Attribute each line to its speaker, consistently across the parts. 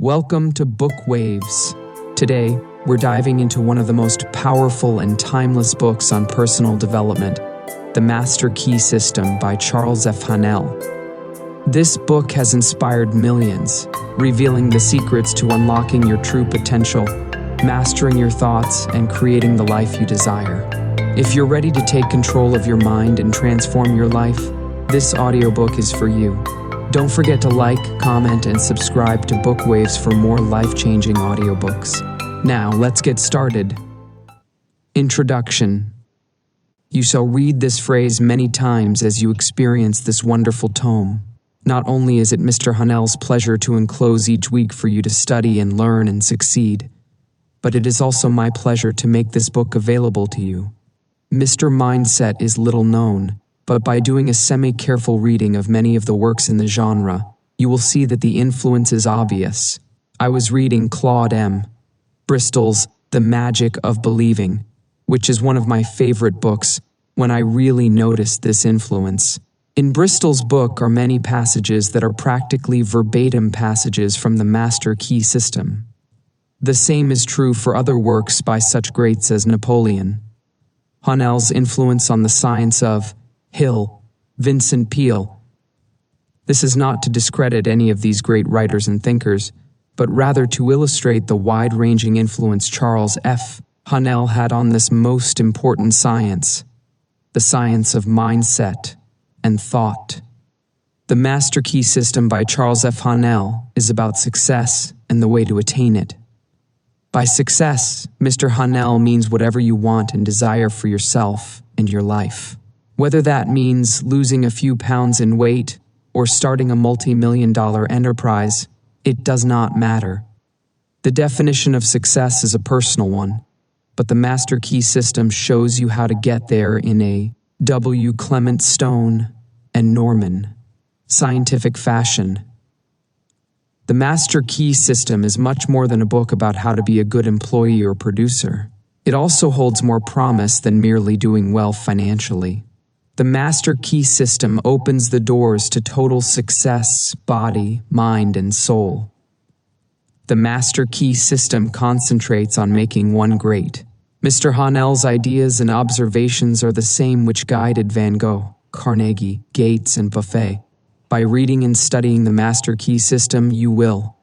Speaker 1: Welcome to Book Waves. Today, we're diving into one of the most powerful and timeless books on personal development, The Master Key System by Charles F. Haanel. This book has inspired millions, revealing the secrets to unlocking your true potential, mastering your thoughts, and creating the life you desire. If you're ready to take control of your mind and transform your life, this audiobook is for you. Don't forget to like, comment, and subscribe to Book Waves for more life-changing audiobooks. Now, let's get started. Introduction. You shall read this phrase many times as you experience this wonderful tome. Not only is it Mr. Haanel's pleasure to enclose each week for you to study and learn and succeed, but it is also my pleasure to make this book available to you. Mr. Mindset is little known, but by doing a semi-careful reading of many of the works in the genre, you will see that the influence is obvious. I was reading Claude M. Bristol's The Magic of Believing, which is one of my favorite books, when I really noticed this influence. In Bristol's book are many passages that are practically verbatim passages from the Master Key System. The same is true for other works by such greats as Napoleon. Haanel's influence on the science of Hill, Vincent Peale. This is not to discredit any of these great writers and thinkers, but rather to illustrate the wide-ranging influence Charles F. Haanel had on this most important science, the science of mindset and thought. The Master Key System by Charles F. Haanel is about success and the way to attain it. By success, Mr. Haanel means whatever you want and desire for yourself and your life. Whether that means losing a few pounds in weight or starting a multi-million-dollar enterprise, it does not matter. The definition of success is a personal one, but the Master Key System shows you how to get there in a W. Clement Stone and Norman scientific fashion. The Master Key System is much more than a book about how to be a good employee or producer. It also holds more promise than merely doing well financially. The Master Key System opens the doors to total success, body, mind, and soul. The Master Key System concentrates on making one great. Mr. Haanel's ideas and observations are the same which guided Van Gogh, Carnegie, Gates, and Buffet. By reading and studying the Master Key System, you will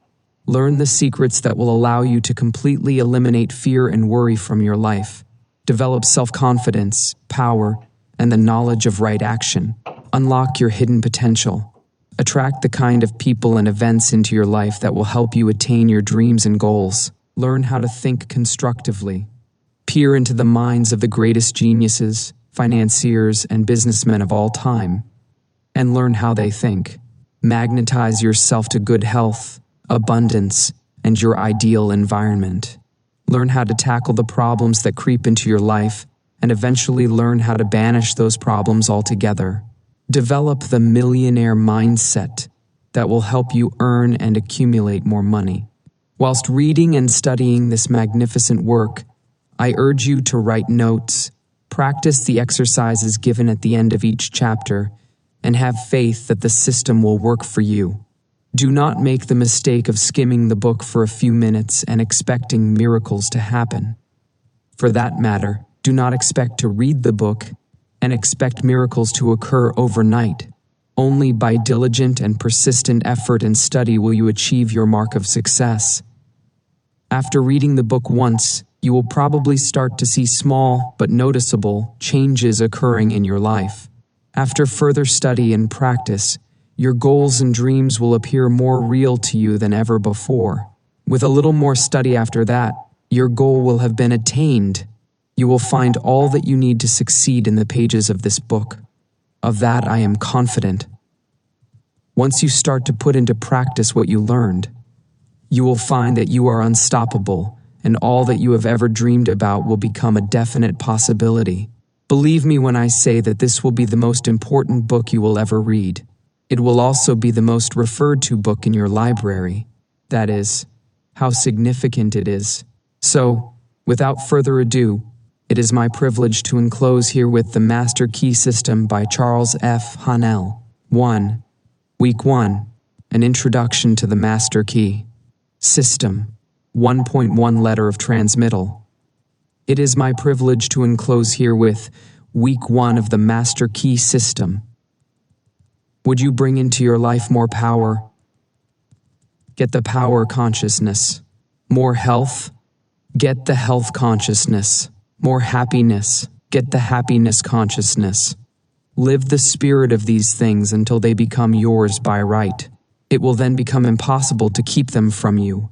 Speaker 1: learn the secrets that will allow you to completely eliminate fear and worry from your life, develop self-confidence, power, and the knowledge of right action. Unlock your hidden potential. Attract the kind of people and events into your life that will help you attain your dreams and goals. Learn how to think constructively. Peer into the minds of the greatest geniuses, financiers, and businessmen of all time, and learn how they think. Magnetize yourself to good health, abundance, and your ideal environment. Learn how to tackle the problems that creep into your life and eventually learn how to banish those problems altogether. Develop the millionaire mindset that will help you earn and accumulate more money. Whilst reading and studying this magnificent work, I urge you to write notes, practice the exercises given at the end of each chapter, and have faith that the system will work for you. Do not make the mistake of skimming the book for a few minutes and expecting miracles to happen. For that matter, do not expect to read the book and expect miracles to occur overnight. Only by diligent and persistent effort and study will you achieve your mark of success. After reading the book once, you will probably start to see small but noticeable changes occurring in your life. After further study and practice, your goals and dreams will appear more real to you than ever before. With a little more study after that, your goal will have been attained. You will find all that you need to succeed in the pages of this book. Of that I am confident. Once you start to put into practice what you learned, you will find that you are unstoppable, and all that you have ever dreamed about will become a definite possibility. Believe me when I say that this will be the most important book you will ever read. It will also be the most referred to book in your library. That is, how significant it is. So, without further ado, it is my privilege to enclose herewith the Master Key System by Charles F. Haanel. 1. Week 1. An Introduction to the Master Key. System. 1.1 Letter of Transmittal. It is my privilege to enclose herewith Week 1 of the Master Key System. Would you bring into your life more power? Get the power consciousness. More health? Get the health consciousness. More happiness? Get the happiness consciousness. Live the spirit of these things until they become yours by right. It will then become impossible to keep them from you.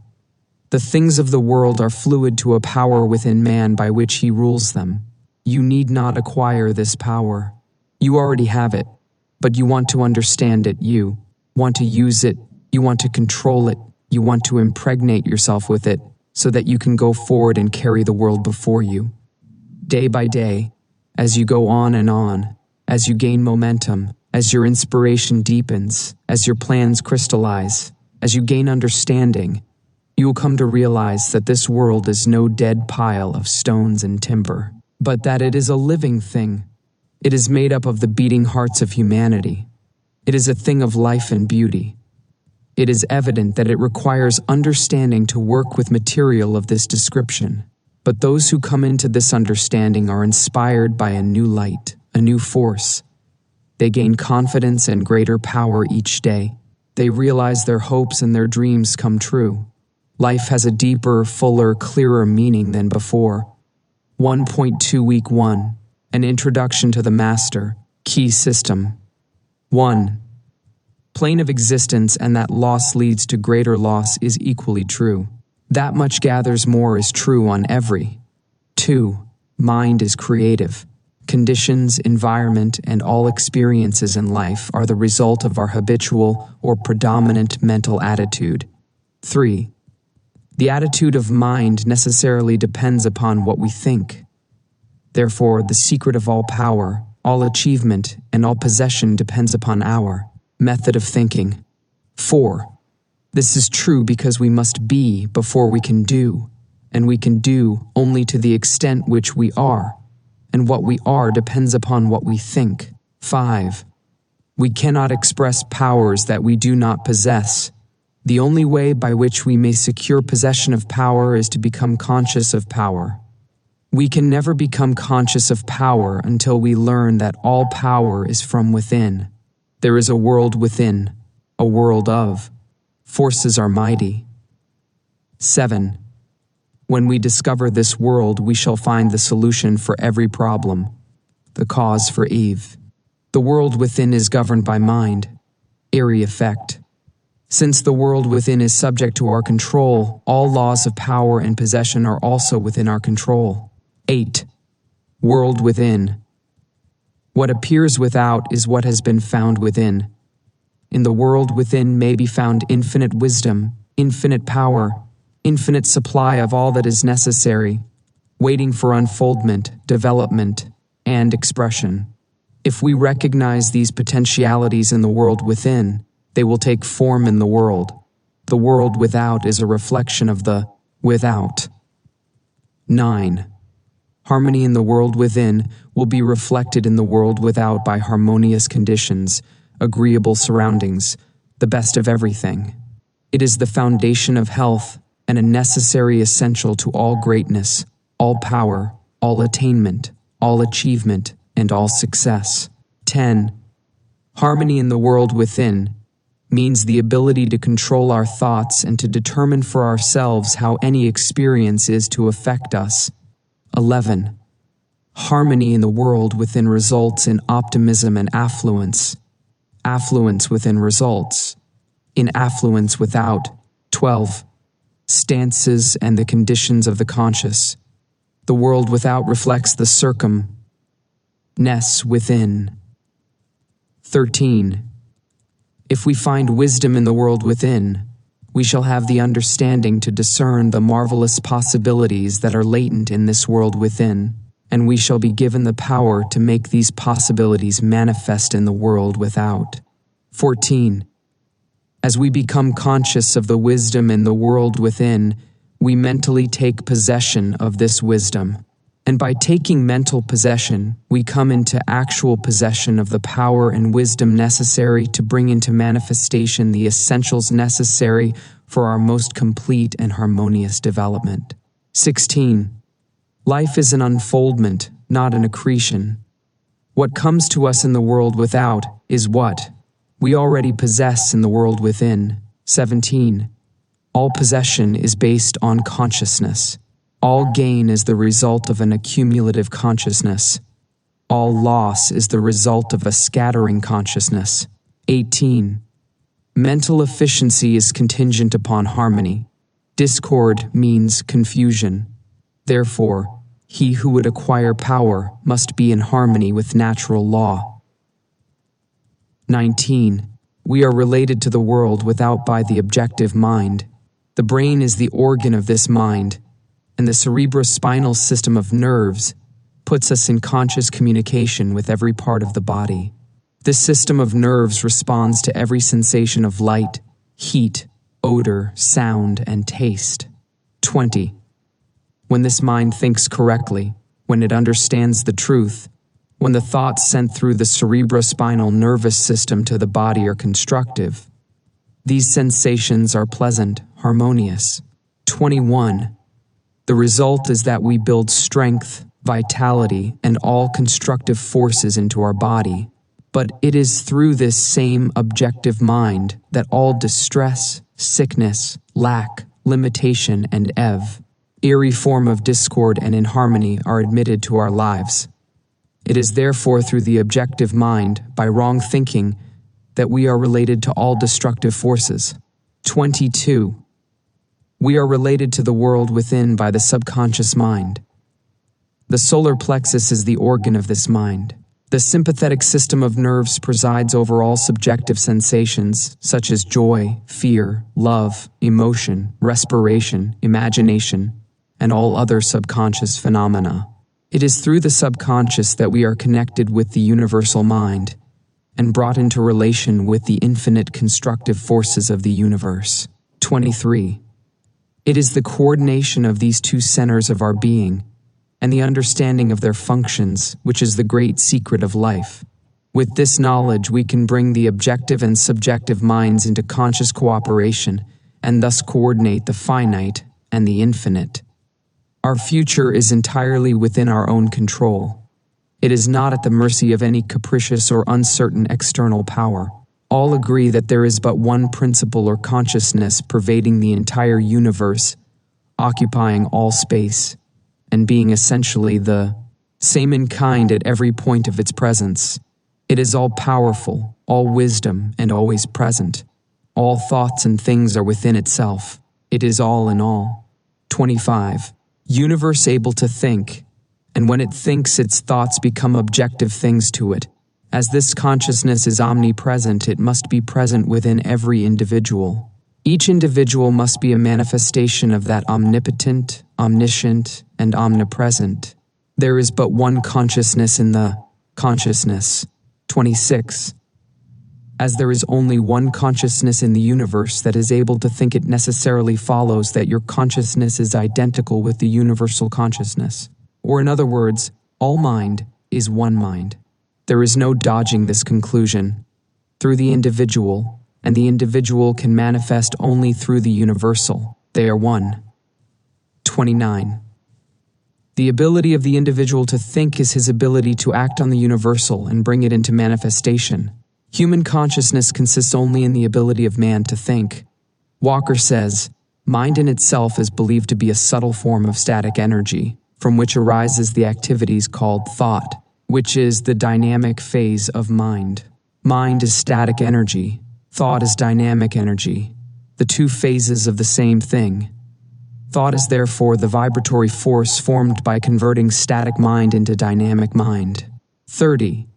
Speaker 1: The things of the world are fluid to a power within man by which he rules them. You need not acquire this power. You already have it, but you want to understand it. You want to use it. You want to control it. You want to impregnate yourself with it so that you can go forward and carry the world before you. Day by day, as you go on, as you gain momentum, as your inspiration deepens, as your plans crystallize, as you gain understanding, you will come to realize that this world is no dead pile of stones and timber, but that it is a living thing. It is made up of the beating hearts of humanity. It is a thing of life and beauty. It is evident that it requires understanding to work with material of this description, but those who come into this understanding are inspired by a new light, a new force. They gain confidence and greater power each day. They realize their hopes and their dreams come true. Life has a deeper, fuller, clearer meaning than before. 1.2 Week 1. An Introduction to the Master Key System. 1. Plane of existence and that loss leads to greater loss is equally true. That much gathers more is true on every. 2. Mind is creative. Conditions, environment, and all experiences in life are the result of our habitual or predominant mental attitude. 3. The attitude of mind necessarily depends upon what we think. Therefore, the secret of all power, all achievement, and all possession depends upon our method of thinking. 4. This is true because we must be before we can do, and we can do only to the extent which we are, and what we are depends upon what we think. 5. We cannot express powers that we do not possess. The only way by which we may secure possession of power is to become conscious of power. We can never become conscious of power until we learn that all power is from within. There is a world within, a world of. Forces are mighty. 7. When we discover this world, we shall find the solution for every problem, the cause for Eve. The world within is governed by mind, airy effect. Since the world within is subject to our control, all laws of power and possession are also within our control. 8. World within. What appears without is what has been found within. In the world within may be found infinite wisdom, infinite power, infinite supply of all that is necessary, waiting for unfoldment, development, and expression. If we recognize these potentialities in the world within, they will take form in the world. The world without is a reflection of the without. 9. Harmony in the world within will be reflected in the world without by harmonious conditions, agreeable surroundings, the best of everything. It is the foundation of health and a necessary essential to all greatness, all power, all attainment, all achievement, and all success. 10. Harmony in the world within means the ability to control our thoughts and to determine for ourselves how any experience is to affect us. 11. Harmony in the world within results in optimism and affluence. Affluence within results in affluence without. 12. Stances and the conditions of the conscious. The world without reflects the circumness within. 13. If we find wisdom in the world within, we shall have the understanding to discern the marvelous possibilities that are latent in this world within, and we shall be given the power to make these possibilities manifest in the world without. 14. As we become conscious of the wisdom in the world within, we mentally take possession of this wisdom, And by taking mental possession, we come into actual possession of the power and wisdom necessary to bring into manifestation the essentials necessary for our most complete and harmonious development. 16. Life is an unfoldment, not an accretion. What comes to us in the world without is what we already possess in the world within. 17. All possession is based on consciousness. All gain is the result of an accumulative consciousness. All loss is the result of a scattering consciousness. 18. Mental efficiency is contingent upon harmony. Discord means confusion. Therefore, he who would acquire power must be in harmony with natural law. 19. We are related to the world without by the objective mind. The brain is the organ of this mind, and the cerebrospinal system of nerves puts us in conscious communication with every part of the body. This system of nerves responds to every sensation of light, heat, odor, sound, and taste. 20. When this mind thinks correctly, when it understands the truth, when the thoughts sent through the cerebrospinal nervous system to the body are constructive, these sensations are pleasant, harmonious. 21. The result is that we build strength, vitality, and all constructive forces into our body. But it is through this same objective mind that all distress, sickness, lack, limitation, and eerie form of discord and inharmony are admitted to our lives. It is therefore through the objective mind, by wrong thinking, that we are related to all destructive forces. 22. We are related to the world within by the subconscious mind. The solar plexus is the organ of this mind. The sympathetic system of nerves presides over all subjective sensations, such as joy, fear, love, emotion, respiration, imagination, and all other subconscious phenomena. It is through the subconscious that we are connected with the universal mind and brought into relation with the infinite constructive forces of the universe. 23. It is the coordination of these two centers of our being and the understanding of their functions which is the great secret of life. With this knowledge, we can bring the objective and subjective minds into conscious cooperation and thus coordinate the finite and the infinite. Our future is entirely within our own control. It is not at the mercy of any capricious or uncertain external power. All agree that there is but one principle or consciousness pervading the entire universe, occupying all space, and being essentially the same in kind at every point of its presence. It is all-powerful, all-wisdom, and always present. All thoughts and things are within itself. It is all in all. 25. Universe able to think, and when it thinks, its thoughts become objective things to it. As this consciousness is omnipresent, it must be present within every individual. Each individual must be a manifestation of that omnipotent, omniscient, and omnipresent. There is but one consciousness in the consciousness. 26. As there is only one consciousness in the universe that is able to think, it necessarily follows that your consciousness is identical with the universal consciousness. Or in other words, all mind is one mind. There is no dodging this conclusion. Through the individual, and the individual can manifest only through the universal. They are one. 29. The ability of the individual to think is his ability to act on the universal and bring it into manifestation. Human consciousness consists only in the ability of man to think. Walker says, mind in itself is believed to be a subtle form of static energy, from which arises the activities called thought, which is the dynamic phase of mind. Mind is static energy. Thought is dynamic energy, the two phases of the same thing. Thought is therefore the vibratory force formed by converting static mind into dynamic mind. 30.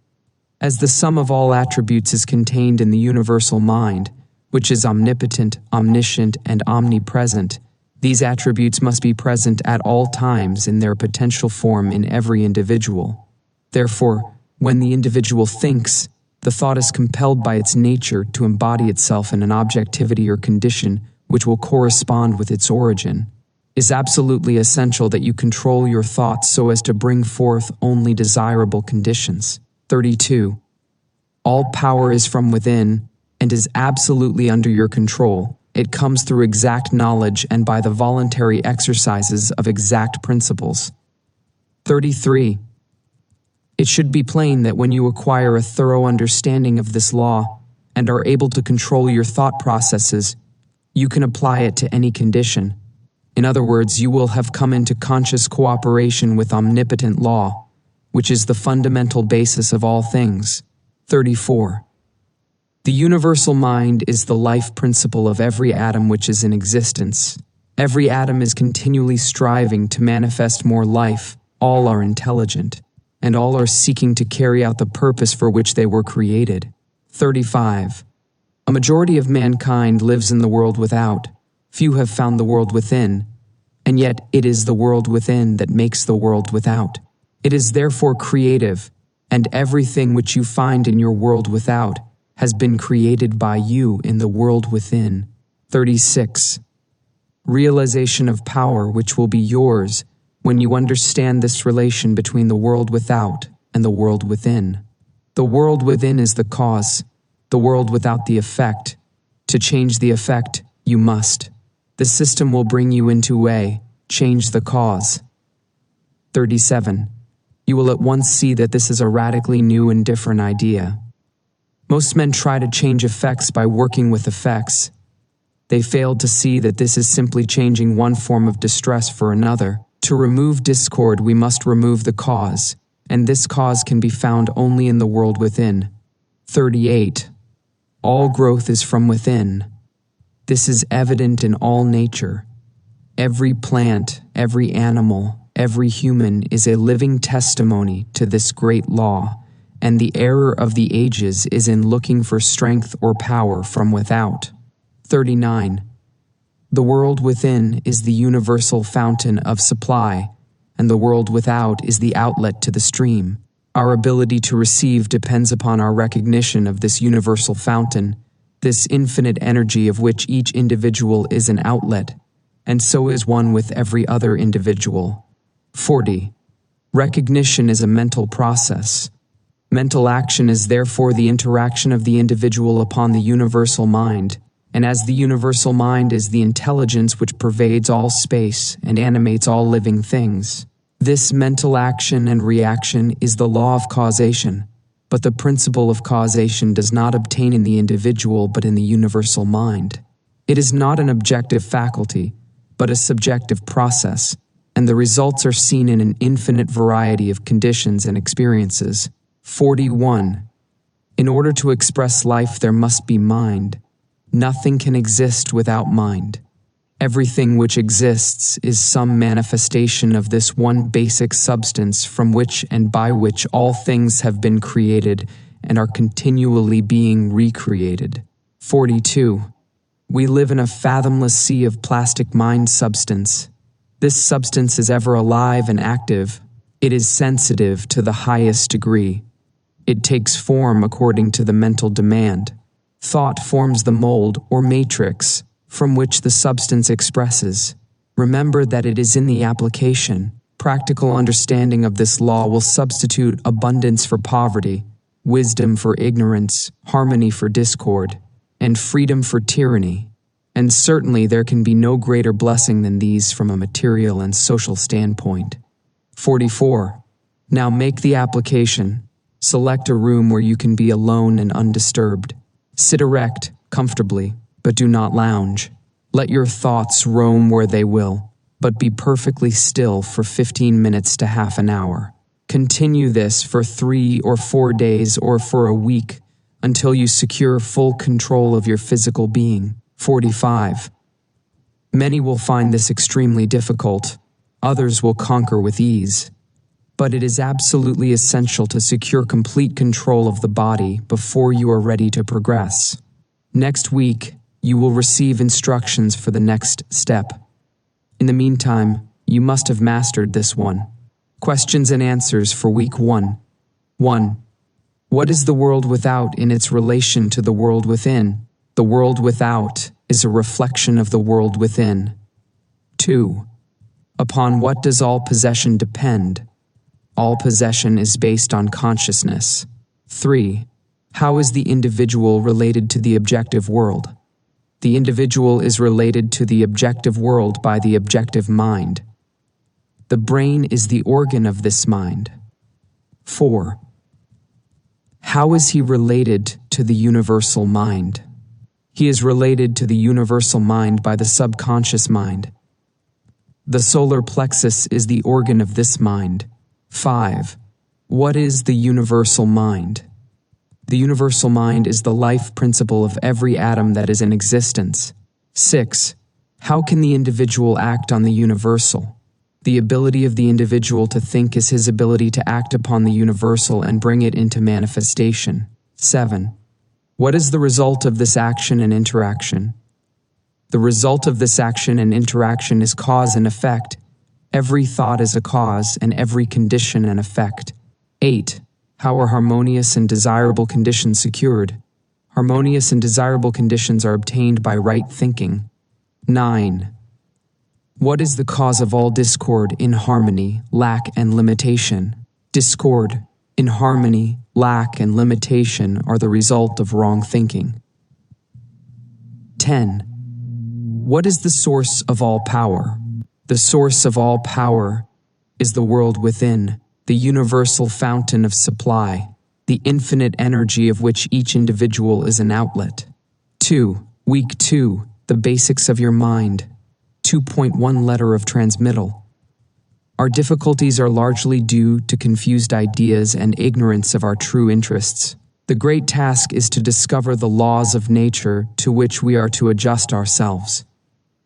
Speaker 1: As the sum of all attributes is contained in the universal mind, which is omnipotent, omniscient, and omnipresent, these attributes must be present at all times in their potential form in every individual. Therefore, when the individual thinks, the thought is compelled by its nature to embody itself in an objectivity or condition which will correspond with its origin. It's absolutely essential that you control your thoughts so as to bring forth only desirable conditions. 32. All power is from within and is absolutely under your control. It comes through exact knowledge and by the voluntary exercises of exact principles. 33. It should be plain that when you acquire a thorough understanding of this law and are able to control your thought processes, you can apply it to any condition. In other words, you will have come into conscious cooperation with omnipotent law, which is the fundamental basis of all things. 34. The universal mind is the life principle of every atom which is in existence. Every atom is continually striving to manifest more life. All are intelligent, and all are seeking to carry out the purpose for which they were created. 35. A majority of mankind lives in the world without. Few have found the world within, and yet it is the world within that makes the world without. It is therefore creative, and everything which you find in your world without has been created by you in the world within. 36. Realization of power which will be yours when you understand this relation between the world without and the world within. The world within is the cause, the world without the effect. To change the effect, you must. The system will bring you into change the cause. 37. You will at once see that this is a radically new and different idea. Most men try to change effects by working with effects. They failed to see that this is simply changing one form of distress for another. To remove discord, we must remove the cause, and this cause can be found only in the world within. 38. All growth is from within. This is evident in all nature. Every plant, every animal, every human is a living testimony to this great law, and the error of the ages is in looking for strength or power from without. 39. The world within is the universal fountain of supply, and the world without is the outlet to the stream. Our ability to receive depends upon our recognition of this universal fountain, this infinite energy of which each individual is an outlet, and so is one with every other individual. 40. Recognition is a mental process. Mental action is therefore the interaction of the individual upon the universal mind, and as the universal mind is the intelligence which pervades all space and animates all living things. This mental action and reaction is the law of causation, but the principle of causation does not obtain in the individual but in the universal mind. It is not an objective faculty, but a subjective process, and the results are seen in an infinite variety of conditions and experiences. 41. In order to express life, there must be mind. Nothing can exist without mind. Everything which exists is some manifestation of this one basic substance from which and by which all things have been created and are continually being recreated. 42. We live in a fathomless sea of plastic mind substance. This substance is ever alive and active. It is sensitive to the highest degree. It takes form according to the mental demand. Thought forms the mold or matrix from which the substance expresses. Remember that it is in the application. Practical understanding of this law will substitute abundance for poverty, wisdom for ignorance, harmony for discord, and freedom for tyranny. And certainly there can be no greater blessing than these from a material and social standpoint. 44. Now make the application. Select a room where you can be alone and undisturbed. Sit erect, comfortably, but do not lounge. Let your thoughts roam where they will, but be perfectly still for 15 minutes to half an hour. Continue this for 3 or 4 days or for a week until you secure full control of your physical being. 45. Many will find this extremely difficult. Others will conquer with ease. But it is absolutely essential to secure complete control of the body before you are ready to progress. Next week, you will receive instructions for the next step. In the meantime, you must have mastered this one. Questions and answers for week 1. 1. What is the world without in its relation to the world within? The world without is a reflection of the world within. 2. Upon what does all possession depend? All possession is based on consciousness. 3. How is the individual related to the objective world? The individual is related to the objective world by the objective mind. The brain is the organ of this mind. 4. How is he related to the universal mind? He is related to the universal mind by the subconscious mind. The solar plexus is the organ of this mind. 5. What is the universal mind? The universal mind is the life principle of every atom that is in existence. 6. How can the individual act on the universal? The ability of the individual to think is his ability to act upon the universal and bring it into manifestation. 7. What is the result of this action and interaction? The result of this action and interaction is cause and effect. Every thought is a cause and every condition an effect. 8. How are harmonious and desirable conditions secured? Harmonious and desirable conditions are obtained by right thinking. 9. What is the cause of all discord, inharmony, lack, and limitation? Discord, inharmony, lack, and limitation are the result of wrong thinking. 10. What is the source of all power? The source of all power is the world within, the universal fountain of supply, the infinite energy of which each individual is an outlet. 2. Week 2. The basics of your mind. 2.1 Letter of transmittal. Our difficulties are largely due to confused ideas and ignorance of our true interests. The great task is to discover the laws of nature to which we are to adjust ourselves.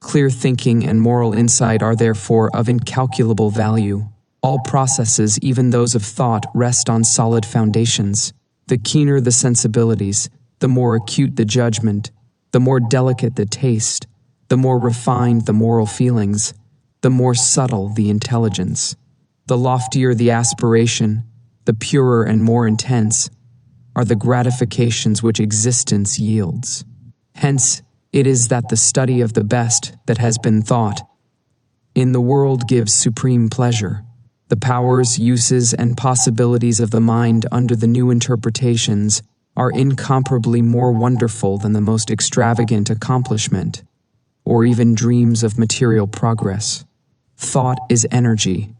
Speaker 1: Clear thinking and moral insight are therefore of incalculable value. All processes, even those of thought, rest on solid foundations. The keener the sensibilities, the more acute the judgment, the more delicate the taste, the more refined the moral feelings, the more subtle the intelligence. The loftier the aspiration, the purer and more intense are the gratifications which existence yields. Hence, it is that the study of the best that has been thought in the world gives supreme pleasure. The powers, uses, and possibilities of the mind under the new interpretations are incomparably more wonderful than the most extravagant accomplishment, or even dreams of material progress. Thought is energy.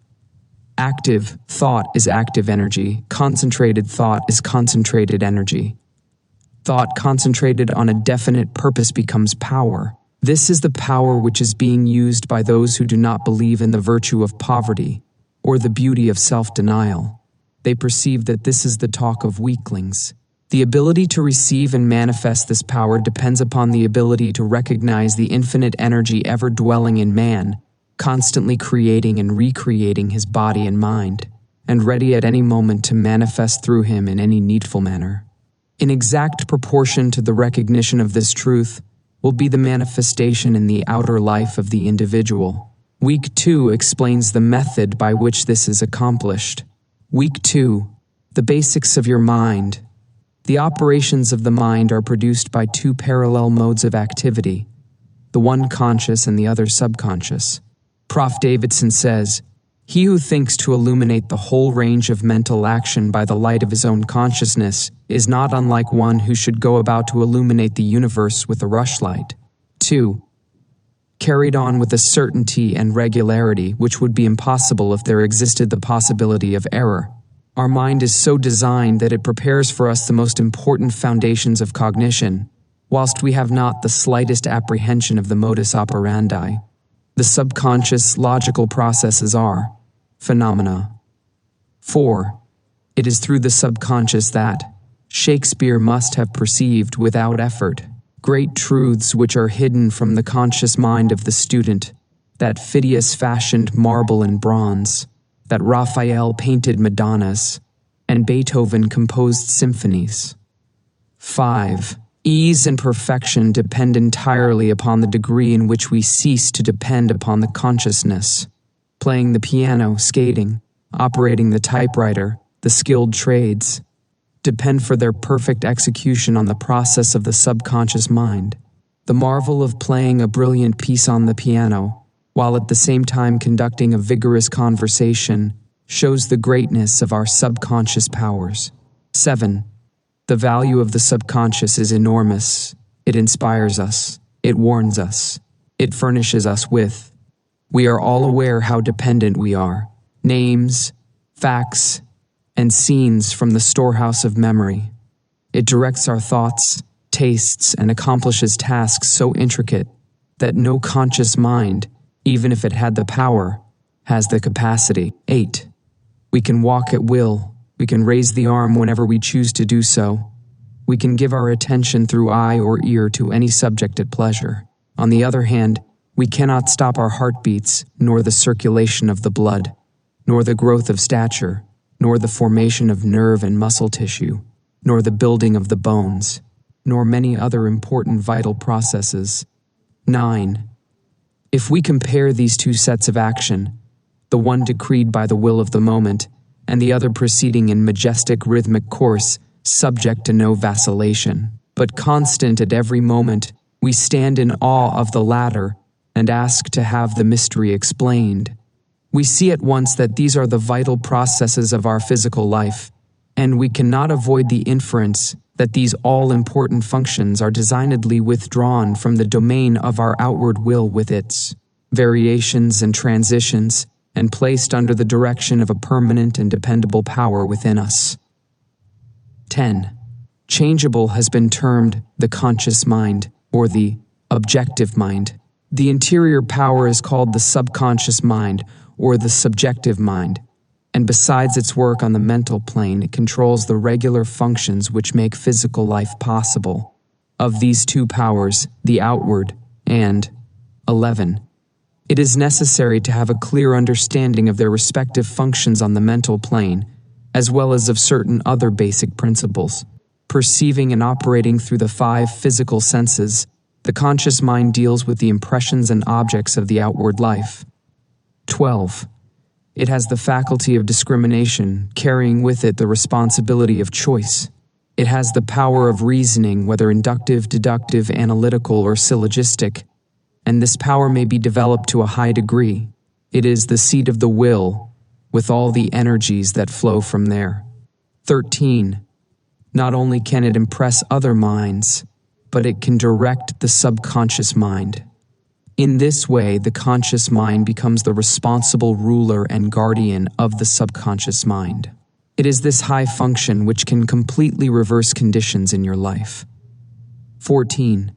Speaker 1: Active thought is active energy. Concentrated thought is concentrated energy. Thought concentrated on a definite purpose becomes power. This is the power which is being used by those who do not believe in the virtue of poverty or the beauty of self-denial. They perceive that this is the talk of weaklings. The ability to receive and manifest this power depends upon the ability to recognize the infinite energy ever dwelling in man, constantly creating and recreating his body and mind, and ready at any moment to manifest through him in any needful manner. In exact proportion to the recognition of this truth will be the manifestation in the outer life of the individual. Week 2 explains the method by which this is accomplished. Week 2. The basics of your mind. The operations of the mind are produced by two parallel modes of activity, the one conscious and the other subconscious. Prof. Davidson says, "He who thinks to illuminate the whole range of mental action by the light of his own consciousness is not unlike one who should go about to illuminate the universe with a rushlight." 2. Carried on with a certainty and regularity which would be impossible if there existed the possibility of error. Our mind is so designed that it prepares for us the most important foundations of cognition, whilst we have not the slightest apprehension of the modus operandi. The subconscious logical processes are phenomena. 4. It is through the subconscious that Shakespeare must have perceived without effort great truths which are hidden from the conscious mind of the student, that Phidias fashioned marble and bronze, that Raphael painted Madonnas, and Beethoven composed symphonies. 5. Ease and perfection depend entirely upon the degree in which we cease to depend upon the consciousness. Playing the piano, skating, operating the typewriter, the skilled trades, depend for their perfect execution on the process of the subconscious mind. The marvel of playing a brilliant piece on the piano while at the same time conducting a vigorous conversation, shows the greatness of our subconscious powers. 7. The value of the subconscious is enormous. It inspires us. It warns us. It furnishes us with. We are all aware how dependent we are. Names, facts, and scenes from the storehouse of memory. It directs our thoughts, tastes, and accomplishes tasks so intricate that no conscious mind, even if it had the power, has the capacity. 8. We can walk at will. We can raise the arm whenever we choose to do so. We can give our attention through eye or ear to any subject at pleasure. On the other hand, we cannot stop our heartbeats, nor the circulation of the blood, nor the growth of stature, nor the formation of nerve and muscle tissue, nor the building of the bones, nor many other important vital processes. 9. If we compare these two sets of action, the one decreed by the will of the moment, and the other proceeding in majestic rhythmic course, subject to no vacillation, but constant at every moment, we stand in awe of the latter and ask to have the mystery explained. We see at once that these are the vital processes of our physical life, and we cannot avoid the inference that these all-important functions are designedly withdrawn from the domain of our outward will with its variations and transitions, and placed under the direction of a permanent and dependable power within us. 10. Changeable has been termed the conscious mind, or the objective mind. The interior power is called the subconscious mind, or the subjective mind, and besides its work on the mental plane, it controls the regular functions which make physical life possible. Of these two powers, the outward and 11. It is necessary to have a clear understanding of their respective functions on the mental plane, as well as of certain other basic principles. Perceiving and operating through the 5 physical senses, the conscious mind deals with the impressions and objects of the outward life. 12. It has the faculty of discrimination, carrying with it the responsibility of choice. It has the power of reasoning, whether inductive, deductive, analytical, or syllogistic, and this power may be developed to a high degree. It is the seat of the will, with all the energies that flow from there. 13. Not only can it impress other minds, but it can direct the subconscious mind. In this way, the conscious mind becomes the responsible ruler and guardian of the subconscious mind. It is this high function which can completely reverse conditions in your life. 14.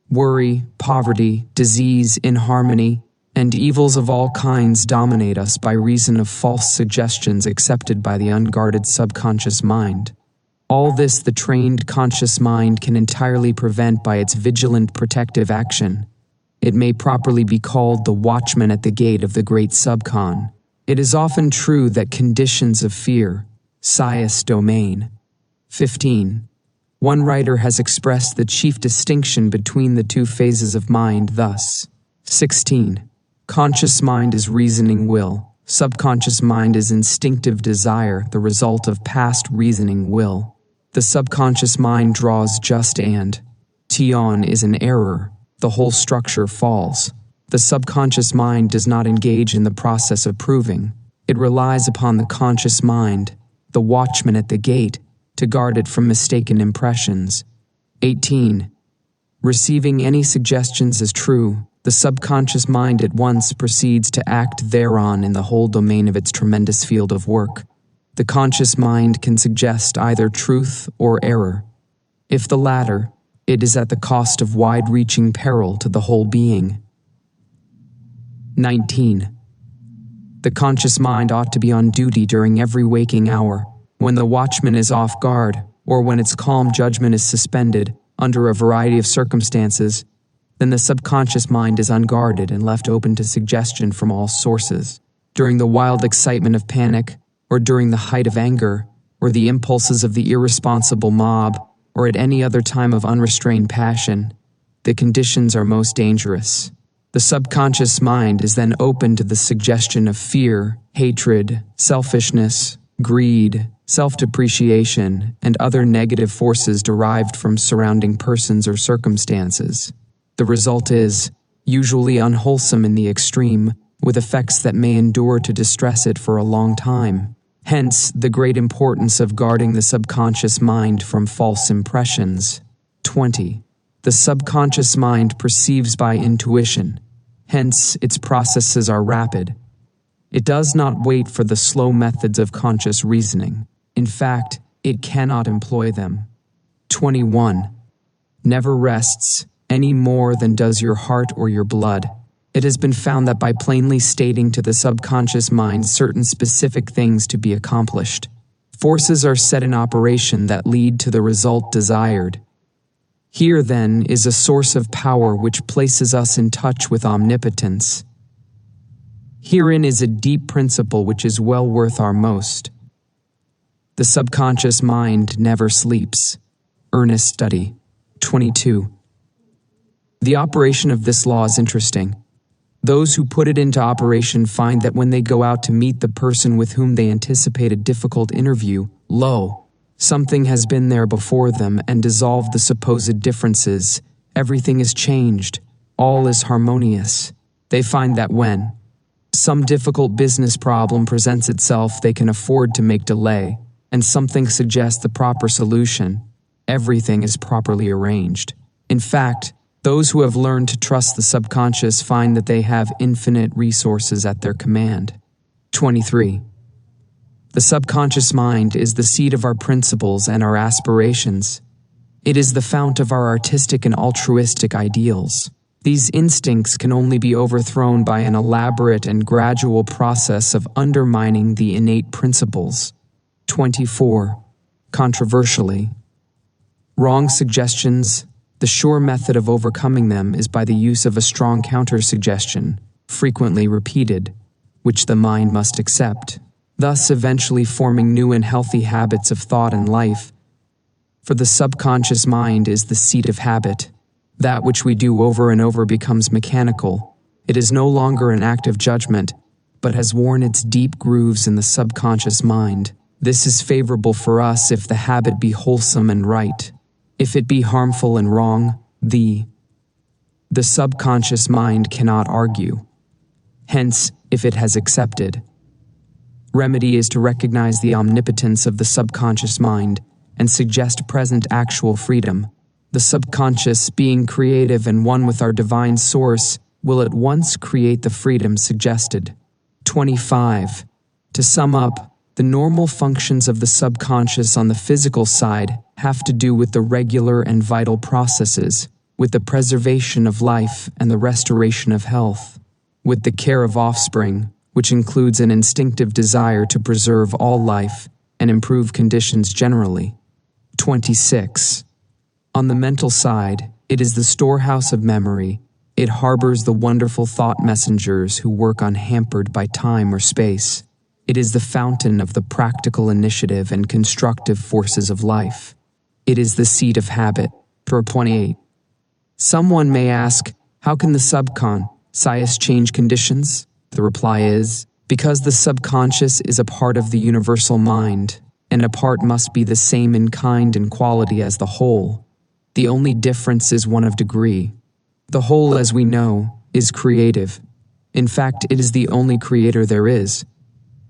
Speaker 1: Worry, poverty, disease, inharmony, and evils of all kinds dominate us by reason of false suggestions accepted by the unguarded subconscious mind. All this the trained conscious mind can entirely prevent by its vigilant protective action. It may properly be called the watchman at the gate of the great subcon. It is often true that conditions of fear, science domain. 15. One writer has expressed the chief distinction between the two phases of mind thus. 16. Conscious mind is reasoning will. Subconscious mind is instinctive desire, the result of past reasoning will. The subconscious mind draws just and. Tion is an error. The whole structure falls. The subconscious mind does not engage in the process of proving. It relies upon the conscious mind, the watchman at the gate, to guard it from mistaken impressions. 18. Receiving any suggestions as true, the subconscious mind at once proceeds to act thereon in the whole domain of its tremendous field of work. The conscious mind can suggest either truth or error. If the latter, it is at the cost of wide-reaching peril to the whole being. 19. The conscious mind ought to be on duty during every waking hour, when the watchman is off guard, or when its calm judgment is suspended, under a variety of circumstances. Then the subconscious mind is unguarded and left open to suggestion from all sources. During the wild excitement of panic, or during the height of anger, or the impulses of the irresponsible mob, or at any other time of unrestrained passion, the conditions are most dangerous. The subconscious mind is then open to the suggestion of fear, hatred, selfishness, greed, self-depreciation, and other negative forces derived from surrounding persons or circumstances. The result is, usually unwholesome in the extreme, with effects that may endure to distress it for a long time. Hence, the great importance of guarding the subconscious mind from false impressions. 20. The subconscious mind perceives by intuition. Hence, its processes are rapid. It does not wait for the slow methods of conscious reasoning. In fact, it cannot employ them. 21. Never rests, any more than does your heart or your blood. It has been found that by plainly stating to the subconscious mind certain specific things to be accomplished, forces are set in operation that lead to the result desired. Here, then, is a source of power which places us in touch with omnipotence. Herein is a deep principle which is well worth our most. The subconscious mind never sleeps. Earnest study. 22. The operation of this law is interesting. Those who put it into operation find that when they go out to meet the person with whom they anticipate a difficult interview, lo, something has been there before them and dissolved the supposed differences. Everything is changed. All is harmonious. They find that when some difficult business problem presents itself, they can afford to make delay, and something suggests the proper solution. Everything is properly arranged. In fact, those who have learned to trust the subconscious find that they have infinite resources at their command. 23. The subconscious mind is the seat of our principles and our aspirations. It is the fount of our artistic and altruistic ideals. These instincts can only be overthrown by an elaborate and gradual process of undermining the innate principles. 24. Controversially, wrong suggestions. The sure method of overcoming them is by the use of a strong counter-suggestion, frequently repeated, which the mind must accept, thus eventually forming new and healthy habits of thought and life. For the subconscious mind is the seat of habit. That which we do over and over becomes mechanical. It is no longer an act of judgment, but has worn its deep grooves in the subconscious mind. This is favorable for us if the habit be wholesome and right. If it be harmful and wrong, the subconscious mind cannot argue. Hence, if it has accepted. Remedy is to recognize the omnipotence of the subconscious mind and suggest present actual freedom. The subconscious, being creative and one with our divine source, will at once create the freedom suggested. 25. To sum up, the normal functions of the subconscious on the physical side have to do with the regular and vital processes, with the preservation of life and the restoration of health, with the care of offspring, which includes an instinctive desire to preserve all life and improve conditions generally. 26. On the mental side, it is the storehouse of memory. It harbors the wonderful thought messengers who work unhampered by time or space. It is the fountain of the practical initiative and constructive forces of life. It is the seat of habit. 28. Someone may ask, how can the subconscious change conditions? The reply is, because the subconscious is a part of the universal mind, and a part must be the same in kind and quality as the whole. The only difference is one of degree. The whole, as we know, is creative. In fact, it is the only creator there is.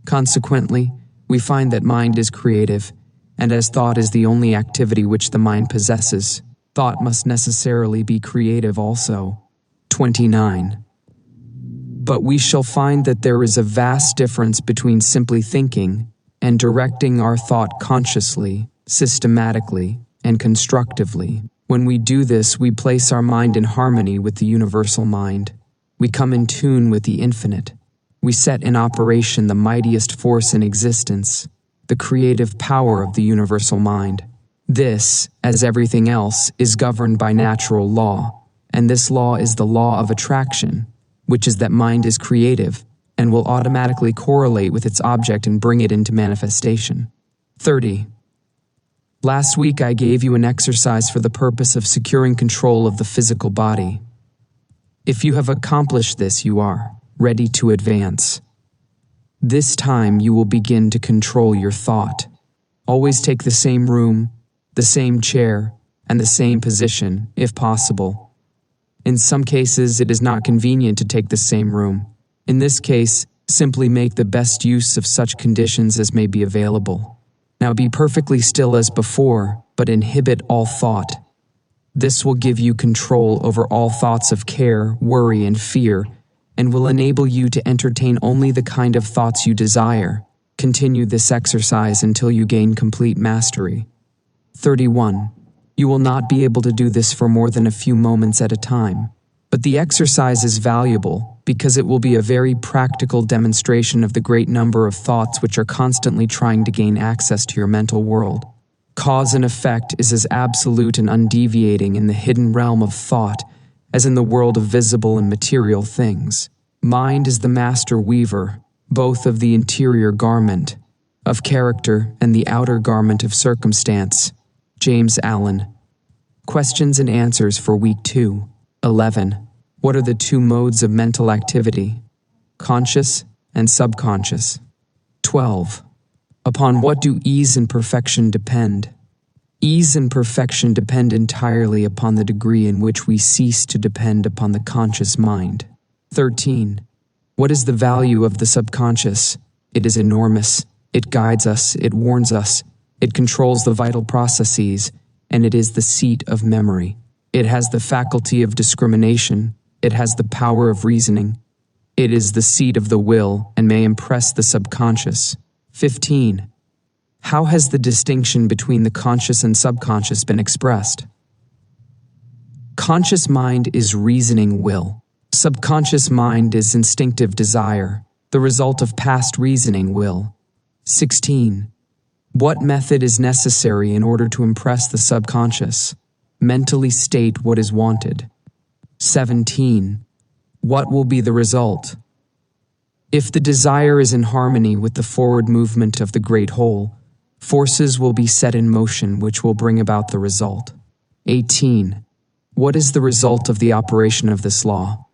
Speaker 1: Consequently, we find that mind is creative, and as thought is the only activity which the mind possesses, thought must necessarily be creative also. 29. But we shall find that there is a vast difference between simply thinking and directing our thought consciously, systematically, and constructively. When we do this, we place our mind in harmony with the universal mind. We come in tune with the infinite. We set in operation the mightiest force in existence, the creative power of the universal mind. This, as everything else, is governed by natural law, and this law is the law of attraction, which is that mind is creative and will automatically correlate with its object and bring it into manifestation. 30. Last week I gave you an exercise for the purpose of securing control of the physical body. If you have accomplished this, you are ready to advance. This time you will begin to control your thought. Always take the same room, the same chair, and the same position, if possible. In some cases, it is not convenient to take the same room. In this case, simply make the best use of such conditions as may be available. Now be perfectly still as before, but inhibit all thought. This will give you control over all thoughts of care, worry, and fear, and will enable you to entertain only the kind of thoughts you desire. Continue this exercise until you gain complete mastery. 31. You will not be able to do this for more than a few moments at a time, but the exercise is valuable because it will be a very practical demonstration of the great number of thoughts which are constantly trying to gain access to your mental world. Cause and effect is as absolute and undeviating in the hidden realm of thought as in the world of visible and material things. Mind is the master weaver, both of the interior garment of character and the outer garment of circumstance. James Allen. Questions and answers for Week 2. 11. What are the two modes of mental activity? Conscious and subconscious. 12. Upon what do ease and perfection depend? Ease and perfection depend entirely upon the degree in which we cease to depend upon the conscious mind. 13. What is the value of the subconscious? It is enormous. It guides us, it warns us, it controls the vital processes, and it is the seat of memory. It has the faculty of discrimination, it has the power of reasoning. It is the seat of the will and may impress the subconscious. 15. How has the distinction between the conscious and subconscious been expressed? Conscious mind is reasoning will. Subconscious mind is instinctive desire, the result of past reasoning will. 16. What method is necessary in order to impress the subconscious? Mentally state what is wanted. 17. What will be the result? If the desire is in harmony with the forward movement of the great whole, forces will be set in motion which will bring about the result. 18. What is the result of the operation of this law?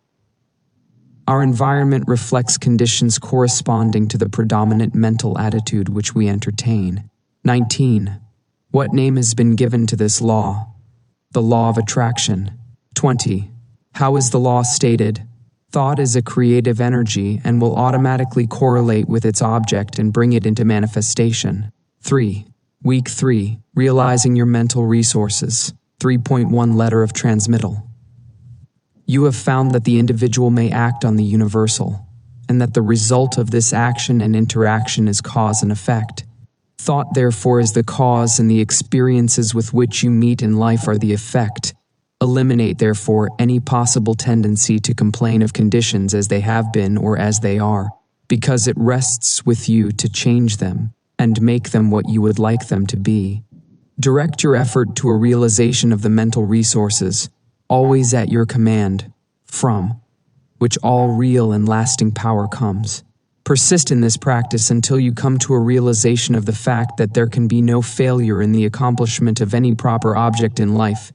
Speaker 1: Our environment reflects conditions corresponding to the predominant mental attitude which we entertain. 19. What name has been given to this law? The law of attraction. 20. How is the law stated? Thought is a creative energy and will automatically correlate with its object and bring it into manifestation. 3. Week 3. Realizing your mental resources. 3.1 Letter of Transmittal. You have found that the individual may act on the universal, and that the result of this action and interaction is cause and effect. Thought, therefore, is the cause, and the experiences with which you meet in life are the effect. Eliminate, therefore, any possible tendency to complain of conditions as they have been or as they are, because it rests with you to change them and make them what you would like them to be. Direct your effort to a realization of the mental resources, always at your command, from which all real and lasting power comes. Persist in this practice until you come to a realization of the fact that there can be no failure in the accomplishment of any proper object in life,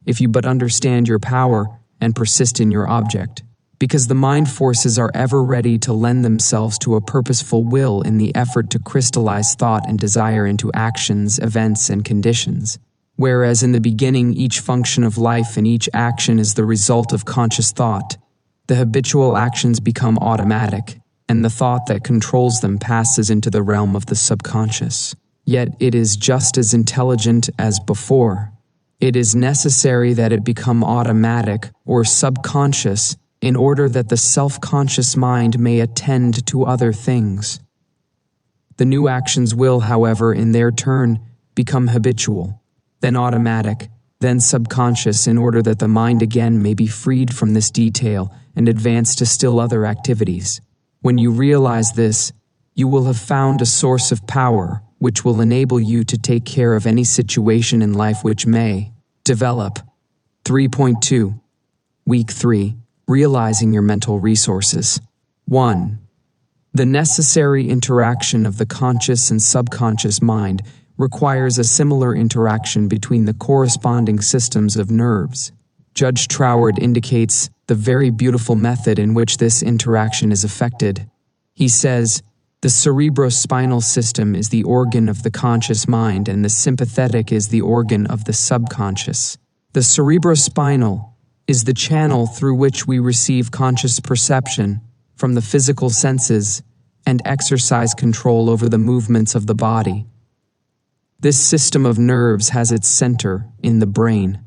Speaker 1: if you but understand your power and persist in your object, because the mind forces are ever ready to lend themselves to a purposeful will in the effort to crystallize thought and desire into actions, events, and conditions. Whereas in the beginning each function of life and each action is the result of conscious thought, the habitual actions become automatic, and the thought that controls them passes into the realm of the subconscious. Yet it is just as intelligent as before. It is necessary that it become automatic or subconscious in order that the self-conscious mind may attend to other things. The new actions will, however, in their turn, become habitual, then automatic, then subconscious, in order that the mind again may be freed from this detail and advance to still other activities. When you realize this, you will have found a source of power which will enable you to take care of any situation in life which may develop. 3.2. Week 3. Realizing your mental resources. 1. The necessary interaction of the conscious and subconscious mind requires a similar interaction between the corresponding systems of nerves. Judge Troward indicates the very beautiful method in which this interaction is effected. He says, the cerebrospinal system is the organ of the conscious mind and the sympathetic is the organ of the subconscious. The cerebrospinal is the channel through which we receive conscious perception from the physical senses and exercise control over the movements of the body. This system of nerves has its center in the brain.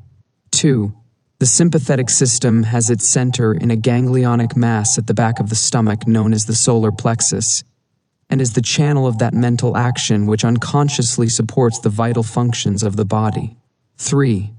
Speaker 1: 2. The sympathetic system has its center in a ganglionic mass at the back of the stomach known as the solar plexus, and is the channel of that mental action which unconsciously supports the vital functions of the body. 3.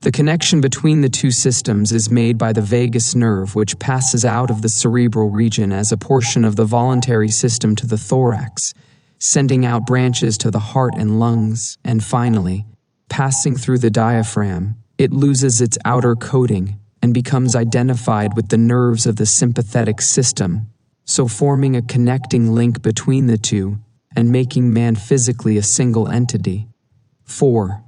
Speaker 1: The connection between the two systems is made by the vagus nerve, which passes out of the cerebral region as a portion of the voluntary system to the thorax, sending out branches to the heart and lungs, and finally, passing through the diaphragm, it loses its outer coating and becomes identified with the nerves of the sympathetic system, so forming a connecting link between the two and making man physically a single entity. 4.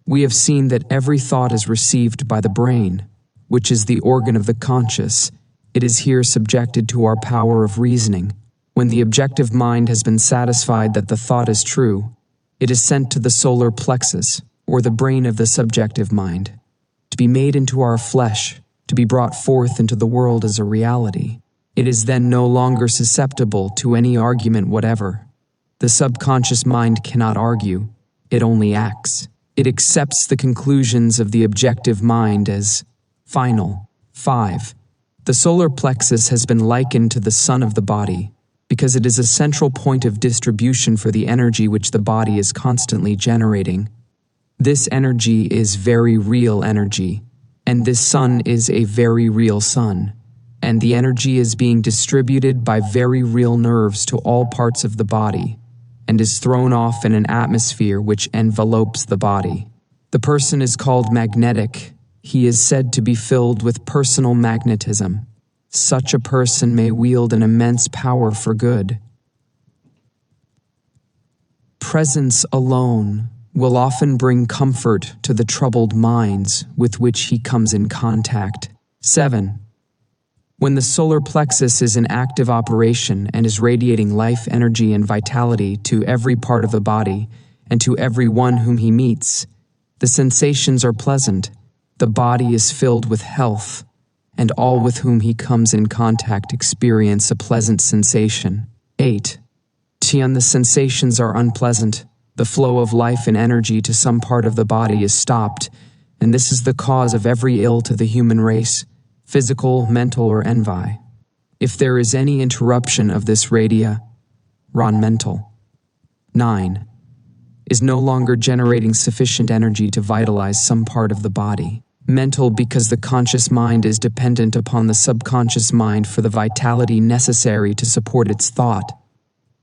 Speaker 1: We have seen that every thought is received by the brain, which is the organ of the conscious. It is here subjected to our power of reasoning. When the objective mind has been satisfied that the thought is true, it is sent to the solar plexus, or the brain of the subjective mind, to be made into our flesh, to be brought forth into the world as a reality. It is then no longer susceptible to any argument whatever. The subconscious mind cannot argue, it only acts. It accepts the conclusions of the objective mind as final. 5. The solar plexus has been likened to the sun of the body, because it is a central point of distribution for the energy which the body is constantly generating. This energy is very real energy, and this sun is a very real sun, and the energy is being distributed by very real nerves to all parts of the body, and is thrown off in an atmosphere which envelopes the body. The person is called magnetic. He is said to be filled with personal magnetism. Such a person may wield an immense power for good. Presence alone will often bring comfort to the troubled minds with which he comes in contact. 7. When the solar plexus is in active operation and is radiating life, energy, and vitality to every part of the body and to every one whom he meets, the sensations are pleasant, the body is filled with health, and all with whom he comes in contact experience a pleasant sensation. 8. When the sensations are unpleasant, the flow of life and energy to some part of the body is stopped, and this is the cause of every ill to the human race, physical, mental, or envy. If there is any interruption of this radia, run mental. 9. Is no longer generating sufficient energy to vitalize some part of the body. Mental, because the conscious mind is dependent upon the subconscious mind for the vitality necessary to support its thought.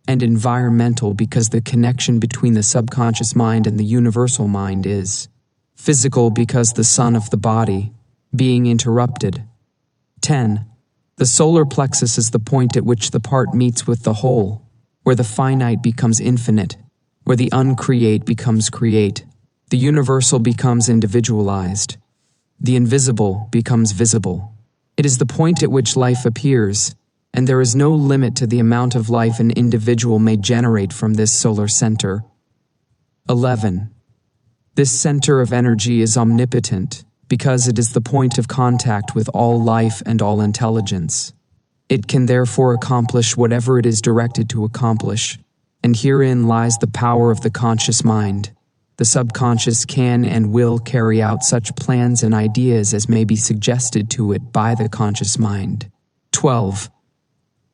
Speaker 1: And environmental, because the connection between the subconscious mind and the universal mind is. Physical, because the sun of the body, being interrupted. 10. The solar plexus is the point at which the part meets with the whole, where the finite becomes infinite, where the uncreate becomes create, the universal becomes individualized, the invisible becomes visible. It is the point at which life appears, and there is no limit to the amount of life an individual may generate from this solar center. 11. This center of energy is omnipotent, because it is the point of contact with all life and all intelligence. It can therefore accomplish whatever it is directed to accomplish, and herein lies the power of the conscious mind. The subconscious can and will carry out such plans and ideas as may be suggested to it by the conscious mind. 12.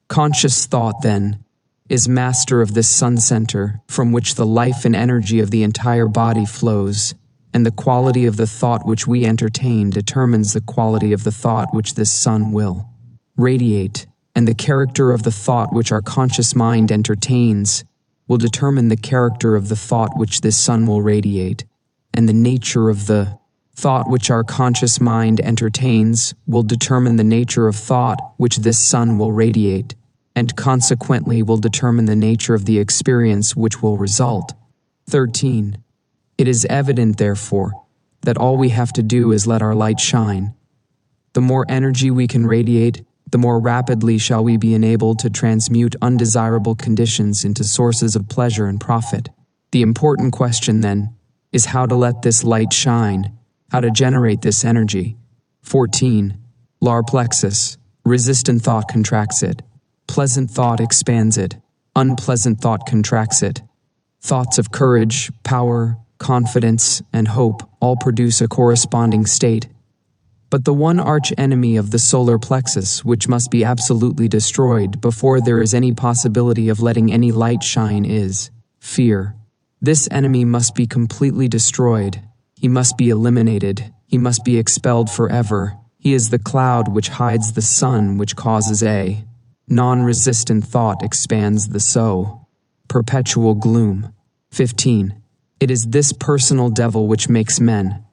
Speaker 1: Conscious thought, then, is master of this sun center from which the life and energy of the entire body flows, and the quality of the thought which we entertain determines the quality of the thought which this sun will radiate, and the character of the thought which our conscious mind entertains will determine the character of the thought which this sun will radiate, and the nature of the thought which our conscious mind entertains will determine the nature of thought which this sun will radiate, and consequently will determine the nature of the experience which will result. 13. It is evident, therefore, that all we have to do is let our light shine. The more energy we can radiate, the more rapidly shall we be enabled to transmute undesirable conditions into sources of pleasure and profit. The important question, then, is how to let this light shine, how to generate this energy. 14. Lar plexus. Resistant thought contracts it. Pleasant thought expands it. Unpleasant thought contracts it. Thoughts of courage, power, confidence, and hope all produce a corresponding state. But the one arch-enemy of the solar plexus, which must be absolutely destroyed before there is any possibility of letting any light shine, is fear. This enemy must be completely destroyed. He must be eliminated. He must be expelled forever. He is the cloud which hides the sun, which causes a non-resistant thought expands the so. Perpetual gloom. 15. It is this personal devil which makes men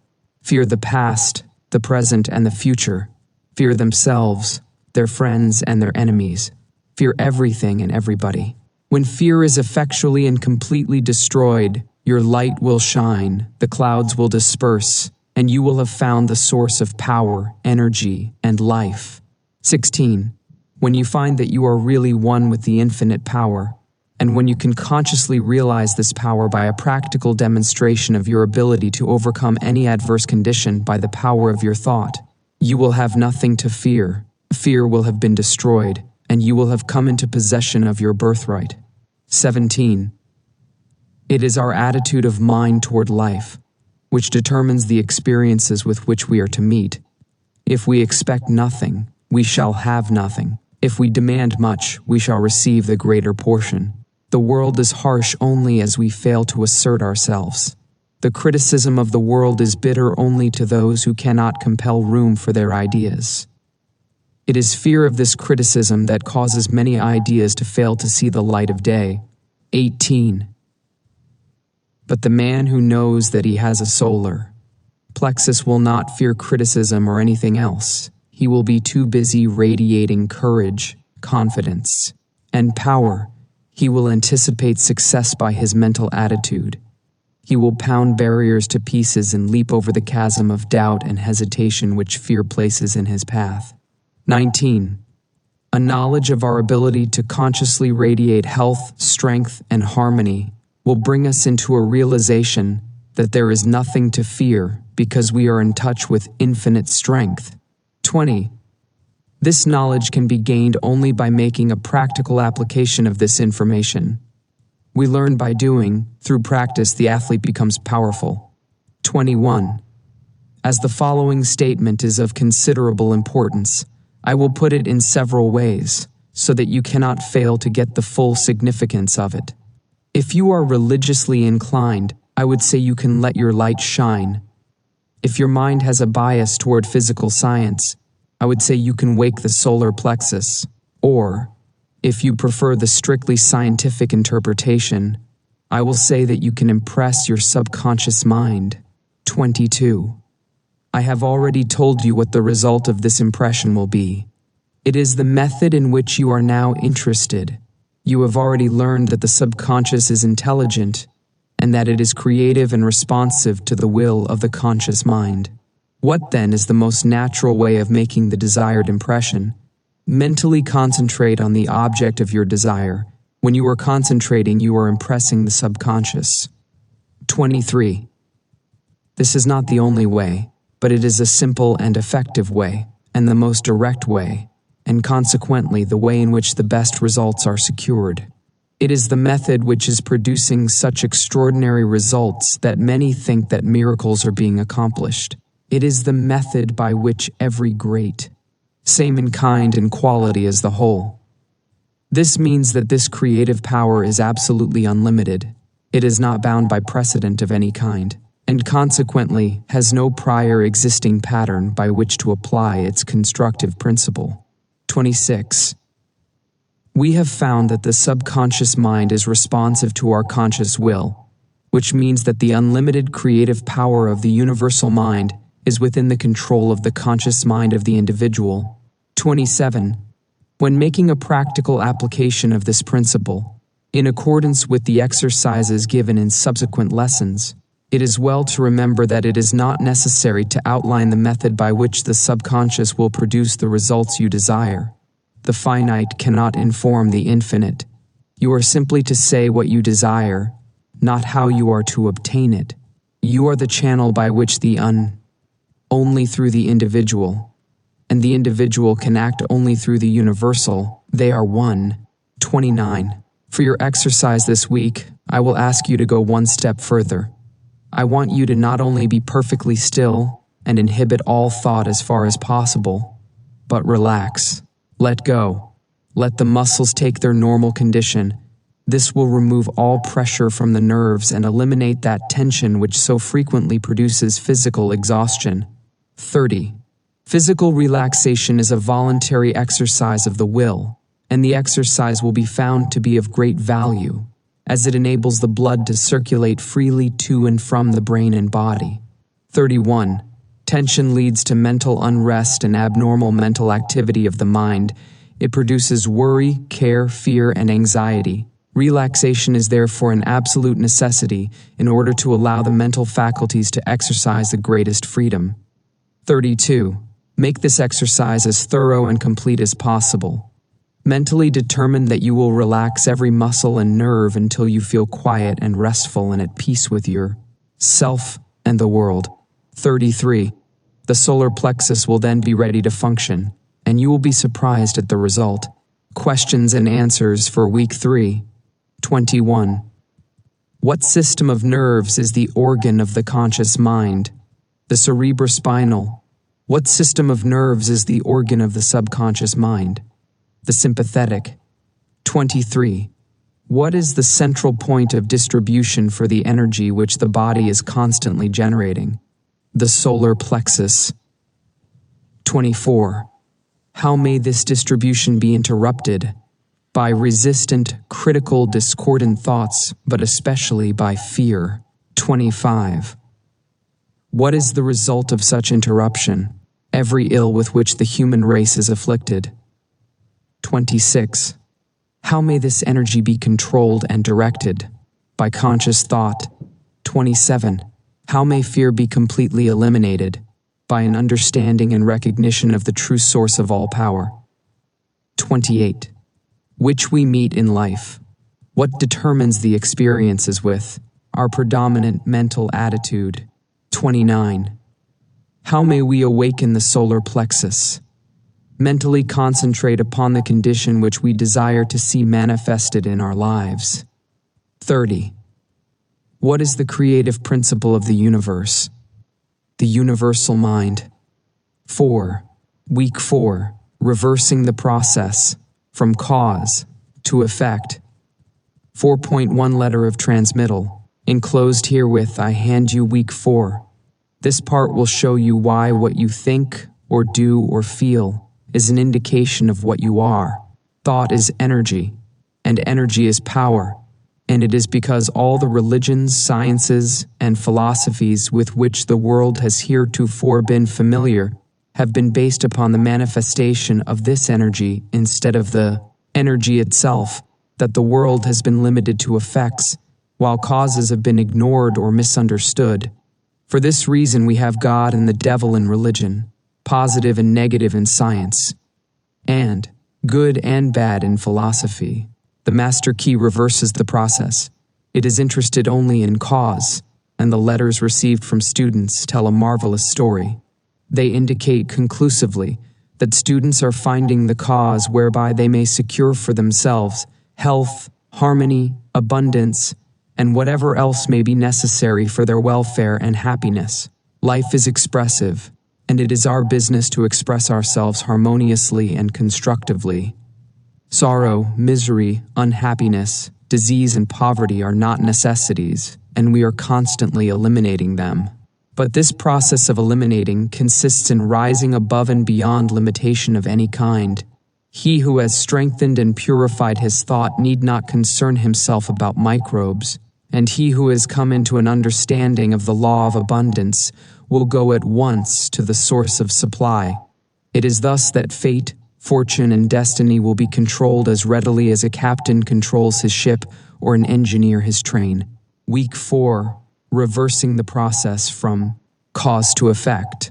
Speaker 1: fear the past, the present, and the future. Fear themselves, their friends, and their enemies. Fear everything and everybody. When fear is effectually and completely destroyed, your light will shine, the clouds will disperse, and you will have found the source of power, energy, and life. 16. When you find that you are really one with the infinite power, and when you can consciously realize this power by a practical demonstration of your ability to overcome any adverse condition by the power of your thought, you will have nothing to fear. Fear will have been destroyed, and you will have come into possession of your birthright. 17. It is our attitude of mind toward life, which determines the experiences with which we are to meet. If we expect nothing, we shall have nothing. If we demand much, we shall receive the greater portion. The world is harsh only as we fail to assert ourselves. The criticism of the world is bitter only to those who cannot compel room for their ideas. It is fear of this criticism that causes many ideas to fail to see the light of day. 18. But the man who knows that he has a solar plexus will not fear criticism or anything else. He will be too busy radiating courage, confidence, and power. He will anticipate success by his mental attitude. He will pound barriers to pieces and leap over the chasm of doubt and hesitation which fear places in his path. 19. A knowledge of our ability to consciously radiate health, strength, and harmony will bring us into a realization that there is nothing to fear because we are in touch with infinite strength. 20. This knowledge can be gained only by making a practical application of this information. We learn by doing. Through practice, the athlete becomes powerful. 21. As the following statement is of considerable importance, I will put it in several ways, so that you cannot fail to get the full significance of it. If you are religiously inclined, I would say you can let your light shine. If your mind has a bias toward physical science, I would say you can wake the solar plexus. Or, if you prefer the strictly scientific interpretation, I will say that you can impress your subconscious mind. 22. I have already told you what the result of this impression will be. It is the method in which you are now interested. You have already learned that the subconscious is intelligent, and that it is creative and responsive to the will of the conscious mind. What then is the most natural way of making the desired impression? Mentally concentrate on the object of your desire. When you are concentrating, you are impressing the subconscious. 23. This is not the only way, but it is a simple and effective way, and the most direct way, and consequently the way in which the best results are secured. It is the method which is producing such extraordinary results that many think that miracles are being accomplished. It is the method by which every great, same in kind and quality as the whole. This means that this creative power is absolutely unlimited. It is not bound by precedent of any kind, and consequently has no prior existing pattern by which to apply its constructive principle. 26. We have found that the subconscious mind is responsive to our conscious will, which means that the unlimited creative power of the universal mind is within the control of the conscious mind of the individual. 27. When making a practical application of this principle, in accordance with the exercises given in subsequent lessons, it is well to remember that it is not necessary to outline the method by which the subconscious will produce the results you desire. The finite cannot inform the infinite. You are simply to say what you desire, not how you are to obtain it. You are the channel by which the only through the individual, and the individual can act only through the universal. They are one. 29. For your exercise this week, I will ask you to go one step further. I want you to not only be perfectly still and inhibit all thought as far as possible, but relax. Let go. Let the muscles take their normal condition. This will remove all pressure from the nerves and eliminate that tension which so frequently produces physical exhaustion. 30. Physical relaxation is a voluntary exercise of the will, and the exercise will be found to be of great value, as it enables the blood to circulate freely to and from the brain and body. 31. Tension leads to mental unrest and abnormal mental activity of the mind. It produces worry, care, fear, and anxiety. Relaxation is therefore an absolute necessity in order to allow the mental faculties to exercise the greatest freedom. 32. Make this exercise as thorough and complete as possible. Mentally determine that you will relax every muscle and nerve until you feel quiet and restful and at peace with yourself and the world. 33. The solar plexus will then be ready to function, and you will be surprised at the result. Questions and answers for week 3. 21. What system of nerves is the organ of the conscious mind? The cerebrospinal. What system of nerves is the organ of the subconscious mind? The sympathetic. 23. What is the central point of distribution for the energy which the body is constantly generating? The solar plexus. 24. How may this distribution be interrupted? By resistant, critical, discordant thoughts, but especially by fear. 25. What is the result of such interruption? Every ill with which the human race is afflicted. 26. How may this energy be controlled and directed? By conscious thought. 27. How may fear be completely eliminated? By an understanding and recognition of the true source of all power. 28. Which we meet in life. What determines the experiences with? Our predominant mental attitude. 29. How may we awaken the solar plexus? Mentally concentrate upon the condition which we desire to see manifested in our lives. 30. What is the creative principle of the universe? The universal mind. 4. Week 4. Reversing the process from cause to effect. 4.1 Letter of transmittal. Enclosed herewith I hand you week 4. This part will show you why what you think or do or feel is an indication of what you are. Thought is energy, and energy is power, and it is because all the religions, sciences, and philosophies with which the world has heretofore been familiar have been based upon the manifestation of this energy instead of the energy itself, that the world has been limited to effects, while causes have been ignored or misunderstood. For this reason we have God and the devil in religion, positive and negative in science, and good and bad in philosophy. The master key reverses the process. It is interested only in cause, and the letters received from students tell a marvelous story. They indicate conclusively that students are finding the cause whereby they may secure for themselves health, harmony, abundance, and whatever else may be necessary for their welfare and happiness. Life is expressive, and it is our business to express ourselves harmoniously and constructively. Sorrow, misery, unhappiness, disease, and poverty are not necessities, and we are constantly eliminating them. But this process of eliminating consists in rising above and beyond limitation of any kind. He who has strengthened and purified his thought need not concern himself about microbes, and he who has come into an understanding of the law of abundance will go at once to the source of supply. It is thus that fate, fortune, and destiny will be controlled as readily as a captain controls his ship or an engineer his train. Week 4. Reversing the process from cause to effect.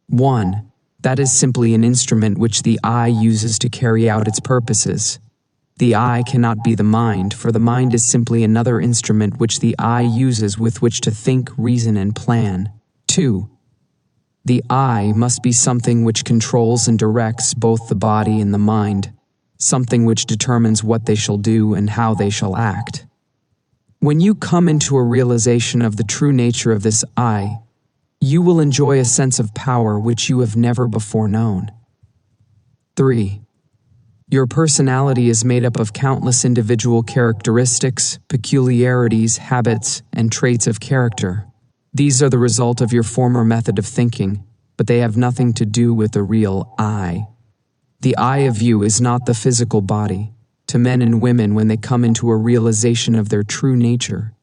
Speaker 1: 1. That is simply an instrument which the I uses to carry out its purposes. The I cannot be the mind, for the mind is simply another instrument which the I uses with which to think, reason, and plan. 2. The I must be something which controls and directs both the body and the mind, something which determines what they shall do and how they shall act. When you come into a realization of the true nature of this I, you will enjoy a sense of power which you have never before known. 3. Your personality is made up of countless individual characteristics, peculiarities, habits, and traits of character. These are the result of your former method of thinking, but they have nothing to do with the real I. The I of you is not the physical body. To men and women, when they come into a realization of their true nature,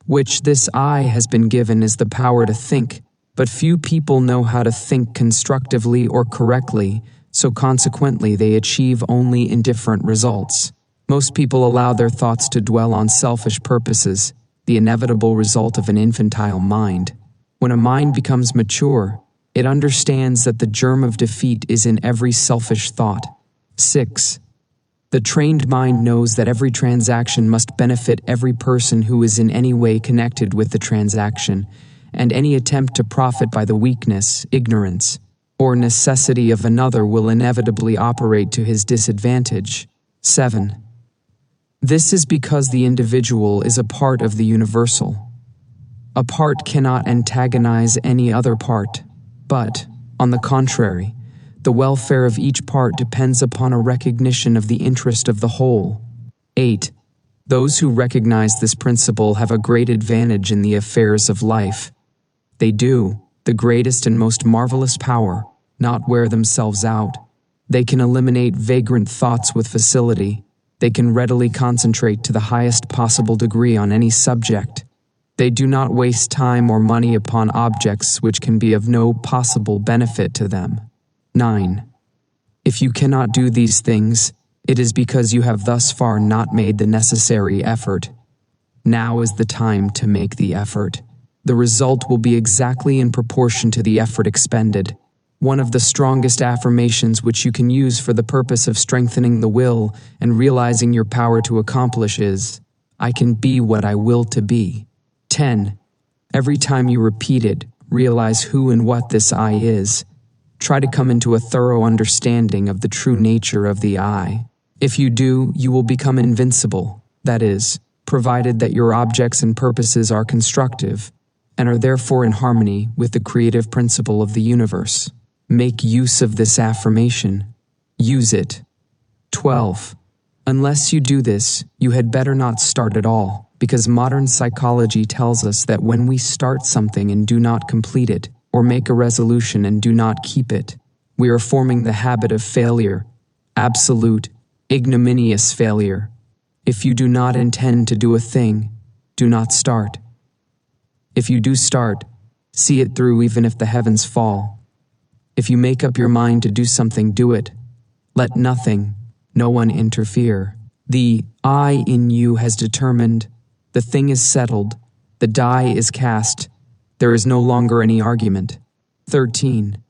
Speaker 1: which this I has been given, is the power to think, but few people know how to think constructively or correctly, so consequently they achieve only indifferent results. Most people allow their thoughts to dwell on selfish purposes, the inevitable result of an infantile mind. When a mind becomes mature, it understands that the germ of defeat is in every selfish thought. 6. The trained mind knows that every transaction must benefit every person who is in any way connected with the transaction, and any attempt to profit by the weakness, ignorance, or necessity of another will inevitably operate to his disadvantage. 7. This is because the individual is a part of the universal. A part cannot antagonize any other part, but, on the contrary, the welfare of each part depends upon a recognition of the interest of the whole. 8. Those who recognize this principle have a great advantage in the affairs of life. They do, the greatest and most marvelous power, not wear themselves out. They can eliminate vagrant thoughts with facility. They can readily concentrate to the highest possible degree on any subject. They do not waste time or money upon objects which can be of no possible benefit to them. 9. If you cannot do these things, it is because you have thus far not made the necessary effort. Now is the time to make the effort. The result will be exactly in proportion to the effort expended. One of the strongest affirmations which you can use for the purpose of strengthening the will and realizing your power to accomplish is, I can be what I will to be. 10. Every time you repeat it, realize who and what this I is. Try to come into a thorough understanding of the true nature of the I. If you do, you will become invincible, that is, provided that your objects and purposes are constructive, and are therefore in harmony with the creative principle of the universe. Make use of this affirmation. Use it. 12. Unless you do this, you had better not start at all, because modern psychology tells us that when we start something and do not complete it, or make a resolution and do not keep it, we are forming the habit of failure, absolute, ignominious failure. If you do not intend to do a thing, do not start. If you do start, see it through even if the heavens fall. If you make up your mind to do something, do it. Let nothing, no one interfere. The I in you has determined, the thing is settled, the die is cast, there is no longer any argument. 13.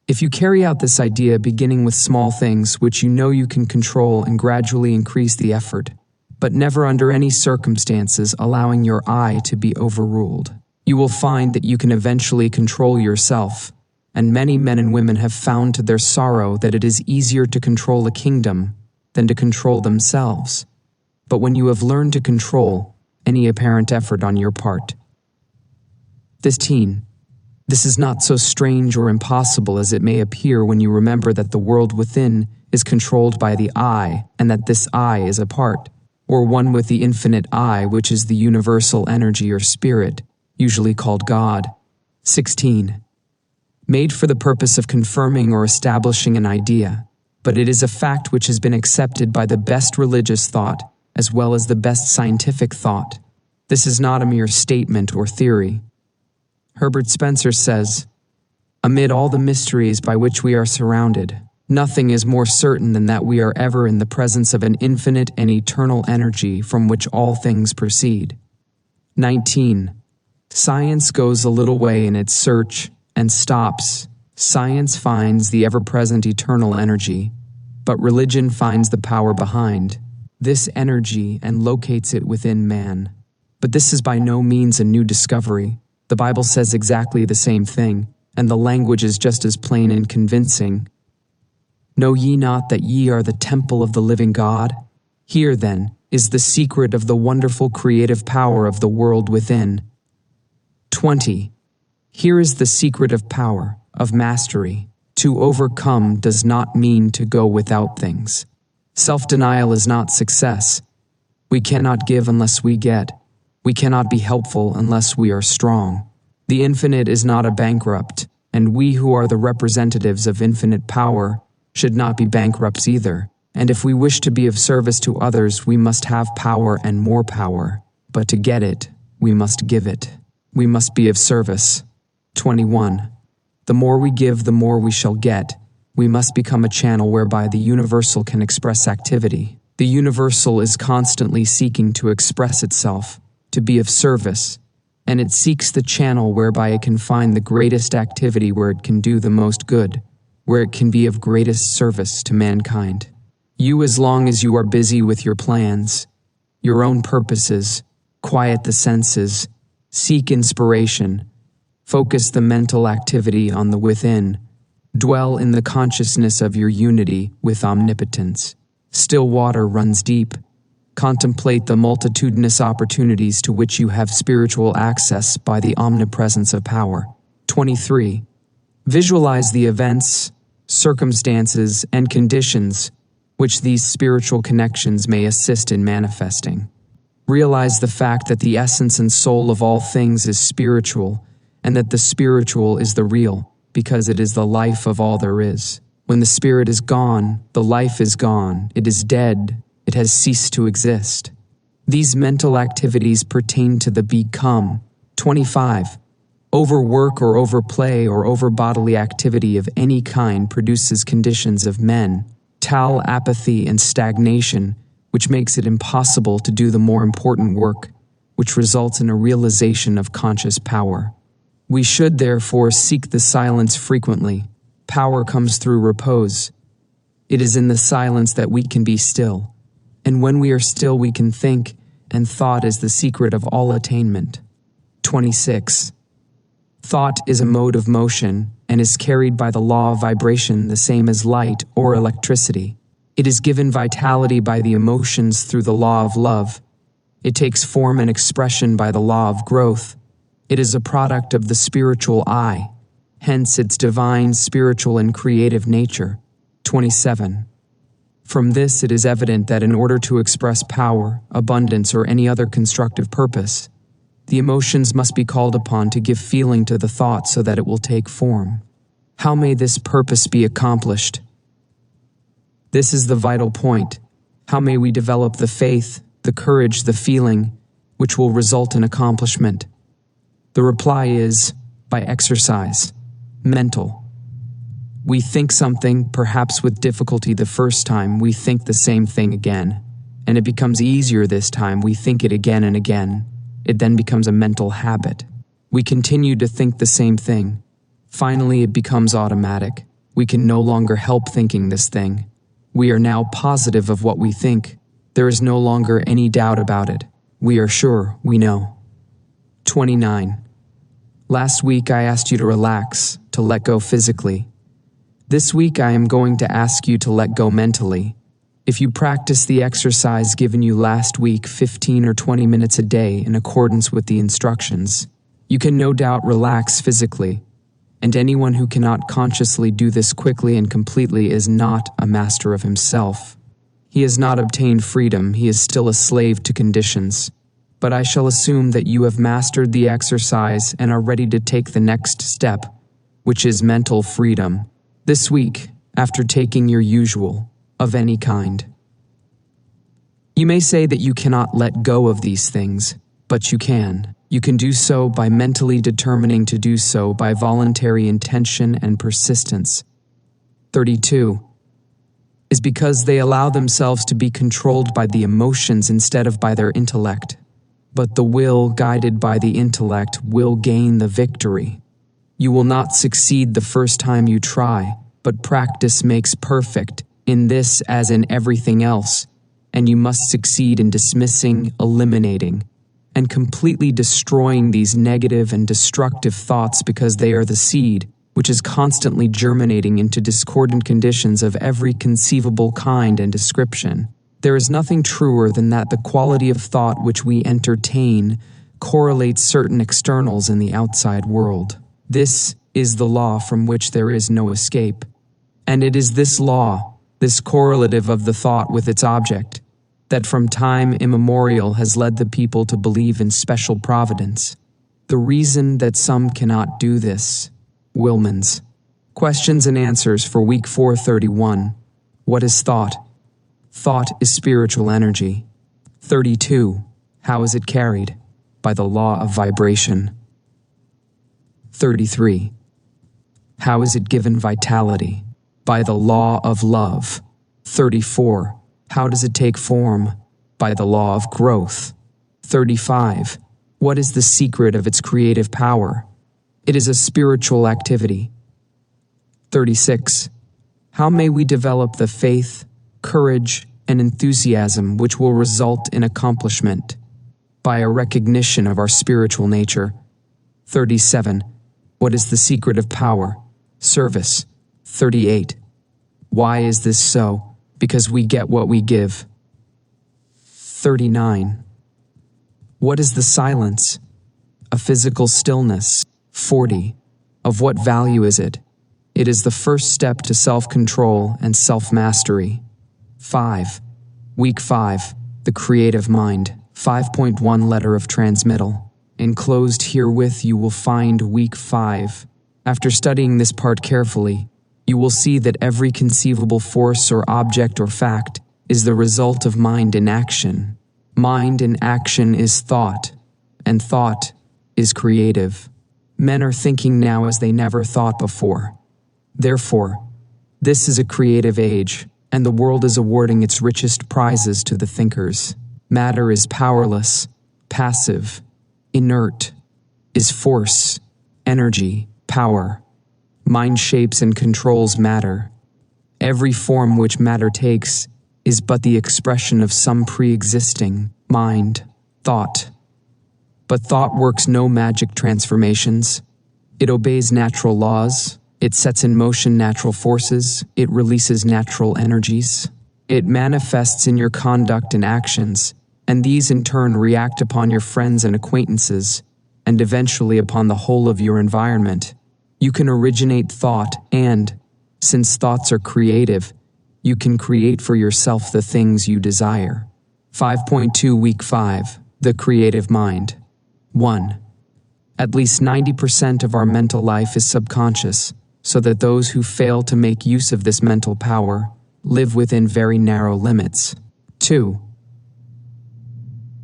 Speaker 1: If you carry out this idea beginning with small things which you know you can control and gradually increase the effort, but never under any circumstances allowing your I to be overruled, you will find that you can eventually control yourself, and many men and women have found to their sorrow that it is easier to control a kingdom than to control themselves. But when you have learned to control any apparent effort on your part, 15. This is not so strange or impossible as it may appear when you remember that the world within is controlled by the I, and that this I is a part, or one with the infinite I, which is the universal energy or spirit, usually called God. 16. Made for the purpose of confirming or establishing an idea, but it is a fact which has been accepted by the best religious thought, as well as the best scientific thought. This is not a mere statement or theory. Herbert Spencer says, amid all the mysteries by which we are surrounded, nothing is more certain than that we are ever in the presence of an infinite and eternal energy from which all things proceed. 19. Science goes a little way in its search and stops. Science finds the ever-present eternal energy, but religion finds the power behind this energy and locates it within man. But this is by no means a new discovery. The Bible says exactly the same thing. and the language is just as plain and convincing. Know ye not that ye are the temple of the living God? Here, then, is the secret of the wonderful creative power of the world within. 20. Here is the secret of power, of mastery. To overcome does not mean to go without things. Self-denial is not success. We cannot give unless we get. We cannot be helpful unless we are strong. The infinite is not a bankrupt, and we who are the representatives of infinite power should not be bankrupts either. And if we wish to be of service to others, we must have power and more power. But to get it, we must give it. We must be of service. 21. The more we give, the more we shall get. We must become a channel whereby the universal can express activity. The universal is constantly seeking to express itself, to be of service, and it seeks the channel whereby it can find the greatest activity, where it can do the most good, where it can be of greatest service to mankind. You, as long as you are busy with your plans, your own purposes, quiet the senses, seek inspiration, focus the mental activity on the within, dwell in the consciousness of your unity with omnipotence. Still water runs deep. Contemplate the multitudinous opportunities to which you have spiritual access by the omnipresence of power. 23. Visualize the events, circumstances, and conditions which these spiritual connections may assist in manifesting. Realize the fact that the essence and soul of all things is spiritual, and that the spiritual is the real, because it is the life of all there is. When the spirit is gone, the life is gone, it is dead, it has ceased to exist. These mental activities pertain to the become. 25. Overwork or overplay or over-bodily activity of any kind produces conditions of mental apathy and stagnation, which makes it impossible to do the more important work, which results in a realization of conscious power. We should therefore seek the silence frequently. Power comes through repose. It is in the silence that we can be still, and when we are still we can think, and thought is the secret of all attainment. 26. Thought is a mode of motion and is carried by the law of vibration, the same as light or electricity. It is given vitality by the emotions through the law of love. It takes form and expression by the law of growth. It is a product of the spiritual eye, hence its divine, spiritual, and creative nature. 27. From this it is evident that in order to express power, abundance, or any other constructive purpose, the emotions must be called upon to give feeling to the thought so that it will take form. How may this purpose be accomplished? This is the vital point. How may we develop the faith, the courage, the feeling, which will result in accomplishment? The reply is, by exercise. Mental. We think something, perhaps with difficulty the first time, we think the same thing again, and it becomes easier this time, we think it again and again. It then becomes a mental habit. We continue to think the same thing. Finally, it becomes automatic. We can no longer help thinking this thing. We are now positive of what we think. There is no longer any doubt about it. We are sure, we know. 29. Last week I asked you to relax, to let go physically. This week I am going to ask you to let go mentally. If you practice the exercise given you last week 15 or 20 minutes a day in accordance with the instructions, you can no doubt relax physically, and anyone who cannot consciously do this quickly and completely is not a master of himself. He has not obtained freedom, he is still a slave to conditions. But I shall assume that you have mastered the exercise and are ready to take the next step, which is mental freedom. This week, after taking your usual, of any kind. You may say that you cannot let go of these things, but you can. You can do so by mentally determining to do so by voluntary intention and persistence. 32. Is because they allow themselves to be controlled by the emotions instead of by their intellect. But the will, guided by the intellect, will gain the victory. You will not succeed the first time you try, but practice makes perfect, in this as in everything else, and you must succeed in dismissing, eliminating, and completely destroying these negative and destructive thoughts because they are the seed, which is constantly germinating into discordant conditions of every conceivable kind and description. There is nothing truer than that the quality of thought which we entertain correlates certain externals in the outside world. This is the law from which there is no escape. And it is this law, this correlative of the thought with its object, that from time immemorial has led the people to believe in special providence. The reason that some cannot do this. Willmans. Questions and answers for week 431. What is thought? Thought is spiritual energy. 32. How is it carried? By the law of vibration. 33. How is it given vitality? By the law of love. 34. How does it take form? By the law of growth. 35. What is the secret of its creative power? It is a spiritual activity. 36. How may we develop the faith, courage, and enthusiasm which will result in accomplishment? By a recognition of our spiritual nature. 37. What is the secret of power? Service. 38. Why is this so? Because we get what we give. 39. What is the silence? A physical stillness. 40. Of what value is it? It is the first step to self-control and self-mastery. 5. Week 5. The creative mind. 5.1 Letter of transmittal. Enclosed herewith you will find week 5. After studying this part carefully, you will see that every conceivable force or object or fact is the result of mind in action. Mind in action is thought, and thought is creative. Men are thinking now as they never thought before. Therefore, this is a creative age, and the world is awarding its richest prizes to the thinkers. Matter is powerless, passive, inert, is force, energy, power. Mind shapes and controls matter. Every form which matter takes is but the expression of some pre-existing mind, thought. But thought works no magic transformations. It obeys natural laws. It sets in motion natural forces. It releases natural energies. It manifests in your conduct and actions, and these in turn react upon your friends and acquaintances, and eventually upon the whole of your environment. You can originate thought and, since thoughts are creative, you can create for yourself the things you desire. 5.2 Week 5. The creative mind. 1. At least 90% of our mental life is subconscious, so that those who fail to make use of this mental power live within very narrow limits. 2.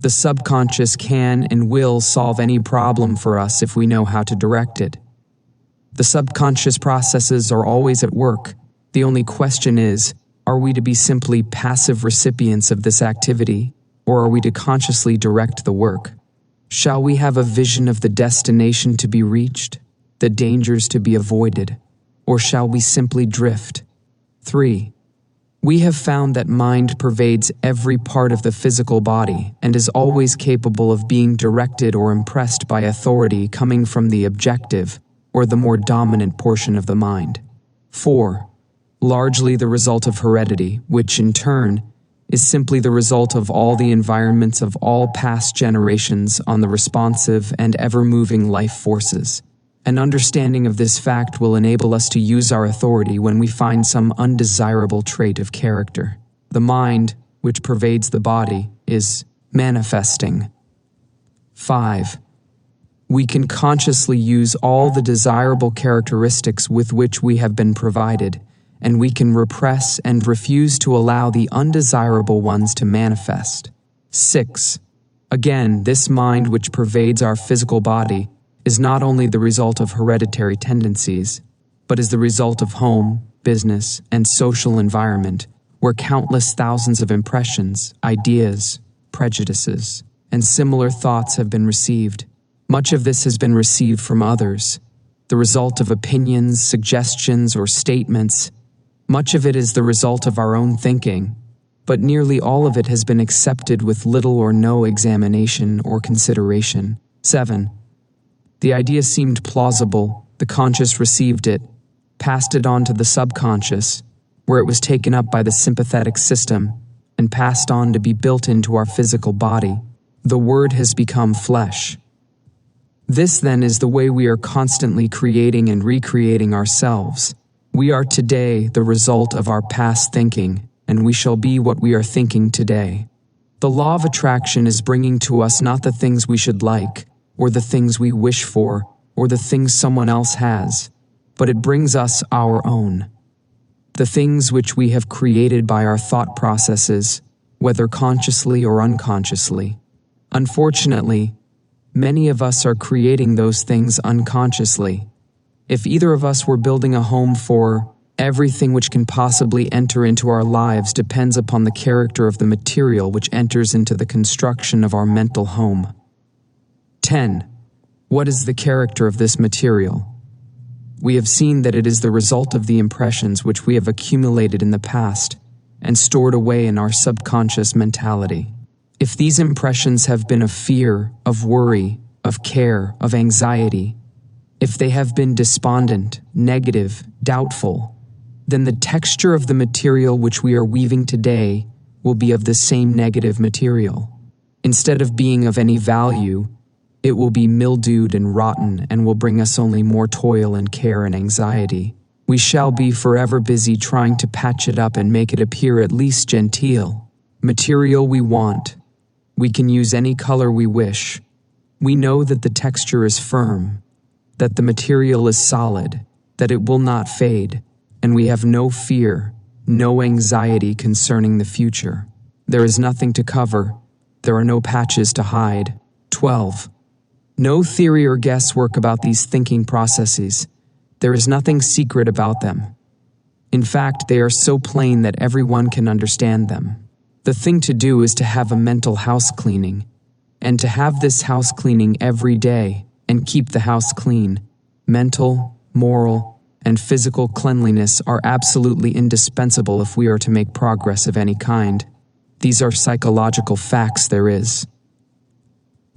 Speaker 1: The subconscious can and will solve any problem for us if we know how to direct it. The subconscious processes are always at work. The only question is, are we to be simply passive recipients of this activity, or are we to consciously direct the work? Shall we have a vision of the destination to be reached, the dangers to be avoided, or shall we simply drift? 3. We have found that mind pervades every part of the physical body and is always capable of being directed or impressed by authority coming from the objective, or the more dominant portion of the mind. 4. Largely the result of heredity, which in turn is simply the result of all the environments of all past generations on the responsive and ever-moving life forces. An understanding of this fact will enable us to use our authority when we find some undesirable trait of character. The mind, which pervades the body, is manifesting. 5. We can consciously use all the desirable characteristics with which we have been provided, and we can repress and refuse to allow the undesirable ones to manifest. 6. Again, this mind which pervades our physical body is not only the result of hereditary tendencies, but is the result of home, business, and social environment, where countless thousands of impressions, ideas, prejudices, and similar thoughts have been received. Much of this has been received from others, the result of opinions, suggestions, or statements. Much of it is the result of our own thinking, but nearly all of it has been accepted with little or no examination or consideration. 7. The idea seemed plausible, The conscious received it, passed it on to the subconscious, where it was taken up by the sympathetic system and passed on to be built into our physical body. The Word has become flesh. This then is the way we are constantly creating and recreating ourselves. We are today the result of our past thinking, and we shall be what we are thinking today. The law of attraction is bringing to us not the things we should like, or the things we wish for, or the things someone else has, but it brings us our own. The things which we have created by our thought processes, whether consciously or unconsciously. Unfortunately, many of us are creating those things unconsciously. If either of us were building a home for, everything which can possibly enter into our lives depends upon the character of the material which enters into the construction of our mental home. 10. What is the character of this material? We have seen that it is the result of the impressions which we have accumulated in the past and stored away in our subconscious mentality. If these impressions have been of fear, of worry, of care, of anxiety, if they have been despondent, negative, doubtful, then the texture of the material which we are weaving today will be of the same negative material. Instead of being of any value, it will be mildewed and rotten and will bring us only more toil and care and anxiety. We shall be forever busy trying to patch it up and make it appear at least genteel. Material we want. We can use any color we wish. We know that the texture is firm, that the material is solid, that it will not fade, and we have no fear, no anxiety concerning the future. There is nothing to cover. There are no patches to hide. 12. No theory or guesswork about these thinking processes. There is nothing secret about them. In fact, they are so plain that everyone can understand them. The thing to do is to have a mental house cleaning, and to have this house cleaning every day and keep the house clean. Mental, moral, and physical cleanliness are absolutely indispensable if we are to make progress of any kind. These are psychological facts there is.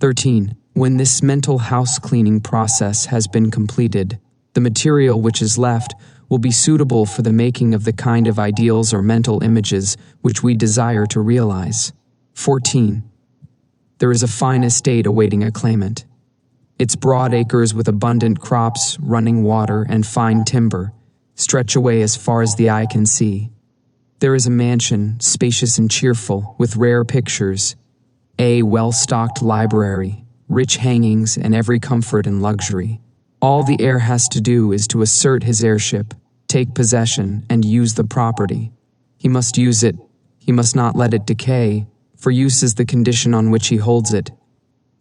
Speaker 1: 13. When this mental house cleaning process has been completed, the material which is left will be suitable for the making of the kind of ideals or mental images which we desire to realize. 14. There is a fine estate awaiting a claimant. Its broad acres with abundant crops, running water, and fine timber stretch away as far as the eye can see. There is a mansion, spacious and cheerful, with rare pictures, a well-stocked library, rich hangings, and every comfort and luxury. All the heir has to do is to assert his heirship, take possession, and use the property. He must use it. He must not let it decay, for use is the condition on which he holds it.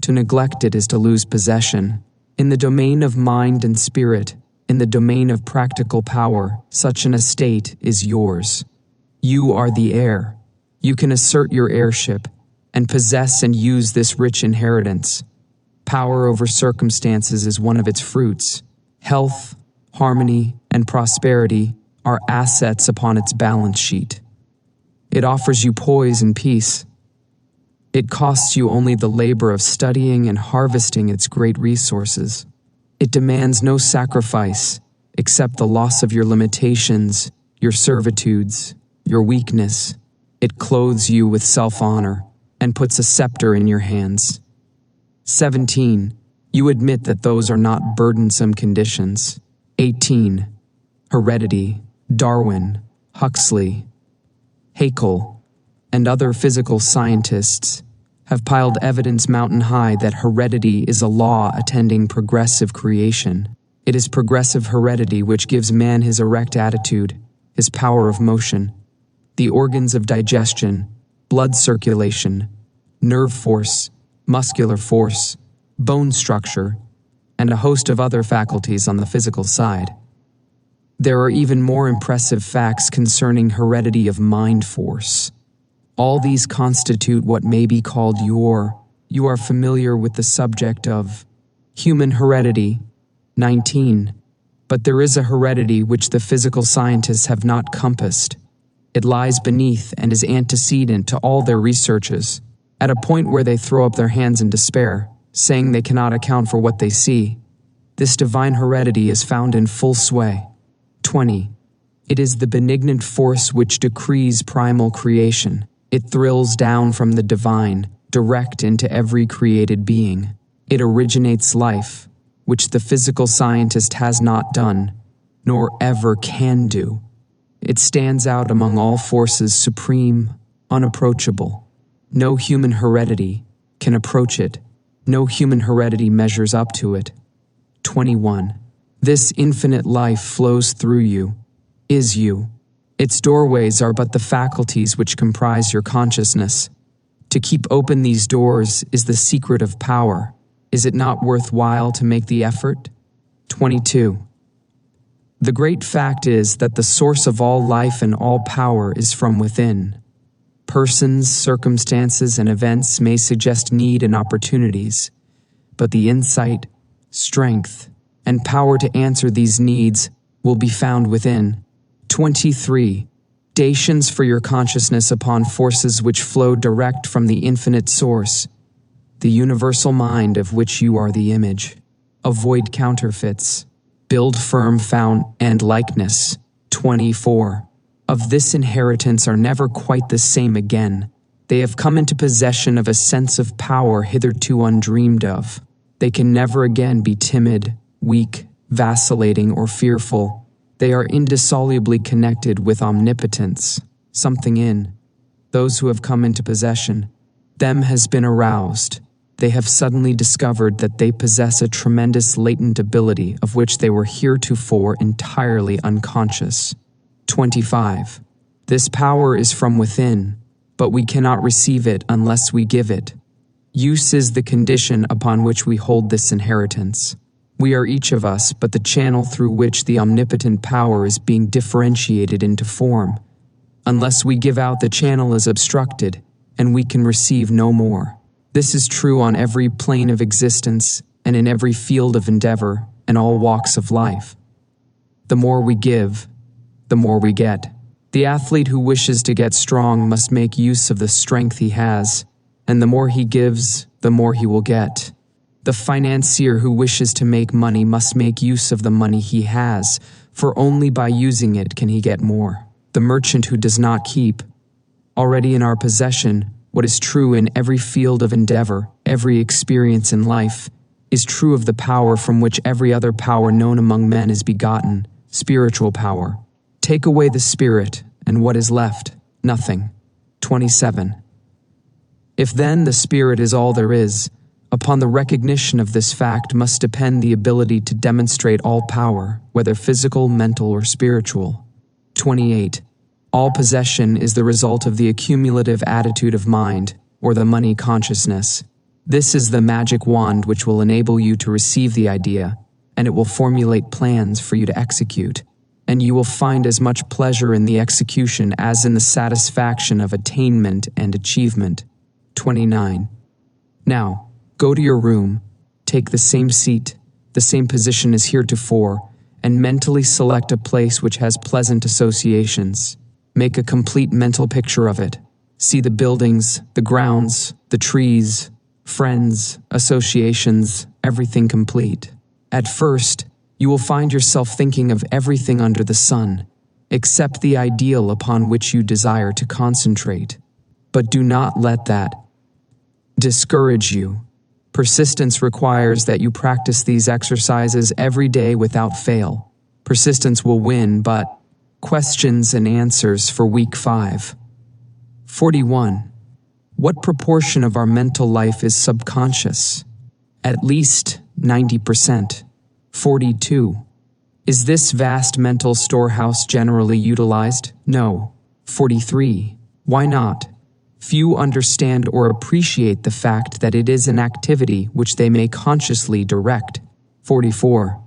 Speaker 1: To neglect it is to lose possession. In the domain of mind and spirit, in the domain of practical power, such an estate is yours. You are the heir. You can assert your heirship and possess and use this rich inheritance. Power over circumstances is one of its fruits. Health, harmony, and prosperity are assets upon its balance sheet. It offers you poise and peace. It costs you only the labor of studying and harvesting its great resources. It demands no sacrifice except the loss of your limitations, your servitudes, your weakness. It clothes you with self-honor and puts a scepter in your hands. 17. You admit that those are not burdensome conditions. 18. Heredity, Darwin, Huxley, Haeckel, and other physical scientists have piled evidence mountain high that heredity is a law attending progressive creation. It is progressive heredity which gives man his erect attitude, his power of motion, the organs of digestion, blood circulation, nerve force, muscular force, bone structure, and a host of other faculties on the physical side. There are even more impressive facts concerning heredity of mind force. All these constitute what may be called you are familiar with the subject of human heredity. 19. But there is a heredity which the physical scientists have not compassed. It lies beneath and is antecedent to all their researches, at a point where they throw up their hands in despair, saying they cannot account for what they see. This divine heredity is found in full sway. 20. It is the benignant force which decrees primal creation. It thrills down from the divine, direct into every created being. It originates life, which the physical scientist has not done, nor ever can do. It stands out among all forces supreme, unapproachable. No human heredity can approach it. No human heredity measures up to it. 21. This infinite life flows through you, is you. Its doorways are but the faculties which comprise your consciousness. To keep open these doors is the secret of power. Is it not worthwhile to make the effort? 22. The great fact is that the source of all life and all power is from within. Persons, circumstances, and events may suggest need and opportunities, but the insight, strength, and power to answer these needs will be found within. 23. Foundations for your consciousness upon forces which flow direct from the infinite source, the universal mind of which you are the image. Avoid counterfeits. Build firm found and likeness. 24. Of this inheritance are never quite the same again. They have come into possession of a sense of power hitherto undreamed of. They can never again be timid, weak, vacillating, or fearful. They are indissolubly connected with omnipotence, something in. Those who have come into possession, them has been aroused. They have suddenly discovered that they possess a tremendous latent ability of which they were heretofore entirely unconscious. 25. This power is from within, but we cannot receive it unless we give it. Use is the condition upon which we hold this inheritance. We are each of us but the channel through which the omnipotent power is being differentiated into form. Unless we give out, the channel is obstructed, and we can receive no more. This is true on every plane of existence and in every field of endeavor and all walks of life. The more we give, the more we get. The athlete who wishes to get strong must make use of the strength he has, and the more he gives, the more he will get. The financier who wishes to make money must make use of the money he has, for only by using it can he get more. The merchant who does not keep, already in our possession, what is true in every field of endeavor, every experience in life, is true of the power from which every other power known among men is begotten, spiritual power. Take away the spirit, and what is left? Nothing. 27. If then the spirit is all there is, upon the recognition of this fact must depend the ability to demonstrate all power, whether physical, mental, or spiritual. 28. All possession is the result of the accumulative attitude of mind, or the money consciousness. This is the magic wand which will enable you to receive the idea, and it will formulate plans for you to execute, and you will find as much pleasure in the execution as in the satisfaction of attainment and achievement. 29. Now, go to your room, take the same seat, the same position as heretofore, and mentally select a place which has pleasant associations. Make a complete mental picture of it. See the buildings, the grounds, the trees, friends, associations, everything complete. At first, you will find yourself thinking of everything under the sun, except the ideal upon which you desire to concentrate. But do not let that discourage you. Persistence requires that you practice these exercises every day without fail. Persistence will win, but questions and answers for week 5. 41. What proportion of our mental life is subconscious? At least 90%. 42. Is this vast mental storehouse generally utilized? No. 43. Why not? Few understand or appreciate the fact that it is an activity which they may consciously direct. 44.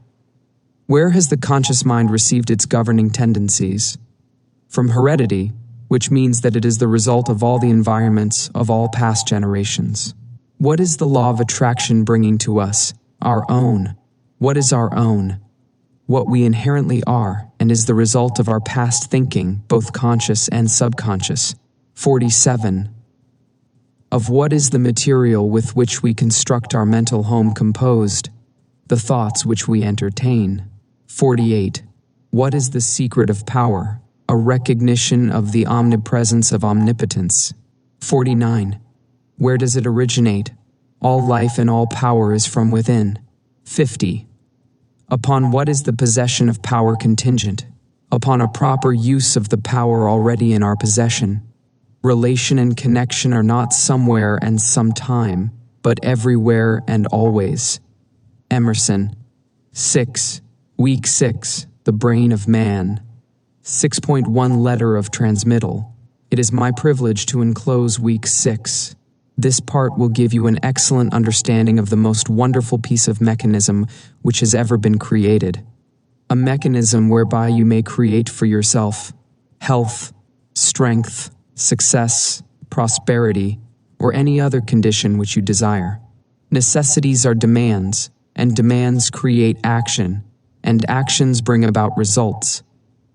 Speaker 1: Where has the conscious mind received its governing tendencies? From heredity, which means that it is the result of all the environments of all past generations. What is the law of attraction bringing to us? Our own. What is our own? What we inherently are, and is the result of our past thinking, both conscious and subconscious. 47. Of what is the material with which we construct our mental home composed? the thoughts which we entertain. 48. What is the secret of power? A recognition of the omnipresence of omnipotence. 49. Where does it originate? All life and all power is from within. 50. Upon what is the possession of power contingent? Upon a proper use of the power already in our possession. Relation and connection are not somewhere and sometime, but everywhere and always. Emerson. 6. Week 6. The Brain of Man. 6.1 Letter of Transmittal. It is my privilege to enclose Week 6. This part will give you an excellent understanding of the most wonderful piece of mechanism which has ever been created. A mechanism whereby you may create for yourself health, strength, success, prosperity, or any other condition which you desire. Necessities are demands, and demands create action, and actions bring about results.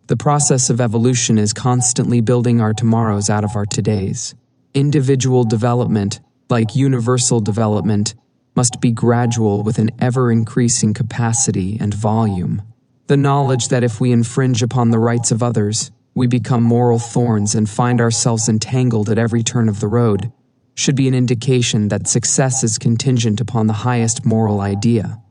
Speaker 1: The process of evolution is constantly building our tomorrows out of our todays. Individual development, like universal development, must be gradual with an ever-increasing capacity and volume. The knowledge that if we infringe upon the rights of others, we become moral thorns and find ourselves entangled at every turn of the road, should be an indication that success is contingent upon the highest moral idea,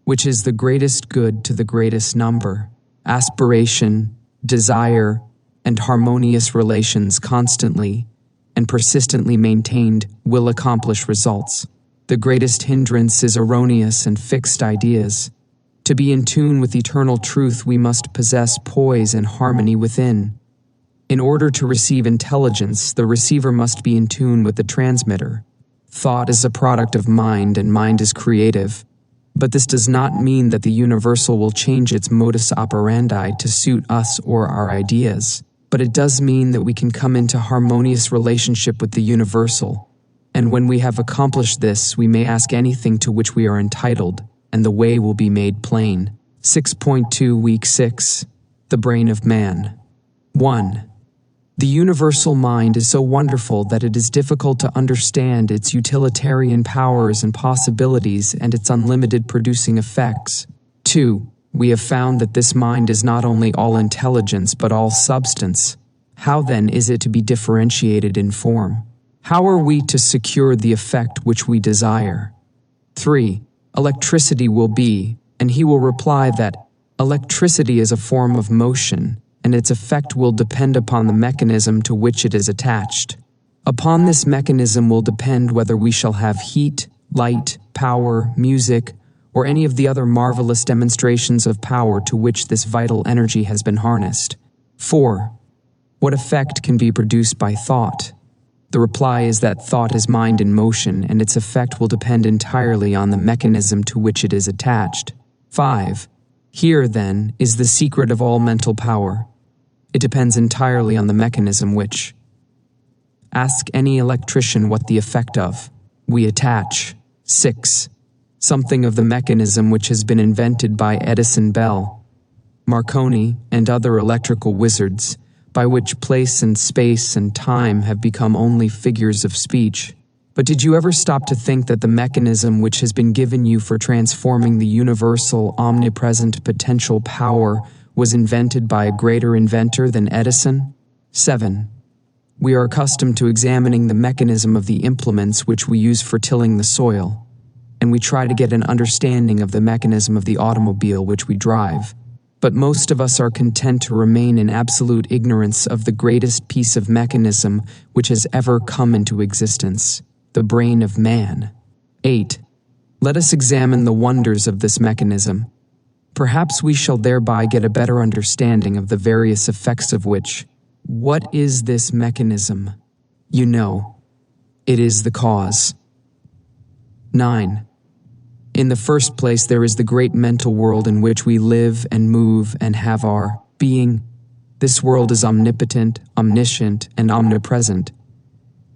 Speaker 1: which is the greatest good to the greatest number. Aspiration, desire, and harmonious relations constantly and persistently maintained will accomplish results. The greatest hindrance is erroneous and fixed ideas. To be in tune with eternal truth, we must possess poise and harmony within. In order to receive intelligence, the receiver must be in tune with the transmitter. Thought is a product of mind, and mind is creative. But this does not mean that the universal will change its modus operandi to suit us or our ideas. But it does mean that we can come into harmonious relationship with the universal. And when we have accomplished this, we may ask anything to which we are entitled, and the way will be made plain. 6.2 Week 6. The Brain of Man. 1. The universal mind is so wonderful that it is difficult to understand its utilitarian powers and possibilities and its unlimited producing effects. 2. We have found that this mind is not only all intelligence but all substance. How then is it to be differentiated in form? How are we to secure the effect which we desire? 3. Electricity will be, and he will reply that electricity is a form of motion, and its effect will depend upon the mechanism to which it is attached. Upon this mechanism will depend whether we shall have heat, light, power, music, or any of the other marvelous demonstrations of power to which this vital energy has been harnessed. 4. What effect can be produced by thought? The reply is that thought is mind in motion, and its effect will depend entirely on the mechanism to which it is attached. 5. Here, then, is the secret of all mental power. It depends entirely on the mechanism which. Ask any electrician what the effect of. We attach. 6. Something of the mechanism which has been invented by Edison, Bell, Marconi, and other electrical wizards, by which place and space and time have become only figures of speech. But did you ever stop to think that the mechanism which has been given you for transforming the universal, omnipresent potential power was invented by a greater inventor than Edison? 7. We are accustomed to examining the mechanism of the implements which we use for tilling the soil, and we try to get an understanding of the mechanism of the automobile which we drive. But most of us are content to remain in absolute ignorance of the greatest piece of mechanism which has ever come into existence, the brain of man. 8. Let us examine the wonders of this mechanism. Perhaps we shall thereby get a better understanding of the various effects of which. What is this mechanism? You know, it is the cause. 9. In the first place, there is the great mental world in which we live and move and have our being. This world is omnipotent, omniscient, and omnipresent.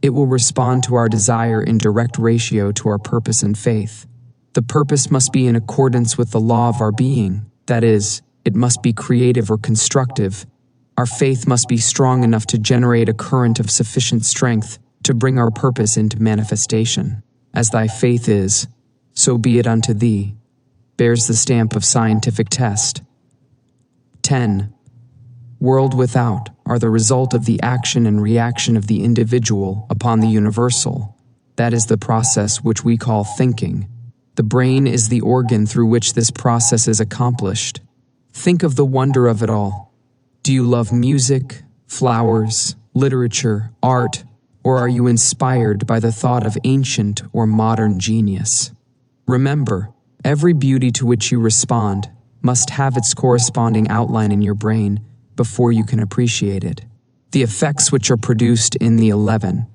Speaker 1: It will respond to our desire in direct ratio to our purpose and faith. The purpose must be in accordance with the law of our being. That is, it must be creative or constructive. Our faith must be strong enough to generate a current of sufficient strength to bring our purpose into manifestation. As thy faith is, so be it unto thee. bears the stamp of scientific test. 10. World without are the result of the action and reaction of the individual upon the universal. That is the process which we call thinking. The brain is the organ through which this process is accomplished. Think of the wonder of it all. Do you love music, flowers, literature, art, or are you inspired by the thought of ancient or modern genius? Remember, every beauty to which you respond must have its corresponding outline in your brain before you can appreciate it. The effects which are produced in the 11.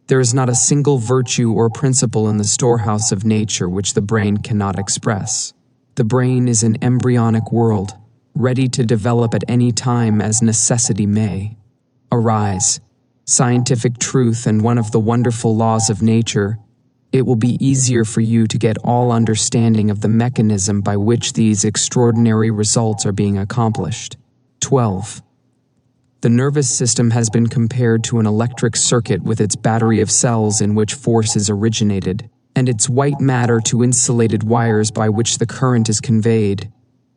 Speaker 1: There is not a single virtue or principle in the storehouse of nature which the brain cannot express. The brain is an embryonic world, ready to develop at any time as necessity may. Arise, scientific truth and one of the wonderful laws of nature. It will be easier for you to get all understanding of the mechanism by which these extraordinary results are being accomplished. 12. The nervous system has been compared to an electric circuit with its battery of cells in which force is originated, and its white matter to insulated wires by which the current is conveyed.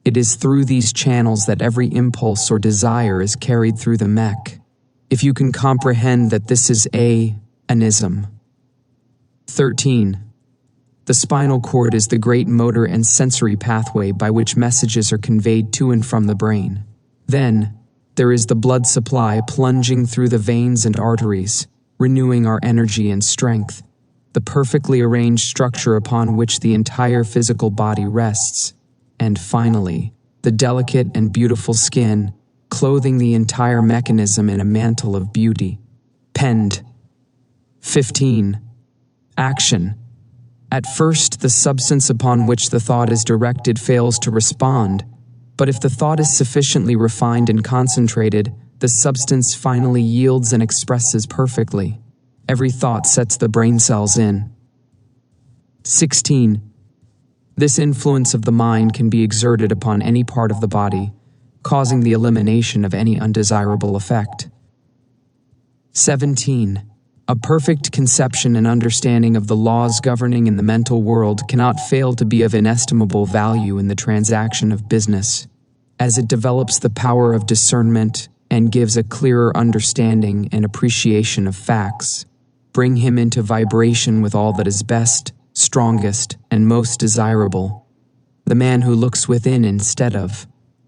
Speaker 1: It is through these channels that every impulse or desire is carried through the mech. If you can comprehend that this is anism. 13. The spinal cord is the great motor and sensory pathway by which messages are conveyed to and from the brain. Then, there is the blood supply plunging through the veins and arteries, renewing our energy and strength, the perfectly arranged structure upon which the entire physical body rests. And finally, the delicate and beautiful skin, clothing the entire mechanism in a mantle of beauty. Penned. 15. Action. At first, the substance upon which the thought is directed fails to respond, but if the thought is sufficiently refined and concentrated, the substance finally yields and expresses perfectly. Every thought sets the brain cells in. 16. This influence of the mind can be exerted upon any part of the body, causing the elimination of any undesirable effect. 17. A perfect conception and understanding of the laws governing in the mental world cannot fail to be of inestimable value in the transaction of business, as it develops the power of discernment and gives a clearer understanding and appreciation of facts. Bring him into vibration with all that is best, strongest, and most desirable. The man who looks within instead of.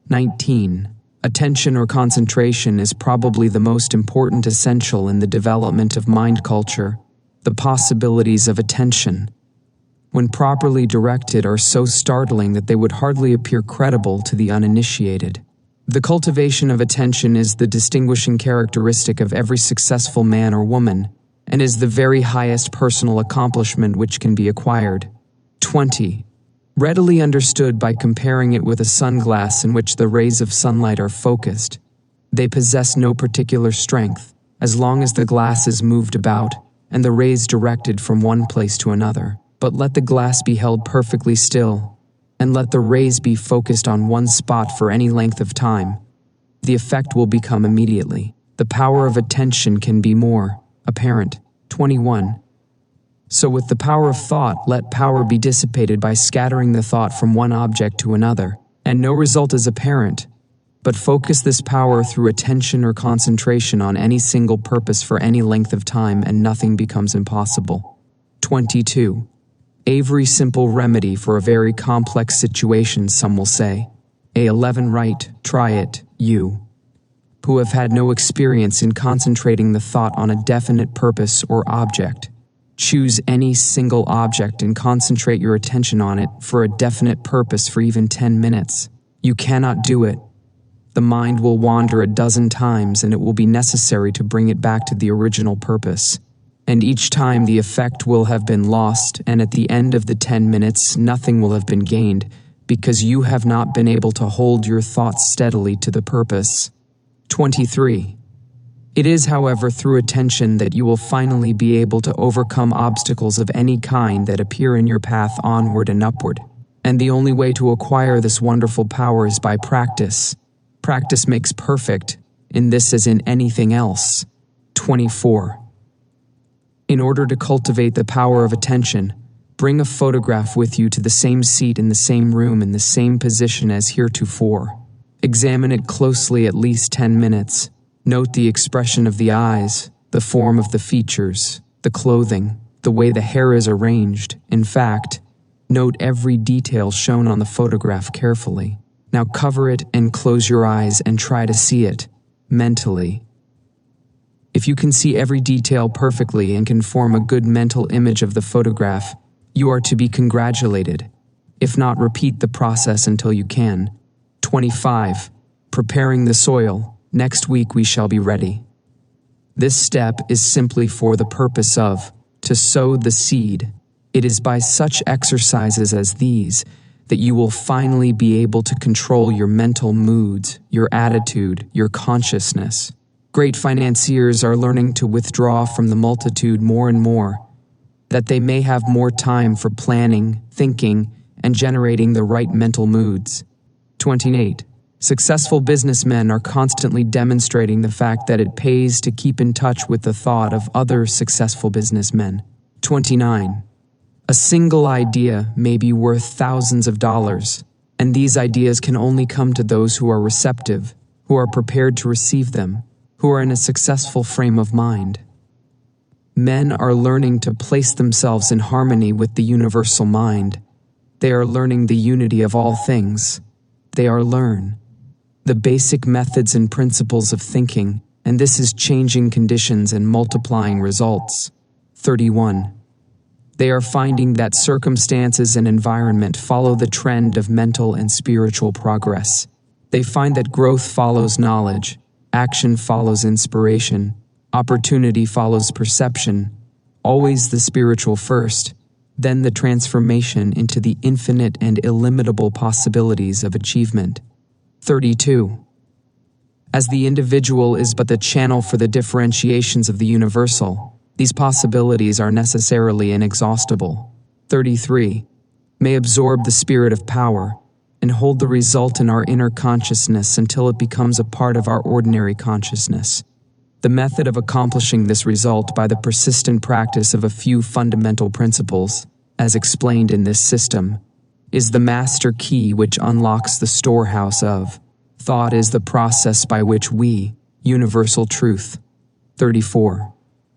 Speaker 1: 19. Attention or concentration is probably the most important essential in the development of mind culture. The possibilities of attention, when properly directed, are so startling that they would hardly appear credible to the uninitiated. The cultivation of attention is the distinguishing characteristic of every successful man or woman, and is the very highest personal accomplishment which can be acquired. 20. Readily understood by comparing it with a sunglass in which the rays of sunlight are focused. They possess no particular strength, as long as the glass is moved about, and the rays directed from one place to another. But let the glass be held perfectly still, and let the rays be focused on one spot for any length of time. The effect will become immediately. The power of attention can be more apparent. 21. So with the power of thought, let power be dissipated by scattering the thought from one object to another, and no result is apparent. But focus this power through attention or concentration on any single purpose for any length of time, and nothing becomes impossible. 22. A very simple remedy for a very complex situation, some will say. A11 right, try it, you, who have had no experience in concentrating the thought on a definite purpose or object. Choose any single object and concentrate your attention on it for a definite purpose for even 10 minutes. You cannot do it. The mind will wander a dozen times, and it will be necessary to bring it back to the original purpose. And each time the effect will have been lost, and at the end of the 10 minutes nothing will have been gained, because you have not been able to hold your thoughts steadily to the purpose. 23. It is, however, through attention that you will finally be able to overcome obstacles of any kind that appear in your path onward and upward. And the only way to acquire this wonderful power is by practice. Practice makes perfect, in this as in anything else. 24. In order to cultivate the power of attention, Bring a photograph with you to the same seat in the same room in the same position as heretofore. Examine it closely at least 10 minutes. Note the expression of the eyes, the form of the features, the clothing, the way the hair is arranged. In fact, note every detail shown on the photograph carefully. Now cover it and close your eyes and try to see it, mentally. If you can see every detail perfectly and can form a good mental image of the photograph, you are to be congratulated. If not, repeat the process until you can. 25. Preparing the soil. Next week we shall be ready. This step is simply for the purpose of to sow the seed. It is by such exercises as these that you will finally be able to control your mental moods, your attitude, your consciousness. Great financiers are learning to withdraw from the multitude more and more, that they may have more time for planning, thinking, and generating the right mental moods. 28. Successful businessmen are constantly demonstrating the fact that it pays to keep in touch with the thought of other successful businessmen. 29. A single idea may be worth thousands of dollars, and these ideas can only come to those who are receptive, who are prepared to receive them, who are in a successful frame of mind. Men are learning to place themselves in harmony with the universal mind. They are learning the unity of all things. They are learn the basic methods and principles of thinking, and this is changing conditions and multiplying results. 31. They are finding that circumstances and environment follow the trend of mental and spiritual progress. They find that growth follows knowledge, action follows inspiration, opportunity follows perception, always the spiritual first, then the transformation into the infinite and illimitable possibilities of achievement. 32. As the individual is but the channel for the differentiations of the universal, these possibilities are necessarily inexhaustible. 33. May absorb the spirit of power and hold the result in our inner consciousness until it becomes a part of our ordinary consciousness. The method of accomplishing this result by the persistent practice of a few fundamental principles, as explained in this system, is the master key which unlocks the storehouse of thought is the process by which we, universal truth. 34.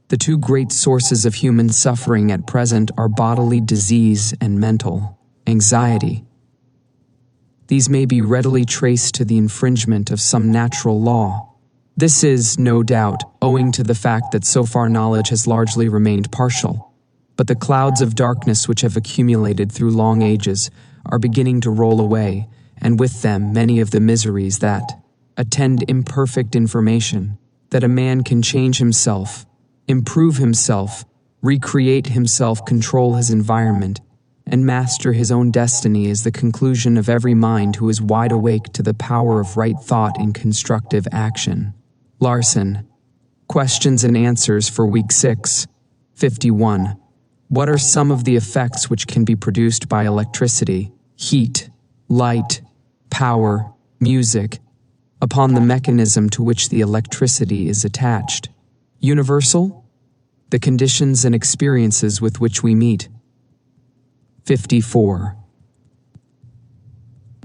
Speaker 1: The two great sources of human suffering at present are bodily disease and mental anxiety. These may be readily traced to the infringement of some natural law. This is, no doubt, owing to the fact that so far knowledge has largely remained partial, but the clouds of darkness which have accumulated through long ages are beginning to roll away, and with them many of the miseries that attend imperfect information, that a man can change himself, improve himself, recreate himself, control his environment, and master his own destiny is the conclusion of every mind who is wide awake to the power of right thought in constructive action. Larson. Questions and answers for Week 6. 51. What are some of the effects which can be produced by electricity, heat, light, power, music, upon the mechanism to which the electricity is attached? Universal? The conditions and experiences with which we meet. 54.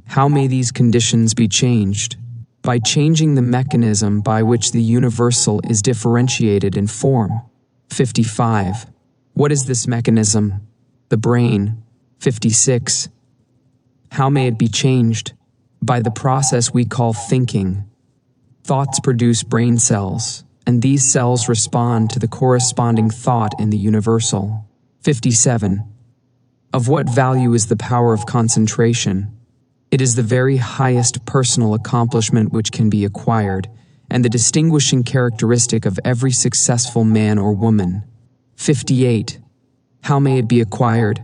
Speaker 1: How may these conditions be changed? By changing the mechanism by which the universal is differentiated in form. 55. What is this mechanism? The brain. 56. How may it be changed? By the process we call thinking. Thoughts produce brain cells, and these cells respond to the corresponding thought in the universal. 57. Of what value is the power of concentration? It is the very highest personal accomplishment which can be acquired, and the distinguishing characteristic of every successful man or woman. 58. How may it be acquired?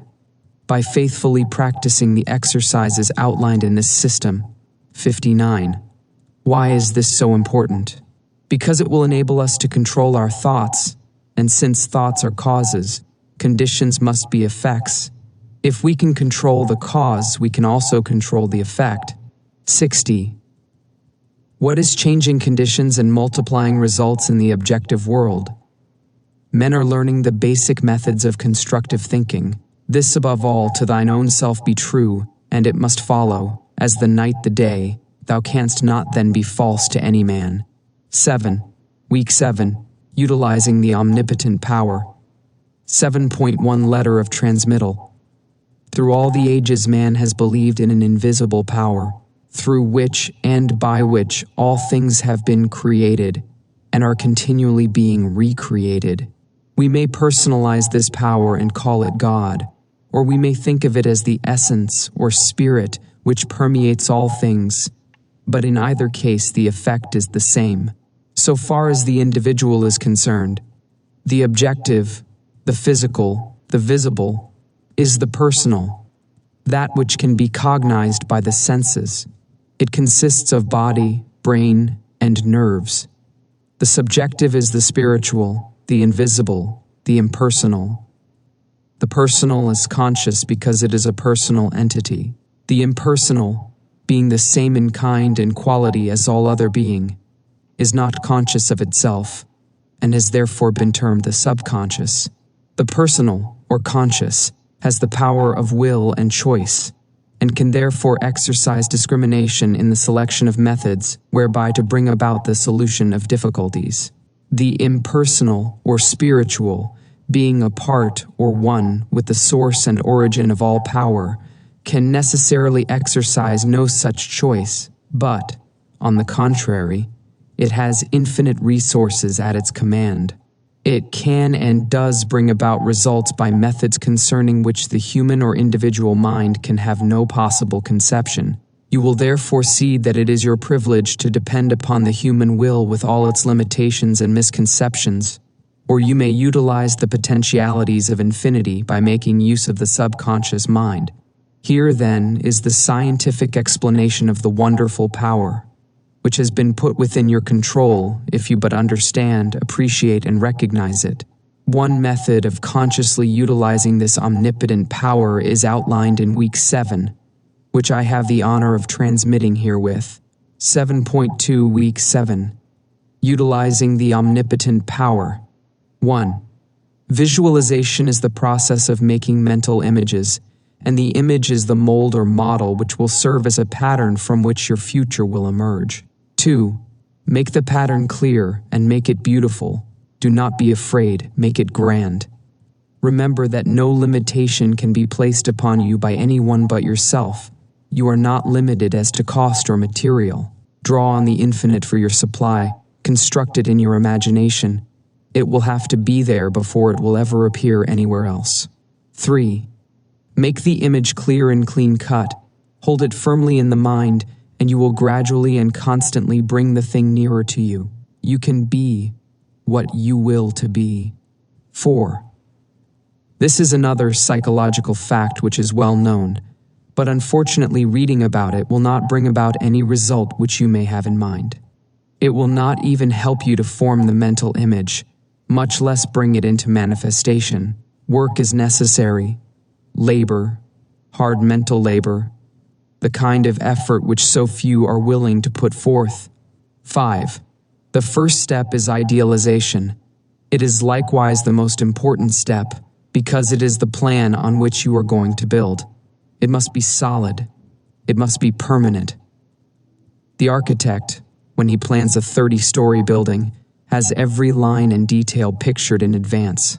Speaker 1: By faithfully practicing the exercises outlined in this system. 59. Why is this so important? Because it will enable us to control our thoughts, and since thoughts are causes, conditions must be effects. If we can control the cause, we can also control the effect. 60. What is changing conditions and multiplying results in the objective world? Men are learning the basic methods of constructive thinking. This above all to thine own self be true, and it must follow, as the night the day, thou canst not then be false to any man. 7. Week 7. Utilizing the omnipotent power. 7.1 Letter of Transmittal. Through all the ages man has believed in an invisible power, through which and by which all things have been created and are continually being recreated. We may personalize this power and call it God, or we may think of it as the essence or spirit which permeates all things, but in either case the effect is the same. So far as the individual is concerned, the objective, the physical, the visible, is the personal, that which can be cognized by the senses. It consists of body, brain, and nerves. The subjective is the spiritual, the invisible, the impersonal. The personal is conscious because it is a personal entity. The impersonal, being the same in kind and quality as all other being, is not conscious of itself, and has therefore been termed the subconscious. The personal, or conscious, has the power of will and choice, and can therefore exercise discrimination in the selection of methods whereby to bring about the solution of difficulties. The impersonal, or spiritual, being a part or one with the source and origin of all power, can necessarily exercise no such choice, but, on the contrary, it has infinite resources at its command. It can and does bring about results by methods concerning which the human or individual mind can have no possible conception. You will therefore see that it is your privilege to depend upon the human will with all its limitations and misconceptions, or you may utilize the potentialities of infinity by making use of the subconscious mind. Here, then, is the scientific explanation of the wonderful power, which has been put within your control if you but understand, appreciate, and recognize it. One method of consciously utilizing this omnipotent power is outlined in Week 7, which I have the honor of transmitting herewith. 7.2 Week 7. Utilizing the omnipotent power. 1. Visualization is the process of making mental images, and the image is the mold or model which will serve as a pattern from which your future will emerge. 2. Make the pattern clear and make it beautiful. Do not be afraid, make it grand. Remember that no limitation can be placed upon you by anyone but yourself. You are not limited as to cost or material. Draw on the infinite for your supply. Construct it in your imagination. It will have to be there before it will ever appear anywhere else. 3. Make the image clear and clean-cut. Hold it firmly in the mind, and you will gradually and constantly bring the thing nearer to you. You can be what you will to be. 4. This is another psychological fact which is well known, but unfortunately reading about it will not bring about any result which you may have in mind. It will not even help you to form the mental image, much less bring it into manifestation. Work is necessary. Labor, hard mental labor, the kind of effort which so few are willing to put forth. 5. The first step is idealization. It is likewise the most important step, because it is the plan on which you are going to build. It must be solid. It must be permanent. The architect, when he plans a 30-story building, has every line and detail pictured in advance.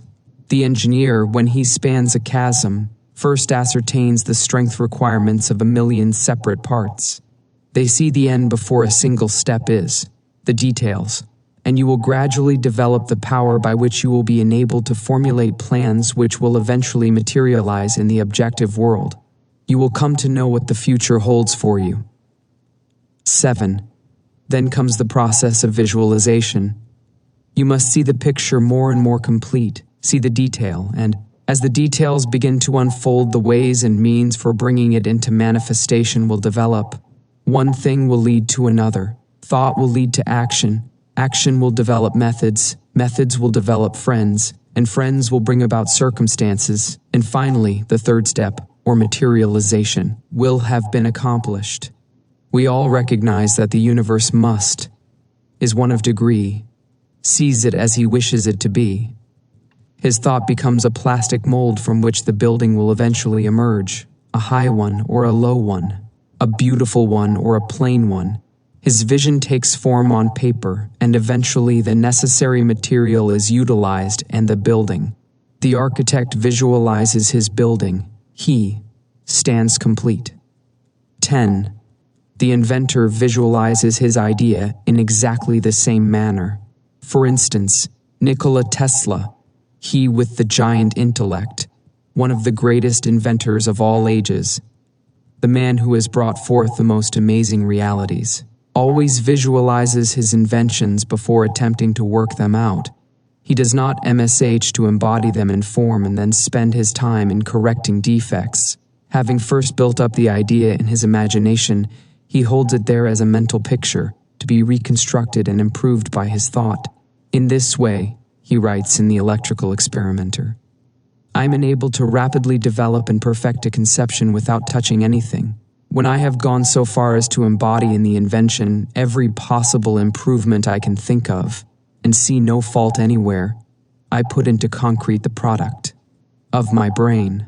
Speaker 1: The engineer, when he spans a chasm, first ascertains the strength requirements of 1,000,000 separate parts. They see the end before a single step is, the details, and you will gradually develop the power by which you will be enabled to formulate plans which will eventually materialize in the objective world. You will come to know what the future holds for you. 7. Then comes the process of visualization. You must see the picture more and more complete, see the detail, and, as the details begin to unfold, the ways and means for bringing it into manifestation will develop. One thing will lead to another. Thought will lead to action. Action will develop methods. Methods will develop friends. And friends will bring about circumstances. And finally, the third step, or materialization, will have been accomplished. We all recognize that the universe is one of degree, sees it as he wishes it to be. His thought becomes a plastic mold from which the building will eventually emerge, a high one or a low one, a beautiful one or a plain one. His vision takes form on paper, and eventually the necessary material is utilized and the building. The architect visualizes his building. He stands complete. 10. The inventor visualizes his idea in exactly the same manner. For instance, Nikola Tesla, he with the giant intellect, one of the greatest inventors of all ages, the man who has brought forth the most amazing realities, always visualizes his inventions before attempting to work them out. He does not MSH to embody them in form and then spend his time in correcting defects. Having first built up the idea in his imagination, he holds it there as a mental picture, to be reconstructed and improved by his thought. In this way, he writes in The Electrical Experimenter, I am enabled to rapidly develop and perfect a conception without touching anything. When I have gone so far as to embody in the invention every possible improvement I can think of, and see no fault anywhere, I put into concrete the product of my brain.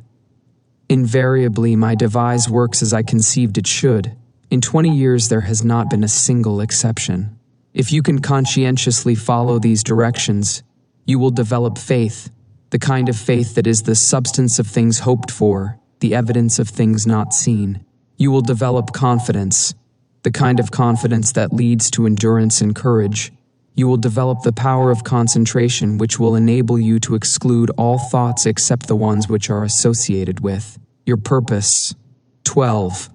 Speaker 1: Invariably, my device works as I conceived it should. In 20 years, there has not been a single exception. If you can conscientiously follow these directions, you will develop faith, the kind of faith that is the substance of things hoped for, the evidence of things not seen. You will develop confidence, the kind of confidence that leads to endurance and courage. You will develop the power of concentration, which will enable you to exclude all thoughts except the ones which are associated with your purpose. 12.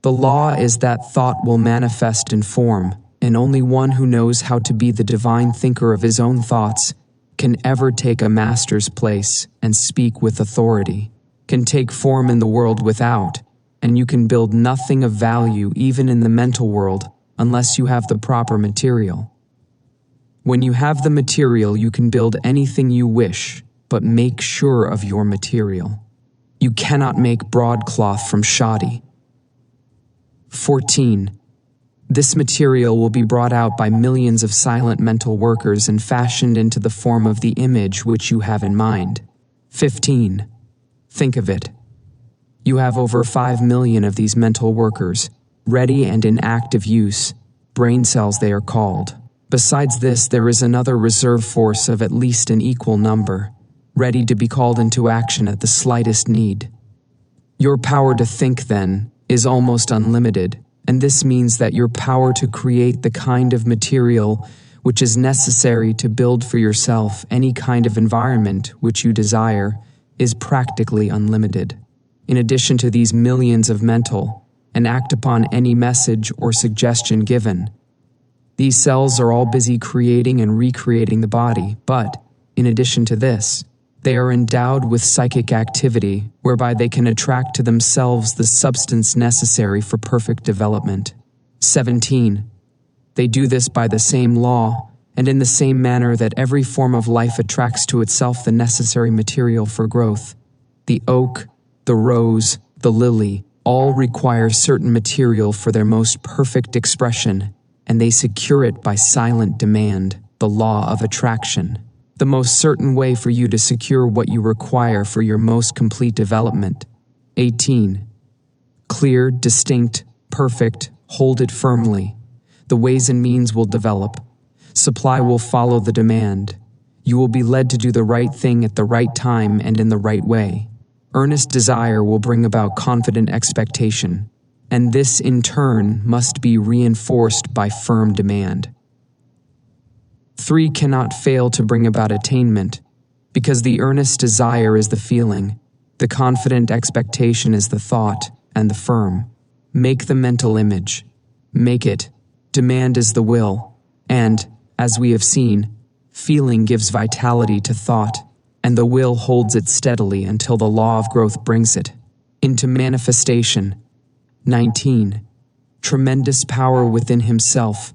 Speaker 1: The law is that thought will manifest in form, and only one who knows how to be the divine thinker of his own thoughts can ever take a master's place and speak with authority, can take form in the world without, and you can build nothing of value even in the mental world unless you have the proper material. When you have the material, you can build anything you wish, but make sure of your material. You cannot make broadcloth from shoddy. 14. This material will be brought out by millions of silent mental workers and fashioned into the form of the image which you have in mind. 15. Think of it. You have over 5 million of these mental workers, ready and in active use, brain cells they are called. Besides this, there is another reserve force of at least an equal number, ready to be called into action at the slightest need. Your power to think, then, is almost unlimited, and this means that your power to create the kind of material which is necessary to build for yourself any kind of environment which you desire is practically unlimited. In addition to these millions of mental, and act upon any message or suggestion given. These cells are all busy creating and recreating the body, but, in addition to this, they are endowed with psychic activity whereby they can attract to themselves the substance necessary for perfect development. 17. They do this by the same law and in the same manner that every form of life attracts to itself the necessary material for growth. The oak, the rose, the lily, all require certain material for their most perfect expression, and they secure it by silent demand, the law of attraction. The most certain way for you to secure what you require for your most complete development. 18. Clear, distinct, perfect, hold it firmly. The ways and means will develop. Supply will follow the demand. You will be led to do the right thing at the right time and in the right way. Earnest desire will bring about confident expectation, and this in turn must be reinforced by firm demand. 3 cannot fail to bring about attainment, because the earnest desire is the feeling, the confident expectation is the thought, and the firm. Make the mental image. Make it. Demand is the will, and, as we have seen, feeling gives vitality to thought, and the will holds it steadily until the law of growth brings it into manifestation. 19. Tremendous power within himself,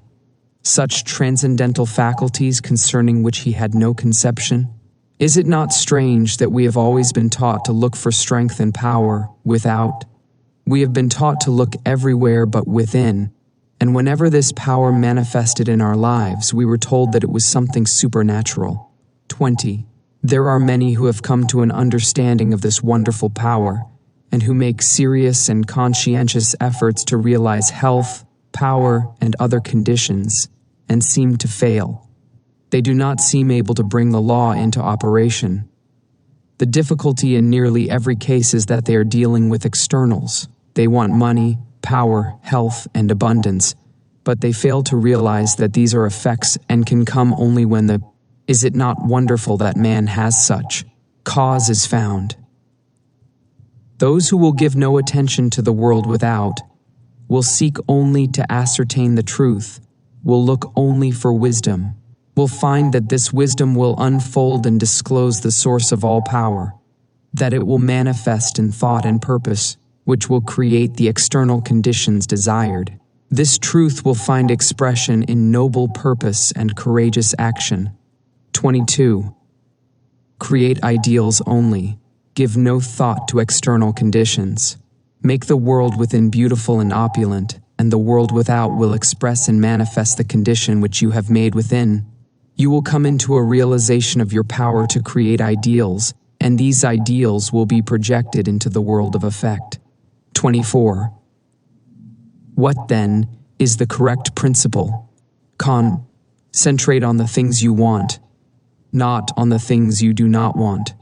Speaker 1: such transcendental faculties concerning which he had no conception. Is it not strange that we have always been taught to look for strength and power without? We have been taught to look everywhere but within, and whenever this power manifested in our lives, we were told that it was something supernatural. 20. There are many who have come to an understanding of this wonderful power, and who make serious and conscientious efforts to realize health, power, and other conditions, and seem to fail. They do not seem able to bring the law into operation. The difficulty in nearly every case is that they are dealing with externals. They want money, power, health, and abundance, but they fail to realize that these are effects and can come only when the "is it not wonderful that man has such" cause is found. Those who will give no attention to the world without, will seek only to ascertain the truth, will look only for wisdom, will find that this wisdom will unfold and disclose the source of all power, that it will manifest in thought and purpose, which will create the external conditions desired. This truth will find expression in noble purpose and courageous action. 22. Create ideals only. Give no thought to external conditions. Make the world within beautiful and opulent, and the world without will express and manifest the condition which you have made within. You will come into a realization of your power to create ideals, and these ideals will be projected into the world of effect. 24. What, then, is the correct principle? Concentrate on the things you want, not on the things you do not want.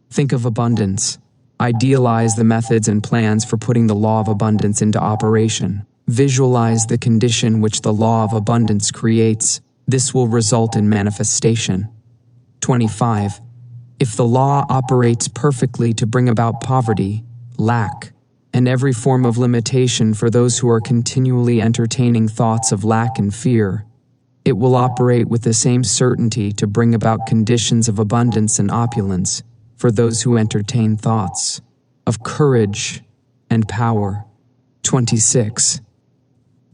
Speaker 1: Think of abundance. Idealize the methods and plans for putting the law of abundance into operation. Visualize the condition which the law of abundance creates. This will result in manifestation. 25. If the law operates perfectly to bring about poverty, lack, and every form of limitation for those who are continually entertaining thoughts of lack and fear, it will operate with the same certainty to bring about conditions of abundance and opulence for those who entertain thoughts of courage and power. 26.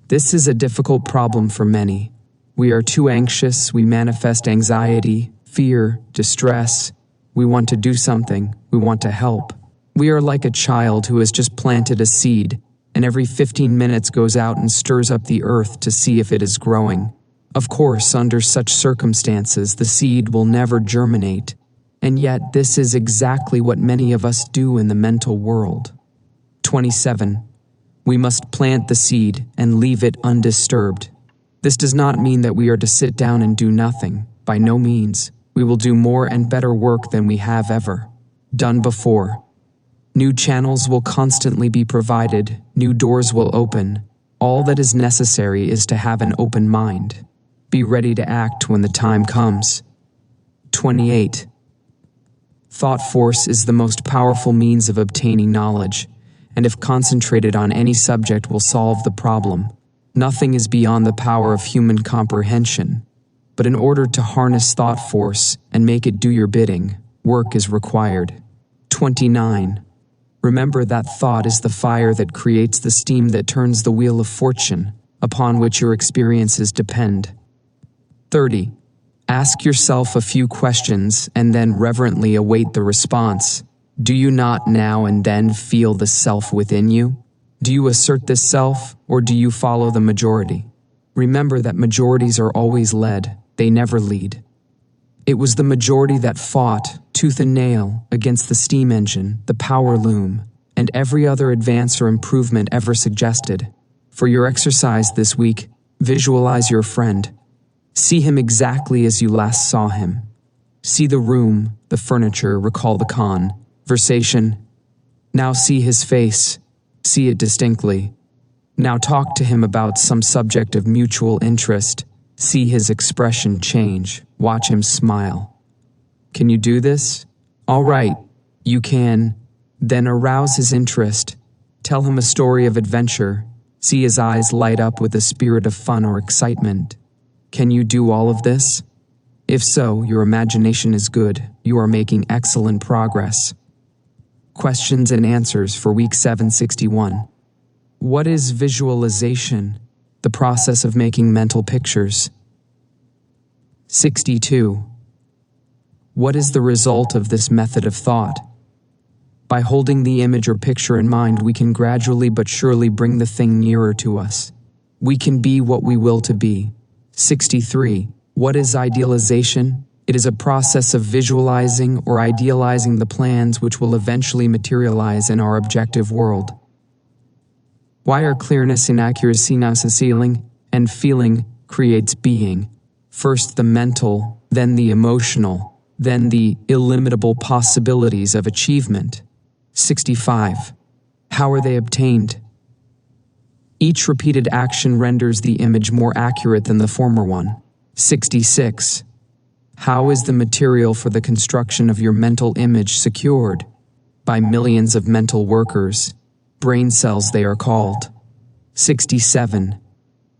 Speaker 1: This is a difficult problem for many. We are too anxious, we manifest anxiety, fear, distress. We want to do something, we want to help. We are like a child who has just planted a seed, and every 15 minutes goes out and stirs up the earth to see if it is growing. Of course, under such circumstances, the seed will never germinate. And yet, this is exactly what many of us do in the mental world. 27. We must plant the seed and leave it undisturbed. This does not mean that we are to sit down and do nothing. By no means. We will do more and better work than we have ever done before. New channels will constantly be provided. New doors will open. All that is necessary is to have an open mind. Be ready to act when the time comes. 28. Thought force is the most powerful means of obtaining knowledge, and if concentrated on any subject will solve the problem. Nothing is beyond the power of human comprehension, but in order to harness thought force and make it do your bidding, work is required. 29. Remember that thought is the fire that creates the steam that turns the wheel of fortune, upon which your experiences depend. 30. Ask yourself a few questions and then reverently await the response. Do you not now and then feel the self within you? Do you assert this self, or do you follow the majority? Remember that majorities are always led, they never lead. It was the majority that fought, tooth and nail, against the steam engine, the power loom, and every other advance or improvement ever suggested. For your exercise this week, visualize your friend. See him exactly as you last saw him. See the room, the furniture, recall the conversation. Now see his face. See it distinctly. Now talk to him about some subject of mutual interest. See his expression change. Watch him smile. Can you do this? All right, you can. Then arouse his interest. Tell him a story of adventure. See his eyes light up with a spirit of fun or excitement. Can you do all of this? If so, your imagination is good. You are making excellent progress. Questions and answers for week 761. What is visualization? The process of making mental pictures. 62. What is the result of this method of thought? By holding the image or picture in mind, we can gradually but surely bring the thing nearer to us. We can be what we will to be. 63. What is idealization? It is a process of visualizing or idealizing the plans which will eventually materialize in our objective world. Why are clearness and accuracy necessary, and feeling creates being? First the mental, then the emotional, then the illimitable possibilities of achievement. 65. How are they obtained? Each repeated action renders the image more accurate than the former one. 66. How is the material for the construction of your mental image secured? By millions of mental workers. Brain cells they are called. 67.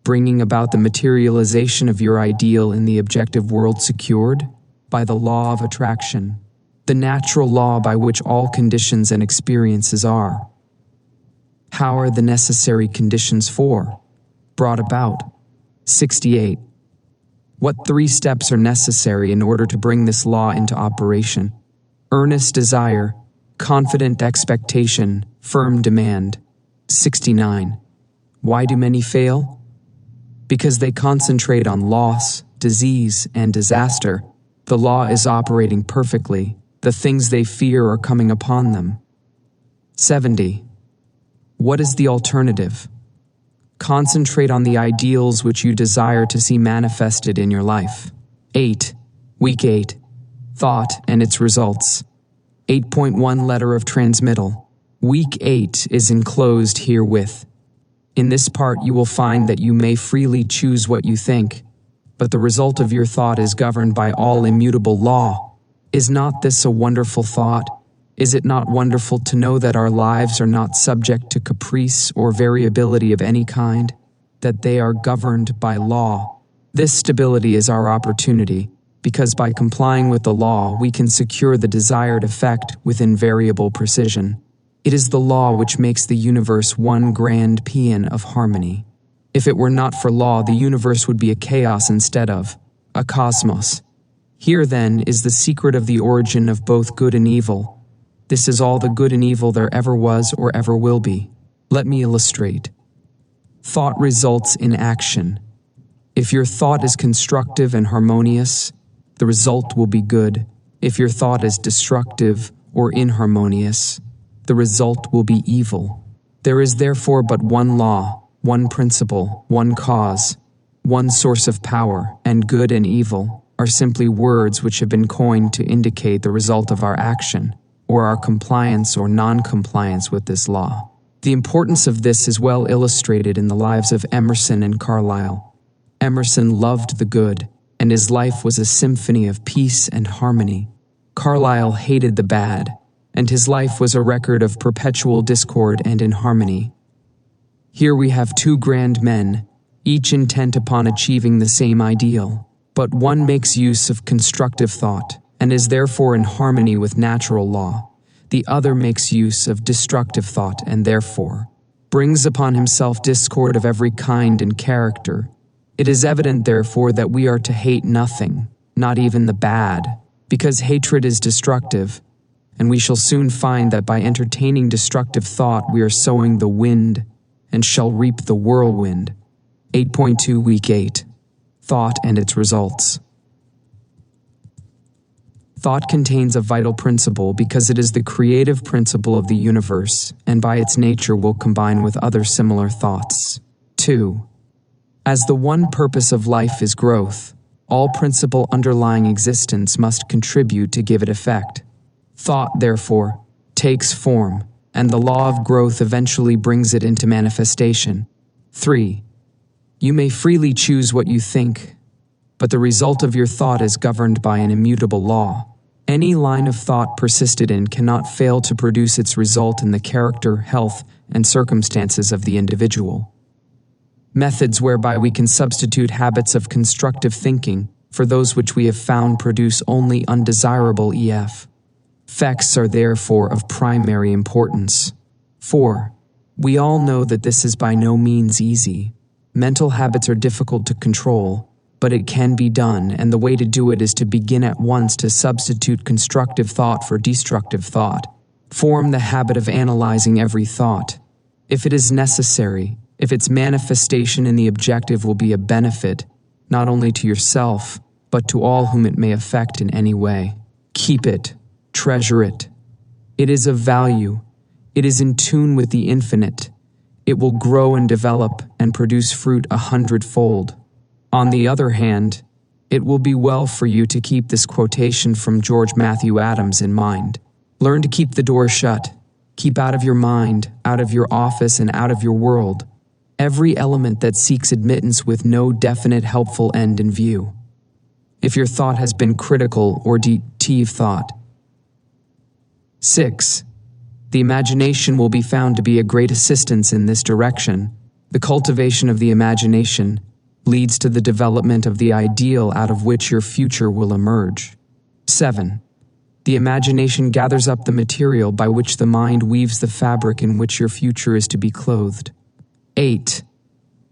Speaker 1: Bringing about the materialization of your ideal in the objective world secured? By the law of attraction, the natural law by which all conditions and experiences are. How are the necessary conditions brought about? 68. What 3 steps are necessary in order to bring this law into operation? Earnest desire, confident expectation, firm demand. 69. Why do many fail? Because they concentrate on loss, disease, and disaster. The law is operating perfectly. The things they fear are coming upon them. 70. What is the alternative? Concentrate on the ideals which you desire to see manifested in your life. 8. Week 8. Thought and its results. 8.1 Letter of Transmittal. Week 8 is enclosed herewith. In this part you will find that you may freely choose what you think, but the result of your thought is governed by all immutable law. Is not this a wonderful thought? Is it not wonderful to know that our lives are not subject to caprice or variability of any kind, that they are governed by law? This stability is our opportunity, because by complying with the law we can secure the desired effect with invariable precision. It is the law which makes the universe one grand paean of harmony. If it were not for law, the universe would be a chaos instead of a cosmos. Here, then, is the secret of the origin of both good and evil. This is all the good and evil there ever was or ever will be. Let me illustrate. Thought results in action. If your thought is constructive and harmonious, the result will be good. If your thought is destructive or inharmonious, the result will be evil. There is therefore but one law, one principle, one cause, one source of power, and good and evil are simply words which have been coined to indicate the result of our action, or our compliance or non-compliance with this law. The importance of this is well illustrated in the lives of Emerson and Carlyle. Emerson loved the good, and his life was a symphony of peace and harmony. Carlyle hated the bad, and his life was a record of perpetual discord and inharmony. Here we have 2 grand men, each intent upon achieving the same ideal, but one makes use of constructive thought, and is therefore in harmony with natural law. The other makes use of destructive thought and therefore brings upon himself discord of every kind and character. It is evident therefore that we are to hate nothing, not even the bad, because hatred is destructive, and we shall soon find that by entertaining destructive thought we are sowing the wind and shall reap the whirlwind. 8.2 Week 8. Thought and its results. Thought contains a vital principle because it is the creative principle of the universe, and by its nature will combine with other similar thoughts. 2. As the one purpose of life is growth, all principle underlying existence must contribute to give it effect. Thought, therefore, takes form, and the law of growth eventually brings it into manifestation. 3. You may freely choose what you think, but the result of your thought is governed by an immutable law. Any line of thought persisted in cannot fail to produce its result in the character, health, and circumstances of the individual. Methods whereby we can substitute habits of constructive thinking for those which we have found produce only undesirable effects are therefore of primary importance. 4. We all know that this is by no means easy. Mental habits are difficult to control, but it can be done, and the way to do it is to begin at once to substitute constructive thought for destructive thought. Form the habit of analyzing every thought. If it is necessary, if its manifestation in the objective will be a benefit, not only to yourself, but to all whom it may affect in any way. Keep it, treasure it. It is of value. It is in tune with the infinite. It will grow and develop and produce fruit 100-fold. On the other hand, it will be well for you to keep this quotation from George Matthew Adams in mind. Learn to keep the door shut. Keep out of your mind, out of your office, and out of your world every element that seeks admittance with no definite helpful end in view. If your thought has been critical or deep thought. 6. The imagination will be found to be a great assistance in this direction. The cultivation of the imagination leads to the development of the ideal out of which your future will emerge. 7. The imagination gathers up the material by which the mind weaves the fabric in which your future is to be clothed. 8.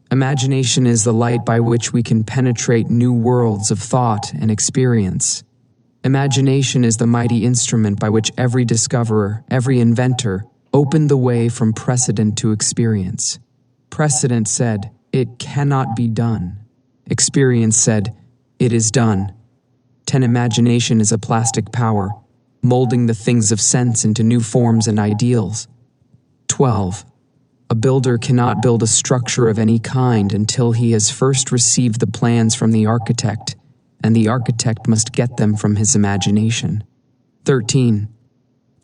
Speaker 1: Imagination is the light by which we can penetrate new worlds of thought and experience. Imagination is the mighty instrument by which every discoverer, every inventor, opened the way from precedent to experience. Precedent said, "It cannot be done." Experience said, "It is done." 10. Imagination is a plastic power, molding the things of sense into new forms and ideals. 12. A builder cannot build a structure of any kind until he has first received the plans from the architect, and the architect must get them from his imagination. 13.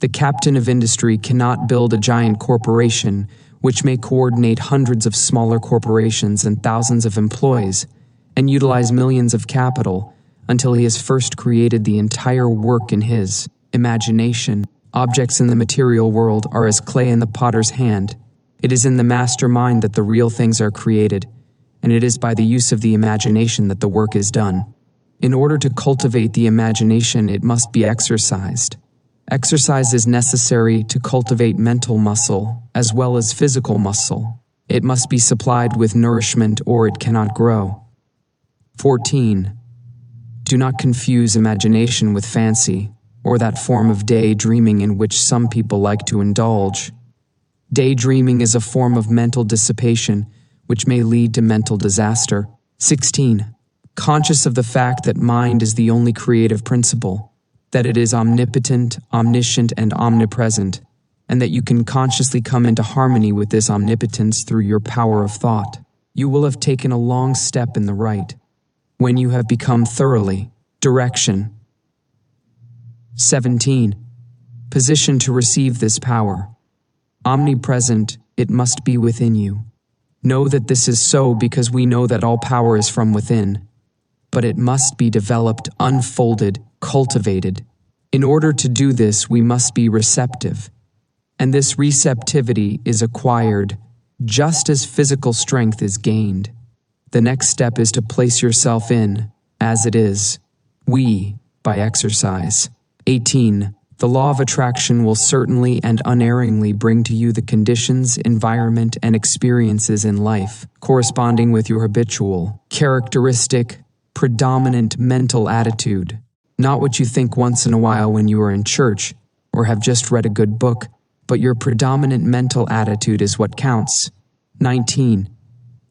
Speaker 1: The captain of industry cannot build a giant corporation which may coordinate hundreds of smaller corporations and thousands of employees and utilize millions of capital until he has first created the entire work in his imagination. Objects in the material world are as clay in the potter's hand. It is in the master mind that the real things are created, and it is by the use of the imagination that the work is done. In order to cultivate the imagination, it must be exercised. Exercise is necessary to cultivate mental muscle as well as physical muscle. It must be supplied with nourishment or it cannot grow. 14. Do not confuse imagination with fancy, or that form of daydreaming in which some people like to indulge. Daydreaming is a form of mental dissipation which may lead to mental disaster. 16. Conscious of the fact that mind is the only creative principle, that it is omnipotent, omniscient, and omnipresent, and that you can consciously come into harmony with this omnipotence through your power of thought, you will have taken a long step in the right, when you have become thoroughly direction. 17. Position to receive this power. Omnipresent, it must be within you. Know that this is so because we know that all power is from within. But it must be developed, unfolded, cultivated. In order to do this, we must be receptive. And this receptivity is acquired just as physical strength is gained. The next step is to place yourself in, as it is, by exercise. 18. The law of attraction will certainly and unerringly bring to you the conditions, environment, and experiences in life corresponding with your habitual, characteristic, predominant mental attitude. Not what you think once in a while when you are in church or have just read a good book, but your predominant mental attitude is what counts. 19.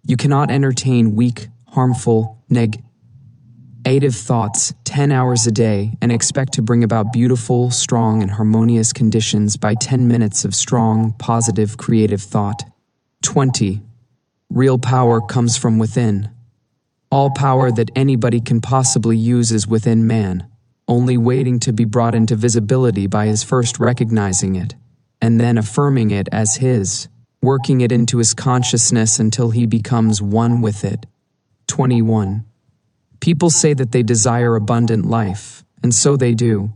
Speaker 1: You cannot entertain weak, harmful, negative thoughts 10 hours a day and expect to bring about beautiful, strong, and harmonious conditions by 10 minutes of strong, positive, creative thought. 20. Real power comes from within. All power that anybody can possibly use is within man, only waiting to be brought into visibility by his first recognizing it, and then affirming it as his, working it into his consciousness until he becomes one with it. 21. People say that they desire abundant life, and so they do,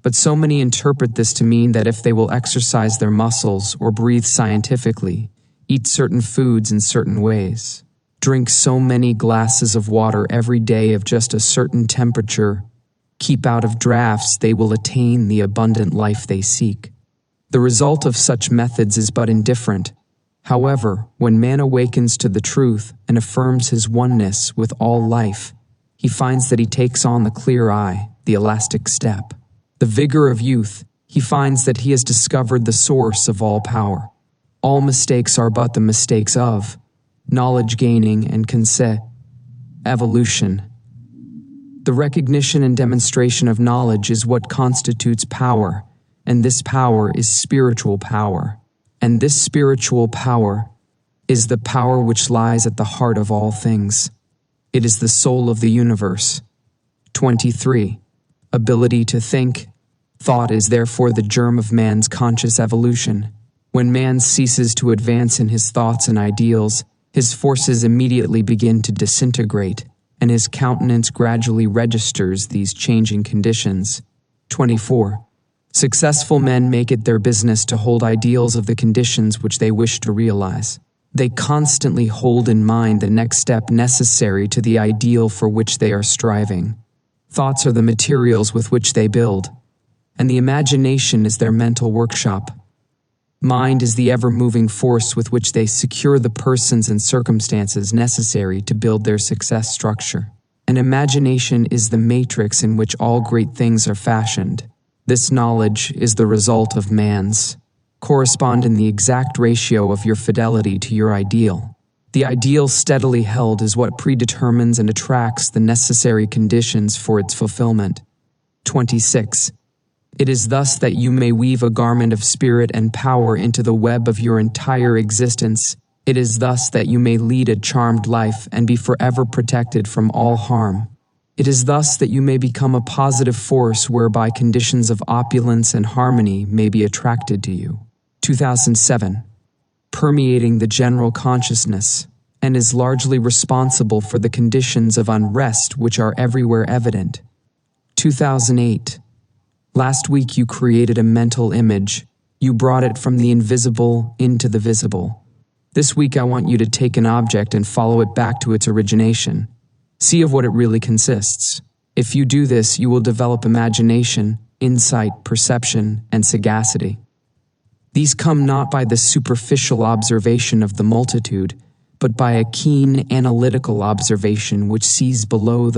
Speaker 1: but so many interpret this to mean that if they will exercise their muscles or breathe scientifically, eat certain foods in certain ways, drink so many glasses of water every day of just a certain temperature, keep out of drafts, they will attain the abundant life they seek. The result of such methods is but indifferent. However, when man awakens to the truth and affirms his oneness with all life, he finds that he takes on the clear eye, the elastic step, the vigor of youth. He finds that he has discovered the source of all power. All mistakes are but the mistakes of knowledge gaining and evolution. The recognition and demonstration of knowledge is what constitutes power, and this power is spiritual power. And this spiritual power is the power which lies at the heart of all things. It is the soul of the universe. 23. Ability to think. Thought is therefore the germ of man's conscious evolution. When man ceases to advance in his thoughts and ideals, his forces immediately begin to disintegrate, and his countenance gradually registers these changing conditions. 24. Successful men make it their business to hold ideals of the conditions which they wish to realize. They constantly hold in mind the next step necessary to the ideal for which they are striving. Thoughts are the materials with which they build, and the imagination is their mental workshop. Mind is the ever-moving force with which they secure the persons and circumstances necessary to build their success structure. And imagination is the matrix in which all great things are fashioned. This knowledge is the result of man's. Correspond in the exact ratio of your fidelity to your ideal. The ideal steadily held is what predetermines and attracts the necessary conditions for its fulfillment. 26. It is thus that you may weave a garment of spirit and power into the web of your entire existence. It is thus that you may lead a charmed life and be forever protected from all harm. It is thus that you may become a positive force whereby conditions of opulence and harmony may be attracted to you. 2007. Permeating the general consciousness, and is largely responsible for the conditions of unrest which are everywhere evident. 2008. Last week you created a mental image. You brought it from the invisible into the visible. This week I want you to take an object and follow it back to its origination. See of what it really consists. If you do this, you will develop imagination, insight, perception, and sagacity. These come not by the superficial observation of the multitude, but by a keen analytical observation which sees below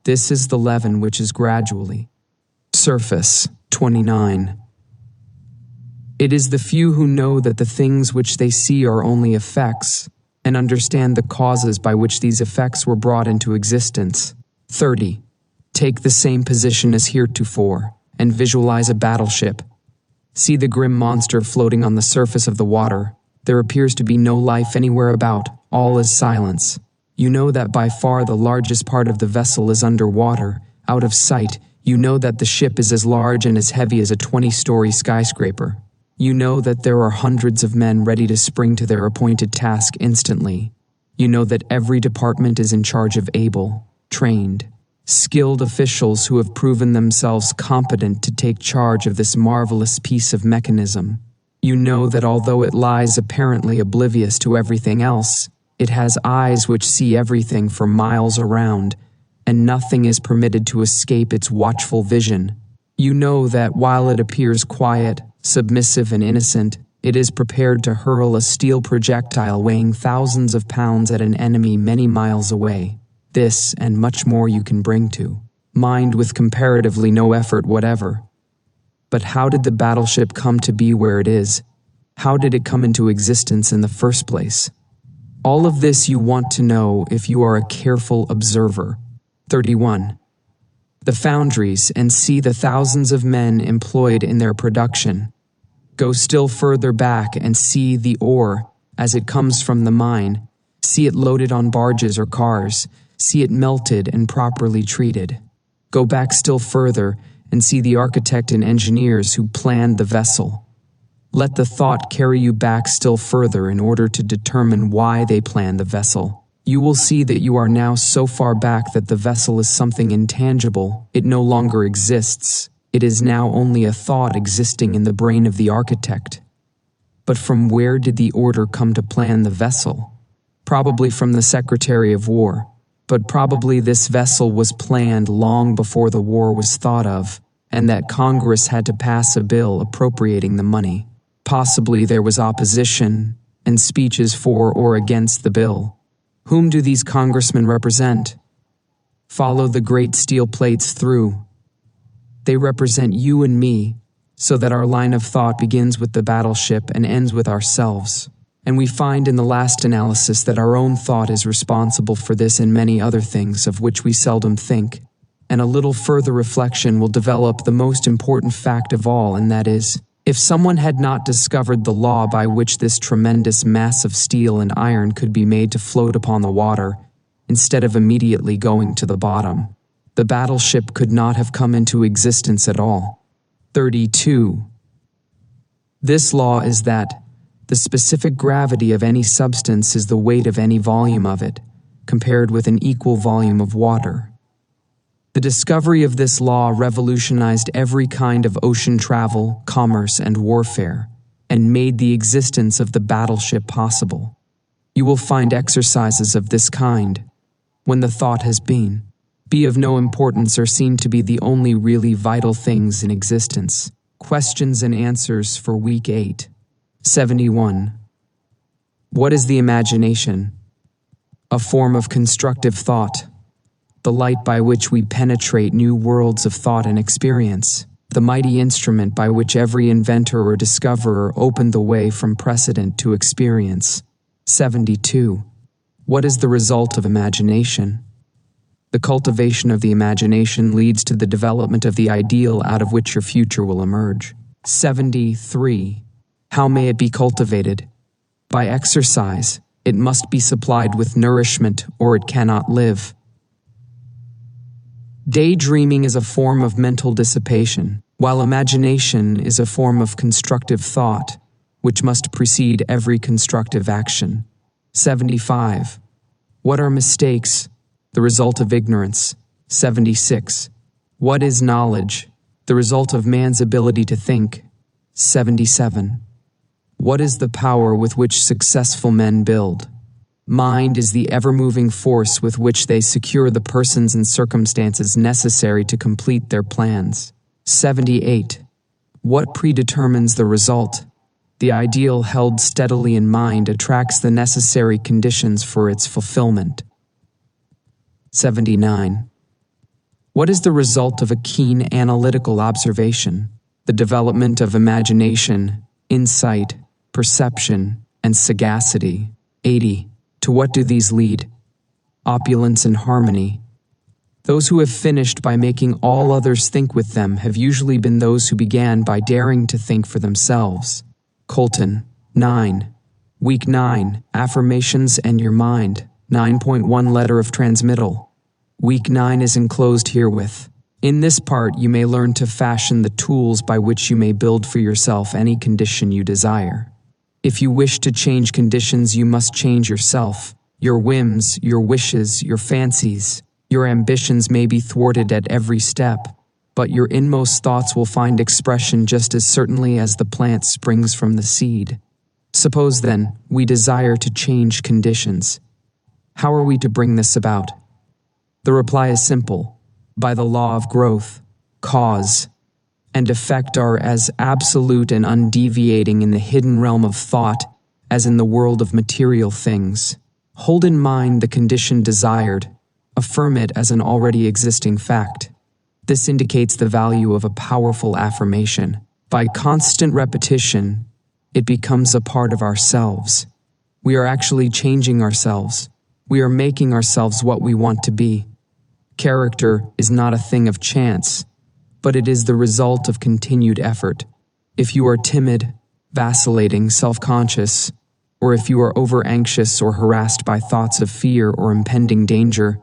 Speaker 1: this is the leaven which is gradually. Surface. 29. It is the few who know that the things which they see are only effects, and understand the causes by which these effects were brought into existence. 30. Take the same position as heretofore, and visualize a battleship. See the grim monster floating on the surface of the water. There appears to be no life anywhere about, all is silence. You know that by far the largest part of the vessel is underwater, out of sight. You know that the ship is as large and as heavy as a 20-story skyscraper. You know that there are hundreds of men ready to spring to their appointed task instantly. You know that every department is in charge of able, trained, skilled officials who have proven themselves competent to take charge of this marvelous piece of mechanism. You know that although it lies apparently oblivious to everything else, it has eyes which see everything for miles around, and nothing is permitted to escape its watchful vision. You know that while it appears quiet, submissive, and innocent, it is prepared to hurl a steel projectile weighing thousands of pounds at an enemy many miles away. This and much more you can bring to mind with comparatively no effort whatever. But how did the battleship come to be where it is? How did it come into existence in the first place? All of this you want to know if you are a careful observer. 31. The foundries, and see the thousands of men employed in their production. Go still further back and see the ore as it comes from the mine. See it loaded on barges or cars. See it melted and properly treated. Go back still further and see the architect and engineers who planned the vessel. Let the thought carry you back still further in order to determine why they planned the vessel. You will see that you are now so far back that the vessel is something intangible. It no longer exists. It is now only a thought existing in the brain of the architect. But from where did the order come to plan the vessel? Probably from the Secretary of War. But probably this vessel was planned long before the war was thought of, and that Congress had to pass a bill appropriating the money. Possibly there was opposition and speeches for or against the bill. Whom do these congressmen represent? Follow the great steel plates through. They represent you and me, so that our line of thought begins with the battleship and ends with ourselves. And we find in the last analysis that our own thought is responsible for this and many other things of which we seldom think, and a little further reflection will develop the most important fact of all, and that is, if someone had not discovered the law by which this tremendous mass of steel and iron could be made to float upon the water, instead of immediately going to the bottom, the battleship could not have come into existence at all. 32. This law is that the specific gravity of any substance is the weight of any volume of it, compared with an equal volume of water. The discovery of this law revolutionized every kind of ocean travel, commerce, and warfare, and made the existence of the battleship possible. You will find exercises of this kind when the thought has been, be of no importance or seem to be the only really vital things in existence. Questions and answers for Week 8. 71. What is the imagination? A form of constructive thought, the light by which we penetrate new worlds of thought and experience, the mighty instrument by which every inventor or discoverer opened the way from precedent to experience. 72. What is the result of imagination? The cultivation of the imagination leads to the development of the ideal out of which your future will emerge. 73. How may it be cultivated? By exercise. It must be supplied with nourishment, or it cannot live. Daydreaming is a form of mental dissipation, while imagination is a form of constructive thought, which must precede every constructive action. 75. What are mistakes? The result of ignorance. 76. What is knowledge? The result of man's ability to think. 77. What is the power with which successful men build? Mind is the ever-moving force with which they secure the persons and circumstances necessary to complete their plans. 78. What predetermines the result? The ideal held steadily in mind attracts the necessary conditions for its fulfillment. 79. What is the result of a keen analytical observation? The development of imagination, insight, perception, and sagacity. 80. To what do these lead? Opulence and harmony. Those who have finished by making all others think with them have usually been those who began by daring to think for themselves. Colton. 9. Week 9. Affirmations and Your Mind. 9.1 Letter of Transmittal. Week 9 is enclosed herewith. In this part, you may learn to fashion the tools by which you may build for yourself any condition you desire. If you wish to change conditions, you must change yourself. Your whims, your wishes, your fancies, your ambitions may be thwarted at every step, but your inmost thoughts will find expression just as certainly as the plant springs from the seed. Suppose, then, we desire to change conditions. How are we to bring this about? The reply is simple. By the law of growth, cause and effect are as absolute and undeviating in the hidden realm of thought as in the world of material things. Hold in mind the condition desired. Affirm it as an already existing fact. This indicates the value of a powerful affirmation. By constant repetition, it becomes a part of ourselves. We are actually changing ourselves. We are making ourselves what we want to be. Character is not a thing of chance, but it is the result of continued effort. If you are timid, vacillating, self-conscious, or if you are over-anxious or harassed by thoughts of fear or impending danger,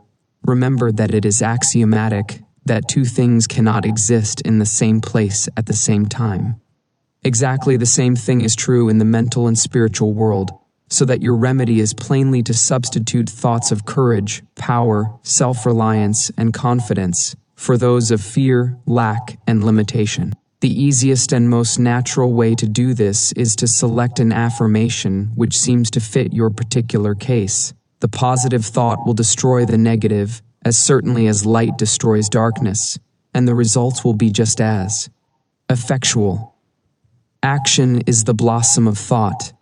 Speaker 1: remember that it is axiomatic that two things cannot exist in the same place at the same time. Exactly the same thing is true in the mental and spiritual world, so that your remedy is plainly to substitute thoughts of courage, power, self-reliance, and confidence for those of fear, lack, and limitation. The easiest and most natural way to do this is to select an affirmation which seems to fit your particular case. The positive thought will destroy the negative as certainly as light destroys darkness, and the results will be just as effectual. Action is the blossom of thought,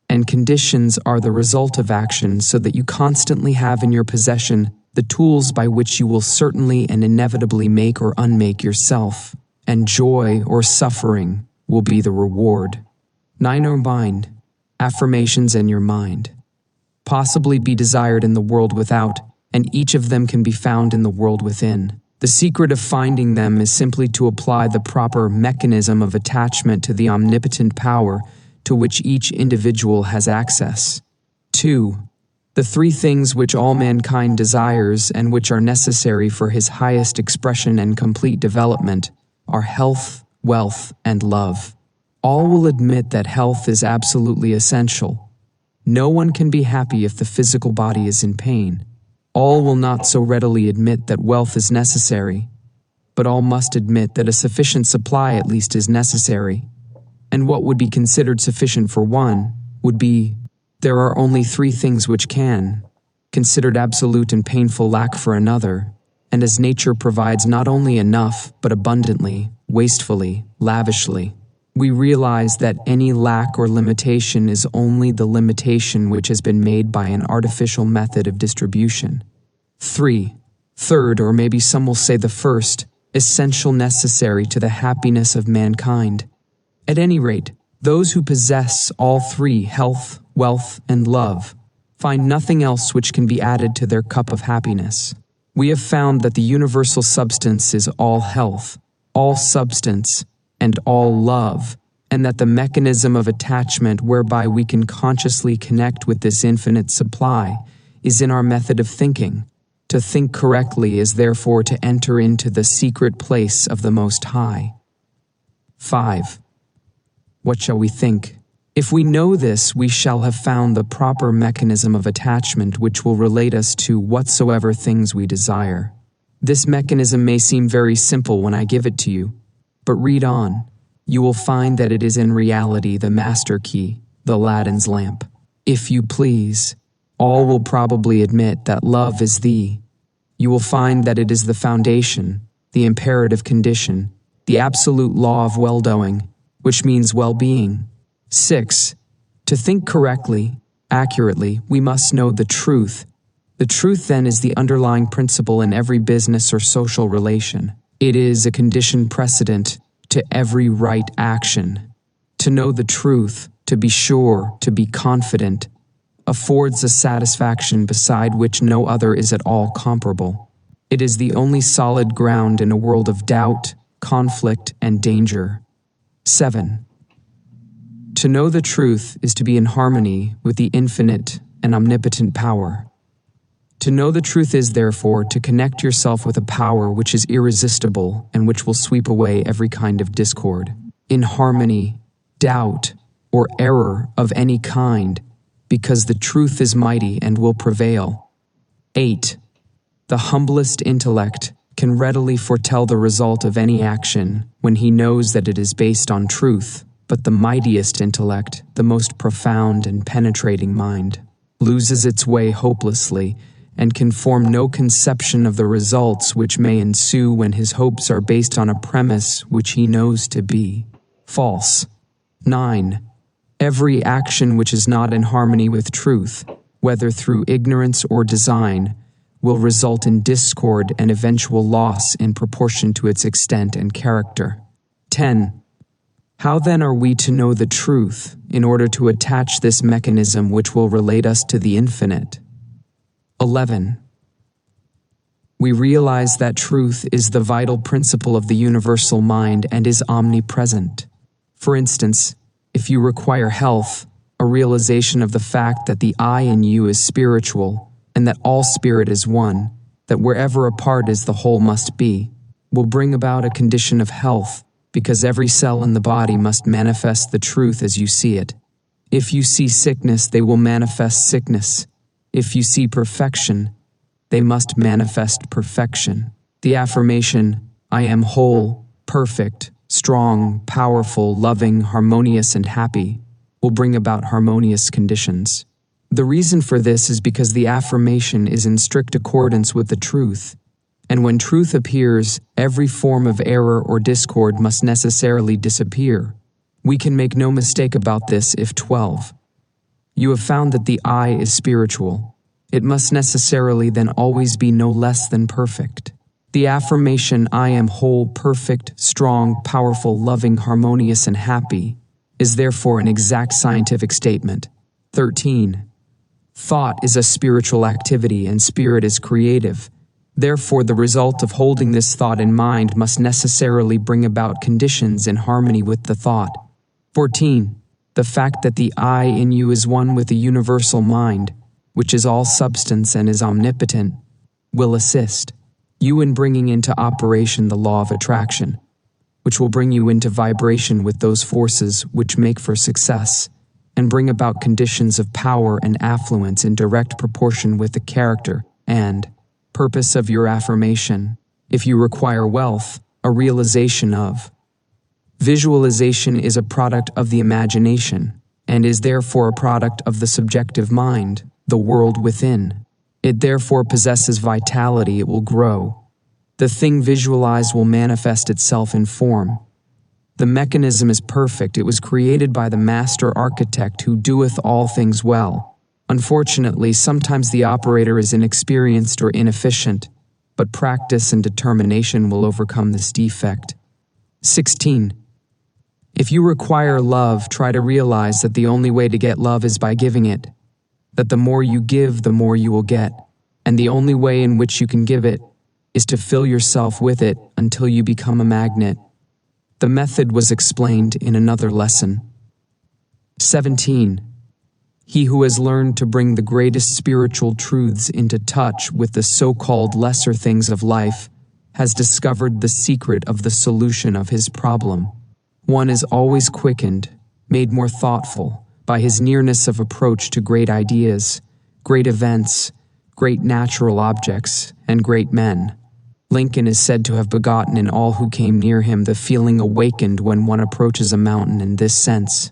Speaker 1: and conditions are the result of action, so that you constantly have in your possession the tools by which you will certainly and inevitably make or unmake yourself, and joy or suffering will be the reward. 9. Mind. Affirmations and Your Mind. Possibly be desired in the world without, and each of them can be found in the world within. The secret of finding them is simply to apply the proper mechanism of attachment to the omnipotent power to which each individual has access. 2. The three things which all mankind desires and which are necessary for his highest expression and complete development are health, wealth, and love. All will admit that health is absolutely essential. No one can be happy if the physical body is in pain. All will not so readily admit that wealth is necessary, but all must admit that a sufficient supply at least is necessary. And what would be considered sufficient for one would be, there are only three things which can, considered absolute and painful lack for another, and as nature provides not only enough, but abundantly, wastefully, lavishly. We realize that any lack or limitation is only the limitation which has been made by an artificial method of distribution. 3. Third, or maybe some will say the first, essential necessary to the happiness of mankind. At any rate, those who possess all three, health, wealth, and love, find nothing else which can be added to their cup of happiness. We have found that the universal substance is all health, all substance, and all love, and that the mechanism of attachment whereby we can consciously connect with this infinite supply is in our method of thinking. To think correctly is therefore to enter into the secret place of the Most High. 5. What shall we think? If we know this, we shall have found the proper mechanism of attachment which will relate us to whatsoever things we desire. This mechanism may seem very simple when I give it to you, but read on. You will find that it is in reality the master key, the Aladdin's lamp. If you please, all will probably admit that love is thee. You will find that it is the foundation, the imperative condition, the absolute law of well-doing, which means well-being. 6. To think correctly, accurately, we must know the truth. The truth then is the underlying principle in every business or social relation. It is a condition precedent to every right action. To know the truth, to be sure, to be confident, affords a satisfaction beside which no other is at all comparable. It is the only solid ground in a world of doubt, conflict, and danger. 7. To know the truth is to be in harmony with the infinite and omnipotent power. To know the truth is, therefore, to connect yourself with a power which is irresistible and which will sweep away every kind of discord, inharmony, doubt, or error of any kind, because the truth is mighty and will prevail. 8. The humblest intellect can readily foretell the result of any action when he knows that it is based on truth, but the mightiest intellect, the most profound and penetrating mind, loses its way hopelessly and can form no conception of the results which may ensue when his hopes are based on a premise which he knows to be false. 9. Every action which is not in harmony with truth, whether through ignorance or design, will result in discord and eventual loss in proportion to its extent and character. 10. How then are we to know the truth in order to attach this mechanism which will relate us to the infinite? 11. We realize that truth is the vital principle of the universal mind and is omnipresent. For instance, if you require health, a realization of the fact that the I in you is spiritual and that all spirit is one, that wherever a part is the whole must be, will bring about a condition of health, because every cell in the body must manifest the truth as you see it. If you see sickness, they will manifest sickness. If you see perfection, they must manifest perfection. The affirmation, I am whole, perfect, strong, powerful, loving, harmonious, and happy, will bring about harmonious conditions. The reason for this is because the affirmation is in strict accordance with the truth, and when truth appears, every form of error or discord must necessarily disappear. We can make no mistake about this if 12. You have found that the I is spiritual. It must necessarily then always be no less than perfect. The affirmation, I am whole, perfect, strong, powerful, loving, harmonious, and happy, is therefore an exact scientific statement. 13. Thought is a spiritual activity and spirit is creative. Therefore, the result of holding this thought in mind must necessarily bring about conditions in harmony with the thought. 14. The fact that the I in you is one with the universal mind, which is all substance and is omnipotent, will assist you in bringing into operation the law of attraction, which will bring you into vibration with those forces which make for success, and bring about conditions of power and affluence in direct proportion with the character and purpose of your affirmation. If you require wealth, a realization of. Visualization is a product of the imagination, and is therefore a product of the subjective mind, the world within. It therefore possesses vitality, it will grow. The thing visualized will manifest itself in form. The mechanism is perfect, it was created by the master architect who doeth all things well. Unfortunately, sometimes the operator is inexperienced or inefficient, but practice and determination will overcome this defect. 16. If you require love, try to realize that the only way to get love is by giving it, that the more you give, the more you will get, and the only way in which you can give it is to fill yourself with it until you become a magnet. The method was explained in another lesson. 17. He who has learned to bring the greatest spiritual truths into touch with the so-called lesser things of life has discovered the secret of the solution of his problem. One is always quickened, made more thoughtful, by his nearness of approach to great ideas, great events, great natural objects, and great men. Lincoln is said to have begotten in all who came near him the feeling awakened when one approaches a mountain in this sense.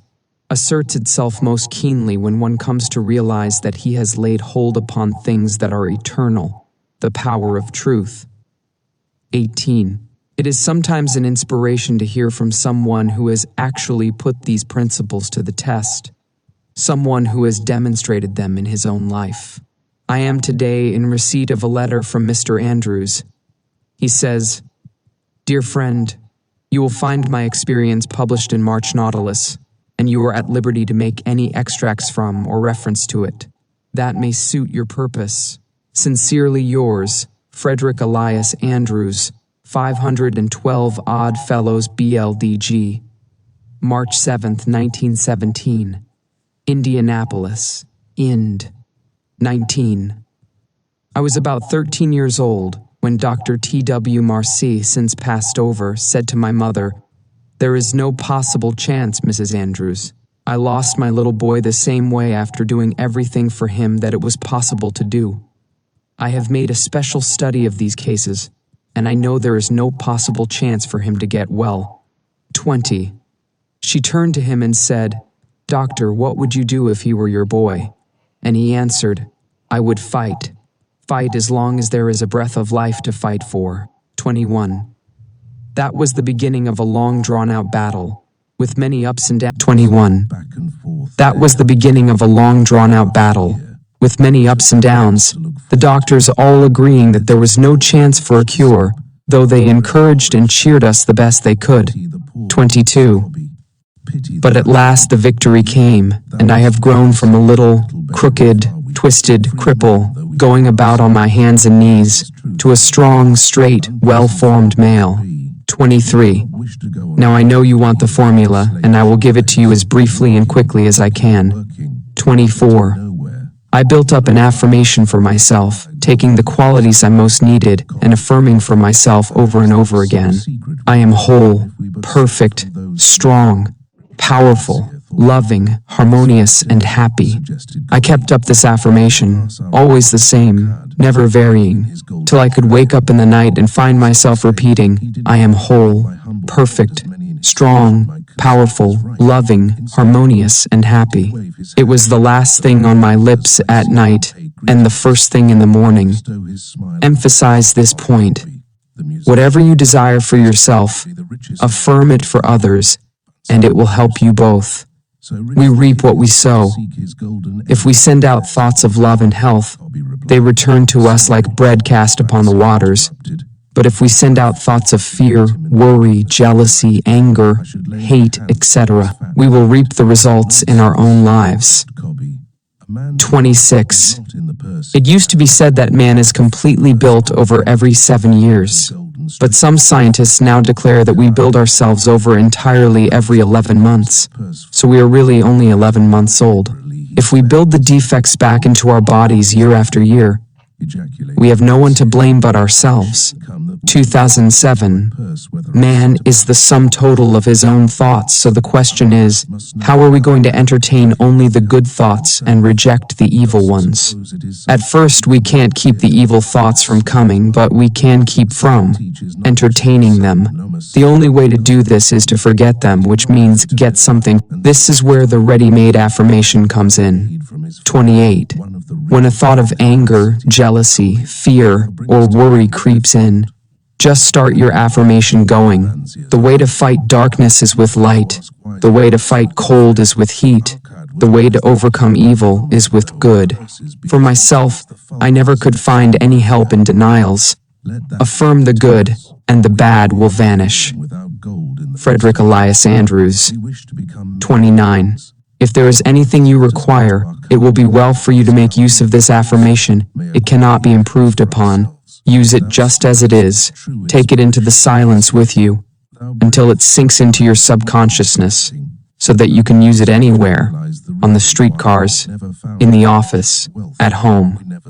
Speaker 1: Asserts itself most keenly when one comes to realize that he has laid hold upon things that are eternal, the power of truth. 18. It is sometimes an inspiration to hear from someone who has actually put these principles to the test, someone who has demonstrated them in his own life. I am today in receipt of a letter from Mr. Andrews. He says, "Dear friend, you will find my experience published in March Nautilus, and you are at liberty to make any extracts from or reference to it that may suit your purpose. Sincerely yours, Frederick Elias Andrews, 512 Odd Fellows BLDG, March 7, 1917, Indianapolis, Ind. 19. I was about 13 years old when Dr. T.W. Marcy, since passed over, said to my mother, 'There is no possible chance, Mrs. Andrews. I lost my little boy the same way after doing everything for him that it was possible to do. I have made a special study of these cases, and I know there is no possible chance for him to get well.' 20. She turned to him and said, 'Doctor, what would you do if he were your boy?' And he answered, 'I would fight. Fight as long as there is a breath of life to fight for.' 21. That was the beginning of a long drawn-out battle, with many ups and downs. 21. That was the beginning of a long drawn-out battle, with many ups and downs, the doctors all agreeing that there was no chance for a cure, though they encouraged and cheered us the best they could. 22. But at last the victory came, and I have grown from a little, crooked, twisted cripple, going about on my hands and knees, to a strong, straight, well-formed male. 23. Now I know you want the formula, and I will give it to you as briefly and quickly as I can. 24. I built up an affirmation for myself, taking the qualities I most needed and affirming for myself over and over again. I am whole, perfect, strong, powerful, loving, harmonious, and happy. I kept up this affirmation, always the same, never varying, till I could wake up in the night and find myself repeating, I am whole, perfect, strong, powerful, loving, harmonious, and happy. It was the last thing on my lips at night and the first thing in the morning. Emphasize this point. Whatever you desire for yourself, affirm it for others, and it will help you both. We reap what we sow. If we send out thoughts of love and health, they return to us like bread cast upon the waters. But if we send out thoughts of fear, worry, jealousy, anger, hate, etc., we will reap the results in our own lives. 26. It used to be said that man is completely built over every 7 years, but some scientists now declare that we build ourselves over entirely every 11 months, so we are really only 11 months old. If we build the defects back into our bodies year after year, we have no one to blame but ourselves. 2007. Man is the sum total of his own thoughts, so the question is, how are we going to entertain only the good thoughts and reject the evil ones? At first, we can't keep the evil thoughts from coming, but we can keep from entertaining them. The only way to do this is to forget them, which means get something. This is where the ready-made affirmation comes in. 28. When a thought of anger, jealousy, fear, or worry creeps in, just start your affirmation going. The way to fight darkness is with light. The way to fight cold is with heat. The way to overcome evil is with good. For myself, I never could find any help in denials. Affirm the good, and the bad will vanish. Frederick Elias Andrews. 29. If there is anything you require, it will be well for you to make use of this affirmation. It cannot be improved upon. Use it just as it is. Take it into the silence with you until it sinks into your subconsciousness so that you can use it anywhere, on the streetcars, in the office, at home.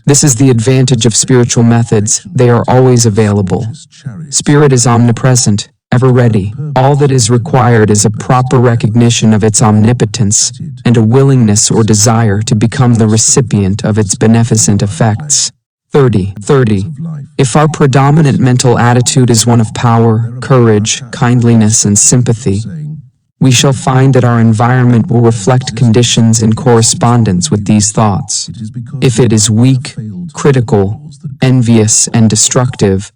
Speaker 1: This is the advantage of spiritual methods. They are always available. Spirit is omnipresent, ever ready. All that is required is a proper recognition of its omnipotence and a willingness or desire to become the recipient of its beneficent effects. 30. If our predominant mental attitude is one of power, courage, kindliness, and sympathy, we shall find that our environment will reflect conditions in correspondence with these thoughts. If it is weak, critical, envious, and destructive,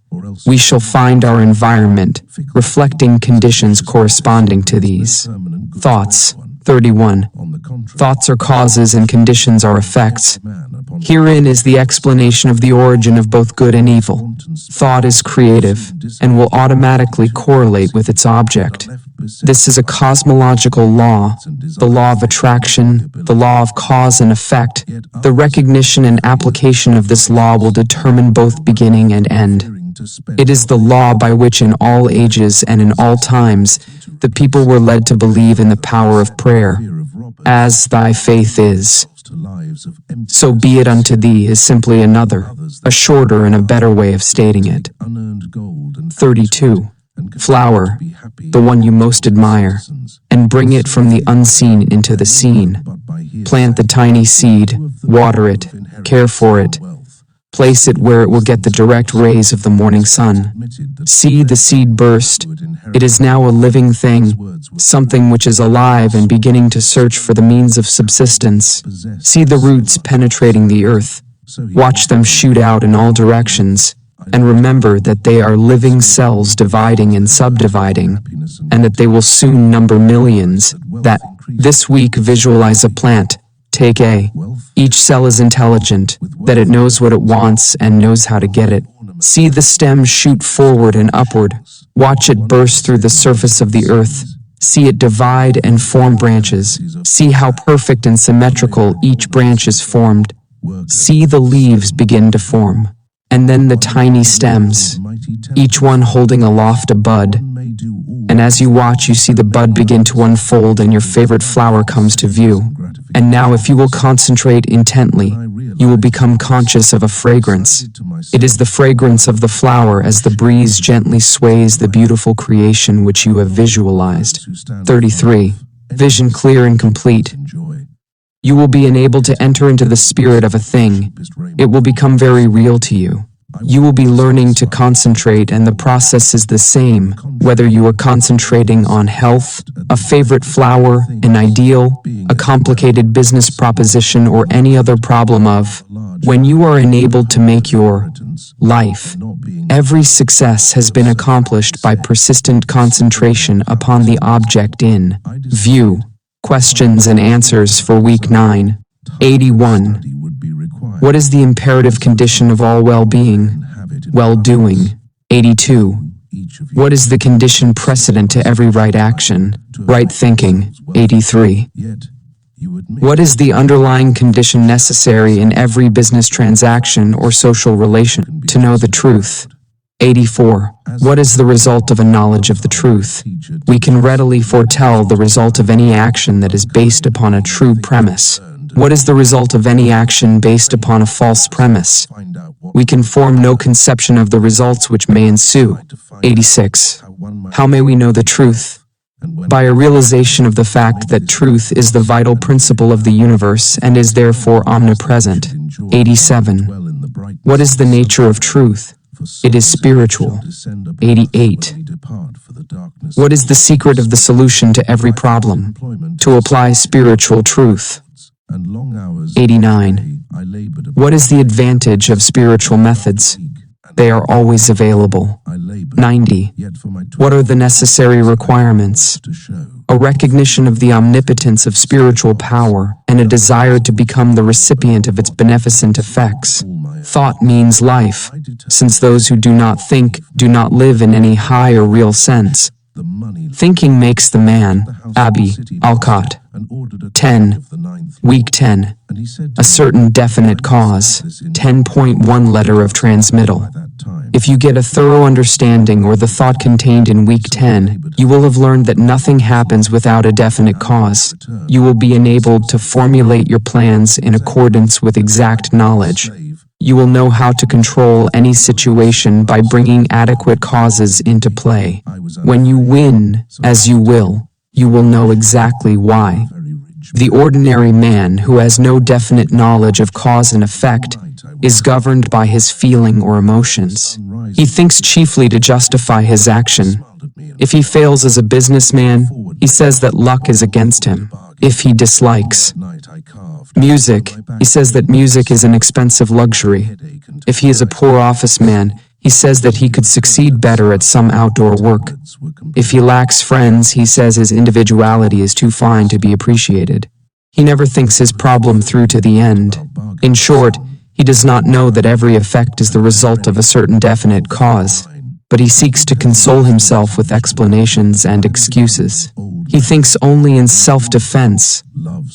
Speaker 1: we shall find our environment reflecting conditions corresponding to these thoughts. 31. Thoughts are causes and conditions are effects. Herein is the explanation of the origin of both good and evil. Thought is creative and will automatically correlate with its object. This is a cosmological law, the law of attraction, the law of cause and effect. The recognition and application of this law will determine both beginning and end. It is the law by which in all ages and in all times the people were led to believe in the power of prayer. As thy faith is, so be it unto thee is simply another, a shorter and a better way of stating it. 32. Flower, the one you most admire, and bring it from the unseen into the seen. Plant the tiny seed, water it, care for it. Place it where it will get the direct rays of the morning sun. See the seed burst. It is now a living thing, something which is alive and beginning to search for the means of subsistence. See the roots penetrating the earth. Watch them shoot out in all directions, and remember that they are living cells dividing and subdividing, and that they will soon number millions. That this week visualize a plant. Take A. Each cell is intelligent, that it knows what it wants and knows how to get it. See the stem shoot forward and upward. Watch it burst through the surface of the earth. See it divide and form branches. See how perfect and symmetrical each branch is formed. See the leaves begin to form. And then the tiny stems, each one holding aloft a bud. And as you watch, you see the bud begin to unfold and your favorite flower comes to view. And now if you will concentrate intently, you will become conscious of a fragrance. It is the fragrance of the flower as the breeze gently sways the beautiful creation which you have visualized. 33. Vision clear and complete. You will be enabled to enter into the spirit of a thing. It will become very real to you. You will be learning to concentrate, and the process is the same, whether you are concentrating on health, a favorite flower, an ideal, a complicated business proposition, or any other problem of. When you are enabled to make your life, every success has been accomplished by persistent concentration upon the object in view. Questions and answers for week 9. 81. What is the imperative condition of all well-being? Well-doing. 82. What is the condition precedent to every right action? Right thinking. 83. What is the underlying condition necessary in every business transaction or social relation? To know the truth. 84. What is the result of a knowledge of the truth? We can readily foretell the result of any action that is based upon a true premise. What is the result of any action based upon a false premise? We can form no conception of the results which may ensue. 86. How may we know the truth? By a realization of the fact that truth is the vital principle of the universe and is therefore omnipresent. 87. What is the nature of truth? It is spiritual. 88. What is the secret of the solution to every problem? To apply spiritual truth. 89. What is the advantage of spiritual methods? They are always available. 90. What are the necessary requirements? A recognition of the omnipotence of spiritual power and a desire to become the recipient of its beneficent effects. Thought means life, since those who do not think do not live in any high or real sense. Thinking makes the man. Abi, Alcott. 10. Week 10. A certain definite cause. 10.1 Letter of transmittal. If you get a thorough understanding or the thought contained in week 10, you will have learned that nothing happens without a definite cause. You will be enabled to formulate your plans in accordance with exact knowledge. You will know how to control any situation by bringing adequate causes into play. When you win, as you will know exactly why. The ordinary man who has no definite knowledge of cause and effect is governed by his feeling or emotions. He thinks chiefly to justify his action. If he fails as a businessman, he says that luck is against him. If he dislikes music, he says that music is an expensive luxury. If he is a poor officeman, he says that he could succeed better at some outdoor work. If he lacks friends, he says his individuality is too fine to be appreciated. He never thinks his problem through to the end. In short, he does not know that every effect is the result of a certain definite cause, but he seeks to console himself with explanations and excuses. He thinks only in self-defense.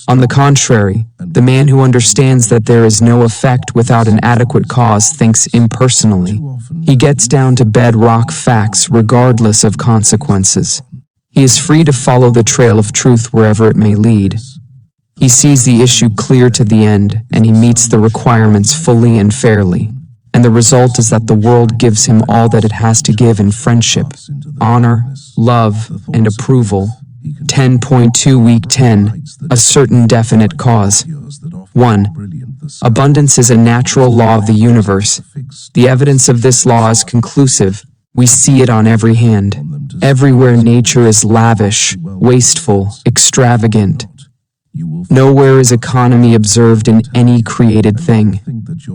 Speaker 1: On the contrary, the man who understands that there is no effect without an adequate cause thinks impersonally. He gets down to bedrock facts regardless of consequences. He is free to follow the trail of truth wherever it may lead. He sees the issue clear to the end, and he meets the requirements fully and fairly. And the result is that the world gives him all that it has to give in friendship, honor, love, and approval. 10.2 Week 10. A certain definite cause. 1. Abundance is a natural law of the universe. The evidence of this law is conclusive. We see it on every hand. Everywhere nature is lavish, wasteful, extravagant. Nowhere is economy observed in any created thing.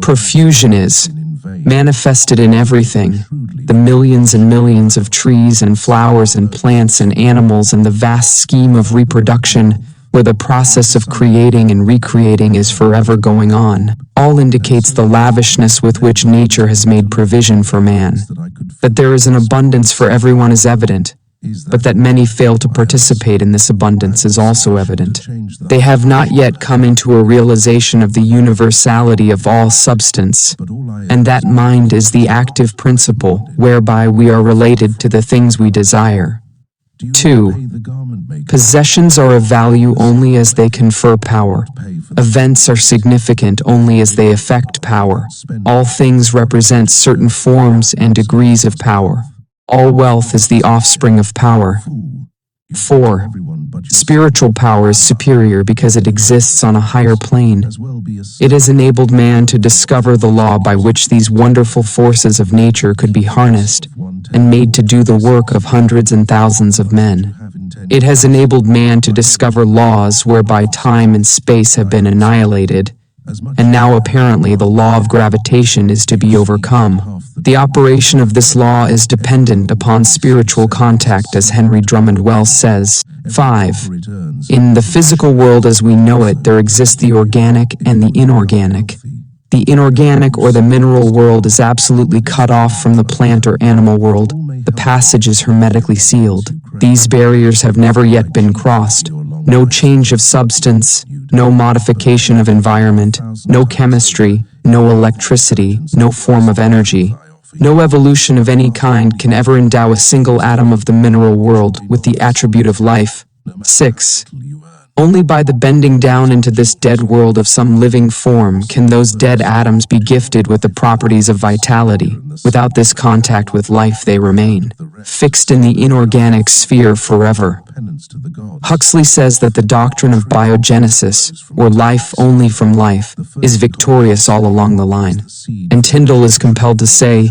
Speaker 1: Profusion is manifested in everything. The millions and millions of trees and flowers and plants and animals and the vast scheme of reproduction, where the process of creating and recreating is forever going on, all indicates the lavishness with which nature has made provision for man. That there is an abundance for everyone is evident, but that many fail to participate in this abundance is also evident. They have not yet come into a realization of the universality of all substance, and that mind is the active principle whereby we are related to the things we desire. 2. Possessions are of value only as they confer power. Events are significant only as they affect power. All things represent certain forms and degrees of power. All wealth is the offspring of power. 4. Spiritual power is superior because it exists on a higher plane. It has enabled man to discover the law by which these wonderful forces of nature could be harnessed and made to do the work of hundreds and thousands of men. It has enabled man to discover laws whereby time and space have been annihilated, and now apparently the law of gravitation is to be overcome. The operation of this law is dependent upon spiritual contact, as Henry Drummond Wells says. 5. In the physical world as we know it, there exists the organic and the inorganic. The inorganic or the mineral world is absolutely cut off from the plant or animal world. The passage is hermetically sealed. These barriers have never yet been crossed. No change of substance, no modification of environment, no chemistry, no electricity, no form of energy. No evolution of any kind can ever endow a single atom of the mineral world with the attribute of life. 6. Only by the bending down into this dead world of some living form can those dead atoms be gifted with the properties of vitality. Without this contact with life they remain, fixed in the inorganic sphere forever. Huxley says that the doctrine of biogenesis, or life only from life, is victorious all along the line. And Tyndall is compelled to say,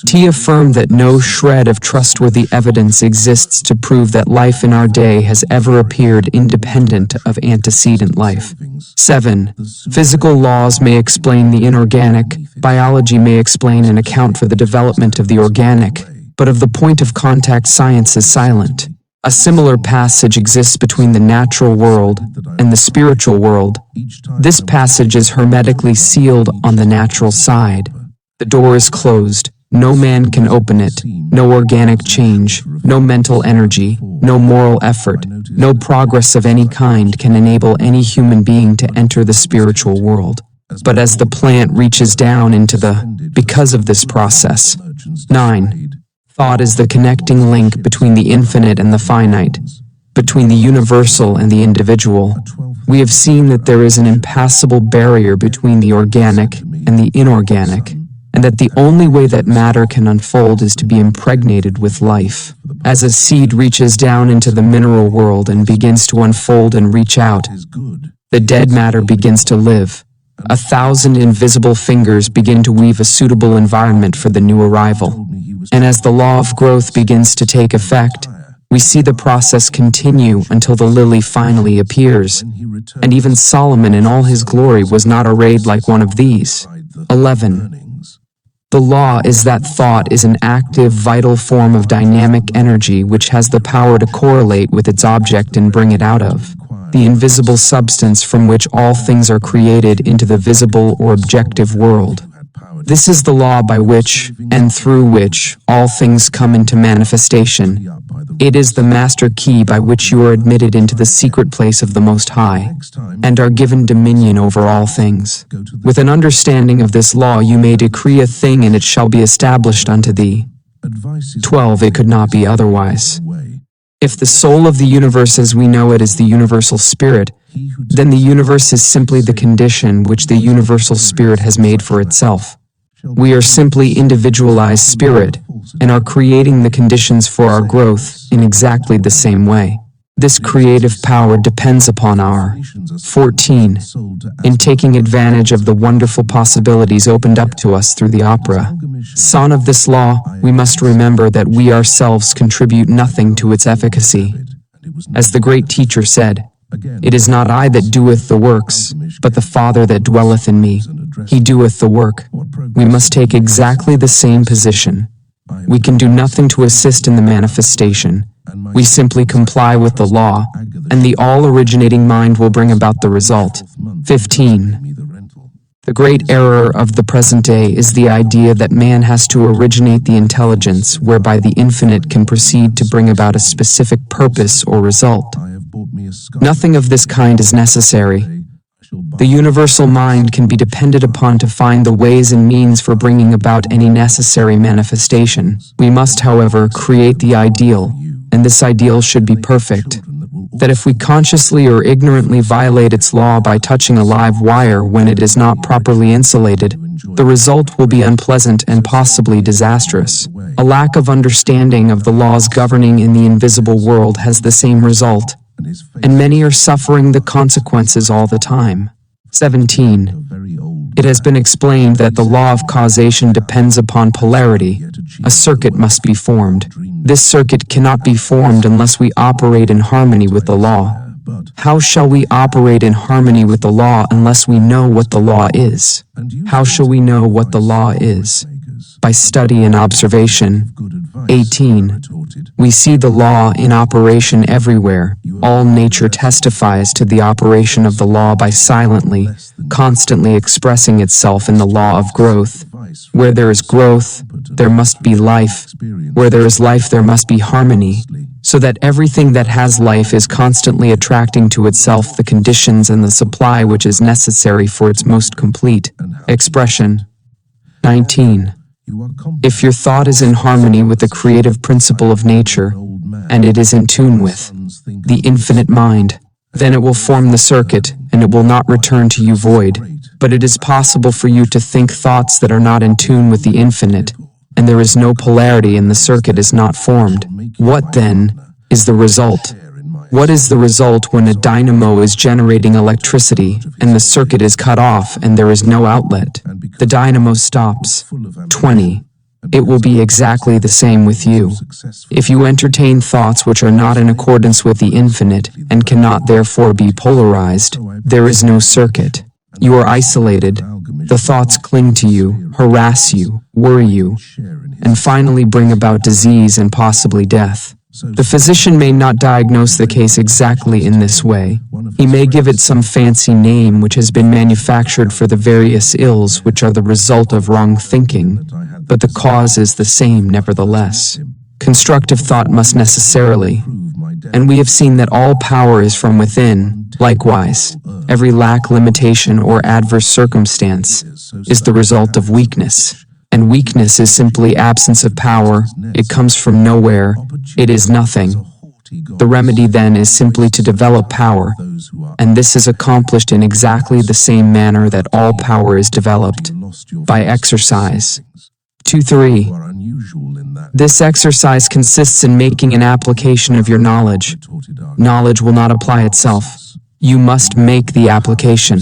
Speaker 1: T affirmed that no shred of trustworthy evidence exists to prove that life in our day has ever appeared independent of antecedent life. 7. Physical laws may explain the inorganic, biology may explain and account for the development of the organic, but of the point of contact science is silent. A similar passage exists between the natural world and the spiritual world. This passage is hermetically sealed on the natural side. The door is closed. No man can open it, no organic change, no mental energy, no moral effort, no progress of any kind can enable any human being to enter the spiritual world. But as the plant reaches down into because of this process. 9. Thought is the connecting link between the infinite and the finite, between the universal and the individual. We have seen that there is an impassable barrier between the organic and the inorganic, and that the only way that matter can unfold is to be impregnated with life. As a seed reaches down into the mineral world and begins to unfold and reach out, the dead matter begins to live. 1,000 invisible fingers begin to weave a suitable environment for the new arrival. And as the law of growth begins to take effect, we see the process continue until the lily finally appears. And even Solomon in all his glory was not arrayed like one of these. 11. The law is that thought is an active, vital form of dynamic energy which has the power to correlate with its object and bring it out of the invisible substance from which all things are created into the visible or objective world. This is the law by which, and through which, all things come into manifestation. It is the master key by which you are admitted into the secret place of the Most High, and are given dominion over all things. With an understanding of this law you may decree a thing and it shall be established unto thee. 12. It could not be otherwise. If the soul of the universe as we know it is the universal spirit, then the universe is simply the condition which the universal spirit has made for itself. We are simply individualized spirit, and are creating the conditions for our growth in exactly the same way. This creative power depends upon our 14. In taking advantage of the wonderful possibilities opened up to us through the opera. Son of this law, we must remember that we ourselves contribute nothing to its efficacy. As the great teacher said, "It is not I that doeth the works, but the Father that dwelleth in me. He doeth the work." We must take exactly the same position. We can do nothing to assist in the manifestation. We simply comply with the law, and the all-originating mind will bring about the result. 15. The great error of the present day is the idea that man has to originate the intelligence whereby the infinite can proceed to bring about a specific purpose or result. Nothing of this kind is necessary. The universal mind can be depended upon to find the ways and means for bringing about any necessary manifestation. We must, however, create the ideal, and this ideal should be perfect. That if we consciously or ignorantly violate its law by touching a live wire when it is not properly insulated, the result will be unpleasant and possibly disastrous. A lack of understanding of the laws governing in the invisible world has the same result, and many are suffering the consequences all the time. 17. It has been explained that the law of causation depends upon polarity. A circuit must be formed. This circuit cannot be formed unless we operate in harmony with the law. How shall we operate in harmony with the law unless we know what the law is? How shall we know what the law is? By study and observation. 18. We see the law in operation everywhere. All nature testifies to the operation of the law by silently, constantly expressing itself in the law of growth. Where there is growth, there must be life. Where there is life, there must be harmony. so that everything that has life is constantly attracting to itself the conditions and the supply which is necessary for its most complete expression. 19. If your thought is in harmony with the creative principle of nature, and it is in tune with the infinite mind, then it will form the circuit, and it will not return to you void. But it is possible for you to think thoughts that are not in tune with the infinite, and there is no polarity and the circuit is not formed. What, then, is the result? What is the result when a dynamo is generating electricity, and the circuit is cut off and there is no outlet? The dynamo stops. 20. It will be exactly the same with you. If you entertain thoughts which are not in accordance with the infinite, and cannot therefore be polarized, there is no circuit. You are isolated. The thoughts cling to you, harass you, worry you, and finally bring about disease and possibly death. The physician may not diagnose the case exactly in this way. He may give it some fancy name which has been manufactured for the various ills which are the result of wrong thinking, but the cause is the same nevertheless. Constructive thought must necessarily, and we have seen that all power is from within. Likewise, every lack, limitation, or adverse circumstance is the result of weakness. And weakness is simply absence of power. It comes from nowhere. It is nothing. The remedy then is simply to develop power, and this is accomplished in exactly the same manner that all power is developed, by exercise. 2-3. This exercise consists in making an application of your knowledge. Knowledge will not apply itself. You must make the application.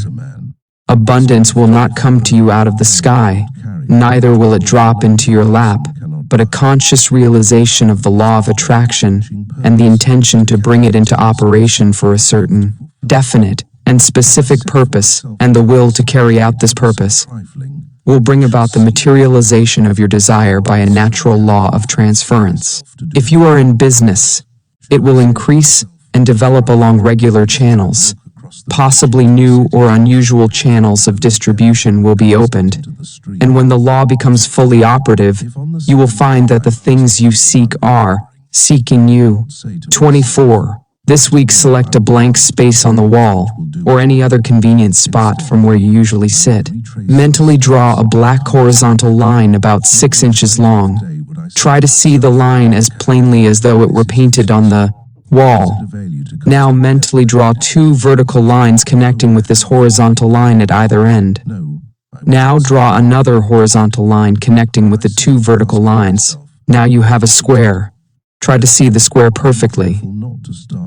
Speaker 1: Abundance will not come to you out of the sky, neither will it drop into your lap, but a conscious realization of the law of attraction and the intention to bring it into operation for a certain, definite, and specific purpose, and the will to carry out this purpose, will bring about the materialization of your desire by a natural law of transference. If you are in business, it will increase and develop along regular channels. Possibly new or unusual channels of distribution will be opened, and when the law becomes fully operative, you will find that the things you seek are seeking you. 24. This week select a blank space on the wall, or any other convenient spot from where you usually sit. Mentally draw a black horizontal line about 6 inches long. Try to see the line as plainly as though it were painted on the wall. Now mentally draw 2 vertical lines connecting with this horizontal line at either end. Now draw another horizontal line connecting with the 2 vertical lines. Now you have a square. Try to see the square perfectly.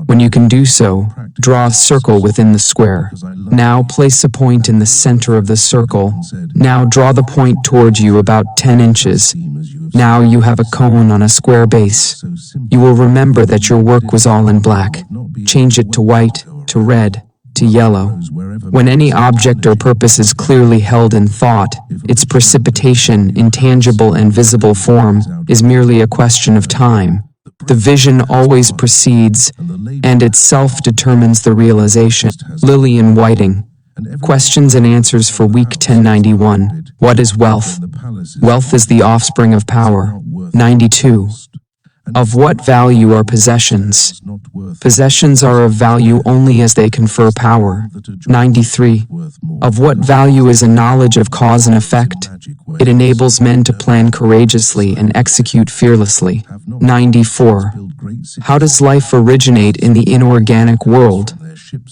Speaker 1: When you can do so, draw a circle within the square. Now place a point in the center of the circle. Now draw the point towards you about 10 inches. Now you have a cone on a square base. You will remember that your work was all in black. Change it to white, to red, to yellow. When any object or purpose is clearly held in thought, its precipitation in tangible and visible form is merely a question of time. The vision always precedes, and itself determines the realization. Lillian Whiting. Questions and answers for week 1091. What is wealth? Wealth is the offspring of power. 92. Of what value are possessions? Possessions are of value only as they confer power. 93. Of what value is a knowledge of cause and effect? It enables men to plan courageously and execute fearlessly. 94. How does life originate in the inorganic world?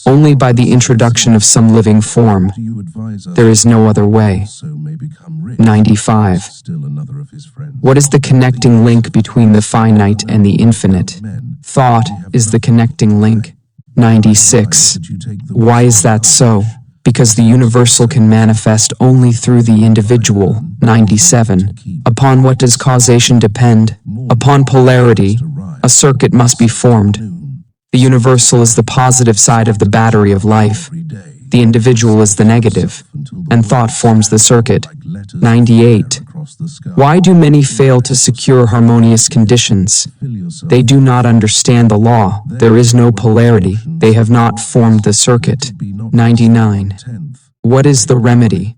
Speaker 1: Only by the introduction of some living form. There is no other way. 95. What is the connecting link between the finite and the infinite? Thought is the connecting link. 96. Why is that so? Because the universal can manifest only through the individual. 97. Upon what does causation depend? Upon polarity. A circuit must be formed. The universal is the positive side of the battery of life. The individual is the negative, and thought forms the circuit. 98. Why do many fail to secure harmonious conditions? They do not understand the law. There is no polarity. They have not formed the circuit. 99. What is the remedy?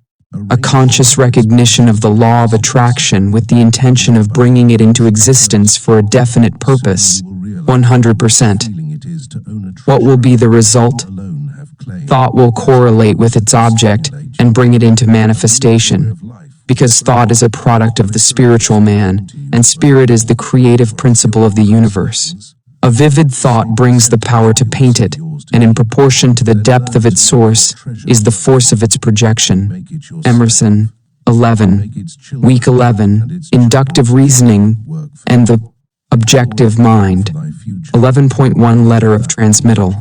Speaker 1: A conscious recognition of the law of attraction with the intention of bringing it into existence for a definite purpose. 100%. What will be the result? Thought will correlate with its object and bring it into manifestation, because thought is a product of the spiritual man, and spirit is the creative principle of the universe. A vivid thought brings the power to paint it, and in proportion to the depth of its source is the force of its projection. Emerson, 11. Week 11, Inductive Reasoning and the Objective Mind. 11.1 Letter of Transmittal.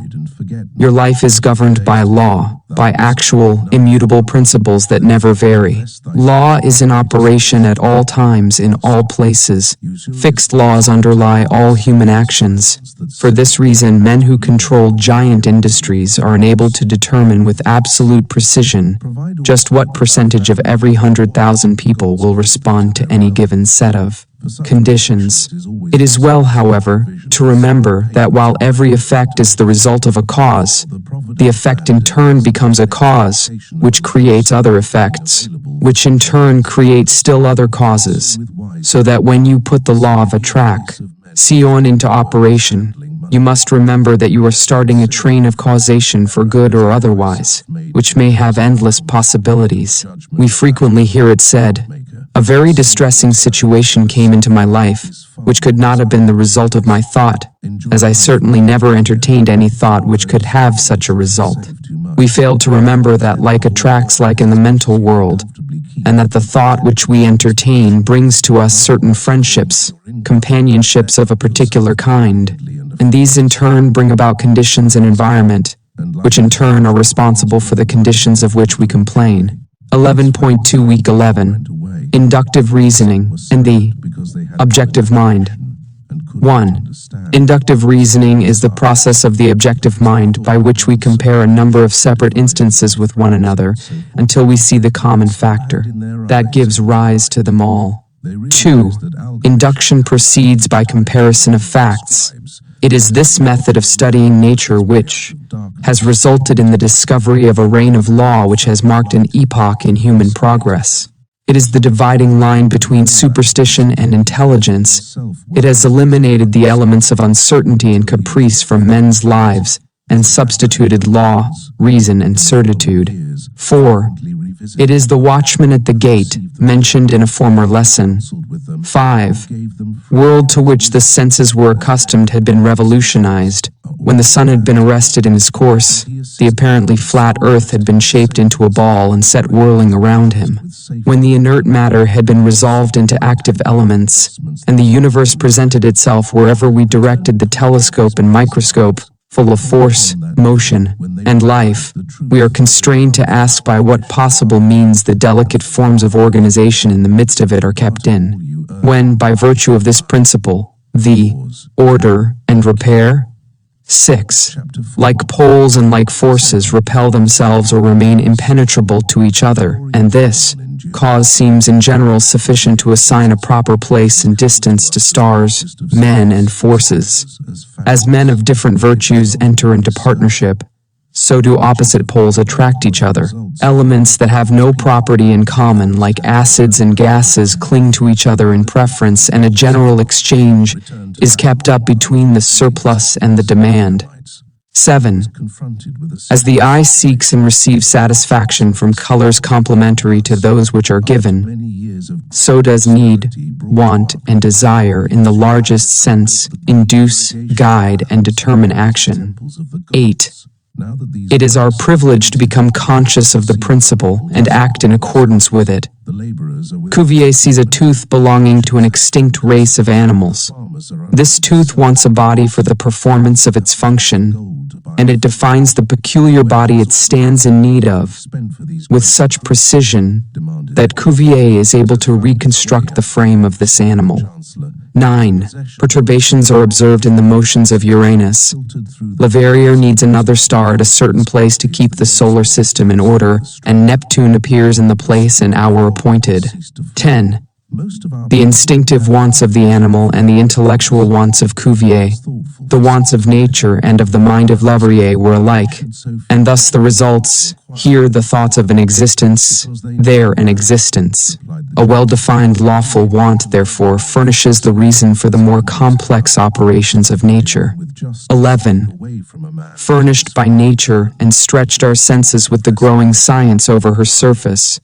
Speaker 1: Your life is governed by law, by actual, immutable principles that never vary. Law is in operation at all times in all places. Fixed laws underlie all human actions. For this reason, men who control giant industries are enabled to determine with absolute precision just what percentage of every 100,000 people will respond to any given set of conditions. It is well, however, to remember that while every effect is the result of a cause, the effect in turn becomes a cause, which creates other effects, which in turn creates still other causes, so that when you put the law of attraction into operation, you must remember that you are starting a train of causation for good or otherwise, which may have endless possibilities. We frequently hear it said, "A very distressing situation came into my life, which could not have been the result of my thought, as I certainly never entertained any thought which could have such a result." We fail to remember that like attracts like in the mental world, and that the thought which we entertain brings to us certain friendships, companionships of a particular kind, and these in turn bring about conditions and environment, which in turn are responsible for the conditions of which we complain. 11.2 Week 11. Inductive Reasoning and the Objective Mind. 1. Inductive reasoning is the process of the objective mind by which we compare a number of separate instances with one another until we see the common factor that gives rise to them all. 2. Induction proceeds by comparison of facts. It is this method of studying nature which has resulted in the discovery of a reign of law which has marked an epoch in human progress. It is the dividing line between superstition and intelligence. It has eliminated the elements of uncertainty and caprice from men's lives and substituted law, reason, and certitude. 4. It is the watchman at the gate, mentioned in a former lesson. 5. World to which the senses were accustomed had been revolutionized. When the sun had been arrested in his course, the apparently flat earth had been shaped into a ball and set whirling around him. When the inert matter had been resolved into active elements, and the universe presented itself wherever we directed the telescope and microscope, full of force, motion, and life, we are constrained to ask by what possible means the delicate forms of organization in the midst of it are kept in. When, by virtue of this principle, the order and repair. 6. Like poles and like forces repel themselves or remain impenetrable to each other, and this cause seems in general sufficient to assign a proper place and distance to stars, men, and forces. As men of different virtues enter into partnership, so do opposite poles attract each other. Elements that have no property in common, like acids and gases, cling to each other in preference, and a general exchange is kept up between the surplus and the demand. 7. As the eye seeks and receives satisfaction from colors complementary to those which are given, so does need, want, and desire in the largest sense induce, guide, and determine action. 8. It is our privilege to become conscious of the principle and act in accordance with it. Cuvier sees a tooth belonging to an extinct race of animals. This tooth wants a body for the performance of its function, and it defines the peculiar body it stands in need of with such precision that Cuvier is able to reconstruct the frame of this animal. 9. Perturbations are observed in the motions of Uranus. Leverrier needs another star at a certain place to keep the solar system in order, and Neptune appears in the place and hour appointed. 10. The instinctive wants of the animal and the intellectual wants of Cuvier, the wants of nature and of the mind of Leverrier were alike, and thus the results, here the thoughts of an existence, there an existence. A well-defined lawful want, therefore, furnishes the reason for the more complex operations of nature. 11. Furnished by nature and stretched our senses with the growing science over her surface,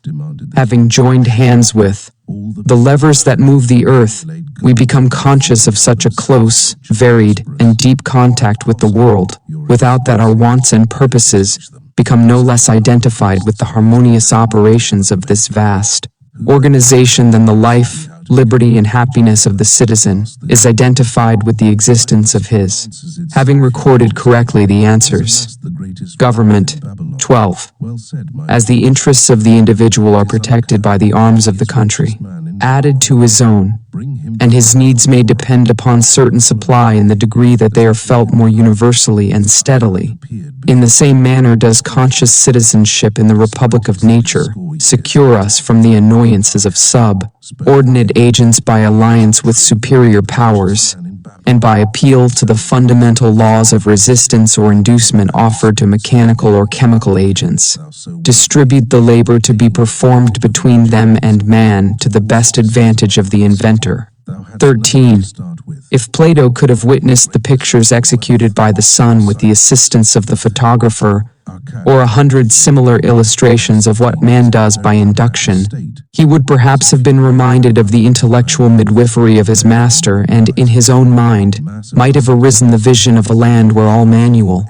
Speaker 1: having joined hands with the levers that move the earth, we become conscious of such a close, varied, and deep contact with the world, without that our wants and purposes become no less identified with the harmonious operations of this vast organization than the life, liberty, and happiness of the citizen is identified with the existence of his. Having recorded correctly the answers. Government. 12. As the interests of the individual are protected by the arms of the country, added to his own, and his needs may depend upon certain supply in the degree that they are felt more universally and steadily. In the same manner does conscious citizenship in the Republic of Nature secure us from the annoyances of subordinate agents by alliance with superior powers, and by appeal to the fundamental laws of resistance or inducement offered to mechanical or chemical agents. Distribute the labor to be performed between them and man to the best advantage of the inventor. 13. If Plato could have witnessed the pictures executed by the sun with the assistance of the photographer, or 100 similar illustrations of what man does by induction, he would perhaps have been reminded of the intellectual midwifery of his master, and in his own mind might have arisen the vision of a land where all manual,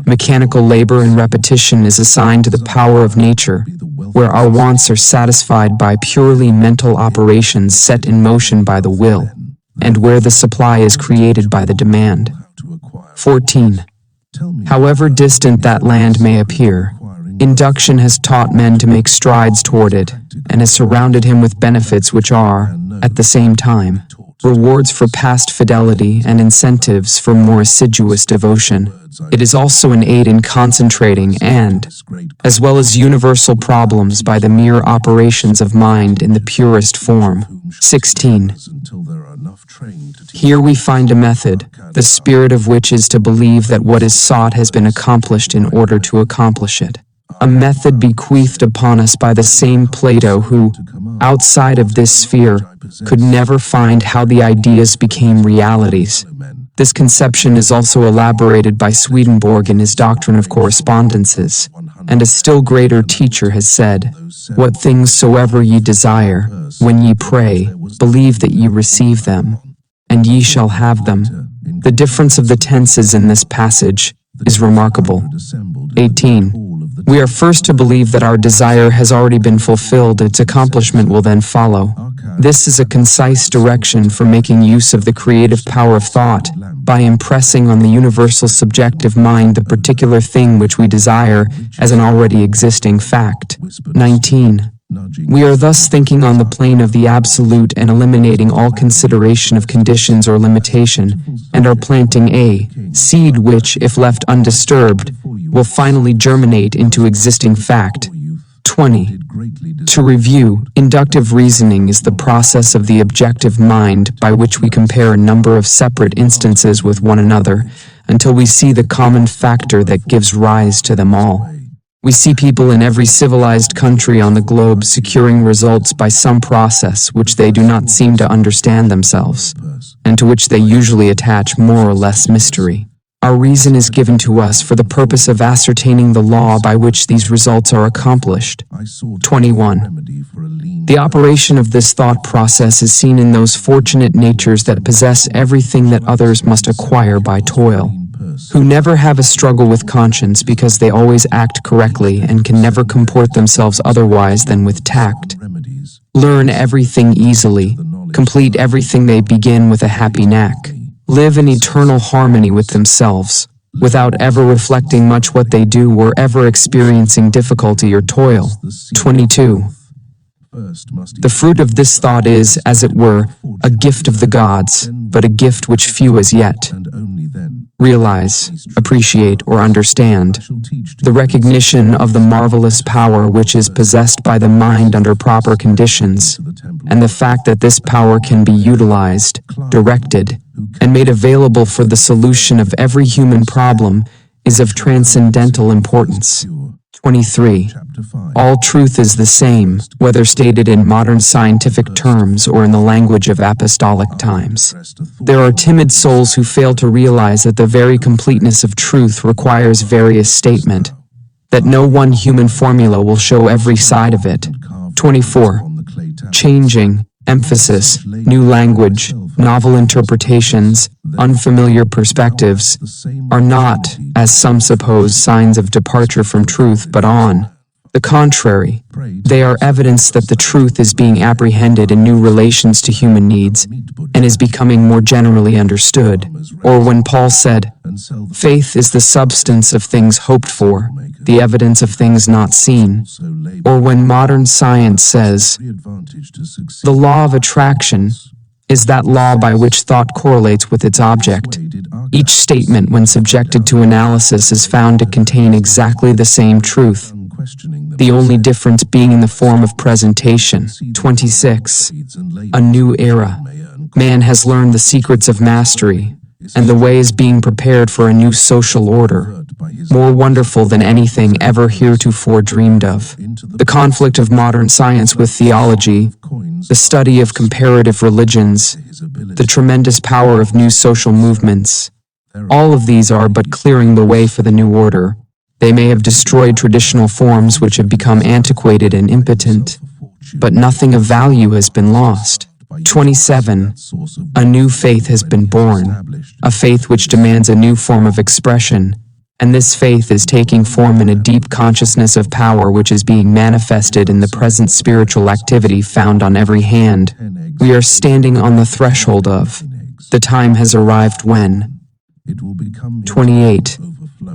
Speaker 1: mechanical labor and repetition is assigned to the power of nature, where our wants are satisfied by purely mental operations set in motion by the will, and where the supply is created by the demand. 14. However distant that land may appear, induction has taught men to make strides toward it, and has surrounded him with benefits which are, at the same time, rewards for past fidelity and incentives for more assiduous devotion. It is also an aid in concentrating and, as well as universal problems by the mere operations of mind in the purest form. 16. Here we find a method, the spirit of which is to believe that what is sought has been accomplished in order to accomplish it. A method bequeathed upon us by the same Plato who, outside of this sphere, could never find how the ideas became realities. This conception is also elaborated by Swedenborg in his Doctrine of Correspondences, and a still greater teacher has said, "What things soever ye desire, when ye pray, believe that ye receive them, and ye shall have them." The difference of the tenses in this passage is remarkable. 18. We are first to believe that our desire has already been fulfilled, its accomplishment will then follow. This is a concise direction for making use of the creative power of thought, by impressing on the universal subjective mind the particular thing which we desire as an already existing fact. 19. We are thus thinking on the plane of the absolute and eliminating all consideration of conditions or limitation, and are planting a seed which, if left undisturbed, will finally germinate into existing fact. 20. To review, inductive reasoning is the process of the objective mind by which we compare a number of separate instances with one another until we see the common factor that gives rise to them all. We see people in every civilized country on the globe securing results by some process which they do not seem to understand themselves, and to which they usually attach more or less mystery. Our reason is given to us for the purpose of ascertaining the law by which these results are accomplished. 21. The operation of this thought process is seen in those fortunate natures that possess everything that others must acquire by toil, who never have a struggle with conscience because they always act correctly and can never comport themselves otherwise than with tact, learn everything easily, complete everything they begin with a happy knack, live in eternal harmony with themselves, without ever reflecting much what they do or ever experiencing difficulty or toil. 22. The fruit of this thought is, as it were, a gift of the gods, but a gift which few as yet realize, appreciate, or understand. The recognition of the marvelous power which is possessed by the mind under proper conditions, and the fact that this power can be utilized, directed, and made available for the solution of every human problem is of transcendental importance. 23. All truth is the same, whether stated in modern scientific terms or in the language of apostolic times. There are timid souls who fail to realize that the very completeness of truth requires various statement, that no one human formula will show every side of it. 24. Changing, emphasis, new language, novel interpretations, unfamiliar perspectives, are not, as some suppose, signs of departure from truth, but on the contrary, they are evidence that the truth is being apprehended in new relations to human needs and is becoming more generally understood. Or when Paul said, "Faith is the substance of things hoped for, the evidence of things not seen." Or when modern science says, "The law of attraction is that law by which thought correlates with its object." Each statement, when subjected to analysis, is found to contain exactly the same truth, the only difference being in the form of presentation. 26. A new era. Man has learned the secrets of mastery, and the way is being prepared for a new social order, more wonderful than anything ever heretofore dreamed of. The conflict of modern science with theology, the study of comparative religions, the tremendous power of new social movements, all of these are but clearing the way for the new order. They may have destroyed traditional forms which have become antiquated and impotent, but nothing of value has been lost. 27. A new faith has been born, a faith which demands a new form of expression, and this faith is taking form in a deep consciousness of power which is being manifested in the present spiritual activity found on every hand. We are standing on the threshold of the time has arrived when 28.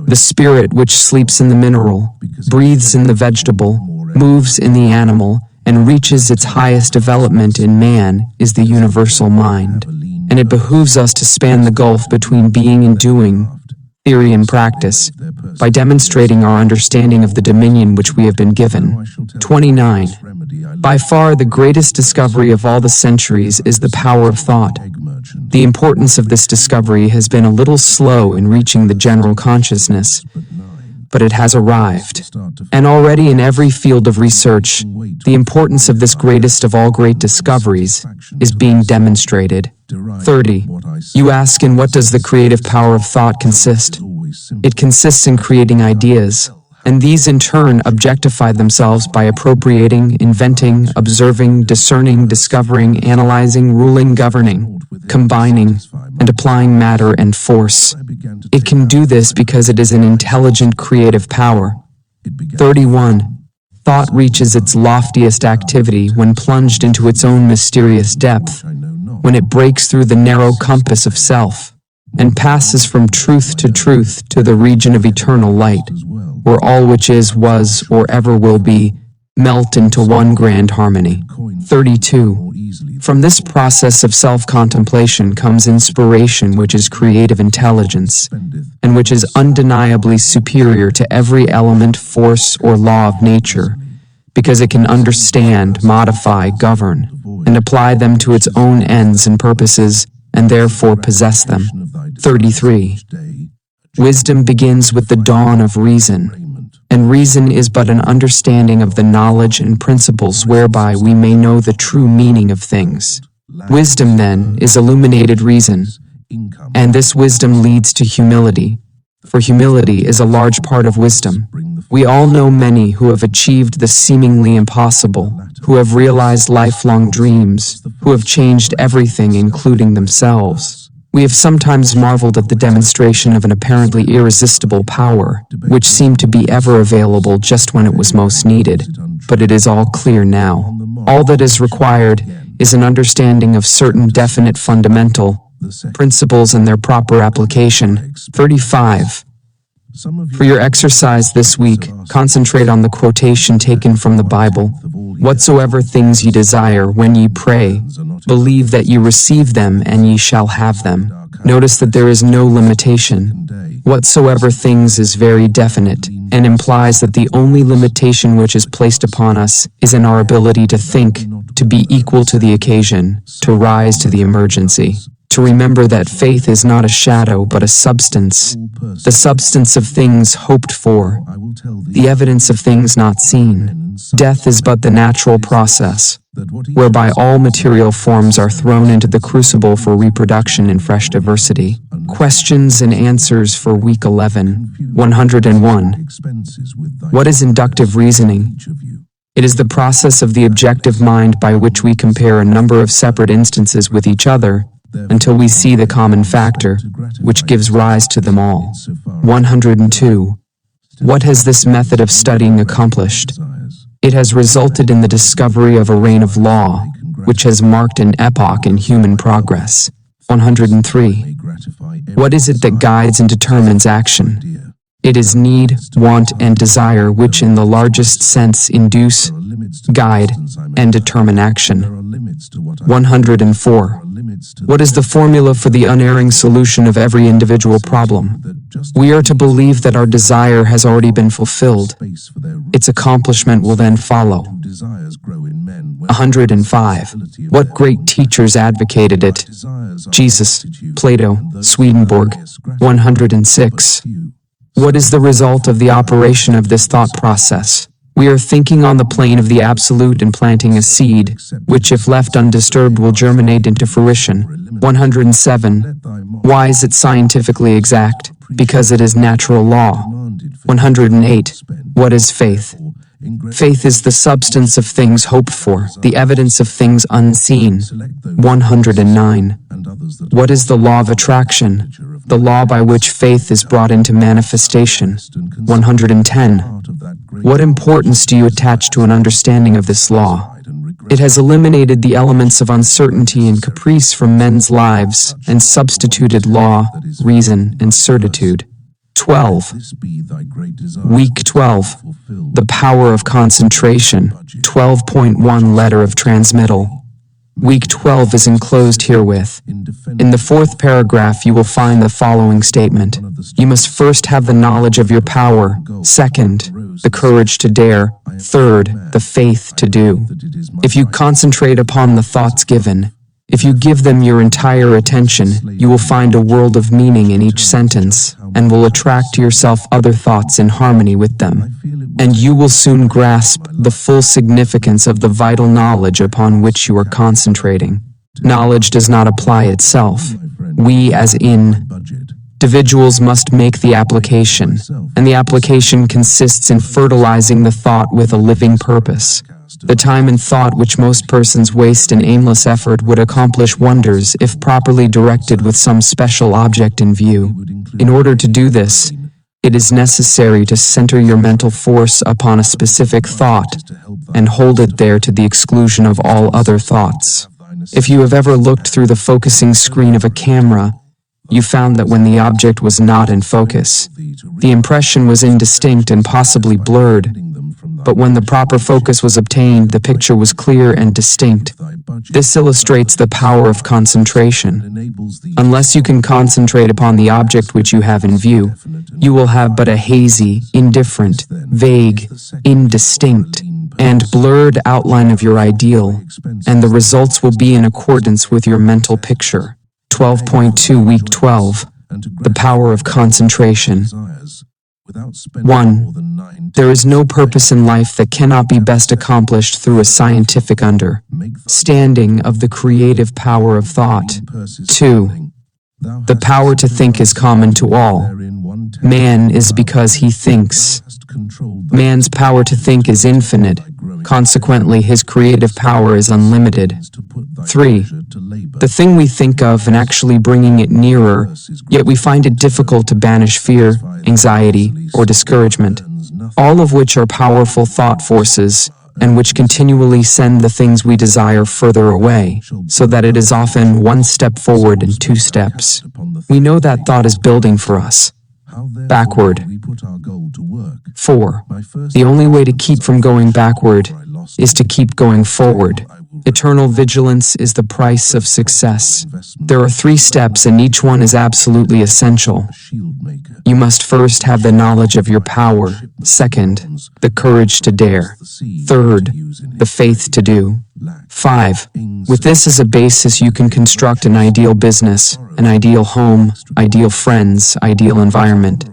Speaker 1: The spirit which sleeps in the mineral, breathes in the vegetable, moves in the animal, and reaches its highest development in man is the universal mind, and it behooves us to span the gulf between being and doing, theory and practice, by demonstrating our understanding of the dominion which we have been given. 29. By far the greatest discovery of all the centuries is the power of thought. The importance of this discovery has been a little slow in reaching the general consciousness, but it has arrived. And already in every field of research, the importance of this greatest of all great discoveries is being demonstrated. 30. You ask, in what does the creative power of thought consist? It consists in creating ideas, and these in turn objectify themselves by appropriating, inventing, observing, discerning, discovering, analyzing, ruling, governing, combining, and applying matter and force. It can do this because it is an intelligent creative power. 31. Thought reaches its loftiest activity when plunged into its own mysterious depth, when it breaks through the narrow compass of self, and passes from truth to the region of eternal light, where all which is, was, or ever will be, melt into one grand harmony. 32. From this process of self-contemplation comes inspiration, which is creative intelligence, and which is undeniably superior to every element, force, or law of nature, because it can understand, modify, govern, and apply them to its own ends and purposes, and therefore possess them. 33. Wisdom begins with the dawn of reason, and reason is but an understanding of the knowledge and principles whereby we may know the true meaning of things. Wisdom, then, is illuminated reason, and this wisdom leads to humility, for humility is a large part of wisdom. We all know many who have achieved the seemingly impossible, who have realized lifelong dreams, who have changed everything, including themselves. We have sometimes marveled at the demonstration of an apparently irresistible power, which seemed to be ever available just when it was most needed, but it is all clear now. All that is required is an understanding of certain definite fundamental principles and their proper application. 35. For your exercise this week, concentrate on the quotation taken from the Bible. Whatsoever things ye desire when ye pray, believe that ye receive them and ye shall have them. Notice that there is no limitation. Whatsoever things is very definite, and implies that the only limitation which is placed upon us is in our ability to think, to be equal to the occasion, to rise to the emergency. To remember that faith is not a shadow but a substance, the substance of things hoped for, the evidence of things not seen. Death is but the natural process, whereby all material forms are thrown into the crucible for reproduction in fresh diversity. Questions and answers for week 11, 101. What is inductive reasoning? It is the process of the objective mind by which we compare a number of separate instances with each other, until we see the common factor, which gives rise to them all. 102. What has this method of studying accomplished? It has resulted in the discovery of a reign of law, which has marked an epoch in human progress. 103. What is it that guides and determines action? It is need, want, and desire which in the largest sense induce, guide, and determine action. 104. What is the formula for the unerring solution of every individual problem? We are to believe that our desire has already been fulfilled. Its accomplishment will then follow. 105. What great teachers advocated it? Jesus, Plato, Swedenborg. 106. What is the result of the operation of this thought process? We are thinking on the plane of the absolute and planting a seed, which if left undisturbed will germinate into fruition. 107. Why is it scientifically exact? Because it is natural law. 108. What is faith? Faith is the substance of things hoped for, the evidence of things unseen. 109. What is the law of attraction? The law by which faith is brought into manifestation. 110. What importance do you attach to an understanding of this law? It has eliminated the elements of uncertainty and caprice from men's lives and substituted law, reason, and certitude. 12. Week 12. The power of concentration. 12.1 Letter of transmittal. Week 12 is enclosed herewith. In the fourth paragraph you will find the following statement. You must first have the knowledge of your power, second, the courage to dare, third, the faith to do. If you concentrate upon the thoughts given, if you give them your entire attention, you will find a world of meaning in each sentence, and will attract to yourself other thoughts in harmony with them. And you will soon grasp the full significance of the vital knowledge upon which you are concentrating. Knowledge does not apply itself. We, as individuals, must make the application, and the application consists in fertilizing the thought with a living purpose. The time and thought which most persons waste in aimless effort would accomplish wonders if properly directed with some special object in view. In order to do this, it is necessary to center your mental force upon a specific thought and hold it there to the exclusion of all other thoughts. If you have ever looked through the focusing screen of a camera, you found that when the object was not in focus, the impression was indistinct and possibly blurred, but when the proper focus was obtained, the picture was clear and distinct. This illustrates the power of concentration. Unless you can concentrate upon the object which you have in view, you will have but a hazy, indifferent, vague, indistinct, and blurred outline of your ideal, and the results will be in accordance with your mental picture. 12.2 Week 12. The power of concentration. 1. There is no purpose in life that cannot be best accomplished through a scientific understanding of the creative power of thought. 2. The power to think is common to all. Man is because he thinks. Man's power to think is infinite. Consequently, his creative power is unlimited. 3. The thing we think of and actually bringing it nearer, yet we find it difficult to banish fear, anxiety, or discouragement, all of which are powerful thought forces, and which continually send the things we desire further away, so that it is often one step forward and two steps. We know that thought is building for us. backward. 4. The only way to keep from going backward is to keep going forward. Eternal vigilance is the price of success. There are 3 steps, and each one is absolutely essential. You must first have the knowledge of your power. Second, the courage to dare. Third, the faith to do. 5. With this as a basis, you can construct an ideal business, an ideal home, ideal friends, ideal environment.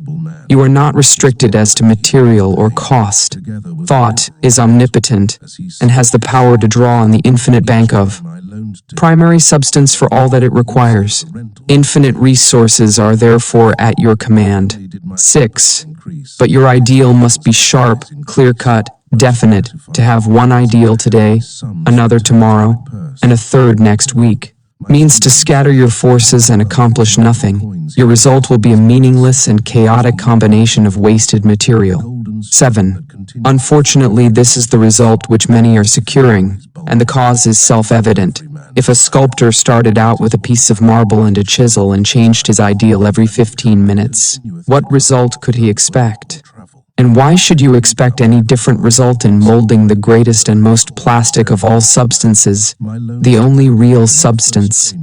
Speaker 1: You are not restricted as to material or cost. Thought is omnipotent and has the power to draw on the infinite bank of primary substance for all that it requires. Infinite resources are therefore at your command. 6. But your ideal must be sharp, clear-cut, definite, to have one ideal today, another tomorrow, and a third next week. Means to scatter your forces and accomplish nothing. Your result will be a meaningless and chaotic combination of wasted material. 7. Unfortunately, this is the result which many are securing, and the cause is self-evident. If a sculptor started out with a piece of marble and a chisel and changed his ideal every 15 minutes, what result could he expect? And why should you expect any different result in molding the greatest and most plastic of all substances, the only real substance?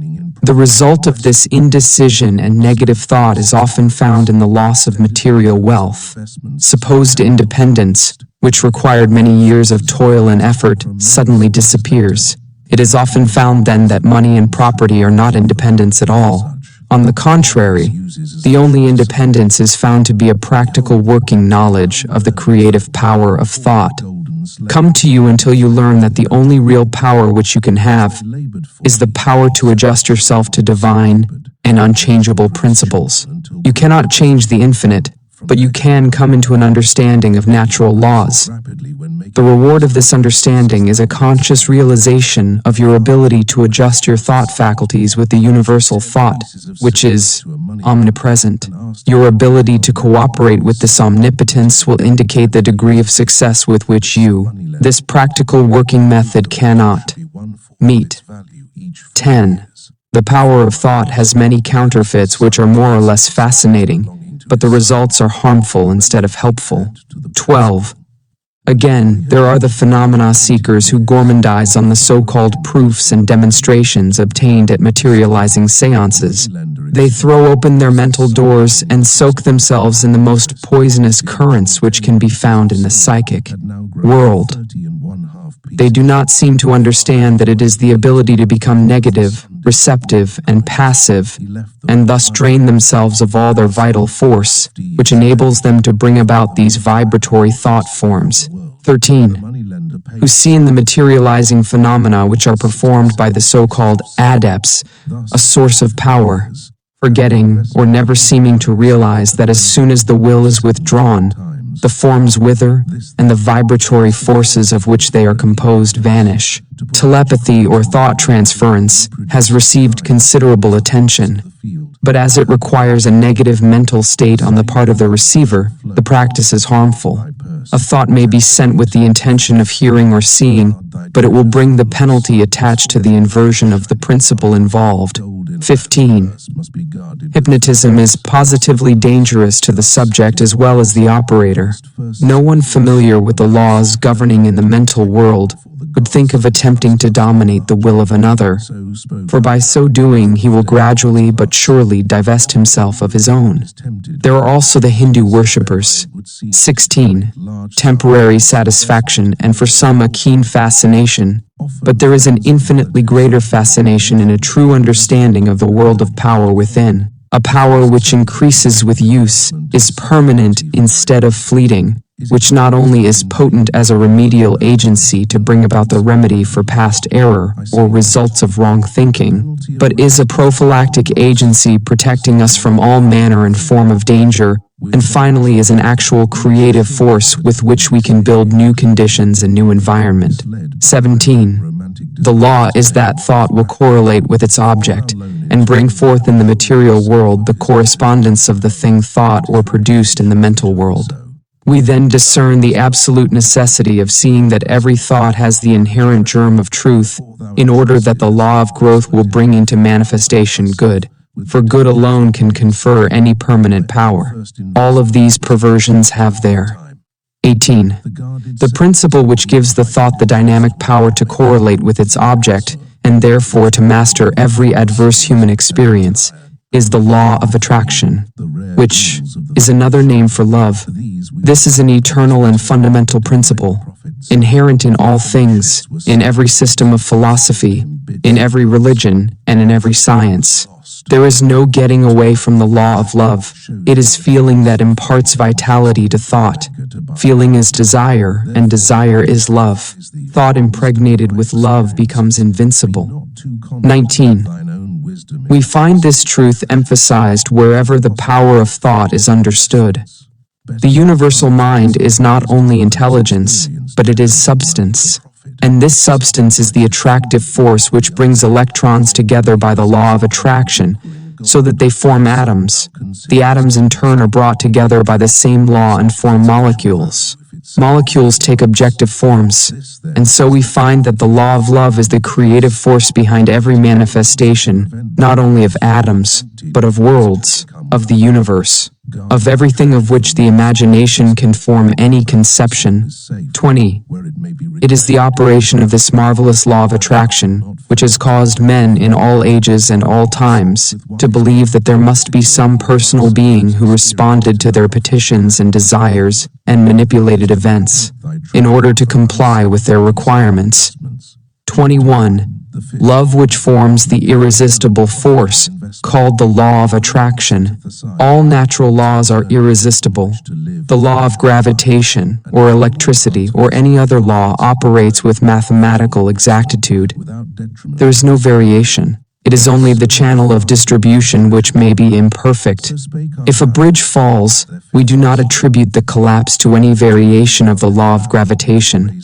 Speaker 1: The result of this indecision and negative thought is often found in the loss of material wealth. Supposed independence, which required many years of toil and effort, suddenly disappears. It is often found then that money and property are not independence at all. On the contrary, the only independence is found to be a practical working knowledge of the creative power of thought. Come to you until you learn that the only real power which you can have is the power to adjust yourself to divine and unchangeable principles. You cannot change the infinite, but you can come into an understanding of natural laws. The reward of this understanding is a conscious realization of your ability to adjust your thought faculties with the universal thought, which is omnipresent. Your ability to cooperate with this omnipotence will indicate the degree of success with which you, this practical working method, cannot meet. 10. The power of thought has many counterfeits which are more or less fascinating, but the results are harmful instead of helpful. 12. Again, there are the phenomena seekers who gourmandize on the so-called proofs and demonstrations obtained at materializing seances. They throw open their mental doors and soak themselves in the most poisonous currents which can be found in the psychic world. They do not seem to understand that it is the ability to become negative, receptive, and passive, and thus drain themselves of all their vital force, which enables them to bring about these vibratory thought forms. 13. Who see in the materializing phenomena which are performed by the so-called adepts a source of power, forgetting or never seeming to realize that as soon as the will is withdrawn, the forms wither, and the vibratory forces of which they are composed vanish. Telepathy or thought transference has received considerable attention, but as it requires a negative mental state on the part of the receiver, the practice is harmful. A thought may be sent with the intention of hearing or seeing, but it will bring the penalty attached to the inversion of the principle involved. 15. Hypnotism is positively dangerous to the subject as well as the operator. No one familiar with the laws governing in the mental world would think of attempting to dominate the will of another, for by so doing he will gradually but surely divest himself of his own. There are also the Hindu worshippers. 16. Temporary satisfaction and for some a keen fascination, but there is an infinitely greater fascination in a true understanding of the world of power within. A power which increases with use, is permanent instead of fleeting, which not only is potent as a remedial agency to bring about the remedy for past error or results of wrong thinking, but is a prophylactic agency protecting us from all manner and form of danger, and finally is an actual creative force with which we can build new conditions and new environment. 17. The law is that thought will correlate with its object, and bring forth in the material world the correspondence of the thing thought or produced in the mental world. We then discern the absolute necessity of seeing that every thought has the inherent germ of truth, in order that the law of growth will bring into manifestation good, for good alone can confer any permanent power. All of these perversions have their 18. The principle which gives the thought the dynamic power to correlate with its object, and therefore to master every adverse human experience, is the law of attraction, which is another name for love. This is an eternal and fundamental principle, inherent in all things, in every system of philosophy, in every religion, and in every science. There is no getting away from the law of love. It is feeling that imparts vitality to thought. Feeling is desire, and desire is love. Thought impregnated with love becomes invincible. 19. We find this truth emphasized wherever the power of thought is understood. The universal mind is not only intelligence, but it is substance. And this substance is the attractive force which brings electrons together by the law of attraction, so that they form atoms. The atoms in turn are brought together by the same law and form molecules. Molecules take objective forms, and so we find that the law of love is the creative force behind every manifestation, not only of atoms, but of worlds, of the universe, of everything of which the imagination can form any conception. 20. It is the operation of this marvelous law of attraction which has caused men in all ages and all times to believe that there must be some personal being who responded to their petitions and desires and manipulated events in order to comply with their requirements. 21. Love which forms the irresistible force called the law of attraction. All natural laws are irresistible. The law of gravitation, or electricity, or any other law operates with mathematical exactitude. There is no variation. It is only the channel of distribution which may be imperfect. If a bridge falls, we do not attribute the collapse to any variation of the law of gravitation.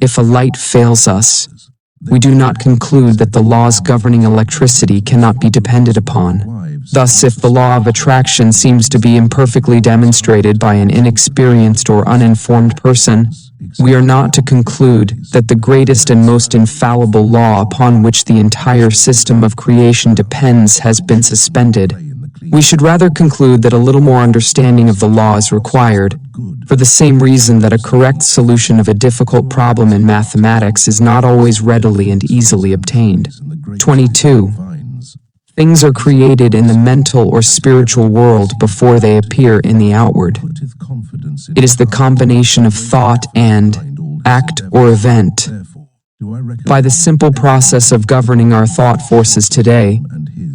Speaker 1: If a light fails us, we do not conclude that the laws governing electricity cannot be depended upon. Thus, if the law of attraction seems to be imperfectly demonstrated by an inexperienced or uninformed person, we are not to conclude that the greatest and most infallible law upon which the entire system of creation depends has been suspended. We should rather conclude that a little more understanding of the law is required, for the same reason that a correct solution of a difficult problem in mathematics is not always readily and easily obtained. 22. Things are created in the mental or spiritual world before they appear in the outward. It is the combination of thought and act or event. By the simple process of governing our thought forces today,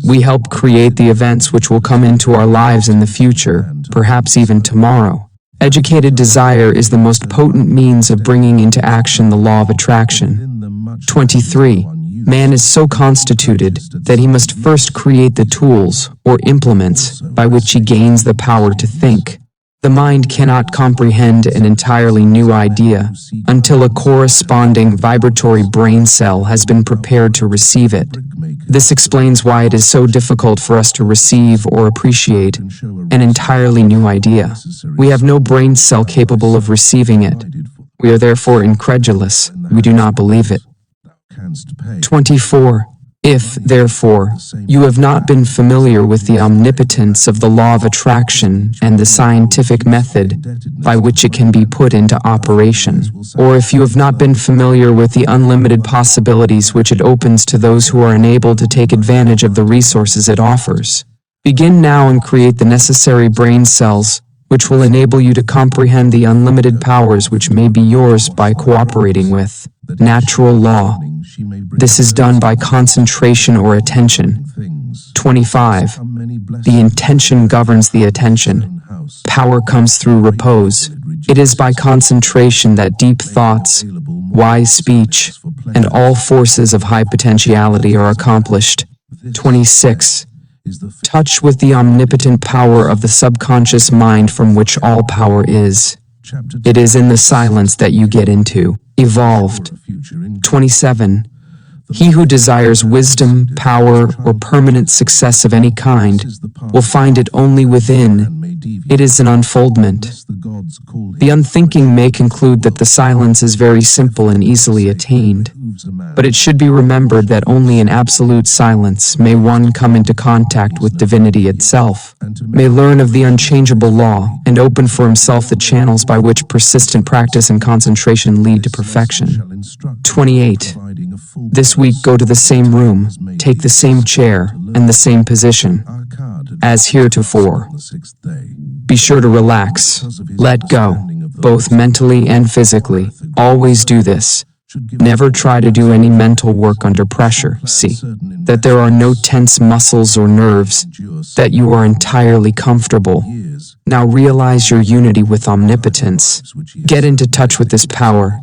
Speaker 1: we help create the events which will come into our lives in the future, perhaps even tomorrow. Educated desire is the most potent means of bringing into action the law of attraction. 23. Man is so constituted that he must first create the tools, or implements, by which he gains the power to think. The mind cannot comprehend an entirely new idea until a corresponding vibratory brain cell has been prepared to receive it. This explains why it is so difficult for us to receive or appreciate an entirely new idea. We have no brain cell capable of receiving it. We are therefore incredulous. We do not believe it. 24. If, therefore, you have not been familiar with the omnipotence of the law of attraction and the scientific method by which it can be put into operation, or if you have not been familiar with the unlimited possibilities which it opens to those who are unable to take advantage of the resources it offers, begin now and create the necessary brain cells which will enable you to comprehend the unlimited powers which may be yours by cooperating with natural law. This is done by concentration or attention. 25. The intention governs the attention. Power comes through repose. It is by concentration that deep thoughts, wise speech, and all forces of high potentiality are accomplished. 26. Touch with the omnipotent power of the subconscious mind from which all power is. It is in the silence that you get into, evolved. 27. He who desires wisdom, power, or permanent success of any kind will find it only within, It is an unfoldment. The unthinking may conclude that the silence is very simple and easily attained, but it should be remembered that only in absolute silence may one come into contact with divinity itself, may learn of the unchangeable law, and open for himself the channels by which persistent practice and concentration lead to perfection. 28. This week go to the same room, take the same chair, and the same position as heretofore. Be sure to relax, let go, both mentally and physically. Always do this. Never try to do any mental work under pressure. See that there are no tense muscles or nerves, that you are entirely comfortable. Now realize your unity with Omnipotence. Get into touch with this power.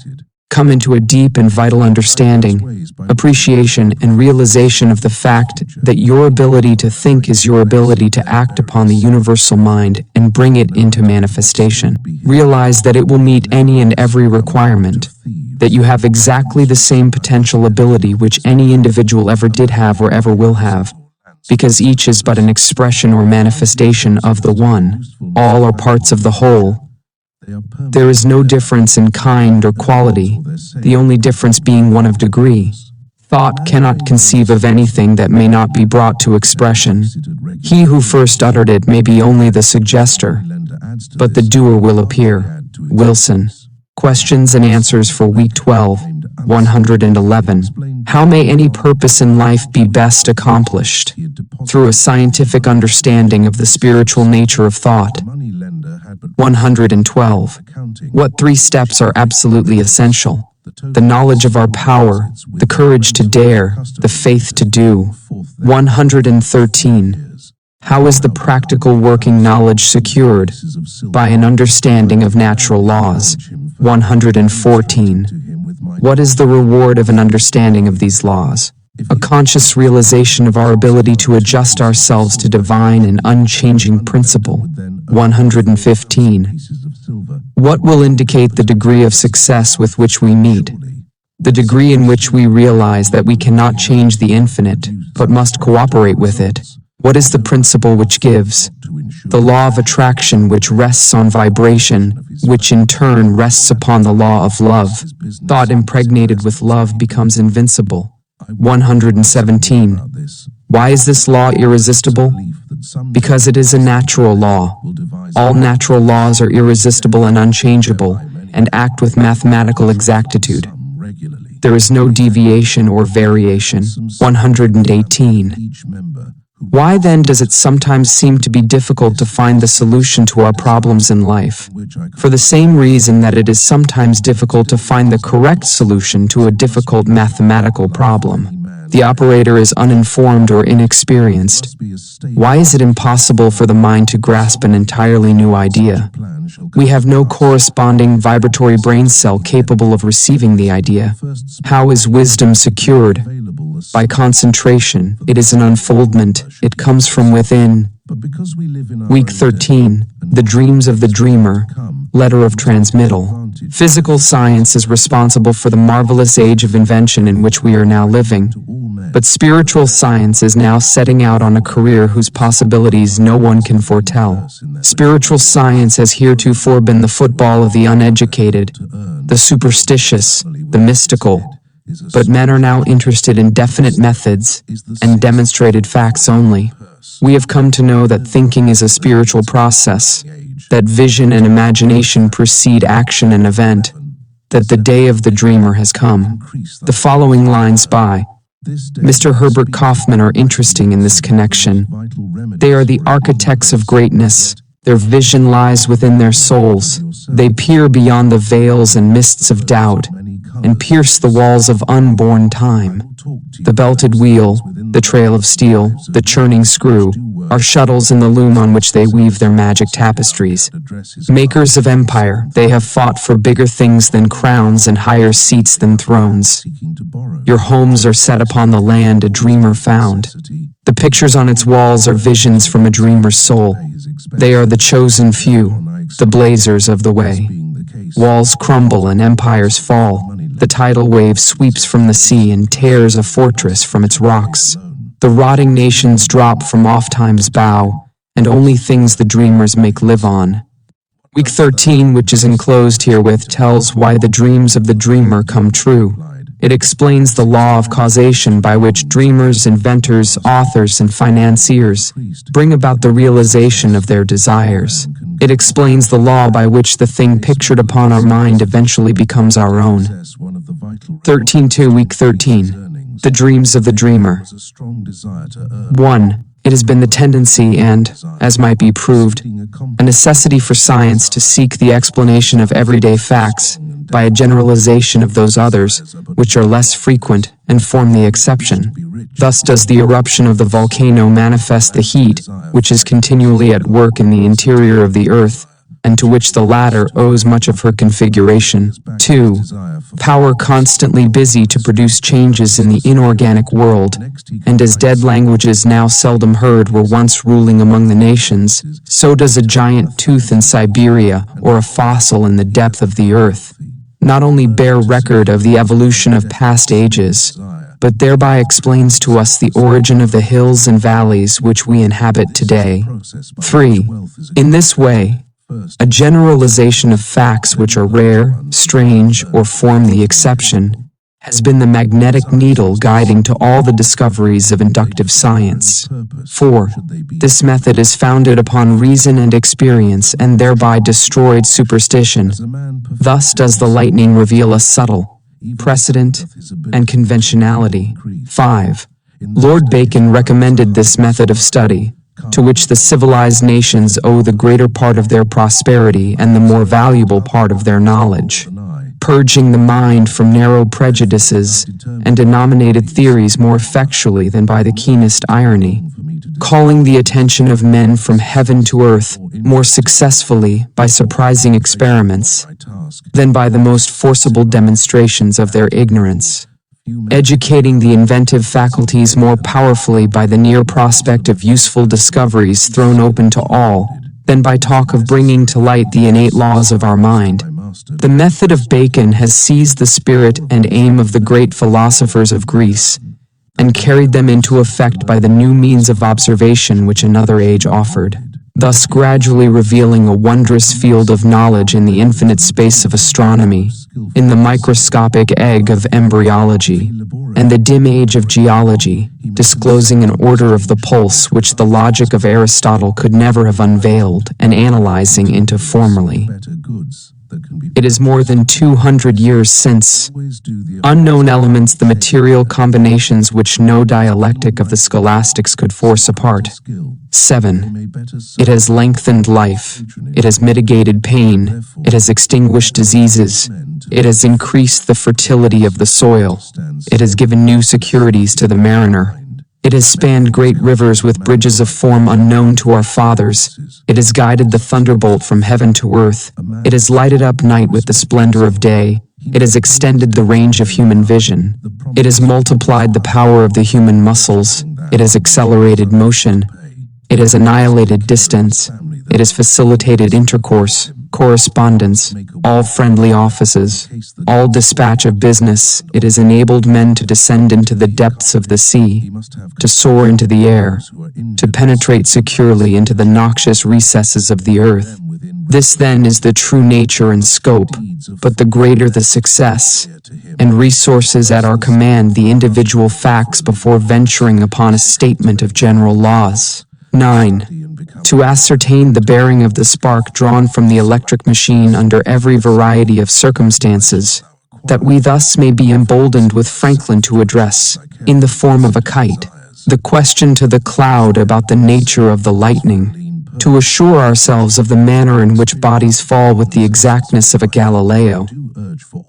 Speaker 1: Come into a deep and vital understanding, appreciation, and realization of the fact that your ability to think is your ability to act upon the universal mind and bring it into manifestation. Realize that it will meet any and every requirement, that you have exactly the same potential ability which any individual ever did have or ever will have, because each is but an expression or manifestation of the one. All are parts of the whole. There is no difference in kind or quality, the only difference being one of degree. Thought cannot conceive of anything that may not be brought to expression. He who first uttered it may be only the suggester, but the doer will appear. Wilson. Questions and answers for Week 12, 111. How may any purpose in life be best accomplished? Through a scientific understanding of the spiritual nature of thought. 112. What 3 steps are absolutely essential? The knowledge of our power, the courage to dare, the faith to do. 113. How is the practical working knowledge secured? By an understanding of natural laws. 114. What is the reward of an understanding of these laws? A conscious realization of our ability to adjust ourselves to divine and unchanging principle. 115. What will indicate the degree of success with which we meet? The degree in which we realize that we cannot change the infinite, but must cooperate with it. What is the principle which gives? The law of attraction, which rests on vibration, which in turn rests upon the law of love. Thought impregnated with love becomes invincible. 117. Why is this law irresistible? Because it is a natural law. All natural laws are irresistible and unchangeable, and act with mathematical exactitude. There is no deviation or variation. 118. Why then does it sometimes seem to be difficult to find the solution to our problems in life? For the same reason that it is sometimes difficult to find the correct solution to a difficult mathematical problem. The operator is uninformed or inexperienced. Why is it impossible for the mind to grasp an entirely new idea? We have no corresponding vibratory brain cell capable of receiving the idea. How is wisdom secured? By concentration. It is an unfoldment. It comes from within. Week 13. The dreams of the dreamer. Letter of transmittal. Physical science is responsible for the marvelous age of invention in which we are now living. But spiritual science is now setting out on a career whose possibilities no one can foretell. Spiritual science has heretofore been the football of the uneducated, the superstitious, the mystical. But men are now interested in definite methods and demonstrated facts only. We have come to know that thinking is a spiritual process, that vision and imagination precede action and event, that the day of the dreamer has come. The following lines by Mr. Herbert Kaufman are interesting in this connection. They are the architects of greatness. Their vision lies within their souls. They peer beyond the veils and mists of doubt, and pierce the walls of unborn time. The belted wheel, the trail of steel, the churning screw, are shuttles in the loom on which they weave their magic tapestries. Makers of empire, they have fought for bigger things than crowns and higher seats than thrones. Your homes are set upon the land a dreamer found. The pictures on its walls are visions from a dreamer's soul. They are the chosen few, the blazers of the way. Walls crumble and empires fall. The tidal wave sweeps from the sea and tears a fortress from its rocks. The rotting nations drop from off time's bow, and only things the dreamers make live on. Week 13, which is enclosed herewith, tells why the dreams of the dreamer come true. It explains the law of causation by which dreamers, inventors, authors, and financiers bring about the realization of their desires. It explains the law by which the thing pictured upon our mind eventually becomes our own. 13.2 Week 13. The Dreams of the Dreamer. 1. It has been the tendency and, as might be proved, a necessity for science to seek the explanation of everyday facts by a generalization of those others, which are less frequent and form the exception. Thus does the eruption of the volcano manifest the heat, which is continually at work in the interior of the earth, and to which the latter owes much of her configuration. 2. Power constantly busy to produce changes in the inorganic world, and as dead languages now seldom heard were once ruling among the nations, so does a giant tooth in Siberia or a fossil in the depth of the earth not only bear record of the evolution of past ages, but thereby explains to us the origin of the hills and valleys which we inhabit today. 3. In this way, a generalization of facts which are rare, strange, or form the exception has been the magnetic needle guiding to all the discoveries of inductive science. 4. This method is founded upon reason and experience and thereby destroyed superstition. Thus does the lightning reveal a subtle precedent and conventionality. 5. Lord Bacon recommended this method of study, to which the civilized nations owe the greater part of their prosperity and the more valuable part of their knowledge, purging the mind from narrow prejudices and denominated theories more effectually than by the keenest irony, calling the attention of men from heaven to earth more successfully by surprising experiments than by the most forcible demonstrations of their ignorance, educating the inventive faculties more powerfully by the near prospect of useful discoveries thrown open to all than by talk of bringing to light the innate laws of our mind. The method of Bacon has seized the spirit and aim of the great philosophers of Greece and carried them into effect by the new means of observation which another age offered, thus gradually revealing a wondrous field of knowledge in the infinite space of astronomy, in the microscopic egg of embryology, and the dim age of geology, disclosing an order of the pulse which the logic of Aristotle could never have unveiled, and analyzing into formerly. It is more than 200 years since. Unknown elements, the material combinations which no dialectic of the scholastics could force apart. 7. It has lengthened life. It has mitigated pain. It has extinguished diseases. It has increased the fertility of the soil. It has given new securities to the mariner. It has spanned great rivers with bridges of form unknown to our fathers. It has guided the thunderbolt from heaven to earth. It has lighted up night with the splendor of day. It has extended the range of human vision. It has multiplied the power of the human muscles. It has accelerated motion. It has annihilated distance. It has facilitated intercourse, correspondence, all friendly offices, all dispatch of business. It has enabled men to descend into the depths of the sea, to soar into the air, to penetrate securely into the noxious recesses of the earth. This then is the true nature and scope, but the greater the success and resources at our command the individual facts before venturing upon a statement of general laws. 9. To ascertain the bearing of the spark drawn from the electric machine under every variety of circumstances, that we thus may be emboldened with Franklin to address, in the form of a kite, the question to the cloud about the nature of the lightning, to assure ourselves of the manner in which bodies fall with the exactness of a Galileo,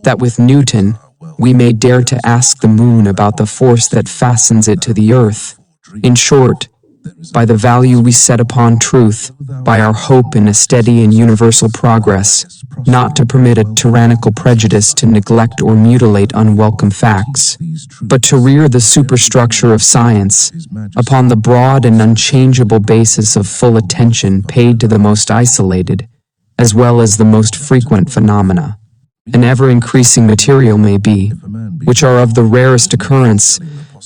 Speaker 1: that with Newton we may dare to ask the moon about the force that fastens it to the earth. In short, by the value we set upon truth, by our hope in a steady and universal progress, not to permit a tyrannical prejudice to neglect or mutilate unwelcome facts, but to rear the superstructure of science upon the broad and unchangeable basis of full attention paid to the most isolated, as well as the most frequent phenomena. An ever-increasing material may be, which are of the rarest occurrence,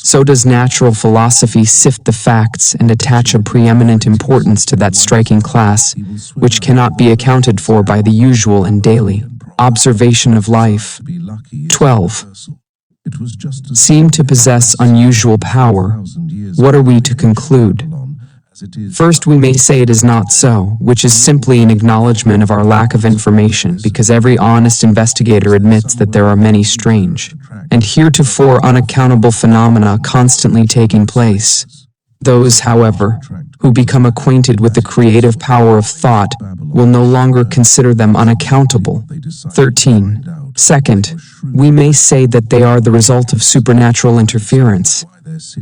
Speaker 1: So does natural philosophy sift the facts and attach a preeminent importance to that striking class, which cannot be accounted for by the usual and daily observation of life. 12. Seem to possess unusual power. What are we to conclude? First, we may say it is not so, which is simply an acknowledgement of our lack of information, because every honest investigator admits that there are many strange and heretofore unaccountable phenomena constantly taking place. Those, however, who become acquainted with the creative power of thought will no longer consider them unaccountable. 13. Second, we may say that they are the result of supernatural interference,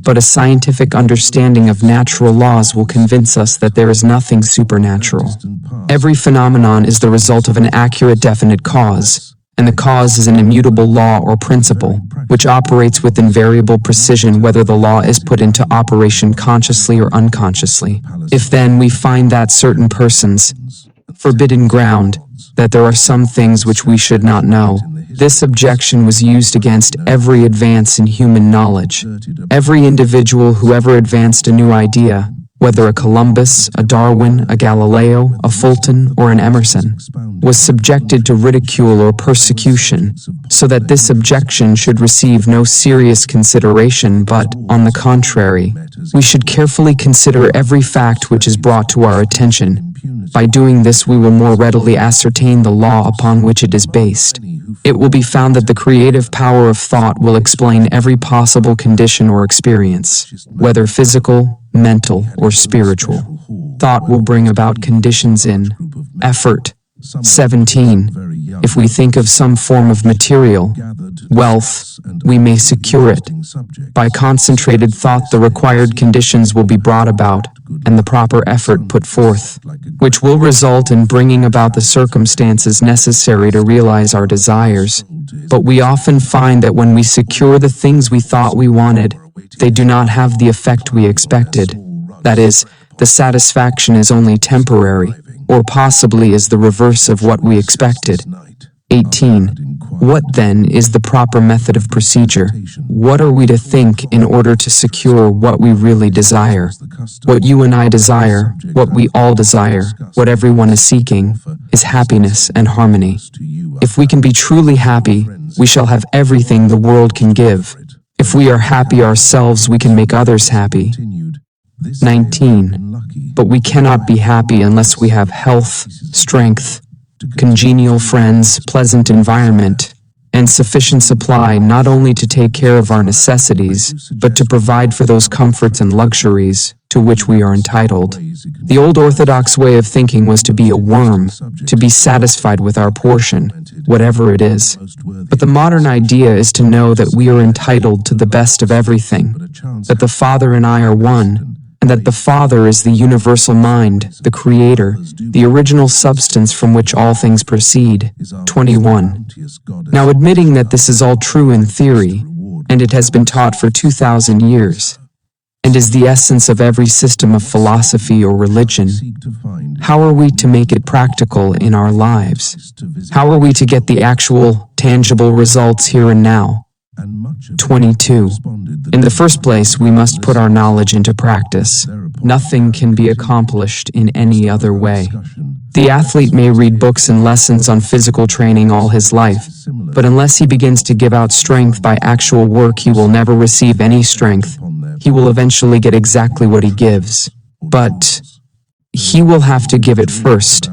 Speaker 1: but a scientific understanding of natural laws will convince us that there is nothing supernatural. Every phenomenon is the result of an accurate, definite cause, and the cause is an immutable law or principle, which operates with invariable precision whether the law is put into operation consciously or unconsciously. If then we find that certain persons, forbidden ground, that there are some things which we should not know, this objection was used against every advance in human knowledge. Every individual who ever advanced a new idea, whether a Columbus, a Darwin, a Galileo, a Fulton, or an Emerson, was subjected to ridicule or persecution, so that this objection should receive no serious consideration, but, on the contrary, we should carefully consider every fact which is brought to our attention. By doing this, we will more readily ascertain the law upon which it is based. It will be found that the creative power of thought will explain every possible condition or experience, whether physical, mental, or spiritual. Thought will bring about conditions in effort. 17. If we think of some form of material, wealth, we may secure it. By concentrated thought, the required conditions will be brought about, and the proper effort put forth, which will result in bringing about the circumstances necessary to realize our desires. But we often find that when we secure the things we thought we wanted, they do not have the effect we expected. That is, the satisfaction is only temporary, or possibly is the reverse of what we expected. 18. What then is the proper method of procedure? What are we to think in order to secure what we really desire? What you and I desire, what we all desire, what everyone is seeking, is happiness and harmony. If we can be truly happy, we shall have everything the world can give. If we are happy ourselves, we can make others happy. 19. But we cannot be happy unless we have health, strength, congenial friends, pleasant environment, and sufficient supply not only to take care of our necessities, but to provide for those comforts and luxuries to which we are entitled. The old orthodox way of thinking was to be a worm, to be satisfied with our portion, whatever it is. But the modern idea is to know that we are entitled to the best of everything, that the Father and I are one, and that the Father is the universal mind, the Creator, the original substance from which all things proceed. 21. Now, admitting that this is all true in theory, and it has been taught for 2,000 years, and is the essence of every system of philosophy or religion, how are we to make it practical in our lives? How are we to get the actual, tangible results here and now? 22. In the first place, we must put our knowledge into practice. Nothing can be accomplished in any other way. The athlete may read books and lessons on physical training all his life, but unless he begins to give out strength by actual work, he will never receive any strength. He will eventually get exactly what he gives, but he will have to give it first.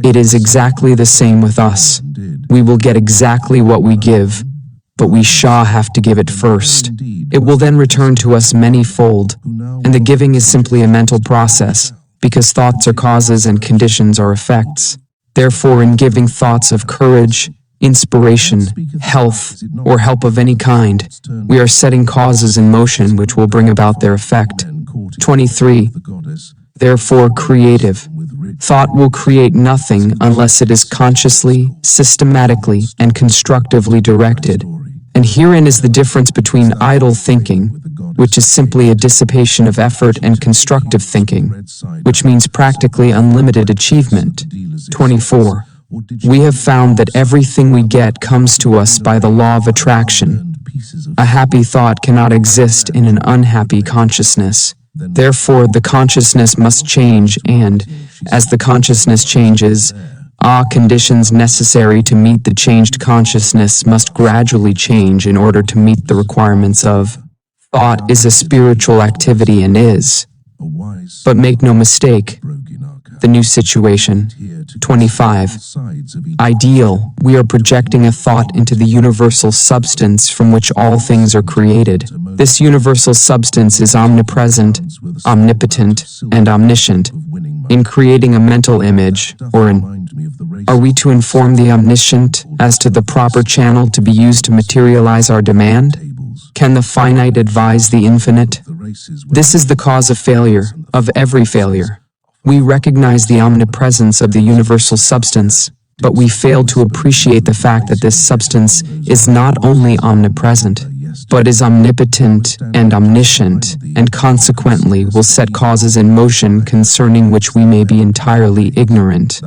Speaker 1: It is exactly the same with us. We will get exactly what we give, but we shall have to give it first. It will then return to us many-fold, and the giving is simply a mental process, because thoughts are causes and conditions are effects. Therefore, in giving thoughts of courage, inspiration, health, or help of any kind, we are setting causes in motion which will bring about their effect. 23. Therefore, creative thought will create nothing unless it is consciously, systematically, and constructively directed. And herein is the difference between idle thinking, which is simply a dissipation of effort, and constructive thinking, which means practically unlimited achievement. 24. We have found that everything we get comes to us by the law of attraction. A happy thought cannot exist in an unhappy consciousness. Therefore, the consciousness must change and, as the consciousness changes, conditions necessary to meet the changed consciousness must gradually change in order to meet the requirements of. Thought is a spiritual activity and is. But make no mistake, the new situation. 25. Ideal, we are projecting a thought into the universal substance from which all things are created. This universal substance is omnipresent, omnipotent, and omniscient. In creating a mental image, are we to inform the omniscient as to the proper channel to be used to materialize our demand? Can the finite advise the infinite? This is the cause of failure, of every failure. We recognize the omnipresence of the universal substance, but we fail to appreciate the fact that this substance is not only omnipresent, but is omnipotent and omniscient, and consequently will set causes in motion concerning which we may be entirely ignorant.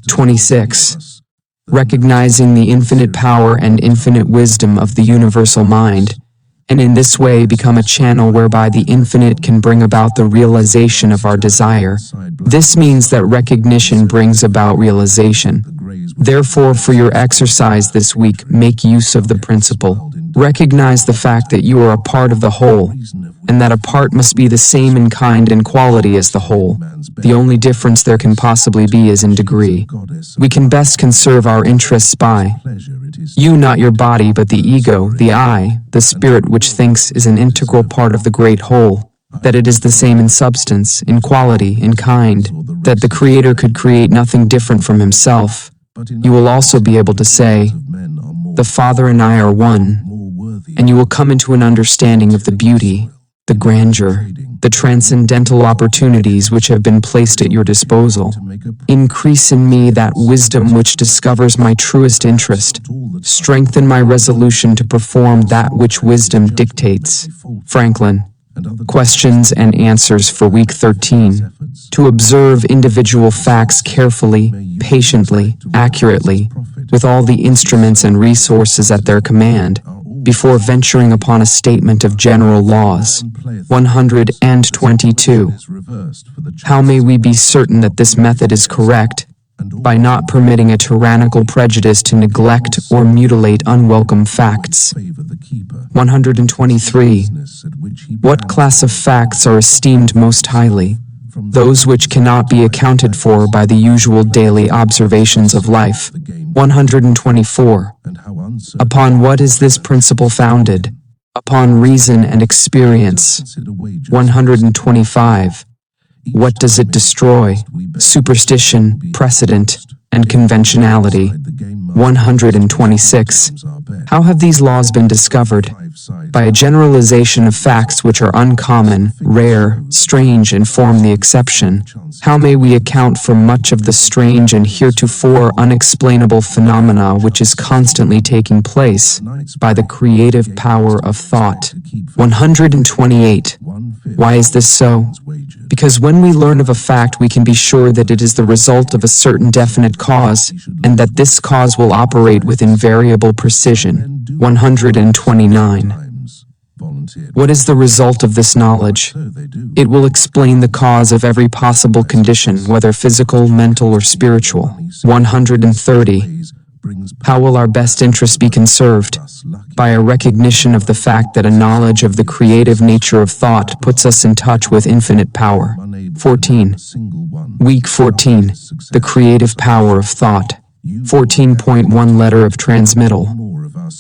Speaker 1: 26. Recognizing the infinite power and infinite wisdom of the universal mind, and in this way become a channel whereby the infinite can bring about the realization of our desire. This means that recognition brings about realization. Therefore, for your exercise this week, make use of the principle. Recognize the fact that you are a part of the whole, and that a part must be the same in kind and quality as the whole. The only difference there can possibly be is in degree. We can best conserve our interests by you, not your body, but the ego, the I, the spirit which thinks is an integral part of the great whole, that it is the same in substance, in quality, in kind, that the Creator could create nothing different from Himself. You will also be able to say, the Father and I are one, and you will come into an understanding of the beauty, the grandeur, the transcendental opportunities which have been placed at your disposal. Increase in me that wisdom which discovers my truest interest. Strengthen my resolution to perform that which wisdom dictates. Franklin. Questions and answers for week 13. To observe individual facts carefully, patiently, accurately, with all the instruments and resources at their command, before venturing upon a statement of general laws. 122. How may we be certain that this method is correct? By not permitting a tyrannical prejudice to neglect or mutilate unwelcome facts. 123. What class of facts are esteemed most highly? Those which cannot be accounted for by the usual daily observations of life. 124. Upon what is this principle founded? Upon reason and experience. 125. What does it destroy? Superstition, precedent, and conventionality. 126. How have these laws been discovered? By a generalization of facts which are uncommon, rare, strange, and form the exception. How may we account for much of the strange and heretofore unexplainable phenomena which is constantly taking place? By the creative power of thought. 128. Why is this so? Because when we learn of a fact, we can be sure that it is the result of a certain definite cause, and that this cause will operate with invariable precision. 129. What is the result of this knowledge? It will explain the cause of every possible condition, whether physical, mental, or spiritual. 130. How will our best interests be conserved? By a recognition of the fact that a knowledge of the creative nature of thought puts us in touch with infinite power. 14. Week 14. The creative power of thought. 14.1 Letter of transmittal.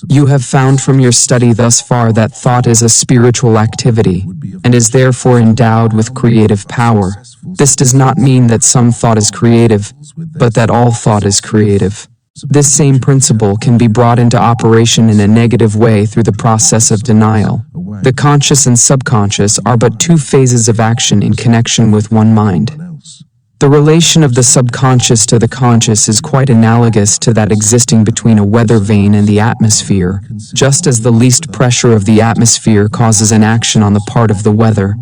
Speaker 1: You have found from your study thus far that thought is a spiritual activity, and is therefore endowed with creative power. This does not mean that some thought is creative, but that all thought is creative. This same principle can be brought into operation in a negative way through the process of denial. The conscious and subconscious are but two phases of action in connection with one mind. The relation of the subconscious to the conscious is quite analogous to that existing between a weather vane and the atmosphere, just as the least pressure of the atmosphere causes an action on the part of the weather.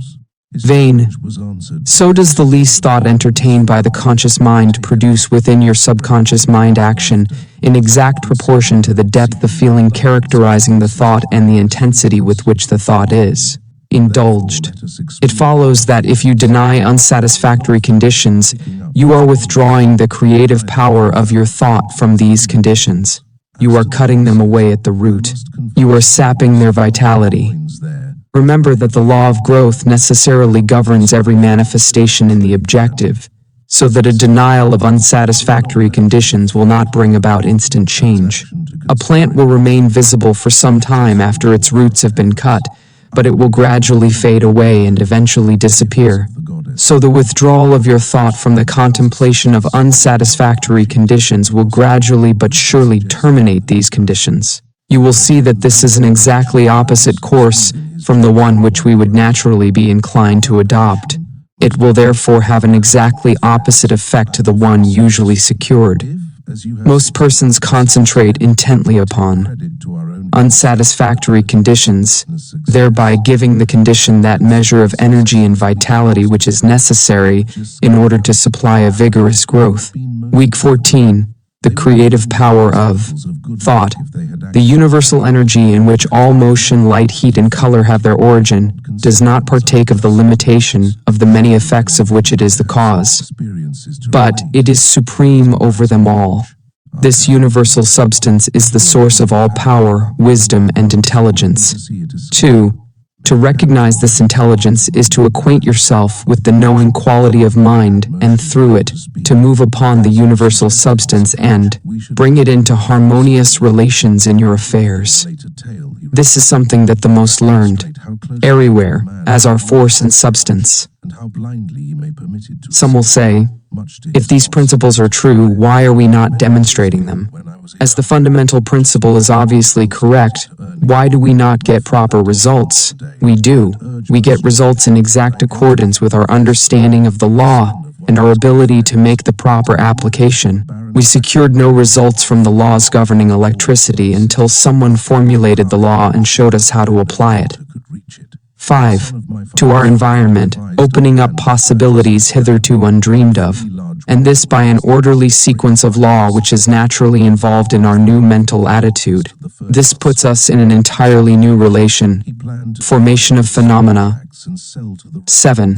Speaker 1: Vain. So does the least thought entertained by the conscious mind produce within your subconscious mind action in exact proportion to the depth of feeling characterizing the thought and the intensity with which the thought is indulged. It follows that if you deny unsatisfactory conditions, you are withdrawing the creative power of your thought from these conditions. You are cutting them away at the root. You are sapping their vitality. Remember that the law of growth necessarily governs every manifestation in the objective, so that a denial of unsatisfactory conditions will not bring about instant change. A plant will remain visible for some time after its roots have been cut, but it will gradually fade away and eventually disappear. So the withdrawal of your thought from the contemplation of unsatisfactory conditions will gradually but surely terminate these conditions. You will see that this is an exactly opposite course from the one which we would naturally be inclined to adopt. It will therefore have an exactly opposite effect to the one usually secured. Most persons concentrate intently upon unsatisfactory conditions, thereby giving the condition that measure of energy and vitality which is necessary in order to supply a vigorous growth. Week 14. The creative power of thought. The universal energy in which all motion, light, heat, and color have their origin does not partake of the limitation of the many effects of which it is the cause, but it is supreme over them all. This universal substance is the source of all power, wisdom, and intelligence. 2. To recognize this intelligence is to acquaint yourself with the knowing quality of mind, and through it, to move upon the universal substance and bring it into harmonious relations in your affairs. This is something that the most learned, everywhere, as our force and substance. Some will say, if these principles are true, why are we not demonstrating them? As the fundamental principle is obviously correct, why do we not get proper results? We do. We get results in exact accordance with our understanding of the law and our ability to make the proper application. We secured no results from the laws governing electricity until someone formulated the law and showed us how to apply it. 5. To our environment, opening up possibilities hitherto undreamed of, and this by an orderly sequence of law which is naturally involved in our new mental attitude. This puts us in an entirely new relation. Formation of phenomena. 7.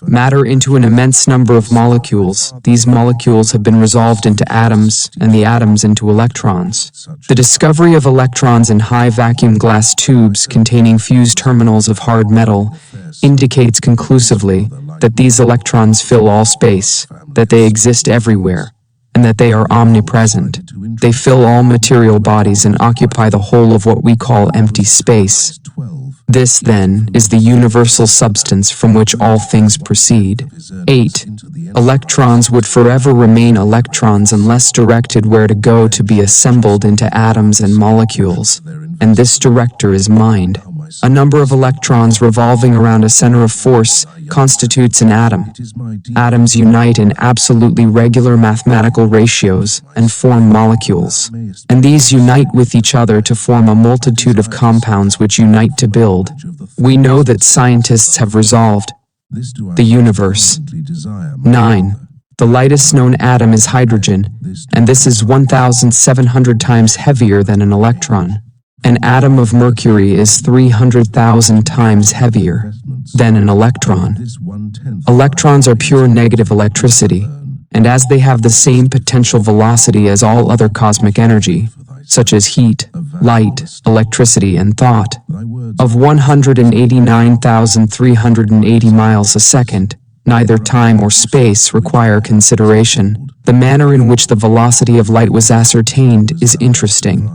Speaker 1: Matter into an immense number of molecules. These molecules have been resolved into atoms, and the atoms into electrons. The discovery of electrons in high vacuum glass tubes containing fused terminals of hard metal indicates conclusively that these electrons fill all space, that they exist everywhere, and that they are omnipresent. They fill all material bodies and occupy the whole of what we call empty space. This, then, is the universal substance from which all things proceed. 8. Electrons would forever remain electrons unless directed where to go to be assembled into atoms and molecules, and this director is mind. A number of electrons revolving around a center of force constitutes an atom. Atoms unite in absolutely regular mathematical ratios and form molecules, and these unite with each other to form a multitude of compounds which unite to build. We know that scientists have resolved the universe. 9. The lightest known atom is hydrogen, and this is 1,700 times heavier than an electron. An atom of mercury is 300,000 times heavier than an electron. Electrons are pure negative electricity, and as they have the same potential velocity as all other cosmic energy, such as heat, light, electricity, and thought, of 189,380 miles a second, neither time or space require consideration. The manner in which the velocity of light was ascertained is interesting.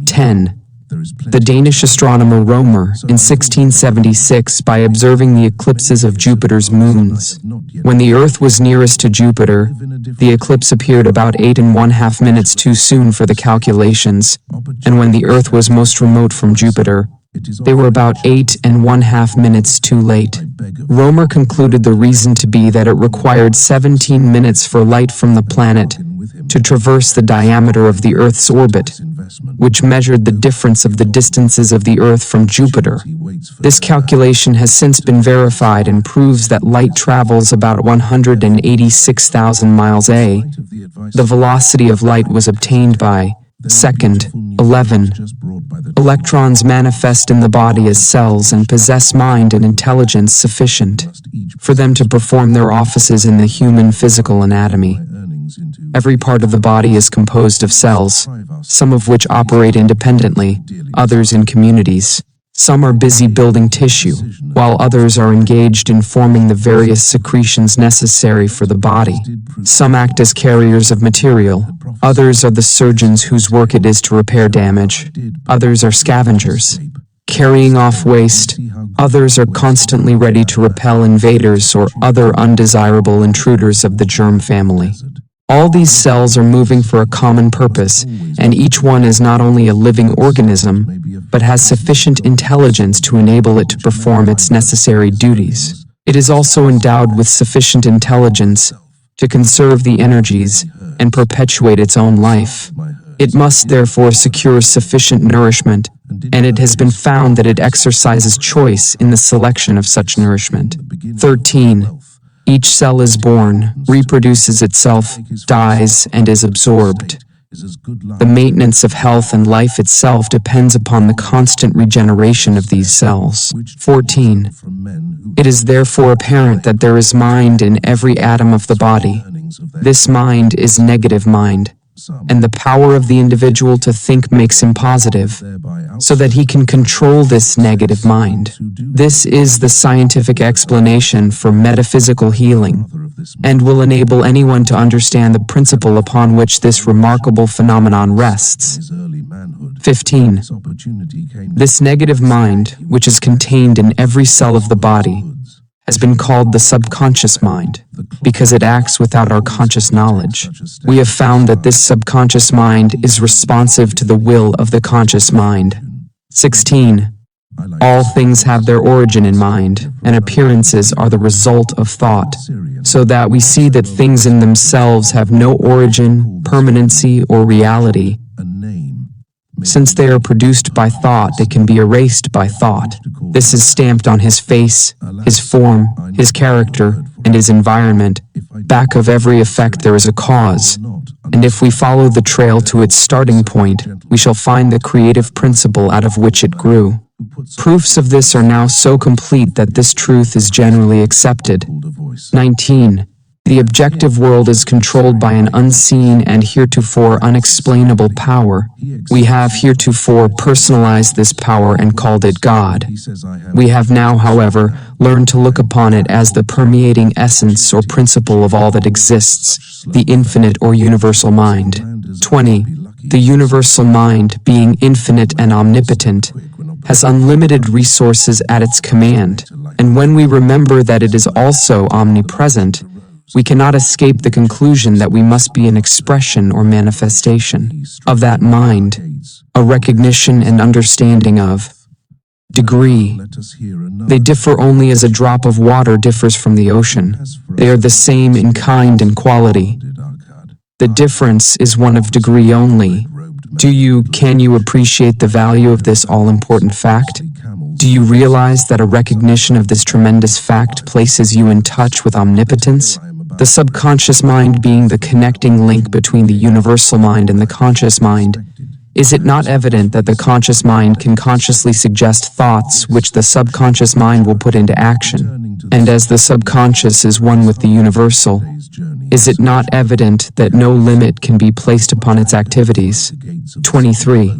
Speaker 1: 10. The Danish astronomer Romer, in 1676, by observing the eclipses of Jupiter's moons. When the Earth was nearest to Jupiter, the eclipse appeared about 8½ minutes too soon for the calculations, and when the Earth was most remote from Jupiter, They were about 8½ minutes too late. Romer concluded the reason to be that it required 17 minutes for light from the planet to traverse the diameter of the Earth's orbit, which measured the difference of the distances of the Earth from Jupiter. This calculation has since been verified and proves that light travels about 186,000 miles a. The velocity of light was obtained by second 11. Electrons manifest in the body as cells and possess mind and intelligence sufficient for them to perform their offices in the human physical anatomy. Every part of the body is composed of cells, some of which operate independently, others in communities. Some are busy building tissue, while others are engaged in forming the various secretions necessary for the body. Some act as carriers of material. Others are the surgeons whose work it is to repair damage. Others are scavengers, carrying off waste. Others are constantly ready to repel invaders or other undesirable intruders of the germ family. All these cells are moving for a common purpose, and each one is not only a living organism, but has sufficient intelligence to enable it to perform its necessary duties. It is also endowed with sufficient intelligence to conserve the energies and perpetuate its own life. It must therefore secure sufficient nourishment, and it has been found that it exercises choice in the selection of such nourishment. 13. Each cell is born, reproduces itself, dies, and is absorbed. The maintenance of health and life itself depends upon the constant regeneration of these cells. 14. It is therefore apparent that there is mind in every atom of the body. This mind is negative mind, and the power of the individual to think makes him positive, so that he can control this negative mind. This is the scientific explanation for metaphysical healing, and will enable anyone to understand the principle upon which this remarkable phenomenon rests. 15. This negative mind, which is contained in every cell of the body, has been called the subconscious mind, because it acts without our conscious knowledge. We have found that this subconscious mind is responsive to the will of the conscious mind. 16. All things have their origin in mind, and appearances are the result of thought, so that we see that things in themselves have no origin, permanency, or reality. Since they are produced by thought, they can be erased by thought. This is stamped on his face, his form, his character, and his environment. Back of every effect there is a cause, and if we follow the trail to its starting point, we shall find the creative principle out of which it grew. Proofs of this are now so complete that this truth is generally accepted. 19. The objective world is controlled by an unseen and heretofore unexplainable power. We have heretofore personalized this power and called it God. We have now, however, learned to look upon it as the permeating essence or principle of all that exists, the infinite or universal mind. 20. The universal mind, being infinite and omnipotent, has unlimited resources at its command, and when we remember that it is also omnipresent, we cannot escape the conclusion that we must be an expression or manifestation of that mind, a recognition and understanding of degree. They differ only as a drop of water differs from the ocean. They are the same in kind and quality. The difference is one of degree only. Can you appreciate the value of this all-important fact? Do you realize that a recognition of this tremendous fact places you in touch with omnipotence? The subconscious mind being the connecting link between the universal mind and the conscious mind. Is it not evident that the conscious mind can consciously suggest thoughts which the subconscious mind will put into action? And as the subconscious is one with the universal, is it not evident that no limit can be placed upon its activities? 23.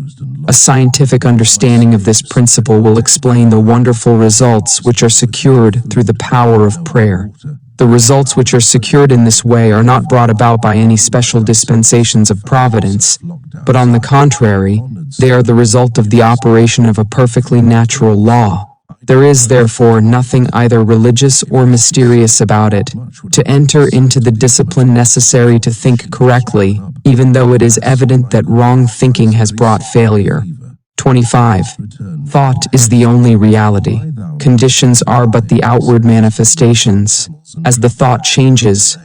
Speaker 1: A scientific understanding of this principle will explain the wonderful results which are secured through the power of prayer. The results which are secured in this way are not brought about by any special dispensations of providence, but on the contrary, they are the result of the operation of a perfectly natural law. There is therefore nothing either religious or mysterious about it. To enter into the discipline necessary to think correctly, even though it is evident that wrong thinking has brought failure, 25. Thought is the only reality. Conditions are but the outward manifestations. As the thought changes,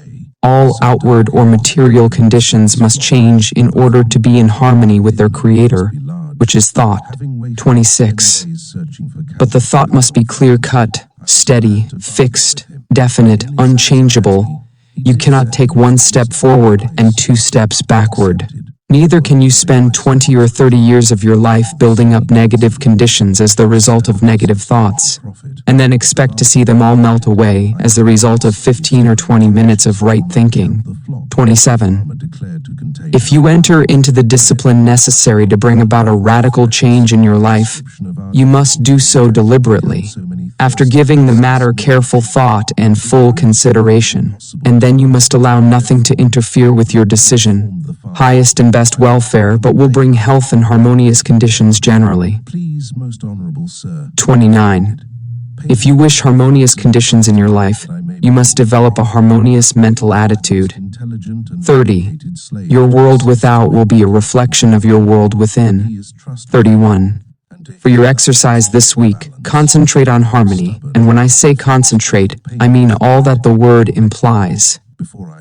Speaker 1: all outward or material conditions must change in order to be in harmony with their creator, which is thought. 26. But the thought must be clear-cut, steady, fixed, definite, unchangeable. You cannot take one step forward and 2 steps backward. Neither can you spend 20 or 30 years of your life building up negative conditions as the result of negative thoughts, and then expect to see them all melt away as the result of 15 or 20 minutes of right thinking. 27. If you enter into the discipline necessary to bring about a radical change in your life, you must do so deliberately, after giving the matter careful thought and full consideration, and then you must allow nothing to interfere with your decision. Highest and best welfare, but will bring health and harmonious conditions generally. 29. If you wish harmonious conditions in your life, you must develop a harmonious mental attitude. 30. Your world without will be a reflection of your world within. 31. For your exercise this week, concentrate on harmony, and when I say concentrate, I mean all that the word implies.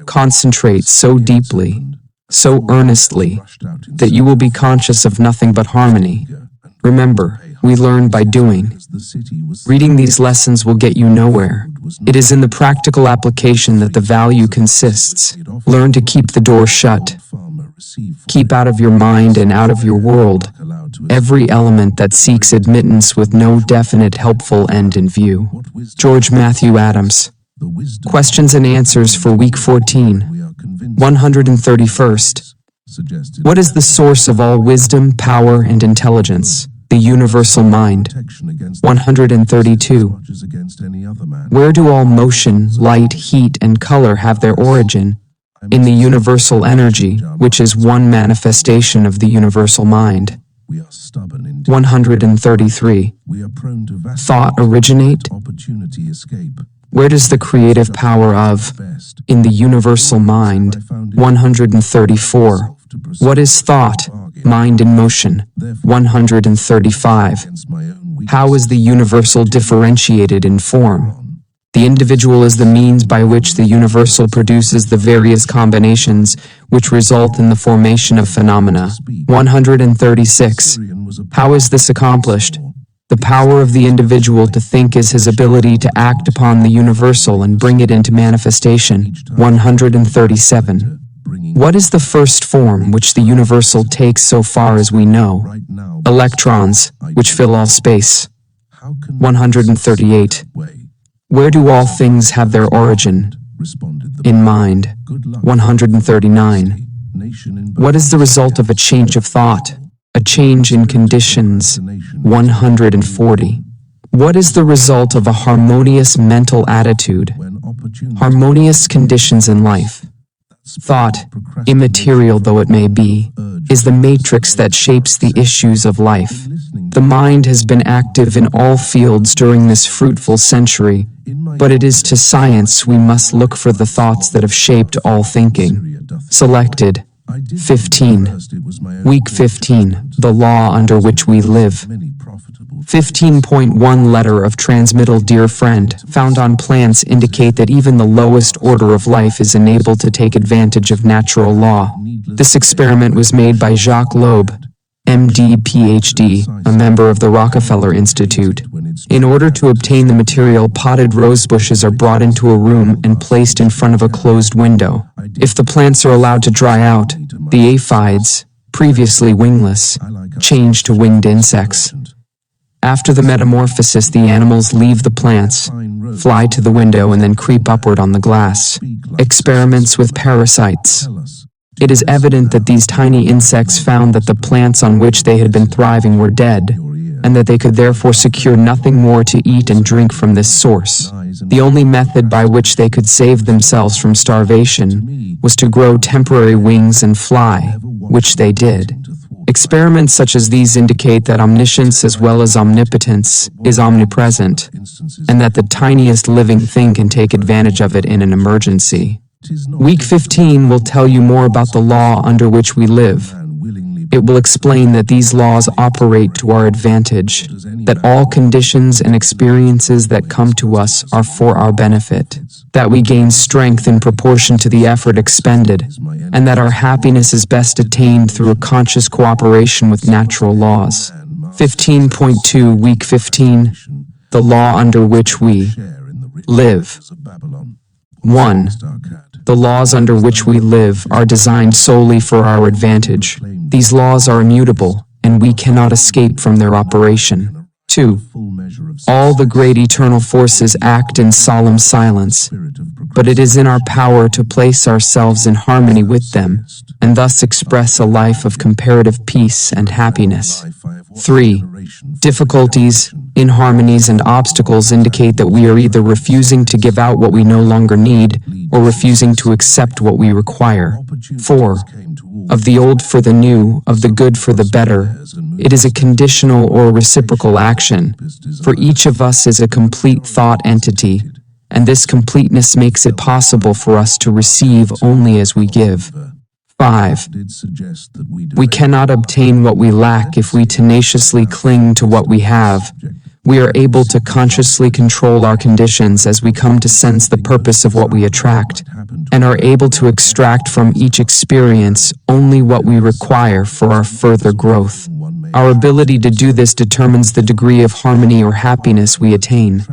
Speaker 1: Concentrate so deeply, so earnestly, that you will be conscious of nothing but harmony. Remember, we learn by doing. Reading these lessons will get you nowhere. It is in the practical application that the value consists. Learn to keep the door shut. Keep out of your mind and out of your world every element that seeks admittance with no definite helpful end in view. George Matthew Adams. Questions and answers for Week 14. 131st. What is the source of all wisdom, power, and intelligence? The universal mind. 132. Where do all motion, light, heat, and color have their origin? In the universal energy, which is one manifestation of the universal mind. 133. Thought originate? Where does the creative power of? In the universal mind. 134. What is thought? Mind in motion. 135. How is the universal differentiated in form? The individual is the means by which the universal produces the various combinations which result in the formation of phenomena. 136. How is this accomplished? The power of the individual to think is his ability to act upon the universal and bring it into manifestation. 137. What is the first form which the universal takes so far as we know? Electrons, which fill all space. 138. Where do all things have their origin? In mind. 139. What is the result of a change of thought? A change in conditions. 140. What is the result of a harmonious mental attitude? Harmonious conditions in life. Thought, immaterial though it may be, is the matrix that shapes the issues of life. The mind has been active in all fields during this fruitful century, but it is to science we must look for the thoughts that have shaped all thinking. Selected. 15. Week 15. The law under which we live. 15.1 Letter of transmittal. Dear friend, found on plants indicate that even the lowest order of life is enabled to take advantage of natural law. This experiment was made by Jacques Loeb, MD, PhD, a member of the Rockefeller Institute. In order to obtain the material, potted rose bushes are brought into a room and placed in front of a closed window. If the plants are allowed to dry out, the aphids, previously wingless, change to winged insects. After the metamorphosis, the animals leave the plants, fly to the window, and then creep upward on the glass. Experiments with parasites. It is evident that these tiny insects found that the plants on which they had been thriving were dead, and that they could therefore secure nothing more to eat and drink from this source. The only method by which they could save themselves from starvation was to grow temporary wings and fly, which they did. Experiments such as these indicate that omniscience as well as omnipotence is omnipresent, and that the tiniest living thing can take advantage of it in an emergency. Week 15 will tell you more about the law under which we live. It will explain that these laws operate to our advantage, that all conditions and experiences that come to us are for our benefit, that we gain strength in proportion to the effort expended, and that our happiness is best attained through a conscious cooperation with natural laws. 15.2 Week 15. The law under which we live. 1. The laws under which we live are designed solely for our advantage. These laws are immutable, and we cannot escape from their operation. 2. All the great eternal forces act in solemn silence, but it is in our power to place ourselves in harmony with them, and thus express a life of comparative peace and happiness. 3. Difficulties, inharmonies, and obstacles indicate that we are either refusing to give out what we no longer need, or refusing to accept what we require. 4. Of the old for the new, of the good for the better. It is a conditional or reciprocal action, for each of us is a complete thought entity, and this completeness makes it possible for us to receive only as we give. 5. We cannot obtain what we lack if we tenaciously cling to what we have. We are able to consciously control our conditions as we come to sense the purpose of what we attract, and are able to extract from each experience only what we require for our further growth. Our ability to do this determines the degree of harmony or happiness we attain.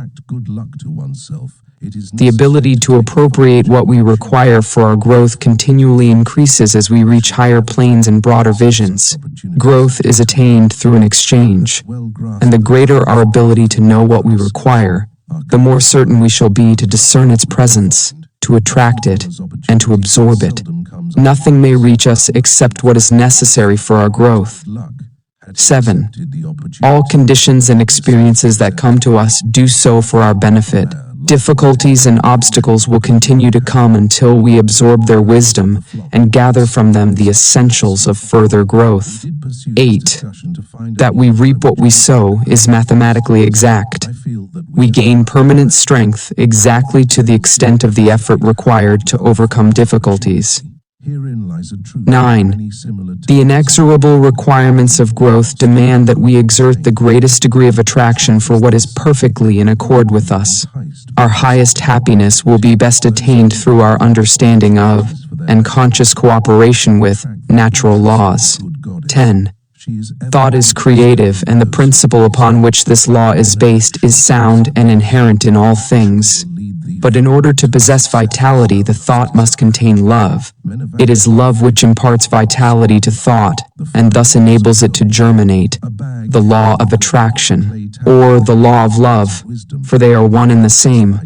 Speaker 1: The ability to appropriate what we require for our growth continually increases as we reach higher planes and broader visions. Growth is attained through an exchange, and the greater our ability to know what we require, the more certain we shall be to discern its presence, to attract it, and to absorb it. Nothing may reach us except what is necessary for our growth. 7. All conditions and experiences that come to us do so for our benefit. Difficulties and obstacles will continue to come until we absorb their wisdom and gather from them the essentials of further growth. 8. That we reap what we sow is mathematically exact. We gain permanent strength exactly to the extent of the effort required to overcome difficulties. 9. The inexorable requirements of growth demand that we exert the greatest degree of attraction for what is perfectly in accord with us. Our highest happiness will be best attained through our understanding of, and conscious cooperation with, natural laws. 10. Thought is creative, and the principle upon which this law is based is sound and inherent in all things. But in order to possess vitality, the thought must contain love. It is love which imparts vitality to thought, and thus enables it to germinate. The law of attraction, or the law of love, for they are one and the same,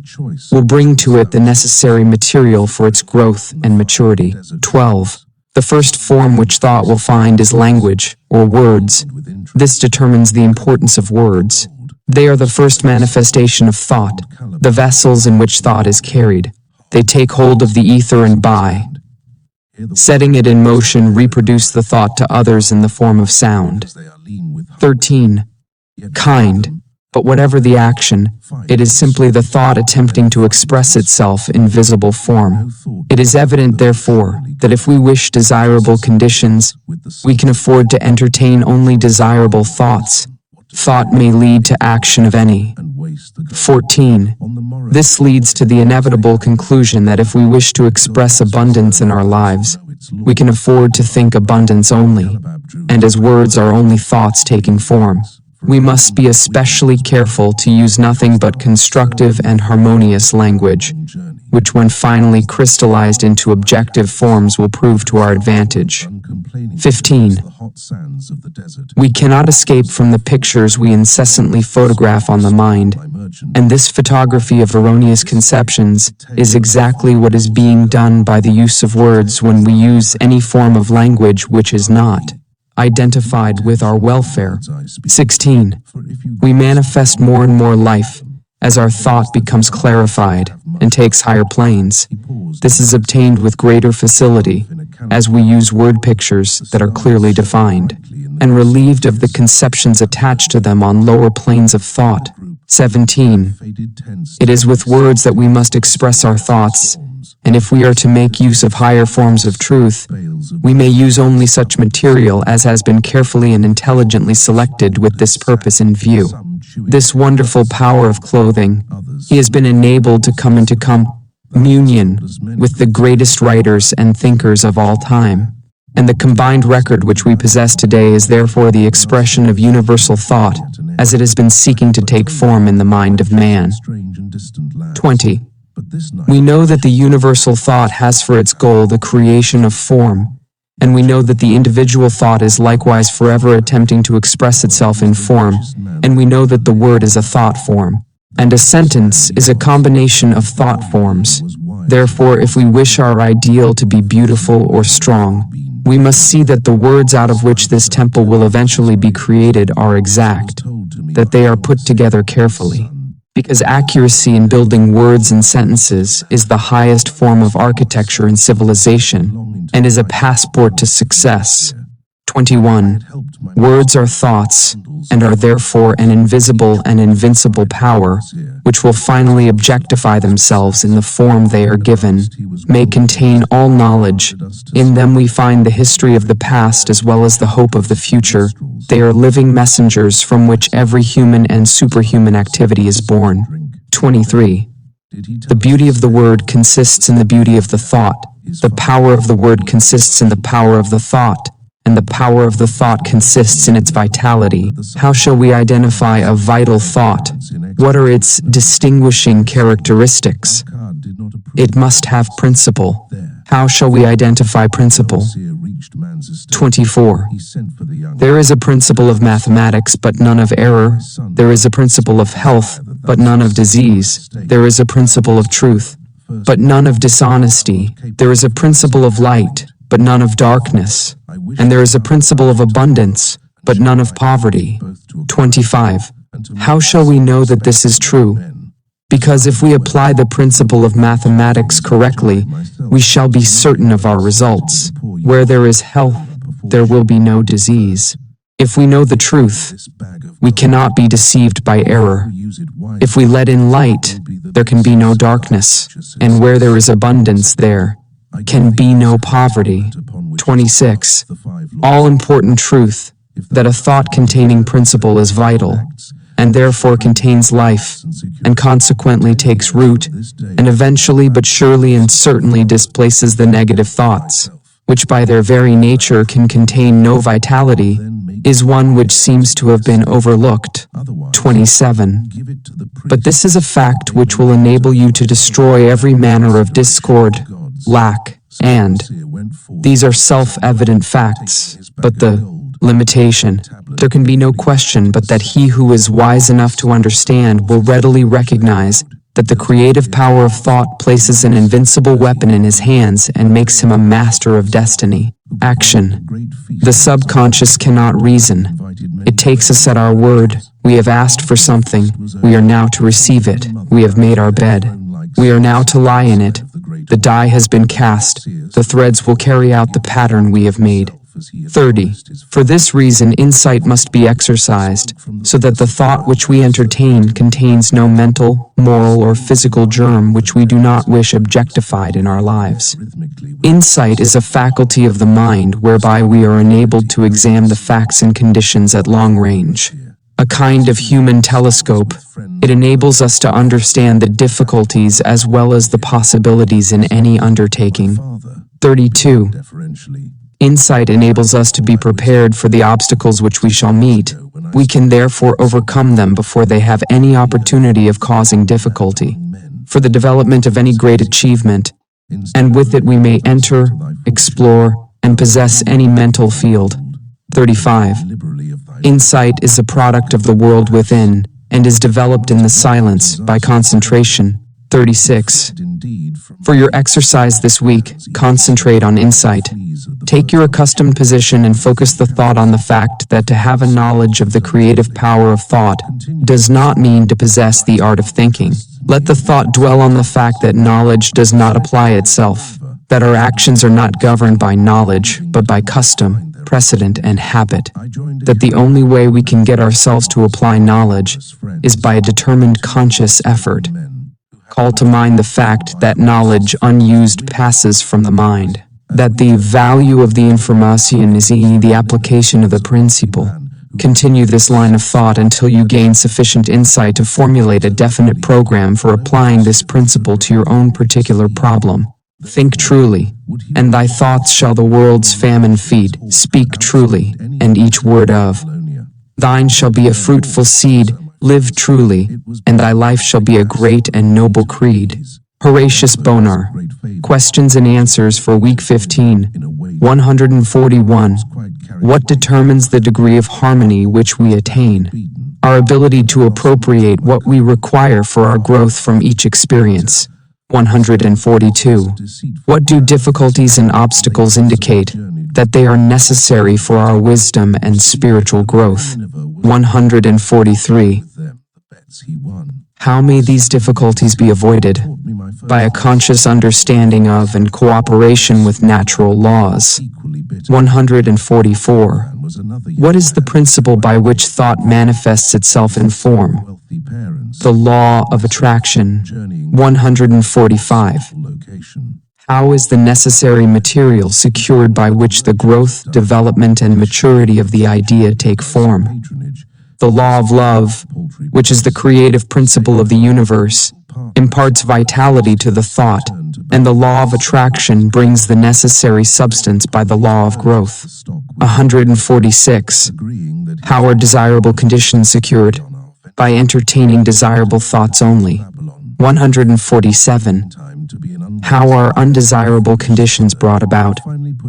Speaker 1: will bring to it the necessary material for its growth and maturity. 12. The first form which thought will find is language, or words. This determines the importance of words. They are the first manifestation of thought, the vessels in which thought is carried. They take hold of the ether and by setting it in motion, reproduce the thought to others in the form of sound. 13. Kind. But whatever the action, it is simply the thought attempting to express itself in visible form. It is evident, therefore, that if we wish desirable conditions, we can afford to entertain only desirable thoughts. Thought may lead to action of any. 14. This leads to the inevitable conclusion that if we wish to express abundance in our lives, we can afford to think abundance only, and as words are only thoughts taking form, we must be especially careful to use nothing but constructive and harmonious language, which when finally crystallized into objective forms will prove to our advantage. 15. We cannot escape from the pictures we incessantly photograph on the mind, and this photography of erroneous conceptions is exactly what is being done by the use of words when we use any form of language which is not identified with our welfare. 16. We manifest more and more life as our thought becomes clarified and takes higher planes. This is obtained with greater facility as we use word pictures that are clearly defined and relieved of the conceptions attached to them on lower planes of thought. 17. It is with words that we must express our thoughts, and if we are to make use of higher forms of truth, we may use only such material as has been carefully and intelligently selected with this purpose in view. This wonderful power of clothing, he has been enabled to come into communion with the greatest writers and thinkers of all time. And the combined record which we possess today is therefore the expression of universal thought, as it has been seeking to take form in the mind of man. 20. We know that the universal thought has for its goal the creation of form, and we know that the individual thought is likewise forever attempting to express itself in form, and we know that the word is a thought form, and a sentence is a combination of thought forms. Therefore, if we wish our ideal to be beautiful or strong, we must see that the words out of which this temple will eventually be created are exact, that they are put together carefully. Because accuracy in building words and sentences is the highest form of architecture in civilization, and is a passport to success. 21. Words are thoughts, and are therefore an invisible and invincible power, which will finally objectify themselves in the form they are given, may contain all knowledge. In them we find the history of the past as well as the hope of the future. They are living messengers from which every human and superhuman activity is born. 23. The beauty of the word consists in the beauty of the thought. The power of the word consists in the power of the thought, and the power of the thought consists in its vitality. How shall we identify a vital thought? What are its distinguishing characteristics? It must have principle. How shall we identify principle? 24. There is a principle of mathematics, but none of error. There is a principle of health, but none of disease. There is a principle of truth, but none of dishonesty. There is a principle of light, but none of darkness. And there is a principle of abundance, but none of poverty. 25. How shall we know that this is true? Because if we apply the principle of mathematics correctly, we shall be certain of our results. Where there is health, there will be no disease. If we know the truth, we cannot be deceived by error. If we let in light, there can be no darkness, and where there is abundance, there can be no poverty. 26. All-important truth, that a thought-containing principle is vital, and therefore contains life, and consequently takes root, and eventually but surely and certainly displaces the negative thoughts, which by their very nature can contain no vitality, is one which seems to have been overlooked. 27. But this is a fact which will enable you to destroy every manner of discord, lack, and these are self-evident facts, but the limitation, there can be no question but that he who is wise enough to understand will readily recognize that the creative power of thought places an invincible weapon in his hands and makes him a master of destiny. Action. The subconscious cannot reason. It takes us at our word. We have asked for something. We are now to receive it. We have made our bed. We are now to lie in it. The die has been cast. The threads will carry out the pattern we have made. 30. For this reason, insight must be exercised, so that the thought which we entertain contains no mental, moral, or physical germ which we do not wish objectified in our lives. Insight is a faculty of the mind whereby we are enabled to examine the facts and conditions at long range. A kind of human telescope, it enables us to understand the difficulties as well as the possibilities in any undertaking. 32. Insight enables us to be prepared for the obstacles which we shall meet. We can therefore overcome them before they have any opportunity of causing difficulty. For the development of any great achievement, and with it we may enter, explore, and possess any mental field. 35. Insight is a product of the world within, and is developed in the silence by concentration. 36. For your exercise this week, concentrate on insight. Take your accustomed position and focus the thought on the fact that to have a knowledge of the creative power of thought does not mean to possess the art of thinking. Let the thought dwell on the fact that knowledge does not apply itself, that our actions are not governed by knowledge, but by custom, precedent, and habit, that the only way we can get ourselves to apply knowledge is by a determined conscious effort. Call to mind the fact that knowledge unused passes from the mind, that the value of the information is in the application of the principle. Continue this line of thought until you gain sufficient insight to formulate a definite program for applying this principle to your own particular problem. Think truly, and thy thoughts shall the world's famine feed. Speak truly, and each word of thine shall be a fruitful seed. Live truly, and thy life shall be a great and noble creed. Horatius Bonar. Questions and answers for week 15. 141. What determines the degree of harmony which we attain? Our ability to appropriate what we require for our growth from each experience. 142. What do difficulties and obstacles indicate? That they are necessary for our wisdom and spiritual growth. 143. How may these difficulties be avoided? By a conscious understanding of and cooperation with natural laws. 144. What is the principle by which thought manifests itself in form? The law of attraction. 145. How is the necessary material secured by which the growth, development, and maturity of the idea take form? The law of love, which is the creative principle of the universe, imparts vitality to the thought, and the law of attraction brings the necessary substance by the law of growth. 146. How are desirable conditions secured? By entertaining desirable thoughts only. 147. How are undesirable conditions brought about?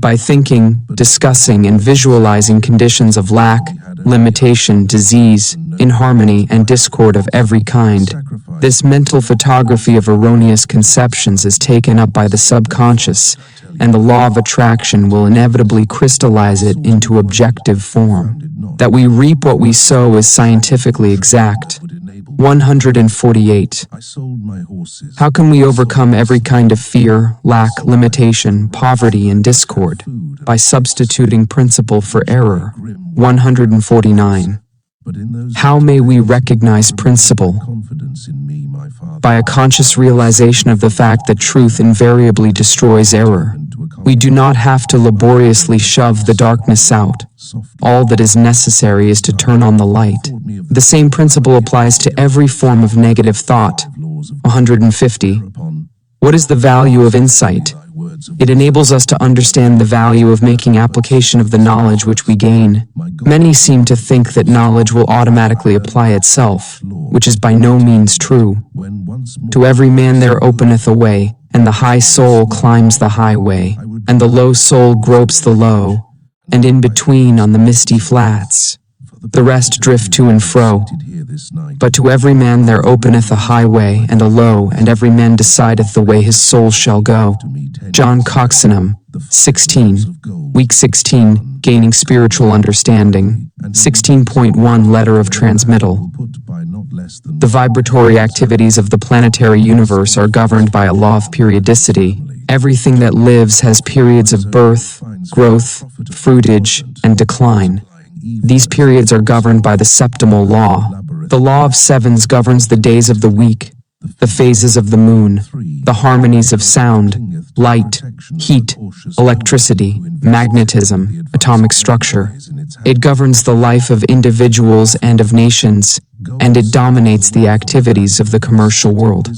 Speaker 1: By thinking, discussing, and visualizing conditions of lack, limitation, disease, inharmony, and discord of every kind. This mental photography of erroneous conceptions is taken up by the subconscious, and the law of attraction will inevitably crystallize it into objective form. That we reap what we sow is scientifically exact. 148. How can we overcome every kind of fear, lack, limitation, poverty, and discord? By substituting principle for error. 149. How may we recognize principle? By a conscious realization of the fact that truth invariably destroys error. We do not have to laboriously shove the darkness out. All that is necessary is to turn on the light. The same principle applies to every form of negative thought. 150. What is the value of insight? It enables us to understand the value of making application of the knowledge which we gain. Many seem to think that knowledge will automatically apply itself, which is by no means true. To every man there openeth a way, and the high soul climbs the highway, and the low soul gropes the low, and in between on the misty flats, the rest drift to and fro. But to every man there openeth a highway and a low, and every man decideth the way his soul shall go. John Coxenham. 16. Week 16, Gaining Spiritual Understanding. 16.1 Letter of Transmittal. The vibratory activities of the planetary universe are governed by a law of periodicity. Everything that lives has periods of birth, growth, fruitage, and decline. These periods are governed by the septimal law. The law of sevens governs the days of the week, the phases of the moon, the harmonies of sound, light, heat, electricity, magnetism, atomic structure. It governs the life of individuals and of nations, and it dominates the activities of the commercial world.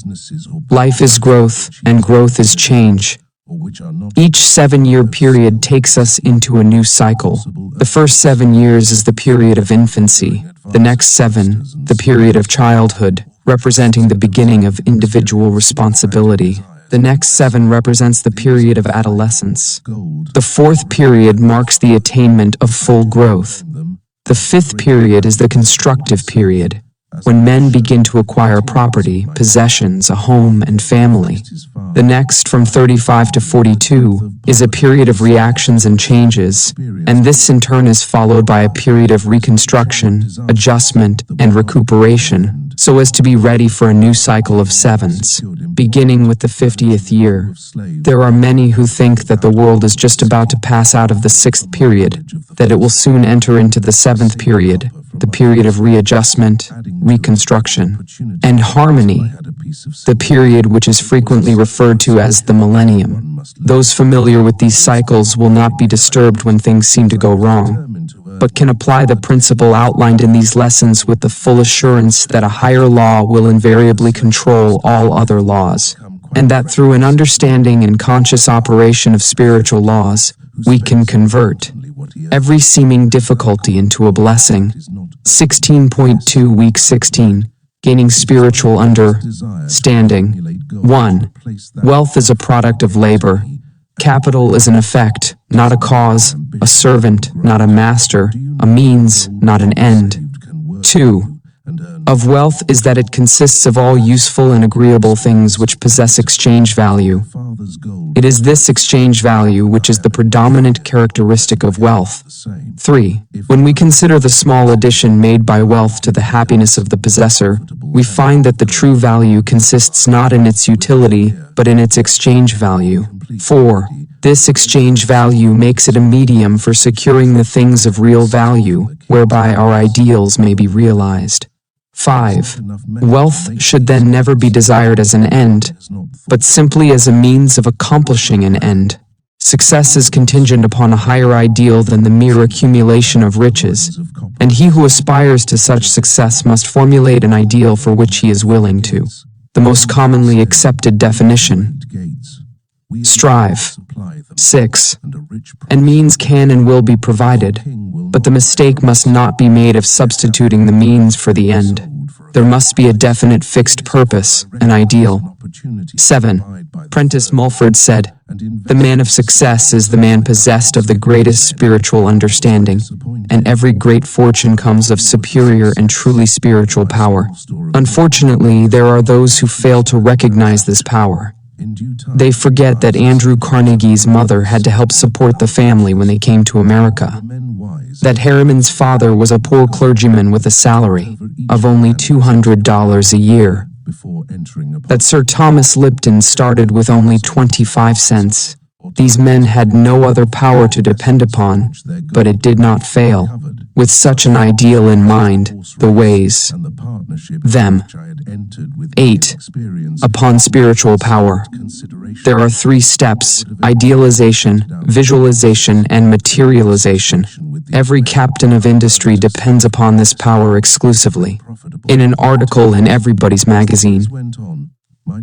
Speaker 1: Life is growth, and growth is change. Each 7-year period takes us into a new cycle. The first 7 years is the period of infancy. The next 7, the period of childhood, representing the beginning of individual responsibility. The next 7 represents the period of adolescence. The 4th period marks the attainment of full growth. The 5th period is the constructive period, when men begin to acquire property, possessions, a home, and family. The next, from 35 to 42, is a period of reactions and changes, and this in turn is followed by a period of reconstruction, adjustment, and recuperation. so as to be ready for a new cycle of sevens, beginning with the 50th year. There are many who think that the world is just about to pass out of the 6th period, that it will soon enter into the 7th period, the period of readjustment, reconstruction, and harmony, the period which is frequently referred to as the millennium. Those familiar with these cycles will not be disturbed when things seem to go wrong, but can apply the principle outlined in these lessons with the full assurance that a higher law will invariably control all other laws, and that through an understanding and conscious operation of spiritual laws, we can convert every seeming difficulty into a blessing. 16.2 Week 16. Gaining spiritual understanding. 1. Wealth is a product of labor. Capital is an effect, not a cause, a servant, not a master, a means, not an end. 2. Of wealth is that it consists of all useful and agreeable things which possess exchange value. It is this exchange value which is the predominant characteristic of wealth. 3. When we consider the small addition made by wealth to the happiness of the possessor, we find that the true value consists not in its utility, but in its exchange value. 4. This exchange value makes it a medium for securing the things of real value, whereby our ideals may be realized. 5. Wealth should then never be desired as an end, but simply as a means of accomplishing an end. Success is contingent upon a higher ideal than the mere accumulation of riches, and he who aspires to such success must formulate an ideal for which he is willing to. The most commonly accepted definition. Strive. 6. And means can and will be provided, but the mistake must not be made of substituting the means for the end. There must be a definite fixed purpose, an ideal. 7. Prentice Mulford said, "The man of success is the man possessed of the greatest spiritual understanding, and every great fortune comes of superior and truly spiritual power." Unfortunately, there are those who fail to recognize this power. They forget that Andrew Carnegie's mother had to help support the family when they came to America, that Harriman's father was a poor clergyman with a salary of only $200 a year, that Sir Thomas Lipton started with only 25 cents. These men had no other power to depend upon, but it did not fail. With such an ideal in mind, the ways, them. 8. Upon spiritual power. There are 3 steps: idealization, visualization, and materialization. Every captain of industry depends upon this power exclusively. In an article in Everybody's Magazine,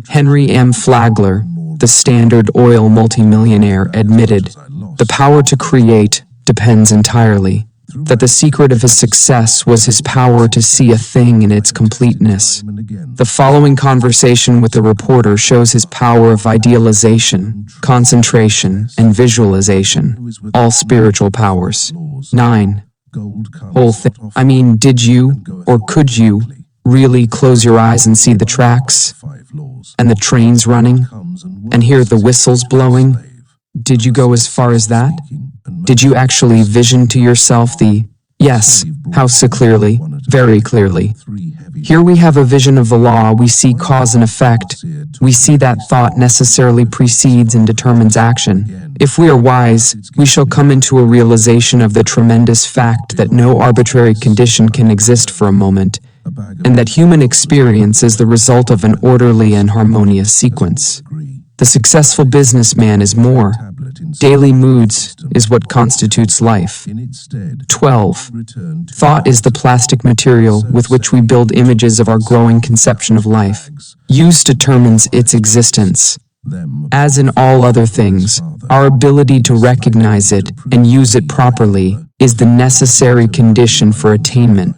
Speaker 1: Henry M. Flagler, the Standard Oil multimillionaire, admitted, "The power to create depends entirely. That the secret of his success was his power to see a thing in its completeness." The following conversation with the reporter shows his power of idealization, concentration, and visualization, all spiritual powers. 9. Whole thing. I mean, did you, or could you, really close your eyes and see the tracks, and the trains running, and hear the whistles blowing? Did you go as far as that? Did you actually vision to yourself the, yes, how so clearly, very clearly? Here we have a vision of the law. We see cause and effect. We see that thought necessarily precedes and determines action. If we are wise, we shall come into a realization of the tremendous fact that no arbitrary condition can exist for a moment, and that human experience is the result of an orderly and harmonious sequence. The successful businessman is more. Daily moods is what constitutes life. 12. Thought is the plastic material with which we build images of our growing conception of life. Use determines its existence. As in all other things, our ability to recognize it and use it properly is the necessary condition for attainment.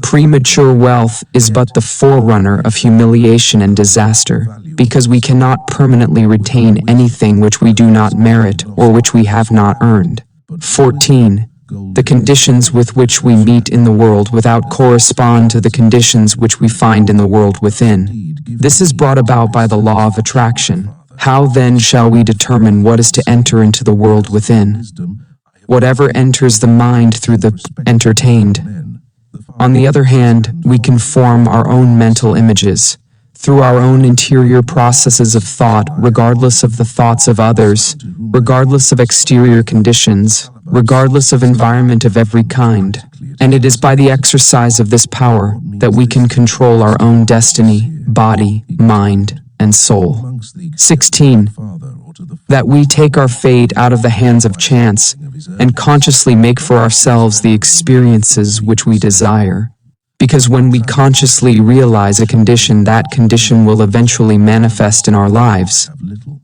Speaker 1: Premature wealth is but the forerunner of humiliation and disaster, because we cannot permanently retain anything which we do not merit or which we have not earned. 14. The conditions with which we meet in the world without correspond to the conditions which we find in the world within. This is brought about by the law of attraction. How then shall we determine what is to enter into the world within? Whatever enters the mind through the entertained On the other hand, we can form our own mental images through our own interior processes of thought, regardless of the thoughts of others, regardless of exterior conditions, regardless of environment of every kind. And it is by the exercise of this power that we can control our own destiny, body, mind, and soul. 16. That we take our fate out of the hands of chance and consciously make for ourselves the experiences which we desire. Because when we consciously realize a condition, that condition will eventually manifest in our lives.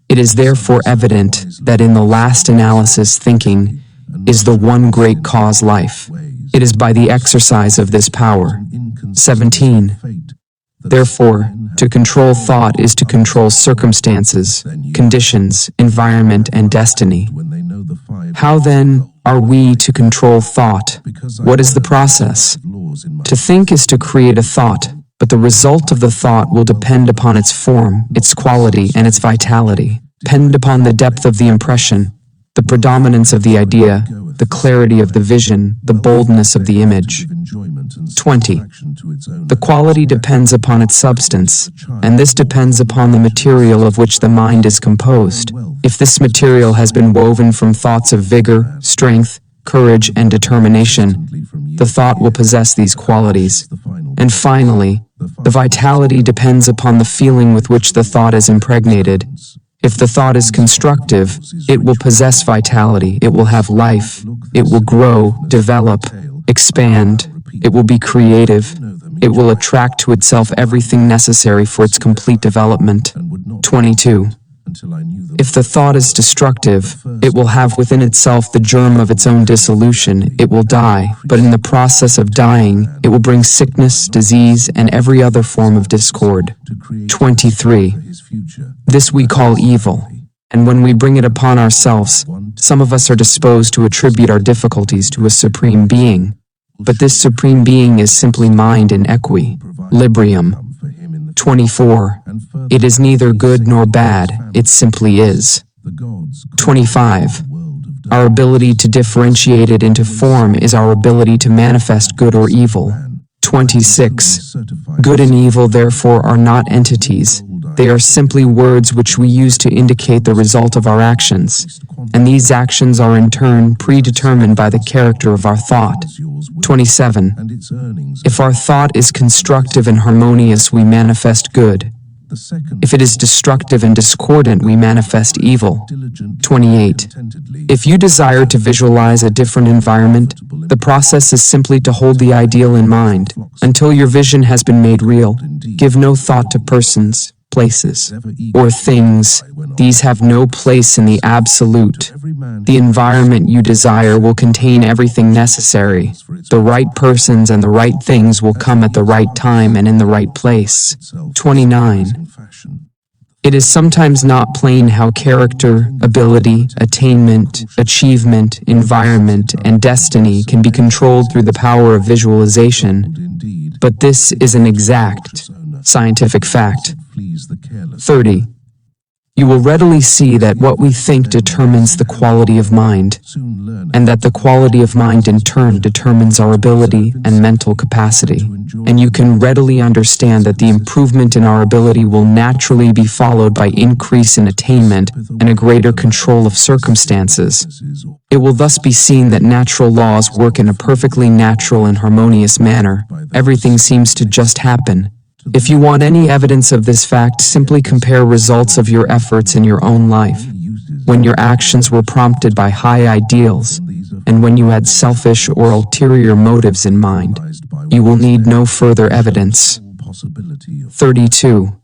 Speaker 1: It is therefore evident that in the last analysis, thinking is the one great cause life. It is by the exercise of this power. 17. Therefore, to control thought is to control circumstances, conditions, environment, and destiny. How then are we to control thought? What is the process? To think is to create a thought, but the result of the thought will depend upon its form, its quality, and its vitality, depend upon the depth of the impression, the predominance of the idea, the clarity of the vision, the boldness of the image. 20. The quality depends upon its substance, and this depends upon the material of which the mind is composed. If this material has been woven from thoughts of vigor, strength, courage, and determination, the thought will possess these qualities. And finally, the vitality depends upon the feeling with which the thought is impregnated. If the thought is constructive, it will possess vitality, it will have life, it will grow, develop, expand, it will be creative, it will attract to itself everything necessary for its complete development. 22. If the thought is destructive, it will have within itself the germ of its own dissolution, it will die, but in the process of dying, it will bring sickness, disease, and every other form of discord. 23. This we call evil, and when we bring it upon ourselves, some of us are disposed to attribute our difficulties to a supreme being, but this supreme being is simply mind in equilibrium. 24. It is neither good nor bad, it simply is. 25. Our ability to differentiate it into form is our ability to manifest good or evil. 26. Good and evil therefore are not entities, they are simply words which we use to indicate the result of our actions, and these actions are in turn predetermined by the character of our thought. 27. If our thought is constructive and harmonious, we manifest good. If it is destructive and discordant, we manifest evil. 28. If you desire to visualize a different environment, the process is simply to hold the ideal in mind until your vision has been made real. Give no thought to persons, places, or things. These have no place in the absolute. The environment you desire will contain everything necessary. The right persons and the right things will come at the right time and in the right place. 29. It is sometimes not plain how character, ability, attainment, achievement, environment, and destiny can be controlled through the power of visualization, but this is an exact, scientific fact. 30. You will readily see that what we think determines the quality of mind, and that the quality of mind in turn determines our ability and mental capacity. And you can readily understand that the improvement in our ability will naturally be followed by increase in attainment and a greater control of circumstances. It will thus be seen that natural laws work in a perfectly natural and harmonious manner. Everything seems to just happen. If you want any evidence of this fact, simply compare results of your efforts in your own life, when your actions were prompted by high ideals, and when you had selfish or ulterior motives in mind. You will need no further evidence. 32.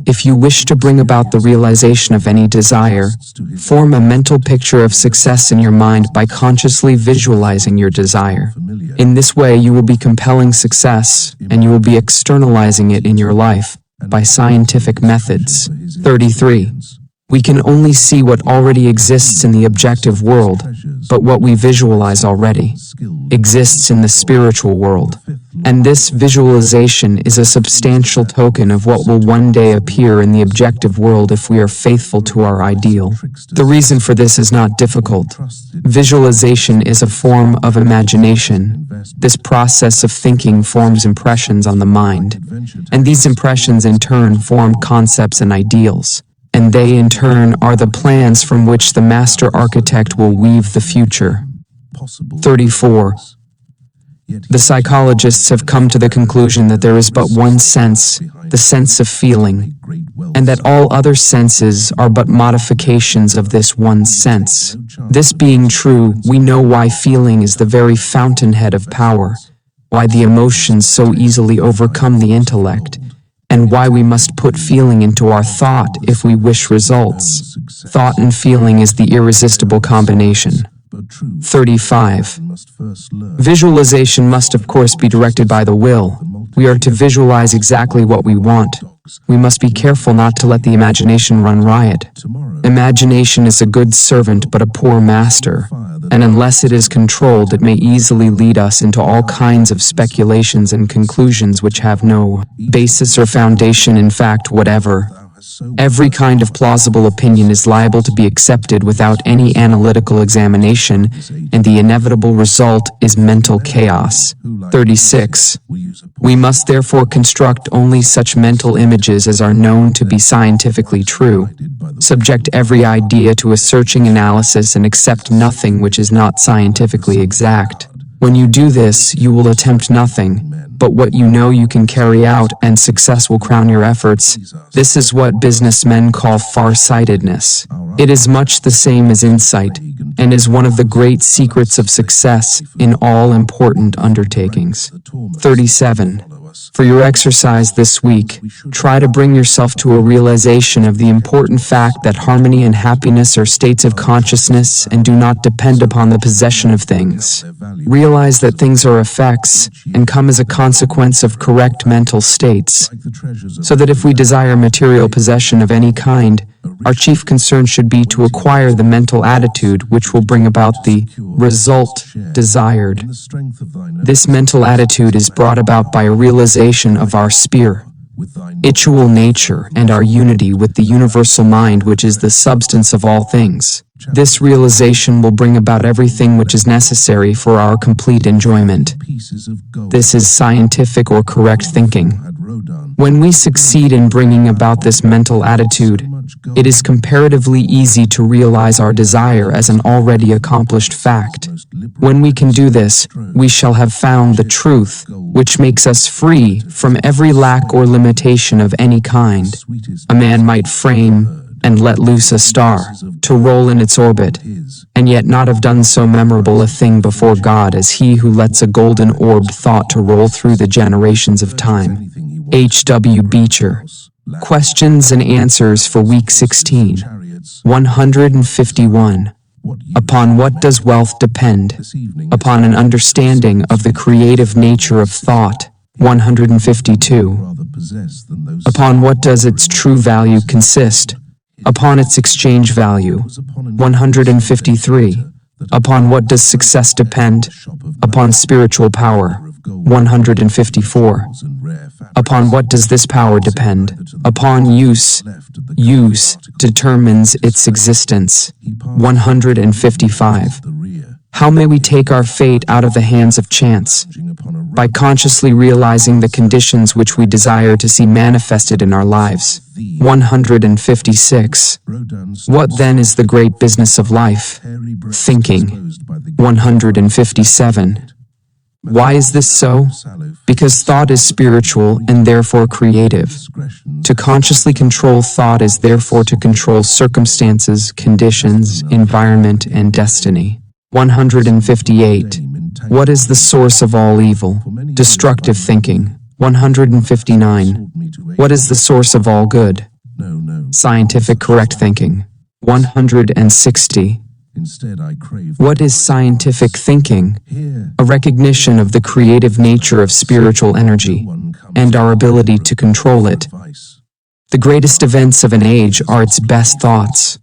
Speaker 1: If you wish to bring about the realization of any desire, form a mental picture of success in your mind by consciously visualizing your desire. In this way, you will be compelling success, and you will be externalizing it in your life by scientific methods. 33. We can only see what already exists in the objective world, but what we visualize already exists in the spiritual world. And this visualization is a substantial token of what will one day appear in the objective world if we are faithful to our ideal. The reason for this is not difficult. Visualization is a form of imagination. This process of thinking forms impressions on the mind, and these impressions in turn form concepts and ideals. And they in turn are the plans from which the master architect will weave the future. 34. The psychologists have come to the conclusion that there is but one sense, the sense of feeling, and that all other senses are but modifications of this one sense. This being true, we know why feeling is the very fountainhead of power, why the emotions so easily overcome the intellect, and why we must put feeling into our thought if we wish results. Thought and feeling is the irresistible combination. 35. Visualization must of course be directed by the will. We are to visualize exactly what we want. We must be careful not to let the imagination run riot. Imagination is a good servant but a poor master, and unless it is controlled, it may easily lead us into all kinds of speculations and conclusions which have no basis or foundation in fact whatever. Every kind of plausible opinion is liable to be accepted without any analytical examination, and the inevitable result is mental chaos. 36. We must therefore construct only such mental images as are known to be scientifically true. Subject every idea to a searching analysis and accept nothing which is not scientifically exact. When you do this, you will attempt nothing, but what you know you can carry out, and success will crown your efforts. This is what businessmen call far-sightedness. It is much the same as insight, and is one of the great secrets of success in all important undertakings. 37. For your exercise this week, try to bring yourself to a realization of the important fact that harmony and happiness are states of consciousness and do not depend upon the possession of things. Realize that things are effects and come as a consequence of correct mental states, so that if we desire material possession of any kind, our chief concern should be to acquire the mental attitude which will bring about the result desired. This mental attitude is brought about by a realization of our spiritual nature and our unity with the universal mind which is the substance of all things. This realization will bring about everything which is necessary for our complete enjoyment. This is scientific or correct thinking. When we succeed in bringing about this mental attitude, it is comparatively easy to realize our desire as an already accomplished fact. When we can do this, we shall have found the truth, which makes us free from every lack or limitation of any kind. A man might frame and let loose a star to roll in its orbit, and yet not have done so memorable a thing before God as he who lets a golden-orbed thought to roll through the generations of time. H.W. Beecher. Questions and answers for week 16. 151. Upon what does wealth depend? Upon an understanding of the creative nature of thought. 152. Upon what does its true value consist? Upon its exchange value. 153. Upon what does success depend? Upon spiritual power. 154. Upon what does this power depend? Upon use. Use determines its existence. 155. How may we take our fate out of the hands of chance? By consciously realizing the conditions which we desire to see manifested in our lives. 156. What then is the great business of life? Thinking. 157. Why is this so? Because thought is spiritual and therefore creative. To consciously control thought is therefore to control circumstances, conditions, environment, and destiny. 158. What is the source of all evil? Destructive thinking. 159. What is the source of all good? Scientific correct thinking. 160. What is scientific thinking? A recognition of the creative nature of spiritual energy and our ability to control it. The greatest events of an age are its best thoughts.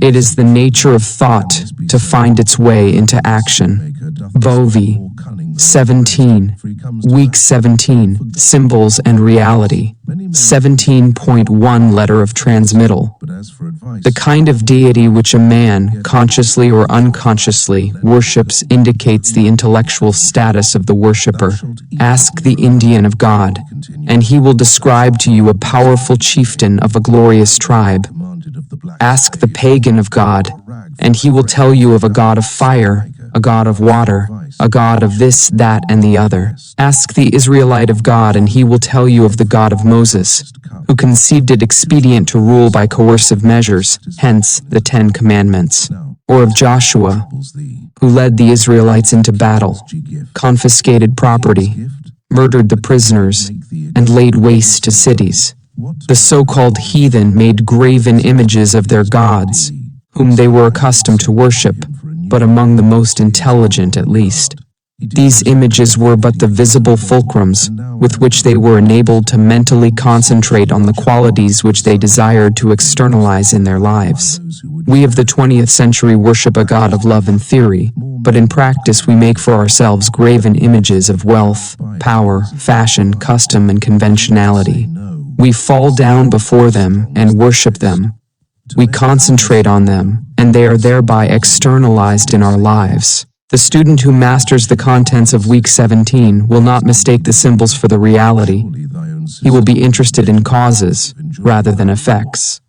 Speaker 1: It is the nature of thought to find its way into action. Bovi. 17. Week 17. Symbols and Reality. 17.1 Letter of Transmittal. The kind of deity which a man, consciously or unconsciously, worships indicates the intellectual status of the worshipper. Ask the Indian of God, and he will describe to you a powerful chieftain of a glorious tribe. Ask the pagan of God, and he will tell you of a god of fire, a god of water, a god of this, that, and the other. Ask the Israelite of God, and he will tell you of the God of Moses, who conceived it expedient to rule by coercive measures, hence the 10 Commandments. Or of Joshua, who led the Israelites into battle, confiscated property, murdered the prisoners, and laid waste to cities. The so-called heathen made graven images of their gods, whom they were accustomed to worship, but among the most intelligent at least. These images were but the visible fulcrums with which they were enabled to mentally concentrate on the qualities which they desired to externalize in their lives. We of the 20th century worship a God of love in theory, but in practice we make for ourselves graven images of wealth, power, fashion, custom, and conventionality. We fall down before them and worship them. We concentrate on them, and they are thereby externalized in our lives. The student who masters the contents of Week 17 will not mistake the symbols for the reality. He will be interested in causes, rather than effects.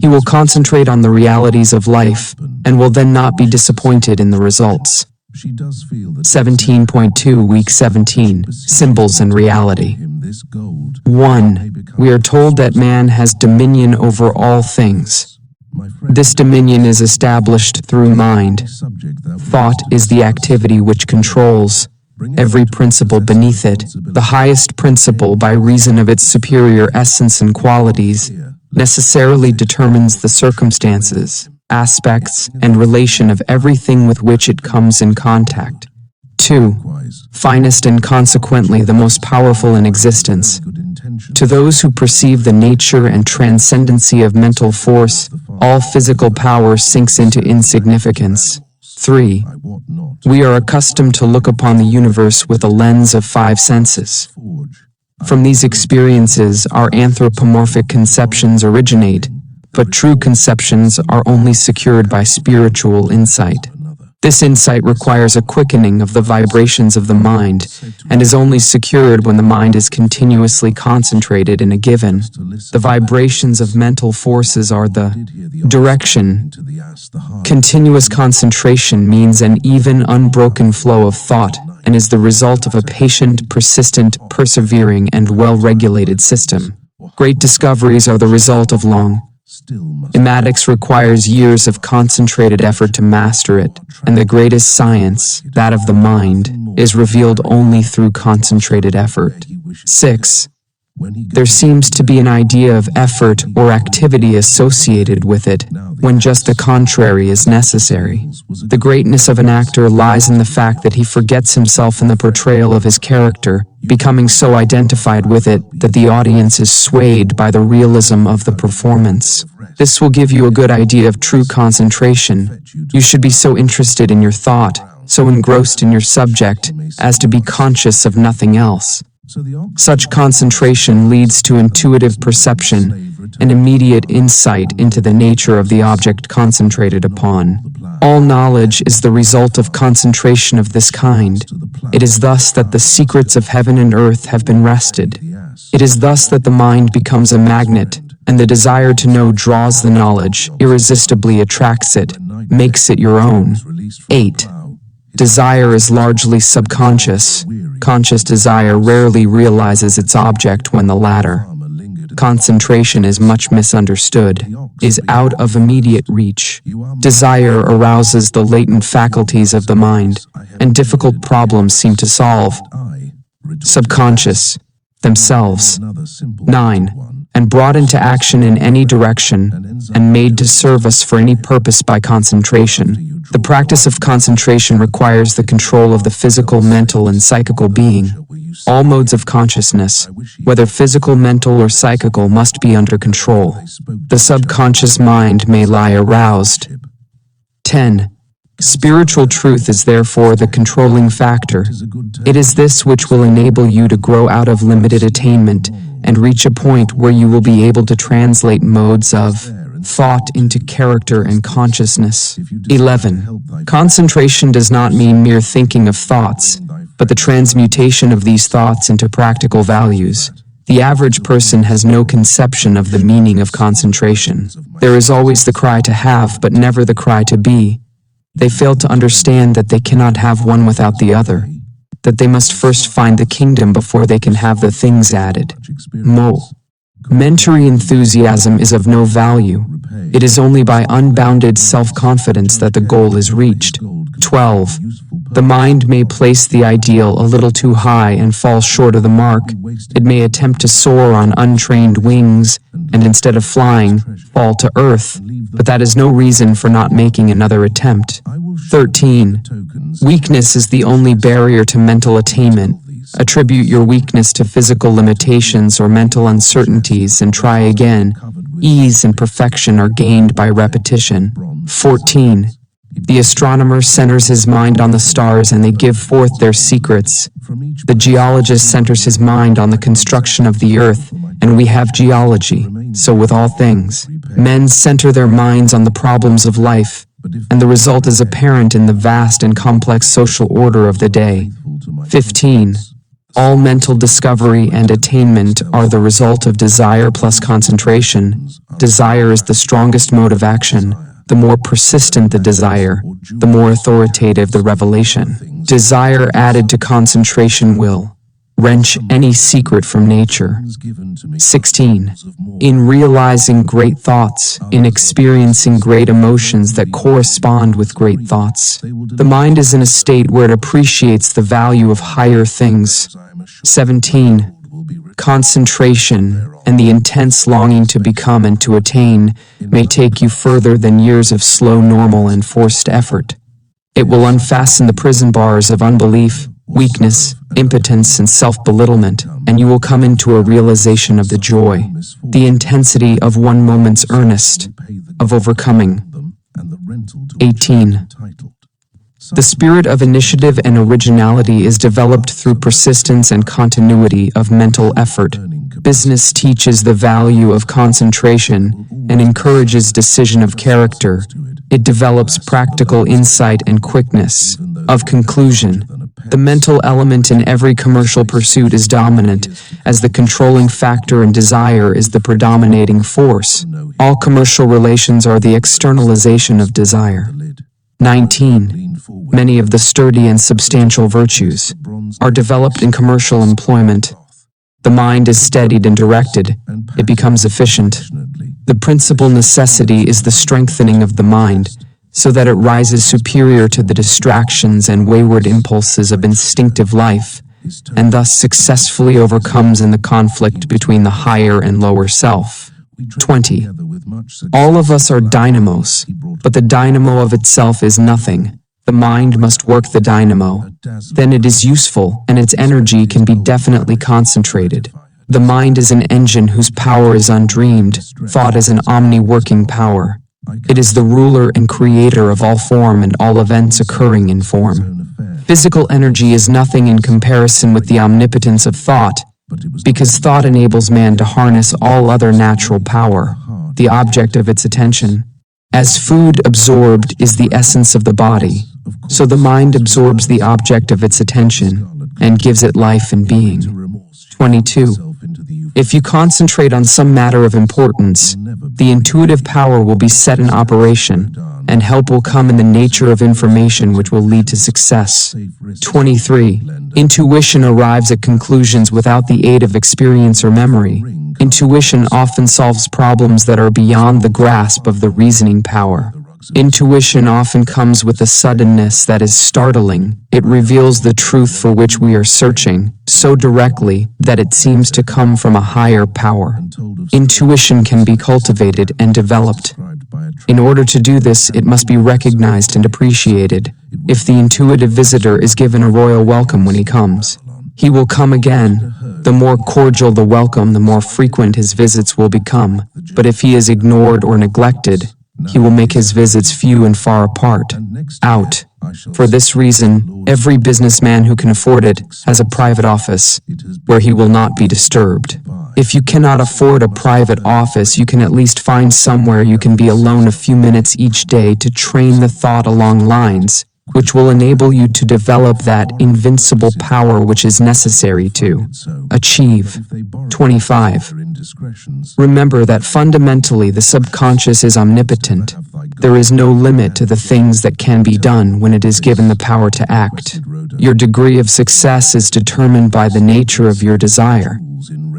Speaker 1: He will concentrate on the realities of life, and will then not be disappointed in the results. 17.2 Week 17. Symbols and Reality. 1. We are told that man has dominion over all things. This dominion is established through mind. Thought is the activity which controls every principle beneath it. The highest principle, by reason of its superior essence and qualities, necessarily determines the circumstances, aspects, and relation of everything with which it comes in contact. 2. Finest and consequently the most powerful in existence. To those who perceive the nature and transcendency of mental force, all physical power sinks into insignificance. 3. We are accustomed to look upon the universe with a lens of 5 senses. From these experiences, our anthropomorphic conceptions originate, but true conceptions are only secured by spiritual insight. This insight requires a quickening of the vibrations of the mind, and is only secured when the mind is continuously concentrated in a given. The vibrations of mental forces are the direction. Continuous concentration means an even, unbroken flow of thought, and is the result of a patient, persistent, persevering, and well-regulated system. Great discoveries are the result of long Ematics requires years of concentrated effort to master it, and the greatest science, that of the mind, is revealed only through concentrated effort. 6. There seems to be an idea of effort or activity associated with it, when just the contrary is necessary. The greatness of an actor lies in the fact that he forgets himself in the portrayal of his character, becoming so identified with it that the audience is swayed by the realism of the performance. This will give you a good idea of true concentration. You should be so interested in your thought, so engrossed in your subject, as to be conscious of nothing else. Such concentration leads to intuitive perception and immediate insight into the nature of the object concentrated upon. All knowledge is the result of concentration of this kind. It is thus that the secrets of heaven and earth have been wrested. It is thus that the mind becomes a magnet, and the desire to know draws the knowledge, irresistibly attracts it, makes it your own. 8. Desire is largely subconscious. Conscious desire rarely realizes its object when the latter. Concentration is much misunderstood, is out of immediate reach. Desire arouses the latent faculties of the mind, and difficult problems seem to solve. Subconscious, themselves. 9. And brought into action in any direction, and made to serve us for any purpose by concentration. The practice of concentration requires the control of the physical, mental, and psychical being. All modes of consciousness, whether physical, mental, or psychical, must be under control. The subconscious mind may lie aroused. 10. Spiritual truth is therefore the controlling factor. It is this which will enable you to grow out of limited attainment and reach a point where you will be able to translate modes of thought into character and consciousness. 11. Concentration does not mean mere thinking of thoughts, but the transmutation of these thoughts into practical values. The average person has no conception of the meaning of concentration. There is always the cry to have, but never the cry to be. They fail to understand that they cannot have one without the other, that they must first find the kingdom before they can have the things added. Mentory enthusiasm is of no value. It is only by unbounded self-confidence that the goal is reached. 12. The mind may place the ideal a little too high and fall short of the mark. It may attempt to soar on untrained wings, and instead of flying, fall to earth, but that is no reason for not making another attempt. 13. Weakness is the only barrier to mental attainment. Attribute your weakness to physical limitations or mental uncertainties and try again. Ease and perfection are gained by repetition. 14. The astronomer centers his mind on the stars and they give forth their secrets. The geologist centers his mind on the construction of the earth, and we have geology. So with all things, men center their minds on the problems of life, and the result is apparent in the vast and complex social order of the day. 15. All mental discovery and attainment are the result of desire plus concentration. Desire is the strongest mode of action. The more persistent the desire, the more authoritative the revelation. Desire added to concentration will wrench any secret from nature. 16. In realizing great thoughts, in experiencing great emotions that correspond with great thoughts, the mind is in a state where it appreciates the value of higher things. 17. Concentration and the intense longing to become and to attain may take you further than years of slow, normal, and forced effort. It will unfasten the prison bars of unbelief, weakness, impotence, and self-belittlement, and you will come into a realization of the joy, the intensity of one moment's earnest, of overcoming. 18. The spirit of initiative and originality is developed through persistence and continuity of mental effort. Business teaches the value of concentration and encourages decision of character. It develops practical insight and quickness of conclusion. The mental element in every commercial pursuit is dominant, as the controlling factor in desire is the predominating force. All commercial relations are the externalization of desire. 19. Many of the sturdy and substantial virtues are developed in commercial employment. The mind is steadied and directed. It becomes efficient. The principal necessity is the strengthening of the mind, so that it rises superior to the distractions and wayward impulses of instinctive life, and thus successfully overcomes in the conflict between the higher and lower self. 20. All of us are dynamos, but the dynamo of itself is nothing. The mind must work the dynamo. Then it is useful, and its energy can be definitely concentrated. The mind is an engine whose power is undreamed. Thought is an omni-working power. It is the ruler and creator of all form and all events occurring in form. Physical energy is nothing in comparison with the omnipotence of thought, because thought enables man to harness all other natural power, the object of its attention. As food absorbed is the essence of the body, so the mind absorbs the object of its attention and gives it life and being. 22. If you concentrate on some matter of importance, the intuitive power will be set in operation, and help will come in the nature of information which will lead to success. 23. Intuition arrives at conclusions without the aid of experience or memory. Intuition often solves problems that are beyond the grasp of the reasoning power. Intuition often comes with a suddenness that is startling. It reveals the truth for which we are searching, so directly that it seems to come from a higher power. Intuition can be cultivated and developed. In order to do this, it must be recognized and appreciated. If the intuitive visitor is given a royal welcome when he comes, he will come again. The more cordial the welcome, the more frequent his visits will become. But if he is ignored or neglected, He will make his visits few and far apart. Out. For this reason, every businessman who can afford it has a private office, where he will not be disturbed. If you cannot afford a private office, you can at least find somewhere you can be alone a few minutes each day to train the thought along lines which will enable you to develop that invincible power which is necessary to achieve. 25. Remember that fundamentally the subconscious is omnipotent. There is no limit to the things that can be done when it is given the power to act. Your degree of success is determined by the nature of your desire.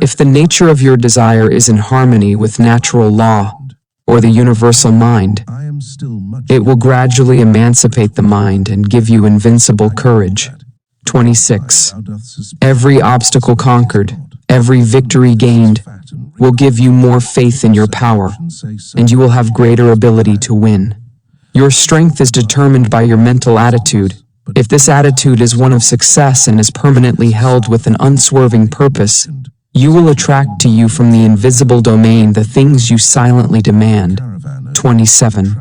Speaker 1: If the nature of your desire is in harmony with natural law, or the universal mind, it will gradually emancipate the mind and give you invincible courage. 26. Every obstacle conquered, every victory gained, will give you more faith in your power, and you will have greater ability to win. Your strength is determined by your mental attitude. If this attitude is one of success and is permanently held with an unswerving purpose, you will attract to you from the invisible domain the things you silently demand. 27.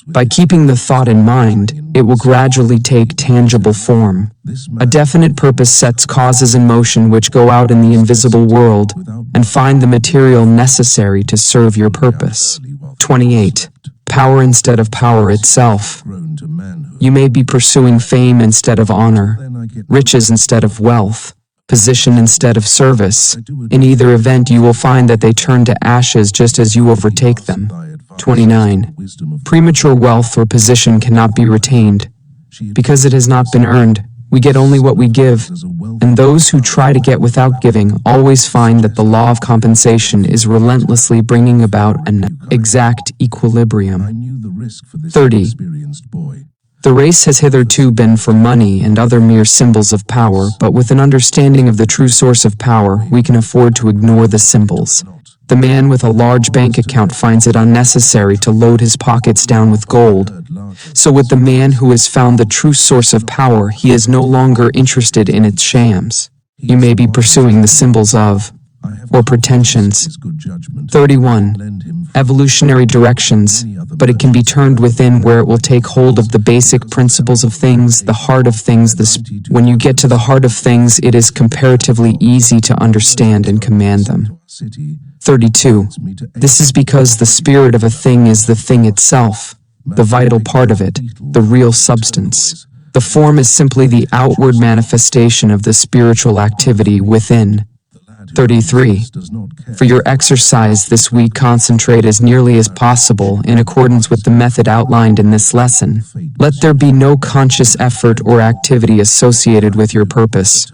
Speaker 1: By keeping the thought in mind, it will gradually take tangible form. A definite purpose sets causes in motion which go out in the invisible world and find the material necessary to serve your purpose. 28. Power instead of power itself. You may be pursuing fame instead of honor, riches instead of wealth, position instead of service. In either event, you will find that they turn to ashes just as you overtake them. 29. Premature wealth or position cannot be retained. Because it has not been earned, we get only what we give, and those who try to get without giving always find that the law of compensation is relentlessly bringing about an exact equilibrium. 30. The race has hitherto been for money and other mere symbols of power, but with an understanding of the true source of power, we can afford to ignore the symbols. The man with a large bank account finds it unnecessary to load his pockets down with gold. So with the man who has found the true source of power, he is no longer interested in its shams. You may be pursuing the symbols of, or pretensions. 31. Evolutionary directions, but it can be turned within where it will take hold of the basic principles of things, the heart of things. When you get to the heart of things, it is comparatively easy to understand and command them. 32. This is because the spirit of a thing is the thing itself, the vital part of it, the real substance. The form is simply the outward manifestation of the spiritual activity within. 33. For your exercise this week, concentrate as nearly as possible in accordance with the method outlined in this lesson. Let there be no conscious effort or activity associated with your purpose.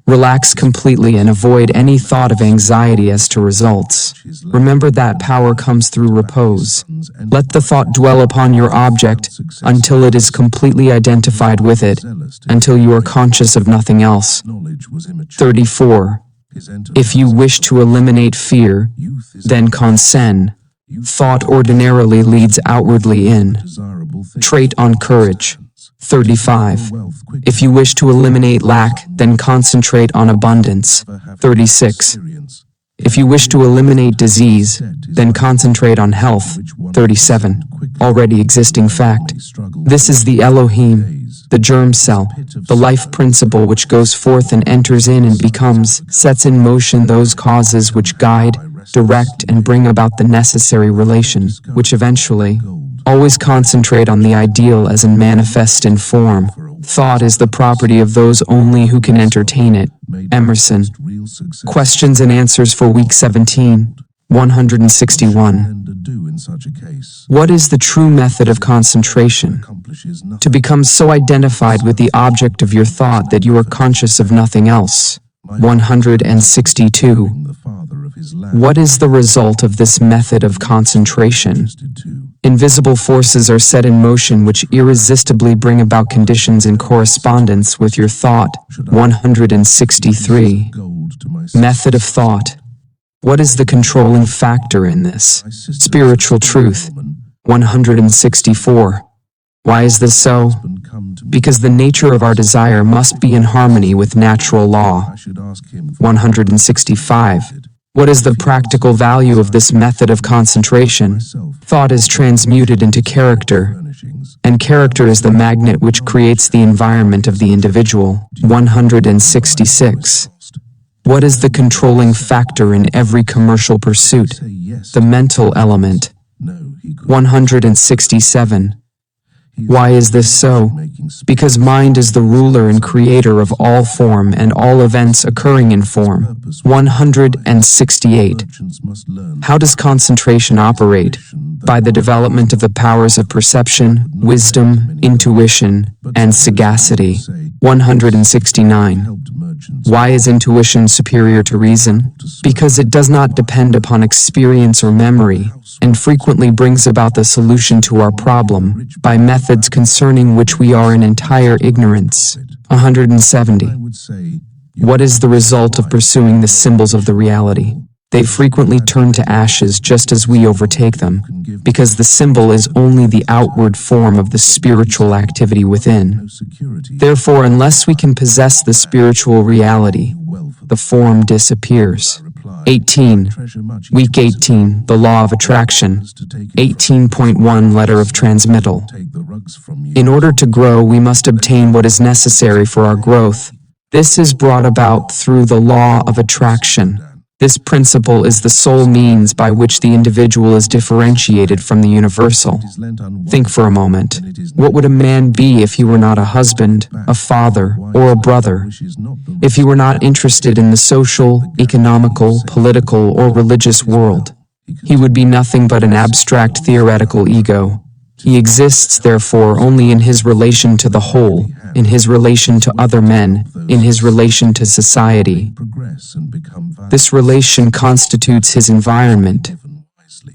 Speaker 1: Relax completely and avoid any thought of anxiety as to results. Remember that power comes through repose. Let the thought dwell upon your object until it is completely identified with it, until you are conscious of nothing else. 34. If you wish to eliminate fear, then concern. Thought ordinarily leads outwardly in. Trait on courage. 35. If you wish to eliminate lack, then concentrate on abundance. 36. If you wish to eliminate disease, then concentrate on health. 37. Already existing fact. This is the Elohim, the germ cell, the life principle which goes forth and enters in and becomes, sets in motion those causes which guide, direct, and bring about the necessary relation, which eventually always concentrate on the ideal as in manifest in form. Thought is the property of those only who can entertain it. Emerson. Questions and answers for week 17. 161. What is the true method of concentration? To become so identified with the object of your thought that you are conscious of nothing else. 162. What is the result of this method of concentration? Invisible forces are set in motion which irresistibly bring about conditions in correspondence with your thought. 163. Method of thought. What is the controlling factor in this? Spiritual truth. 164. Why is this so? Because the nature of our desire must be in harmony with natural law. 165. What is the practical value of this method of concentration? Thought is transmuted into character, and character is the magnet which creates the environment of the individual. 166. What is the controlling factor in every commercial pursuit? The mental element. 167. Why is this so? Because mind is the ruler and creator of all form and all events occurring in form. 168. How does concentration operate? By the development of the powers of perception, wisdom, intuition, and sagacity. 169. Why is intuition superior to reason? Because it does not depend upon experience or memory, and frequently brings about the solution to our problem by methods concerning which we are in entire ignorance. 170. What is the result of pursuing the symbols of the reality? They frequently turn to ashes just as we overtake them, because the symbol is only the outward form of the spiritual activity within. Therefore, unless we can possess the spiritual reality, the form disappears. 18. Week 18, the law of attraction. 18.1 letter of transmittal. In order to grow, we must obtain what is necessary for our growth. This is brought about through the law of attraction. This principle is the sole means by which the individual is differentiated from the universal. Think for a moment. What would a man be if he were not a husband, a father, or a brother? If he were not interested in the social, economical, political, or religious world? He would be nothing but an abstract theoretical ego. He exists, therefore, only in his relation to the whole, in his relation to other men, in his relation to society. This relation constitutes his environment.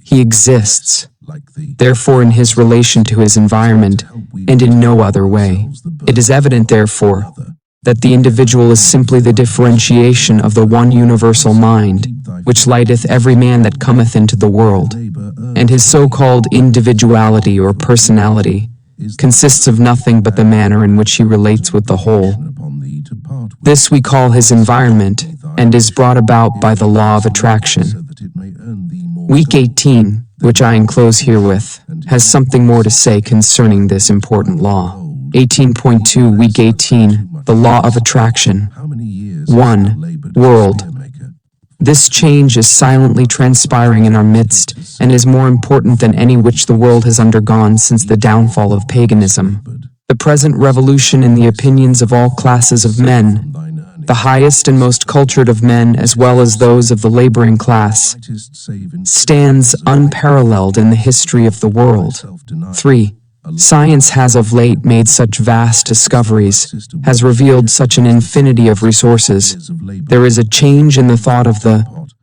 Speaker 1: He exists, therefore, in his relation to his environment, and in no other way. It is evident, therefore, that the individual is simply the differentiation of the one universal mind, which lighteth every man that cometh into the world, and his so-called individuality or personality consists of nothing but the manner in which he relates with the whole. This we call his environment, and is brought about by the law of attraction. Week 18, which I enclose herewith, has something more to say concerning this important law. 18.2 Week 18, the law of attraction. 1. World. This change is silently transpiring in our midst, and is more important than any which the world has undergone since the downfall of paganism. The present revolution in the opinions of all classes of men, the highest and most cultured of men as well as those of the laboring class, stands unparalleled in the history of the world. 3. Science has of late made such vast discoveries, has revealed such an infinity of resources. There is a change in the thought of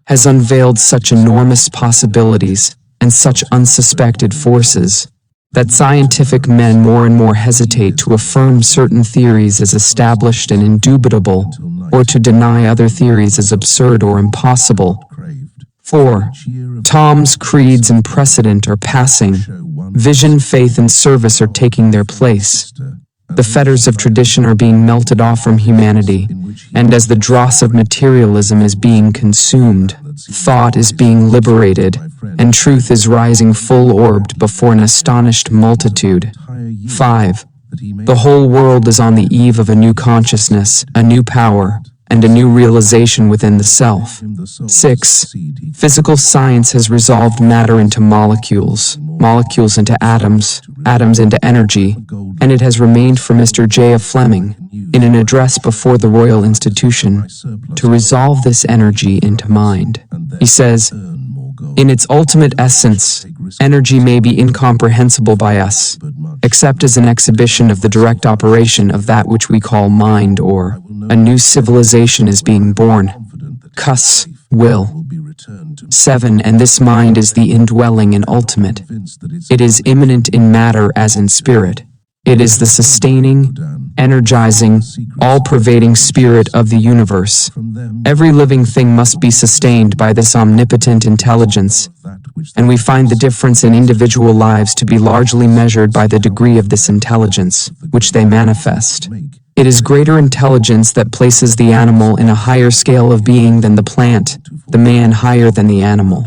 Speaker 1: has unveiled such enormous possibilities and such unsuspected forces, that scientific men more and more hesitate to affirm certain theories as established and indubitable, or to deny other theories as absurd or impossible. 4. Toms, creeds, and precedent are passing. Vision, faith, and service are taking their place. The fetters of tradition are being melted off from humanity, and as the dross of materialism is being consumed, thought is being liberated, and truth is rising full-orbed before an astonished multitude. 5. The whole world is on the eve of a new consciousness, a new power, and a new realization within the self. 6. Physical science has resolved matter into molecules, molecules into atoms, atoms into energy, and it has remained for Mr. J. F. Fleming, in an address before the Royal Institution, to resolve this energy into mind. He says, in its ultimate essence, energy may be incomprehensible by us, except as an exhibition of the direct operation of that which we call mind, or a new civilization is being born. Cus, will. 7. And this mind is the indwelling and ultimate. It is immanent in matter as in spirit. It is the sustaining, energizing, all-pervading spirit of the universe. Every living thing must be sustained by this omnipotent intelligence, and we find the difference in individual lives to be largely measured by the degree of this intelligence, which they manifest. It is greater intelligence that places the animal in a higher scale of being than the plant, the man higher than the animal.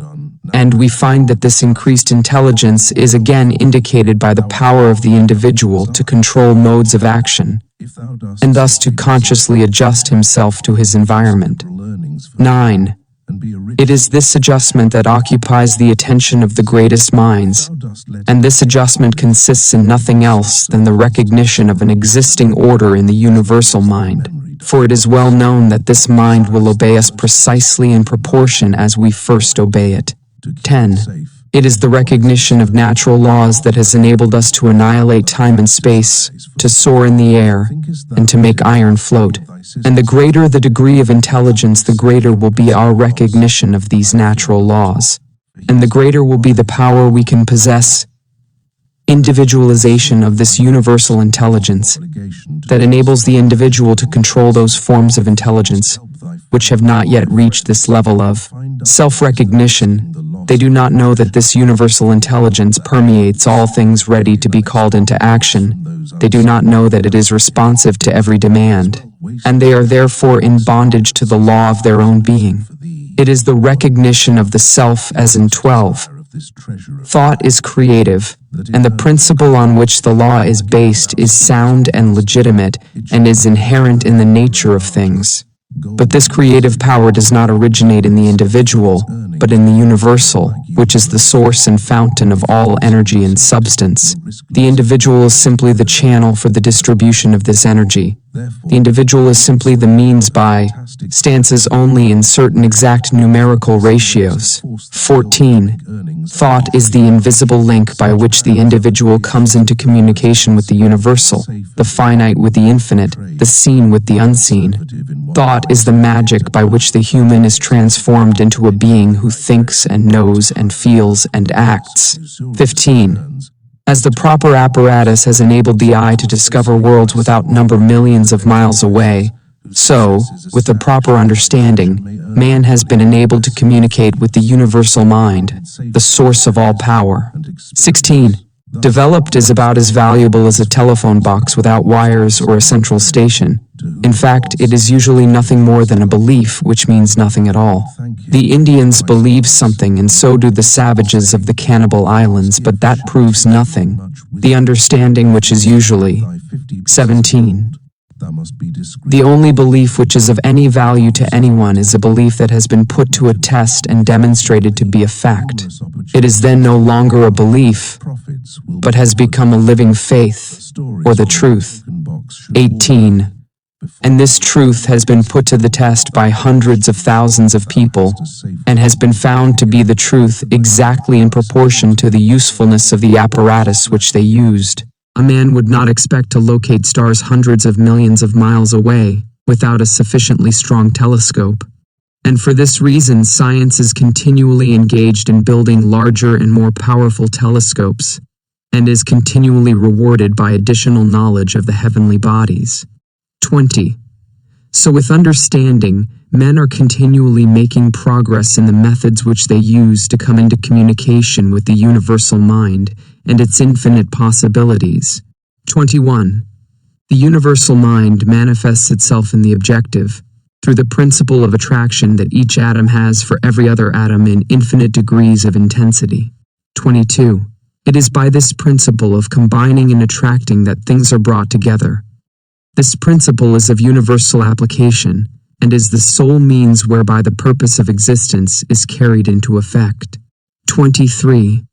Speaker 1: And we find that this increased intelligence is again indicated by the power of the individual to control modes of action, and thus to consciously adjust himself to his environment. 9. It is this adjustment that occupies the attention of the greatest minds, and this adjustment consists in nothing else than the recognition of an existing order in the universal mind. For it is well known that this mind will obey us precisely in proportion as we first obey it. 10. It is the recognition of natural laws that has enabled us to annihilate time and space, to soar in the air, and to make iron float. And the greater the degree of intelligence, the greater will be our recognition of these natural laws, and the greater will be the power we can possess. Individualization of this universal intelligence that enables the individual to control those forms of intelligence which have not yet reached this level of self-recognition. They do not know that this universal intelligence permeates all things ready to be called into action. They do not know that it is responsive to every demand, and they are therefore in bondage to the law of their own being. It is the recognition of the self as in 12. Thought is creative, and the principle on which the law is based is sound and legitimate, and is inherent in the nature of things. But this creative power does not originate in the individual, but in the universal, which is the source and fountain of all energy and substance. The individual is simply the channel for the distribution of this energy. The individual is simply the means by stances only in certain exact numerical ratios. 14. Thought is the invisible link by which the individual comes into communication with the universal, the finite with the infinite, the seen with the unseen. Thought is the magic by which the human is transformed into a being who thinks and knows and feels and acts. 15. As the proper apparatus has enabled the eye to discover worlds without number millions of miles away, so, with the proper understanding, man has been enabled to communicate with the universal mind, the source of all power. 16. Developed is about as valuable as a telephone box without wires or a central station. In fact, it is usually nothing more than a belief, which means nothing at all. The Indians believe something, and so do the savages of the Cannibal Islands, but that proves nothing. The understanding, which is usually 17. The only belief which is of any value to anyone is a belief that has been put to a test and demonstrated to be a fact. It is then no longer a belief, but has become a living faith, or the truth. 18. And this truth has been put to the test by hundreds of thousands of people, and has been found to be the truth exactly in proportion to the usefulness of the apparatus which they used. A man would not expect to locate stars hundreds of millions of miles away without a sufficiently strong telescope. And for this reason, science is continually engaged in building larger and more powerful telescopes, and is continually rewarded by additional knowledge of the heavenly bodies. 20. So with understanding, men are continually making progress in the methods which they use to come into communication with the universal mind and its infinite possibilities. 21. The universal mind manifests itself in the objective, through the principle of attraction that each atom has for every other atom in infinite degrees of intensity. 22. It is by this principle of combining and attracting that things are brought together. This principle is of universal application, and is the sole means whereby the purpose of existence is carried into effect. 23.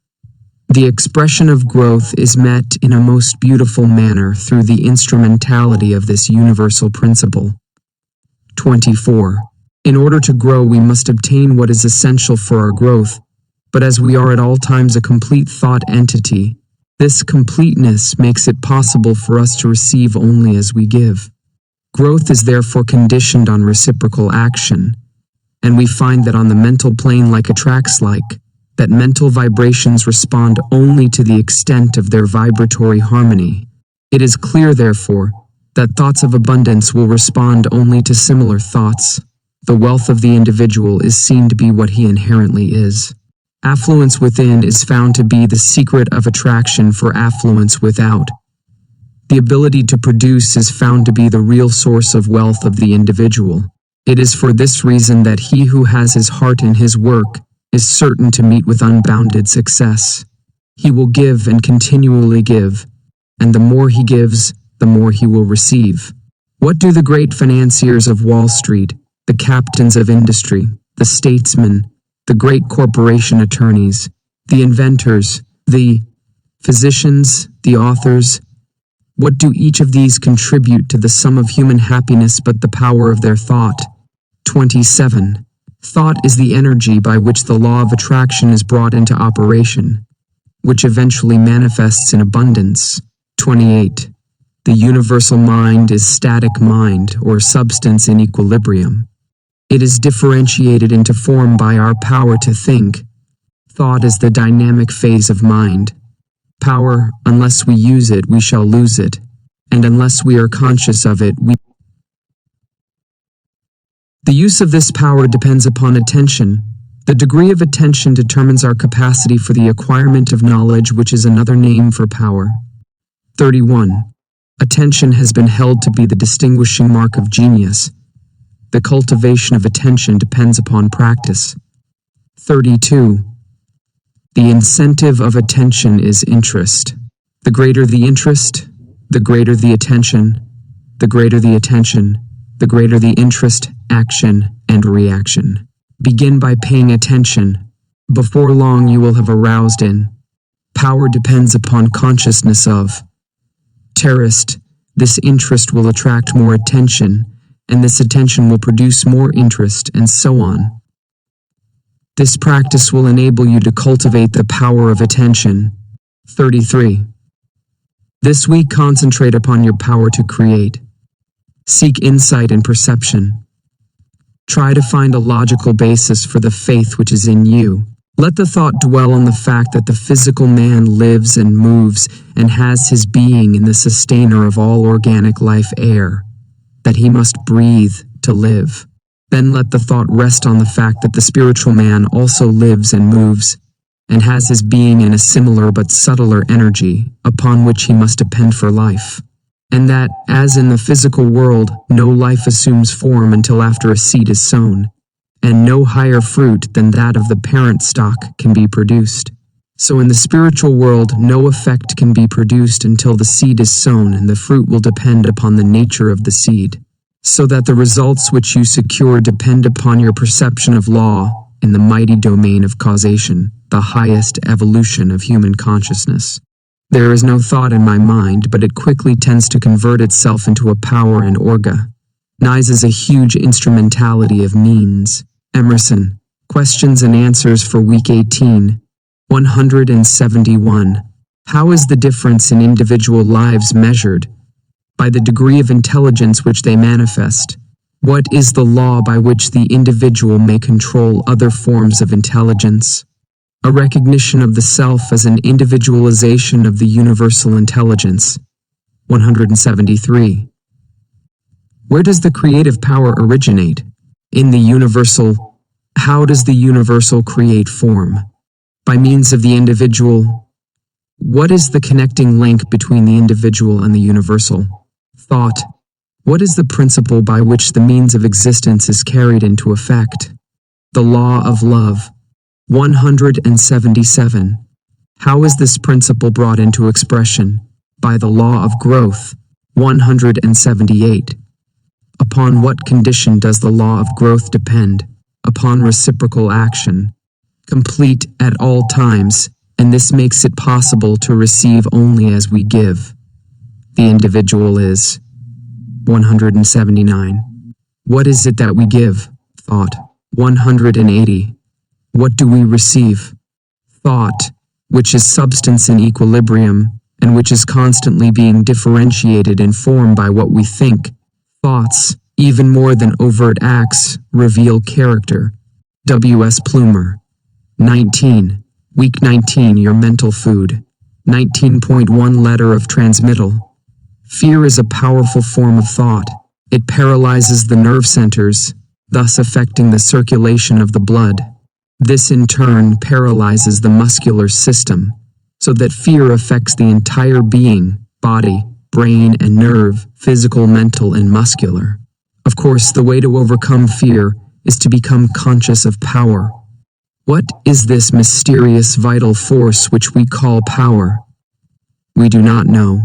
Speaker 1: The expression of growth is met in a most beautiful manner through the instrumentality of this universal principle. 24. In order to grow, we must obtain what is essential for our growth, but as we are at all times a complete thought entity, this completeness makes it possible for us to receive only as we give. Growth is therefore conditioned on reciprocal action, and we find that on the mental plane like attracts like, that mental vibrations respond only to the extent of their vibratory harmony. It is clear, therefore, that thoughts of abundance will respond only to similar thoughts. The wealth of the individual is seen to be what he inherently is. Affluence within is found to be the secret of attraction for affluence without. The ability to produce is found to be the real source of wealth of the individual. It is for this reason that he who has his heart in his work is certain to meet with unbounded success. He will give and continually give, and the more he gives, the more he will receive. What do the great financiers of Wall Street, the captains of industry, the statesmen, the great corporation attorneys, the inventors, the physicians, the authors, what do each of these contribute to the sum of human happiness but the power of their thought? 27. Thought is the energy by which the law of attraction is brought into operation, which eventually manifests in abundance. 28. The universal mind is static mind, or substance in equilibrium. It is differentiated into form by our power to think. Thought is the dynamic phase of mind. Power, unless we use it, we shall lose it, and unless we are conscious of it, The use of this power depends upon attention. The degree of attention determines our capacity for the acquirement of knowledge, which is another name for power. 31. Attention has been held to be the distinguishing mark of genius. The cultivation of attention depends upon practice. 32. The incentive of attention is interest. The greater the interest, the greater the attention. The greater the attention, the greater the interest, action, and reaction. Begin by paying attention. Before long you will have aroused in. Power depends upon consciousness of. Terrorist, this interest will attract more attention, and this attention will produce more interest, and so on. This practice will enable you to cultivate the power of attention. 33. This week concentrate upon your power to create. Seek insight and perception. Try to find a logical basis for the faith which is in you. Let the thought dwell on the fact that the physical man lives and moves and has his being in the sustainer of all organic life, air, that he must breathe to live. Then let the thought rest on the fact that the spiritual man also lives and moves and has his being in a similar but subtler energy upon which he must depend for life. And that, as in the physical world, no life assumes form until after a seed is sown, and no higher fruit than that of the parent stock can be produced. So in the spiritual world, no effect can be produced until the seed is sown, and the fruit will depend upon the nature of the seed. So that the results which you secure depend upon your perception of law in the mighty domain of causation, the highest evolution of human consciousness. There is no thought in my mind, but it quickly tends to convert itself into a power and organizes a huge instrumentality of means. Emerson. Questions and answers for week 18. 171. How is the difference in individual lives measured? By the degree of intelligence which they manifest. What is the law by which the individual may control other forms of intelligence? A recognition of the self as an individualization of the universal intelligence. 173. Where does the creative power originate? In the universal. How does the universal create form? By means of the individual. What is the connecting link between the individual and the universal? Thought. What is the principle by which the means of existence is carried into effect? The law of love. 177. How is this principle brought into expression? By the law of growth. 178. Upon what condition does the law of growth depend? Upon reciprocal action. Complete at all times, and this makes it possible to receive only as we give. The individual is. 179. What is it that we give? Thought. 180. What do we receive? Thought, which is substance in equilibrium, and which is constantly being differentiated in form by what we think. Thoughts, even more than overt acts, reveal character. W.S. Plumer. 19. Week 19, your mental food. 19.1 Letter of transmittal. Fear is a powerful form of thought. It paralyzes the nerve centers, thus affecting the circulation of the blood. This in turn paralyzes the muscular system, so that fear affects the entire being, body, brain, and nerve, physical, mental, and muscular. Of course, the way to overcome fear is to become conscious of power. What is this mysterious vital force which we call power? We do not know.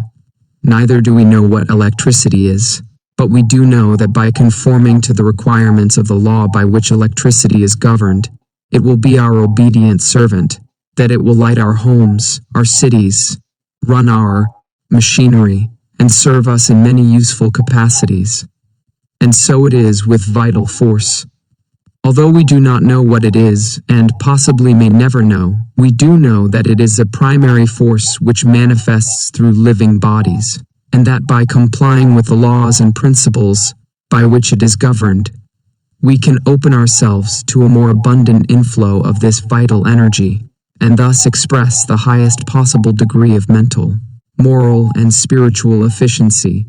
Speaker 1: Neither do we know what electricity is, but we do know that by conforming to the requirements of the law by which electricity is governed, it will be our obedient servant, that it will light our homes, our cities, run our machinery, and serve us in many useful capacities. And so it is with vital force. Although we do not know what it is, and possibly may never know, we do know that it is a primary force which manifests through living bodies, and that by complying with the laws and principles by which it is governed, we can open ourselves to a more abundant inflow of this vital energy, and thus express the highest possible degree of mental, moral, and spiritual efficiency.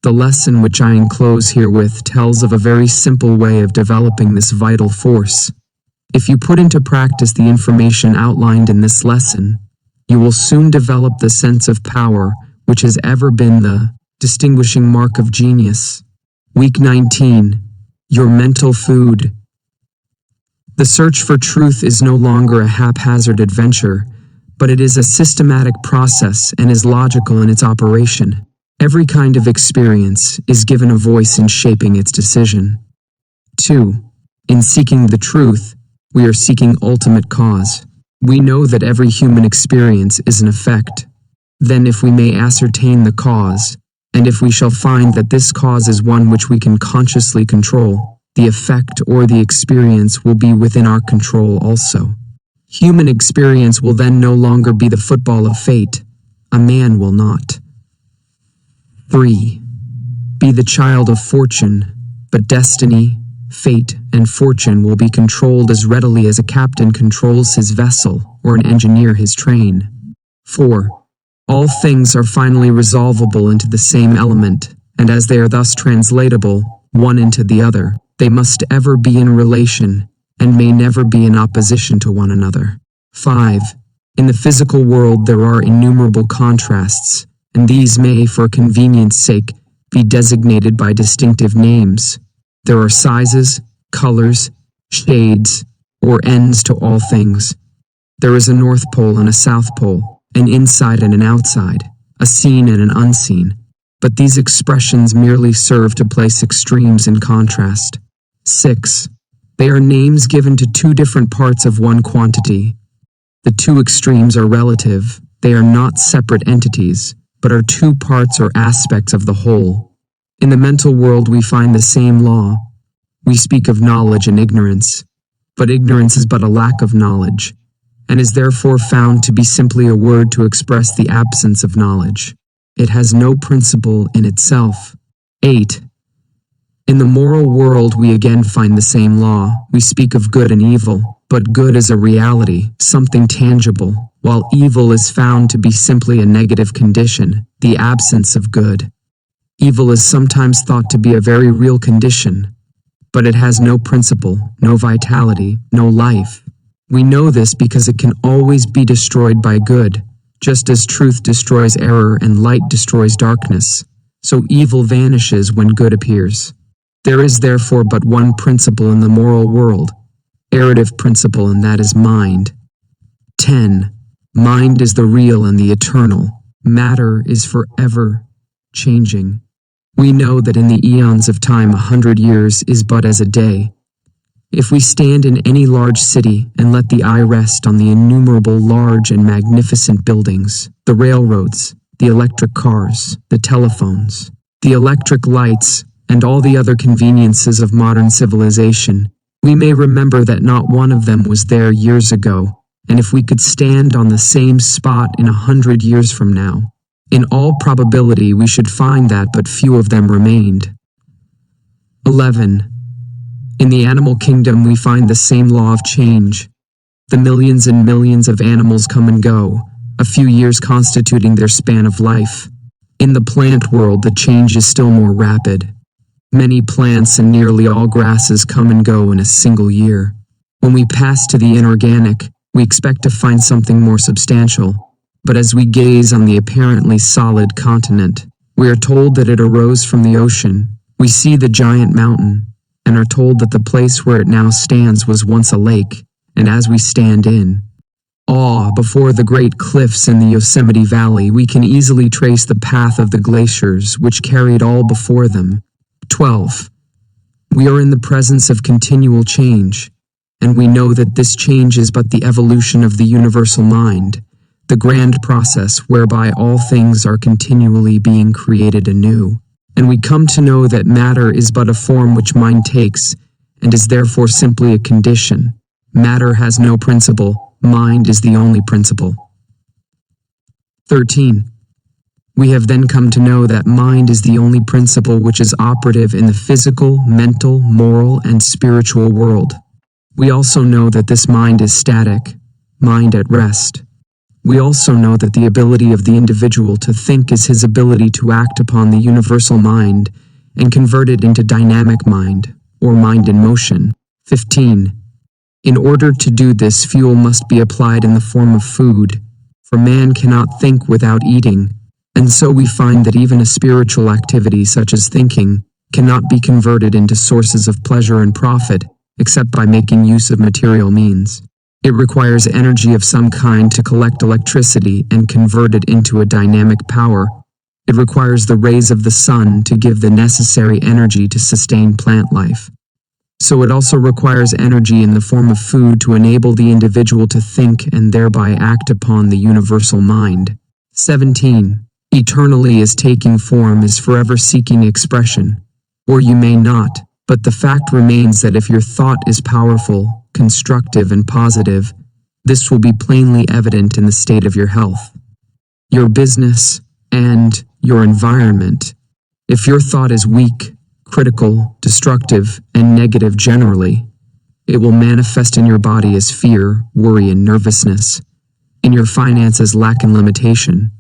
Speaker 1: The lesson which I enclose herewith tells of a very simple way of developing this vital force. If you put into practice the information outlined in this lesson, you will soon develop the sense of power which has ever been the distinguishing mark of genius. Week 19. Your mental food. The search for truth is no longer a haphazard adventure, but it is a systematic process and is logical in its operation. Every kind of experience is given a voice in shaping its decision. 2. In seeking the truth, we are seeking ultimate cause. We know that every human experience is an effect. Then if we may ascertain the cause, and if we shall find that this cause is one which we can consciously control, the effect or the experience will be within our control also. Human experience will then no longer be the football of fate. A man will not. 3. Be the child of fortune, but destiny, fate, and fortune will be controlled as readily as a captain controls his vessel or an engineer his train. 4. All things are finally resolvable into the same element, and as they are thus translatable, one into the other, they must ever be in relation, and may never be in opposition to one another. 5. In the physical world there are innumerable contrasts, and these may, for convenience sake, be designated by distinctive names. There are sizes, colors, shades, or ends to all things. There is a North Pole and a South Pole, an inside and an outside, a seen and an unseen, but these expressions merely serve to place extremes in contrast. 6. They are names given to two different parts of one quantity. The two extremes are relative, they are not separate entities, but are two parts or aspects of the whole. In the mental world we find the same law. We speak of knowledge and ignorance, but ignorance is but a lack of knowledge, and is therefore found to be simply a word to express the absence of knowledge. It has no principle in itself. 8. In the moral world we again find the same law. We speak of good and evil, but good is a reality, something tangible, while evil is found to be simply a negative condition, the absence of good. Evil is sometimes thought to be a very real condition, but it has no principle, no vitality, no life. We know this because it can always be destroyed by good, just as truth destroys error and light destroys darkness, so evil vanishes when good appears. There is therefore but one principle in the moral world, errative principle, and that is mind. 10. Mind is the real and the eternal. Matter is forever changing. We know that in the eons of time 100 years is but as a day. If we stand in any large city and let the eye rest on the innumerable large and magnificent buildings, the railroads, the electric cars, the telephones, the electric lights, and all the other conveniences of modern civilization, we may remember that not one of them was there years ago, and if we could stand on the same spot in 100 years from now, in all probability we should find that but few of them remained. 11. In the animal kingdom we find the same law of change. The millions and millions of animals come and go, a few years constituting their span of life. In the plant world the change is still more rapid. Many plants and nearly all grasses come and go in a single year. When we pass to the inorganic, we expect to find something more substantial, but as we gaze on the apparently solid continent, we are told that it arose from the ocean. We see the giant mountain, and are told that the place where it now stands was once a lake, and as we stand in awe before the great cliffs in the Yosemite Valley, we can easily trace the path of the glaciers which carried all before them. 12. We are in the presence of continual change, and we know that this change is but the evolution of the universal mind, the grand process whereby all things are continually being created anew. And we come to know that matter is but a form which mind takes, and is therefore simply a condition. Matter has no principle. Mind is the only principle. 13. We have then come to know that mind is the only principle which is operative in the physical, mental, moral, and spiritual world. We also know that this mind is static, mind at rest. We also know that the ability of the individual to think is his ability to act upon the universal mind and convert it into dynamic mind, or mind in motion. 15. In order to do this, fuel must be applied in the form of food, for man cannot think without eating, and so we find that even a spiritual activity such as thinking cannot be converted into sources of pleasure and profit except by making use of material means. It requires energy of some kind to collect electricity and convert it into a dynamic power. It requires the rays of the sun to give the necessary energy to sustain plant life. So it also requires energy in the form of food to enable the individual to think and thereby act upon the universal mind. 17. Eternally is taking form, is forever seeking expression. Or you may not, but the fact remains that if your thought is powerful, constructive, and positive, this will be plainly evident in the state of your health, your business, and your environment. If your thought is weak, critical, destructive, and negative generally, it will manifest in your body as fear, worry, and nervousness, in your finances lack and limitation,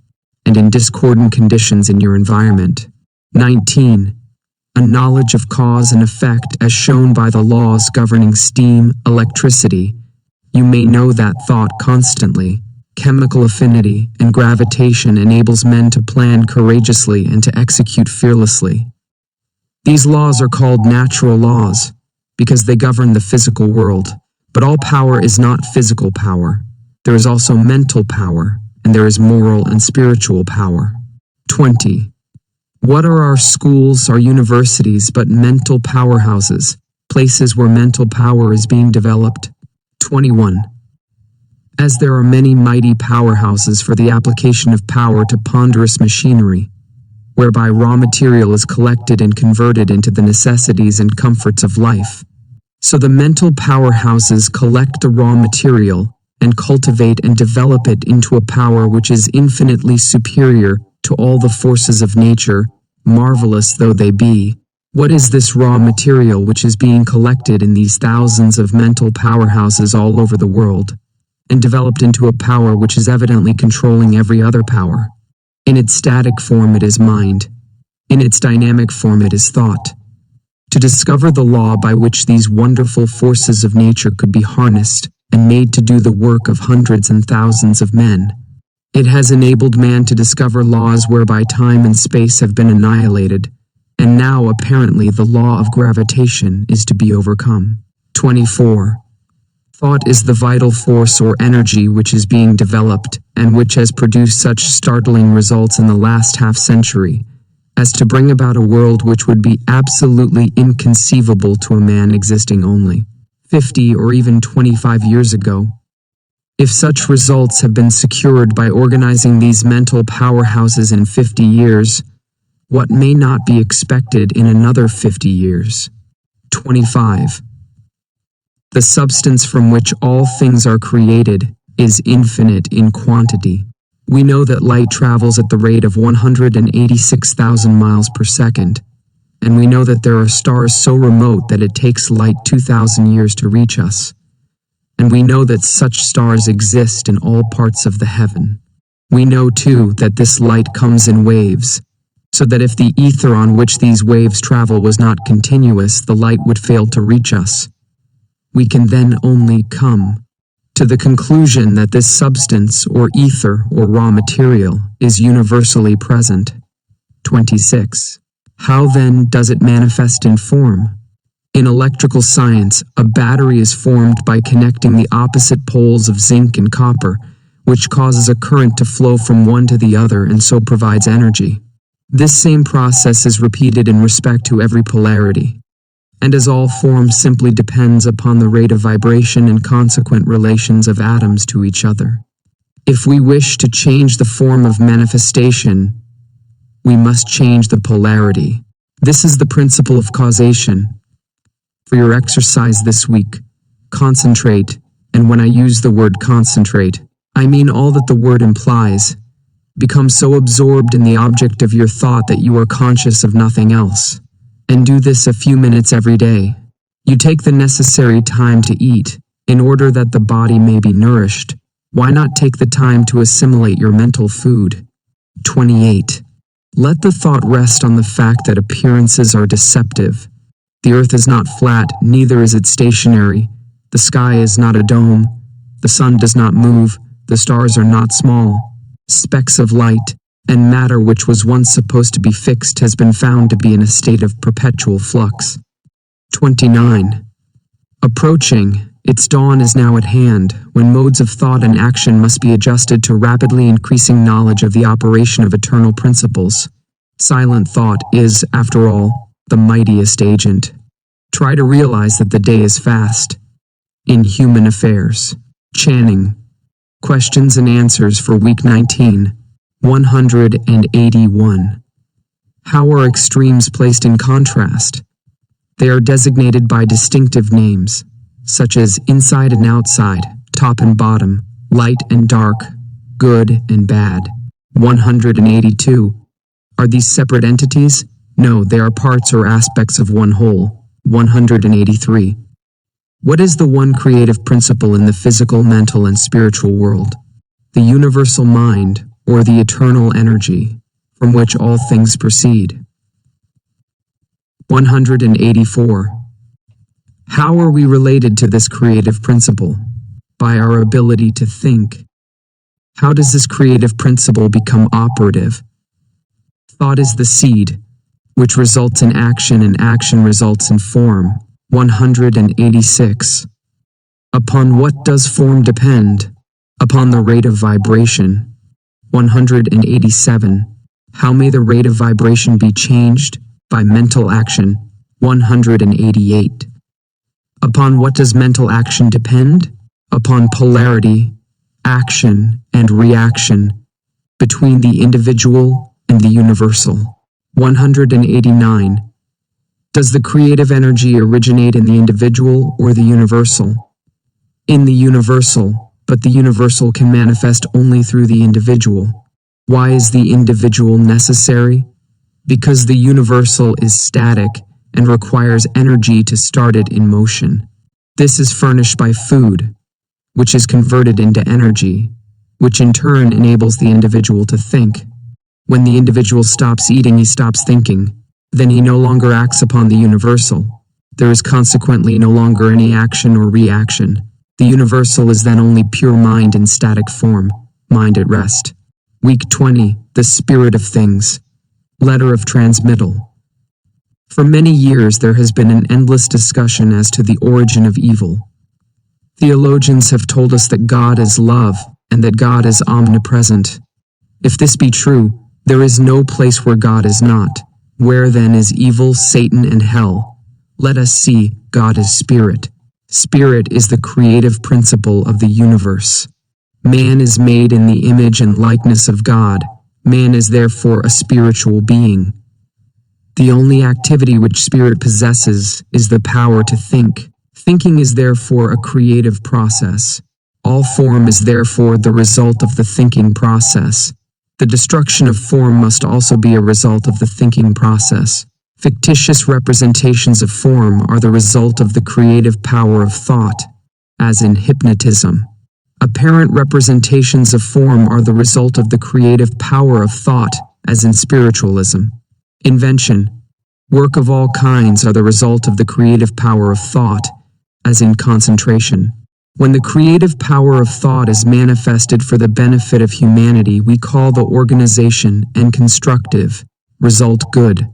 Speaker 1: and in discordant conditions in your environment. 19. A knowledge of cause and effect as shown by the laws governing steam, electricity. You may know that thought constantly, chemical affinity, and gravitation enables men to plan courageously and to execute fearlessly. These laws are called natural laws because they govern the physical world, but all power is not physical power. There is also mental power, and there is moral and spiritual power. 20. What are our schools, our universities, but mental powerhouses, places where mental power is being developed? 21. As there are many mighty powerhouses for the application of power to ponderous machinery, whereby raw material is collected and converted into the necessities and comforts of life, so the mental powerhouses collect the raw material and cultivate and develop it into a power which is infinitely superior to all the forces of nature, marvelous though they be. What is this raw material which is being collected in these thousands of mental powerhouses all over the world, and developed into a power which is evidently controlling every other power? In its static form it is mind. In its dynamic form it is thought. To discover the law by which these wonderful forces of nature could be harnessed and made to do the work of hundreds and thousands of men, it has enabled man to discover laws whereby time and space have been annihilated, and now apparently the law of gravitation is to be overcome. 24. Thought is the vital force or energy which is being developed and which has produced such startling results in the last half-century as to bring about a world which would be absolutely inconceivable to a man existing only 50 or even 25 years ago. If such results have been secured by organizing these mental powerhouses in 50 years, what may not be expected in another 50 years? 25. The substance from which all things are created is infinite in quantity. We know that light travels at the rate of 186,000 miles per second, and we know that there are stars so remote that it takes light 2,000 years to reach us. And we know that such stars exist in all parts of the heaven. We know, too, that this light comes in waves, so that if the ether on which these waves travel was not continuous, the light would fail to reach us. We can then only come to the conclusion that this substance or ether or raw material is universally present. 26. How then does it manifest in form? In electrical science, a battery is formed by connecting the opposite poles of zinc and copper, which causes a current to flow from one to the other and so provides energy. This same process is repeated in respect to every polarity, and as all form simply depends upon the rate of vibration and consequent relations of atoms to each other. If we wish to change the form of manifestation, we must change the polarity. This is the principle of causation. For your exercise this week, concentrate, and when I use the word concentrate, I mean all that the word implies. Become so absorbed in the object of your thought that you are conscious of nothing else. And do this a few minutes every day. You take the necessary time to eat, in order that the body may be nourished. Why not take the time to assimilate your mental food? 28. Let the thought rest on the fact that appearances are deceptive. The earth is not flat, neither is it stationary. The sky is not a dome. The sun does not move. The stars are not small. Specks of light and matter which was once supposed to be fixed has been found to be in a state of perpetual flux. 29. Approaching, its dawn is now at hand, when modes of thought and action must be adjusted to rapidly increasing knowledge of the operation of eternal principles. Silent thought is, after all, the mightiest agent. Try to realize that the day is fast. In human affairs. Channing. Questions and answers for week 19. 181. How are extremes placed in contrast? They are designated by distinctive names, such as inside and outside, top and bottom, light and dark, good and bad. 182. Are these separate entities? No, they are parts or aspects of one whole. 183. What is the one creative principle in the physical, mental, and spiritual world? The universal mind, or the eternal energy, from which all things proceed. 184. How are we related to this creative principle? By our ability to think. How does this creative principle become operative? Thought is the seed, which results in action, and action results in form. 186. Upon what does form depend? Upon the rate of vibration. 187. How may the rate of vibration be changed? By mental action. 188. Upon what does mental action depend? Upon polarity, action, and reaction between the individual and the universal. 189. Does the creative energy originate in the individual or the universal? In the universal, but the universal can manifest only through the individual. Why is the individual necessary? Because the universal is static and requires energy to start it in motion. This is furnished by food, which is converted into energy, which in turn enables the individual to think. When the individual stops eating, he stops thinking. Then he no longer acts upon the universal. There is consequently no longer any action or reaction. The universal is then only pure mind in static form, mind at rest. Week 20, the spirit of things. Letter of transmittal. For many years there has been an endless discussion as to the origin of evil. Theologians have told us that God is love and that God is omnipresent. If this be true, there is no place where God is not. Where then is evil, Satan, and hell? Let us see, God is spirit. Spirit is the creative principle of the universe. Man is made in the image and likeness of God. Man is therefore a spiritual being. The only activity which spirit possesses is the power to think. Thinking is therefore a creative process. All form is therefore the result of the thinking process. The destruction of form must also be a result of the thinking process. Fictitious representations of form are the result of the creative power of thought, as in hypnotism. Apparent representations of form are the result of the creative power of thought, as in spiritualism. Invention, work of all kinds are the result of the creative power of thought, as in concentration. When the creative power of thought is manifested for the benefit of humanity, we call the organization and constructive result good.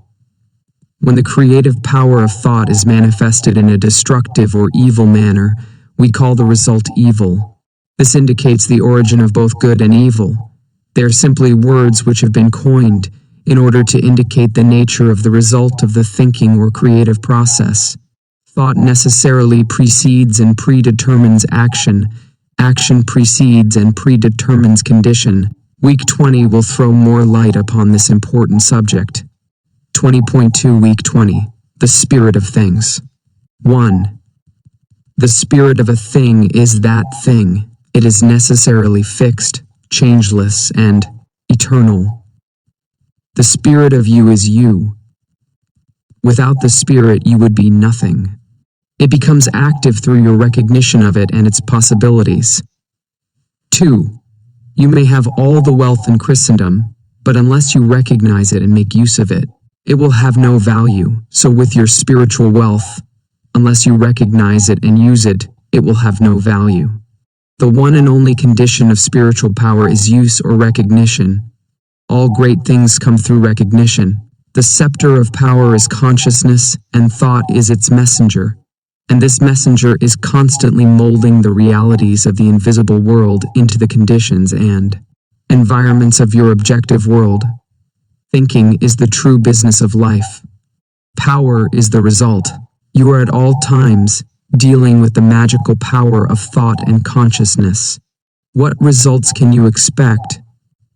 Speaker 1: When the creative power of thought is manifested in a destructive or evil manner, we call the result evil. This indicates the origin of both good and evil. They are simply words which have been coined in order to indicate the nature of the result of the thinking or creative process. Thought necessarily precedes and predetermines action. Action precedes and predetermines condition. Week 20 will throw more light upon this important subject. 20.2 Week 20. The Spirit of Things. 1. The spirit of a thing is that thing. It is necessarily fixed, changeless, and eternal. The spirit of you is you. Without the spirit, you would be nothing. It becomes active through your recognition of it and its possibilities. 2. You may have all the wealth in Christendom, but unless you recognize it and make use of it, it will have no value. So with your spiritual wealth, unless you recognize it and use it, it will have no value. The one and only condition of spiritual power is use or recognition. All great things come through recognition. The scepter of power is consciousness, and thought is its messenger. And this messenger is constantly molding the realities of the invisible world into the conditions and environments of your objective world. Thinking is the true business of life. Power is the result. You are at all times dealing with the magical power of thought and consciousness. What results can you expect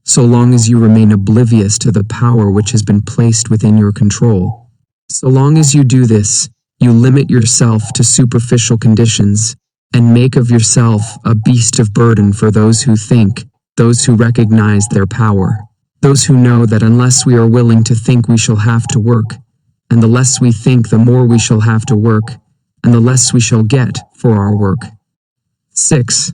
Speaker 1: so long as you remain oblivious to the power which has been placed within your control? So long as you do this, you limit yourself to superficial conditions and make of yourself a beast of burden for those who think, those who recognize their power, those who know that unless we are willing to think, we shall have to work, and the less we think, the more we shall have to work, and the less we shall get for our work. 6.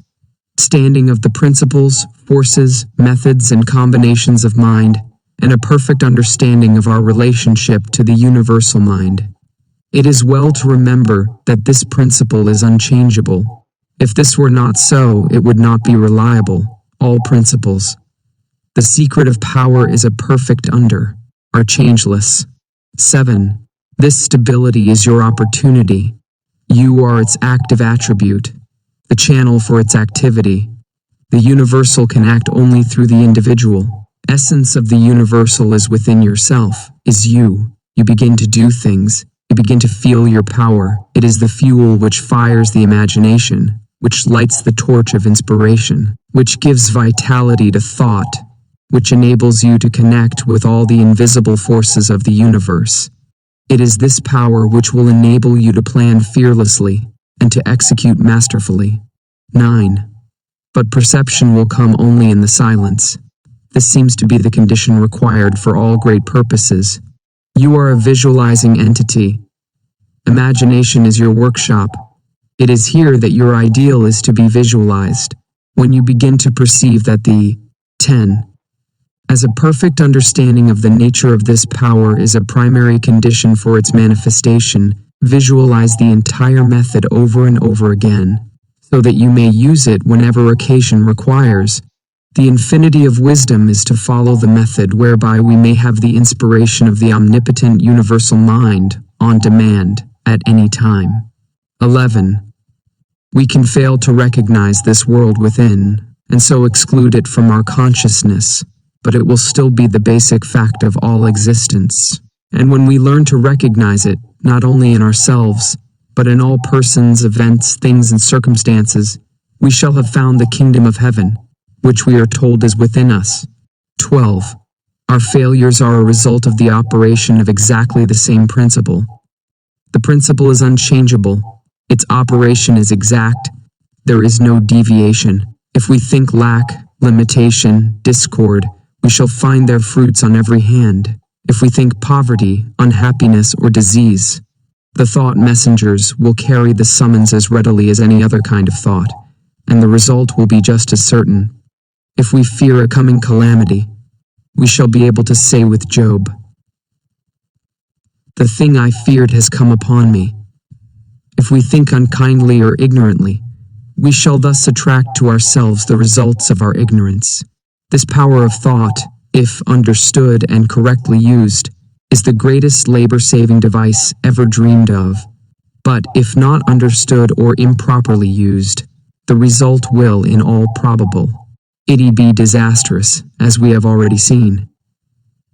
Speaker 1: Standing of the principles, forces, methods, and combinations of mind, and a perfect understanding of our relationship to the universal mind. It is well to remember that this principle is unchangeable. If this were not so, it would not be reliable. All principles. The secret of power is a perfect are changeless. 7. This stability is your opportunity. You are its active attribute, the channel for its activity. The universal can act only through the individual. Essence of the universal is within yourself, is you. You begin to do things. You begin to feel your power. It is the fuel which fires the imagination, which lights the torch of inspiration, which gives vitality to thought, which enables you to connect with all the invisible forces of the universe. It is this power which will enable you to plan fearlessly and to execute masterfully. 9. But perception will come only in the silence. This seems to be the condition required for all great purposes. You are a visualizing entity. Imagination is your workshop. It is here that your ideal is to be visualized. When you begin to perceive that the 10. As a perfect understanding of the nature of this power is a primary condition for its manifestation, visualize the entire method over and over again, so that you may use it whenever occasion requires. The infinity of wisdom is to follow the method whereby we may have the inspiration of the omnipotent universal mind, on demand, at any time. 11. We can fail to recognize this world within, and so exclude it from our consciousness, but it will still be the basic fact of all existence. And when we learn to recognize it, not only in ourselves, but in all persons, events, things, and circumstances, we shall have found the kingdom of heaven, which we are told is within us. 12. Our failures are a result of the operation of exactly the same principle. The principle is unchangeable. Its operation is exact. There is no deviation. If we think lack, limitation, discord, we shall find their fruits on every hand. If we think poverty, unhappiness, or disease, the thought messengers will carry the summons as readily as any other kind of thought, and the result will be just as certain. If we fear a coming calamity, we shall be able to say with Job, "The thing I feared has come upon me." If we think unkindly or ignorantly, we shall thus attract to ourselves the results of our ignorance. This power of thought, if understood and correctly used, is the greatest labor-saving device ever dreamed of. But if not understood or improperly used, the result will, in all probable, be disastrous, as we have already seen.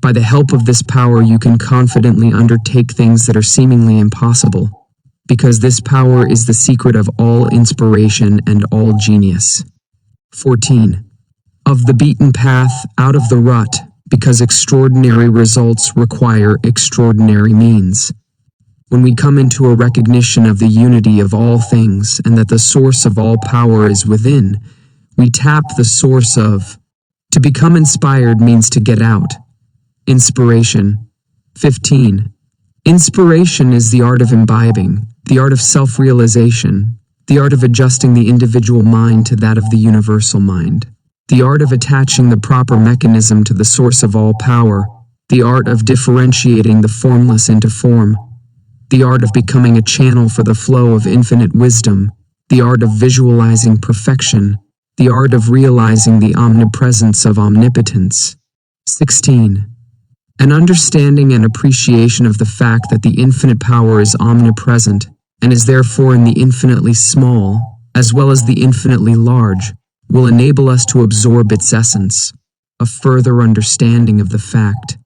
Speaker 1: By the help of this power you can confidently undertake things that are seemingly impossible, because this power is the secret of all inspiration and all genius. 14. Of the beaten path, out of the rut, because extraordinary results require extraordinary means. When we come into a recognition of the unity of all things and that the source of all power is within, we tap the source of. To become inspired means to get out. Inspiration. 15. Inspiration is the art of imbibing, the art of self-realization, the art of adjusting the individual mind to that of the universal mind, the art of attaching the proper mechanism to the source of all power, the art of differentiating the formless into form, the art of becoming a channel for the flow of infinite wisdom, the art of visualizing perfection, the art of realizing the omnipresence of omnipotence. 16. An understanding and appreciation of the fact that the infinite power is omnipresent and is therefore in the infinitely small, as well as the infinitely large, will enable us to absorb its essence. A further understanding of the fact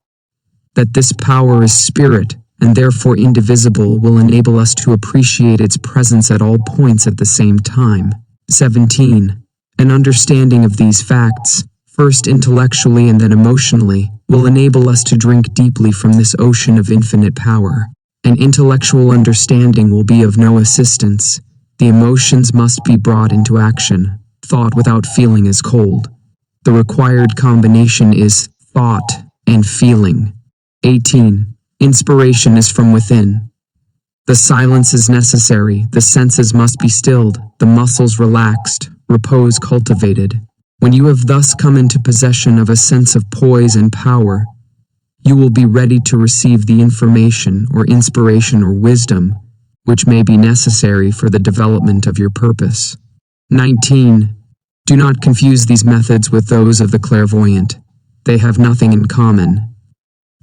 Speaker 1: that this power is spirit and therefore indivisible will enable us to appreciate its presence at all points at the same time. 17. An understanding of these facts, first intellectually and then emotionally, will enable us to drink deeply from this ocean of infinite power. An intellectual understanding will be of no assistance. The emotions must be brought into action. Thought without feeling is cold. The required combination is thought and feeling. 18. Inspiration is from within. The silence is necessary, the senses must be stilled, the muscles relaxed, repose cultivated. When you have thus come into possession of a sense of poise and power, you will be ready to receive the information or inspiration or wisdom which may be necessary for the development of your purpose. 19. Do not confuse these methods with those of the clairvoyant. They have nothing in common.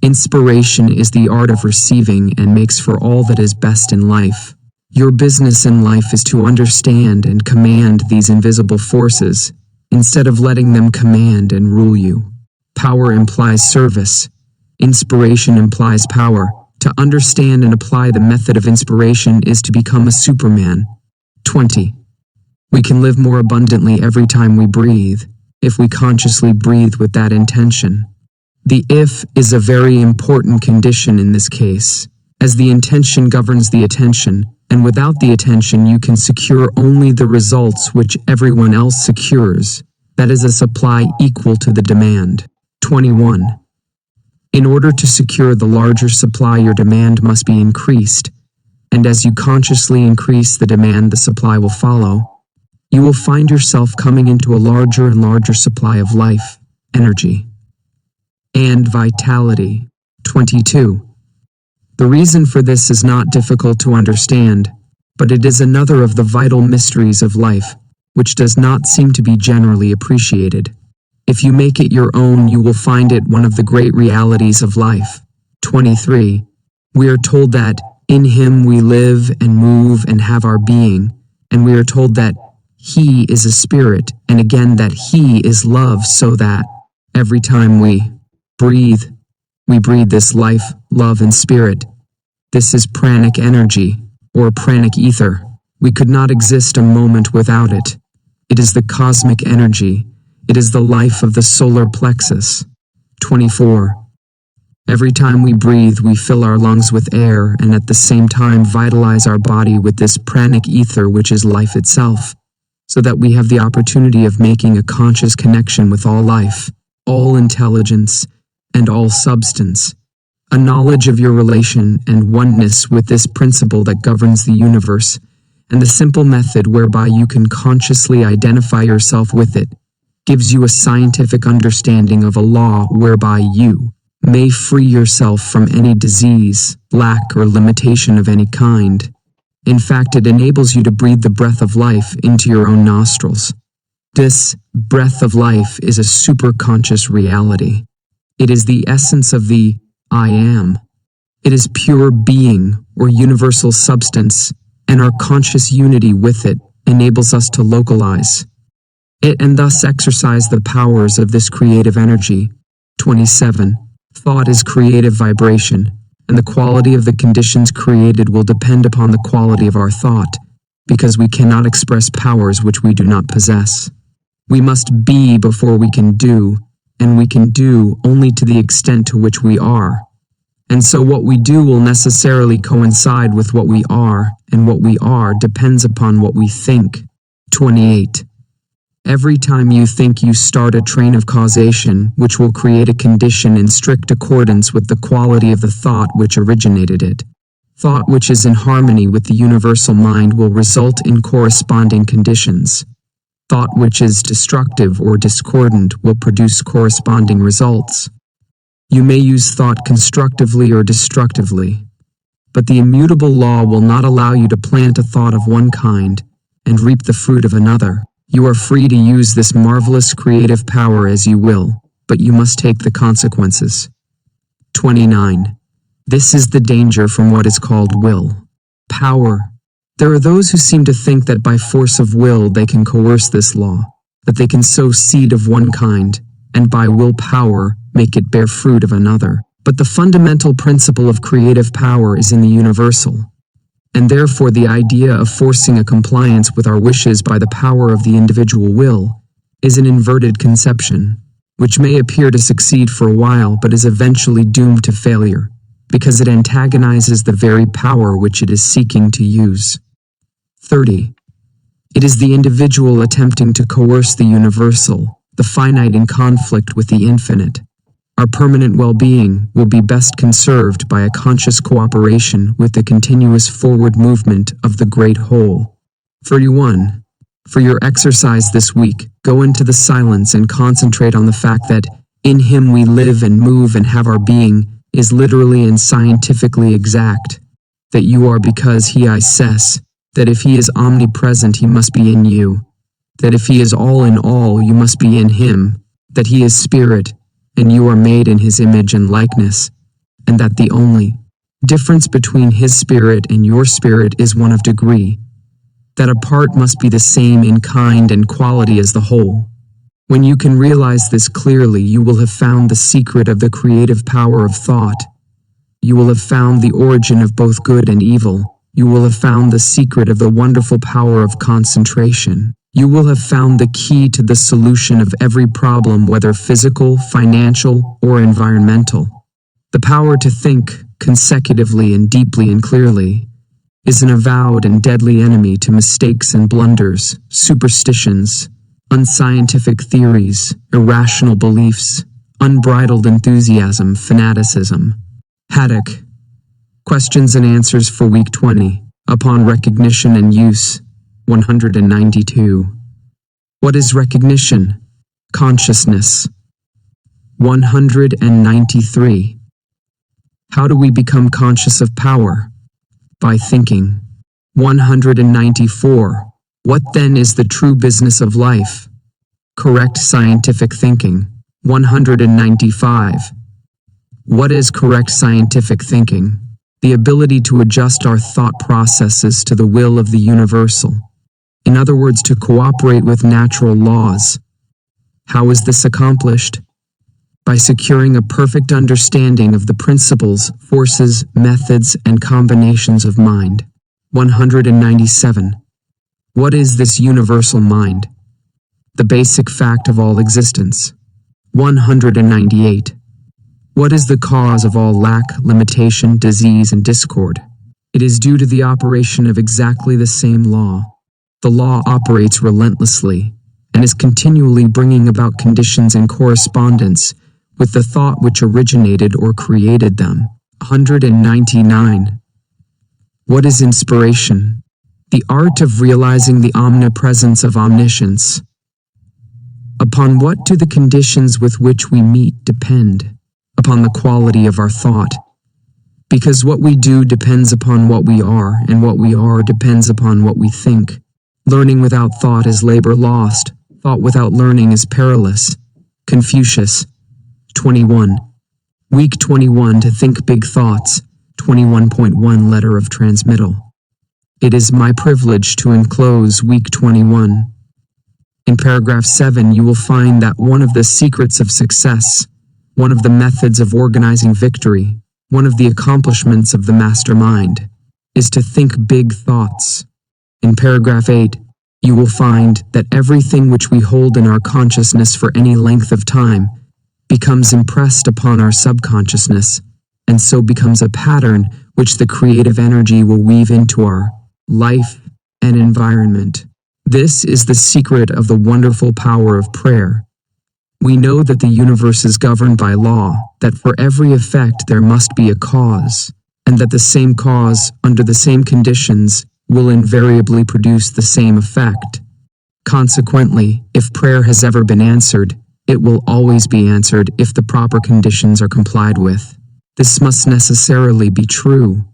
Speaker 1: Inspiration is the art of receiving and makes for all that is best in life. Your business in life is to understand and command these invisible forces, instead of letting them command and rule you. Power implies service. Inspiration implies power. To understand and apply the method of inspiration is to become a Superman. 20. We can live more abundantly every time we breathe, if we consciously breathe with that intention. The if is a very important condition in this case, as the intention governs the attention, and without the attention you can secure only the results which everyone else secures, that is a supply equal to the demand. 21. In order to secure the larger supply, your demand must be increased, and as you consciously increase the demand, the supply will follow. You will find yourself coming into a larger and larger supply of life, energy, and vitality. 22. The reason for this is not difficult to understand, but it is another of the vital mysteries of life, which does not seem to be generally appreciated. If you make it your own, you will find it one of the great realities of life. 23. We are told that in Him we live and move and have our being, and we are told that He is a spirit, and again that He is love, so that every time we breathe this life, love, and spirit. This is pranic energy, or pranic ether. We could not exist a moment without it. It is the cosmic energy. It is the life of the solar plexus. 24. Every time we breathe, we fill our lungs with air and at the same time vitalize our body with this pranic ether, which is life itself, so that we have the opportunity of making a conscious connection with all life, all intelligence, and all substance, a knowledge of your relation and oneness with this principle that governs the universe, and the simple method whereby you can consciously identify yourself with it gives you a scientific understanding of a law whereby you may free yourself from any disease, lack, or limitation of any kind. In fact, it enables you to breathe the breath of life into your own nostrils. This breath of life is a superconscious reality. It is the essence of the I am, It is pure being or universal substance, and our conscious unity with it enables us to localize it and thus exercise the powers of this creative energy. 27. Thought is creative vibration, and the quality of the conditions created will depend upon the quality of our thought, because we cannot express powers which we do not possess. We must be before we can do, and we can do only to the extent to which we are. And so what we do will necessarily coincide with what we are, and what we are depends upon what we think. 28. Every time you think, you start a train of causation, which will create a condition in strict accordance with the quality of the thought which originated it. Thought which is in harmony with the universal mind will result in corresponding conditions. Thought which is destructive or discordant will produce corresponding results. You may use thought constructively or destructively, but the immutable law will not allow you to plant a thought of one kind and reap the fruit of another. You are free to use this marvelous creative power as you will, but you must take the consequences. 29. This is the danger from what is called will. Power. There are those who seem to think that by force of will they can coerce this law, that they can sow seed of one kind, and by willpower make it bear fruit of another. But the fundamental principle of creative power is in the universal, and therefore the idea of forcing a compliance with our wishes by the power of the individual will is an inverted conception, which may appear to succeed for a while but is eventually doomed to failure, because it antagonizes the very power which it is seeking to use. 30. It is the individual attempting to coerce the universal, the finite in conflict with the infinite. Our permanent well-being will be best conserved by a conscious cooperation with the continuous forward movement of the great whole. 31. For your exercise this week, go into the silence and concentrate on the fact that in Him we live and move and have our being is literally and scientifically exact, that you are because He says, that if He is omnipresent He must be in you, that if He is all in all you must be in Him, that He is spirit, and you are made in His image and likeness, and that the only difference between His spirit and your spirit is one of degree, that a part must be the same in kind and quality as the whole. When you can realize this clearly, you will have found the secret of the creative power of thought. You will have found the origin of both good and evil. You will have found the secret of the wonderful power of concentration. You will have found the key to the solution of every problem, whether physical, financial, or environmental. The power to think consecutively and deeply and clearly is an avowed and deadly enemy to mistakes and blunders, superstitions, unscientific theories, irrational beliefs, unbridled enthusiasm, fanaticism. Haddock. Questions and answers for week 20. Upon recognition and use. 192. What is recognition? Consciousness. 193. How do we become conscious of power? By thinking. 194. What then is the true business of life? Correct scientific thinking. 195. What is correct scientific thinking? The ability to adjust our thought processes to the will of the universal. In other words, to cooperate with natural laws. How is this accomplished? By securing a perfect understanding of the principles, forces, methods, and combinations of mind. 197. What is this universal mind? The basic fact of all existence. 198. What is the cause of all lack, limitation, disease, and discord? It is due to the operation of exactly the same law. The law operates relentlessly and is continually bringing about conditions in correspondence with the thought which originated or created them. 199. What is inspiration? The art of realizing the omnipresence of omniscience. Upon what do the conditions with which we meet depend? Upon the quality of our thought. Because what we do depends upon what we are, and what we are depends upon what we think. Learning without thought is labor lost. Thought without learning is perilous. Confucius. 21. Week 21. To think big thoughts. 21.1 Letter of Transmittal. It is my privilege to enclose week 21. In paragraph 7, you will find that one of the secrets of success, one of the methods of organizing victory, one of the accomplishments of the mastermind, is to think big thoughts. In paragraph 8, you will find that everything which we hold in our consciousness for any length of time becomes impressed upon our subconsciousness, and so becomes a pattern which the creative energy will weave into our life and environment. This is the secret of the wonderful power of prayer. We know that the universe is governed by law, that for every effect there must be a cause, and that the same cause, under the same conditions, will invariably produce the same effect. Consequently, if prayer has ever been answered, it will always be answered if the proper conditions are complied with. This must necessarily be true.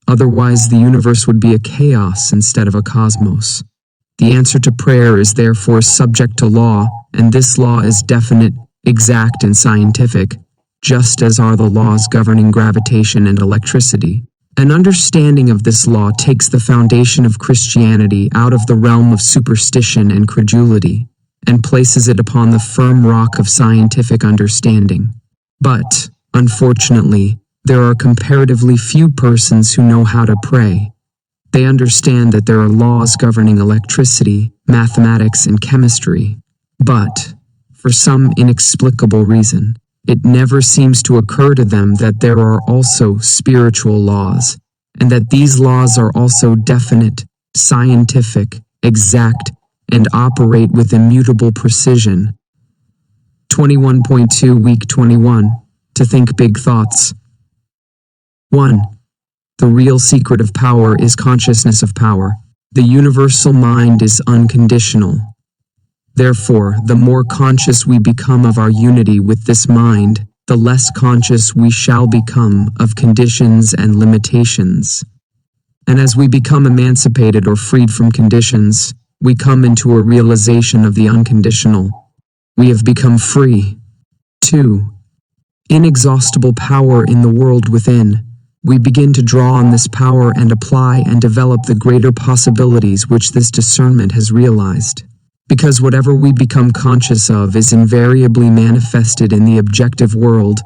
Speaker 1: Otherwise, the universe would be a chaos instead of a cosmos. The answer to prayer is therefore subject to law, and this law is definite, exact, and scientific, just as are the laws governing gravitation and electricity. An understanding of this law takes the foundation of Christianity out of the realm of superstition and credulity, and places it upon the firm rock of scientific understanding. But, unfortunately, there are comparatively few persons who know how to pray. They understand that there are laws governing electricity, mathematics, and chemistry. But, for some inexplicable reason, it never seems to occur to them that there are also spiritual laws, and that these laws are also definite, scientific, exact, and operate with immutable precision. 21.2 Week 21. To think big thoughts. 1. The real secret of power is consciousness of power. The universal mind is unconditional. Therefore, the more conscious we become of our unity with this mind, the less conscious we shall become of conditions and limitations. And as we become emancipated or freed from conditions, we come into a realization of the unconditional. We have become free. 2. Inexhaustible power in the world within. We begin to draw on this power and apply and develop the greater possibilities which this discernment has realized. Because whatever we become conscious of is invariably manifested in the objective world,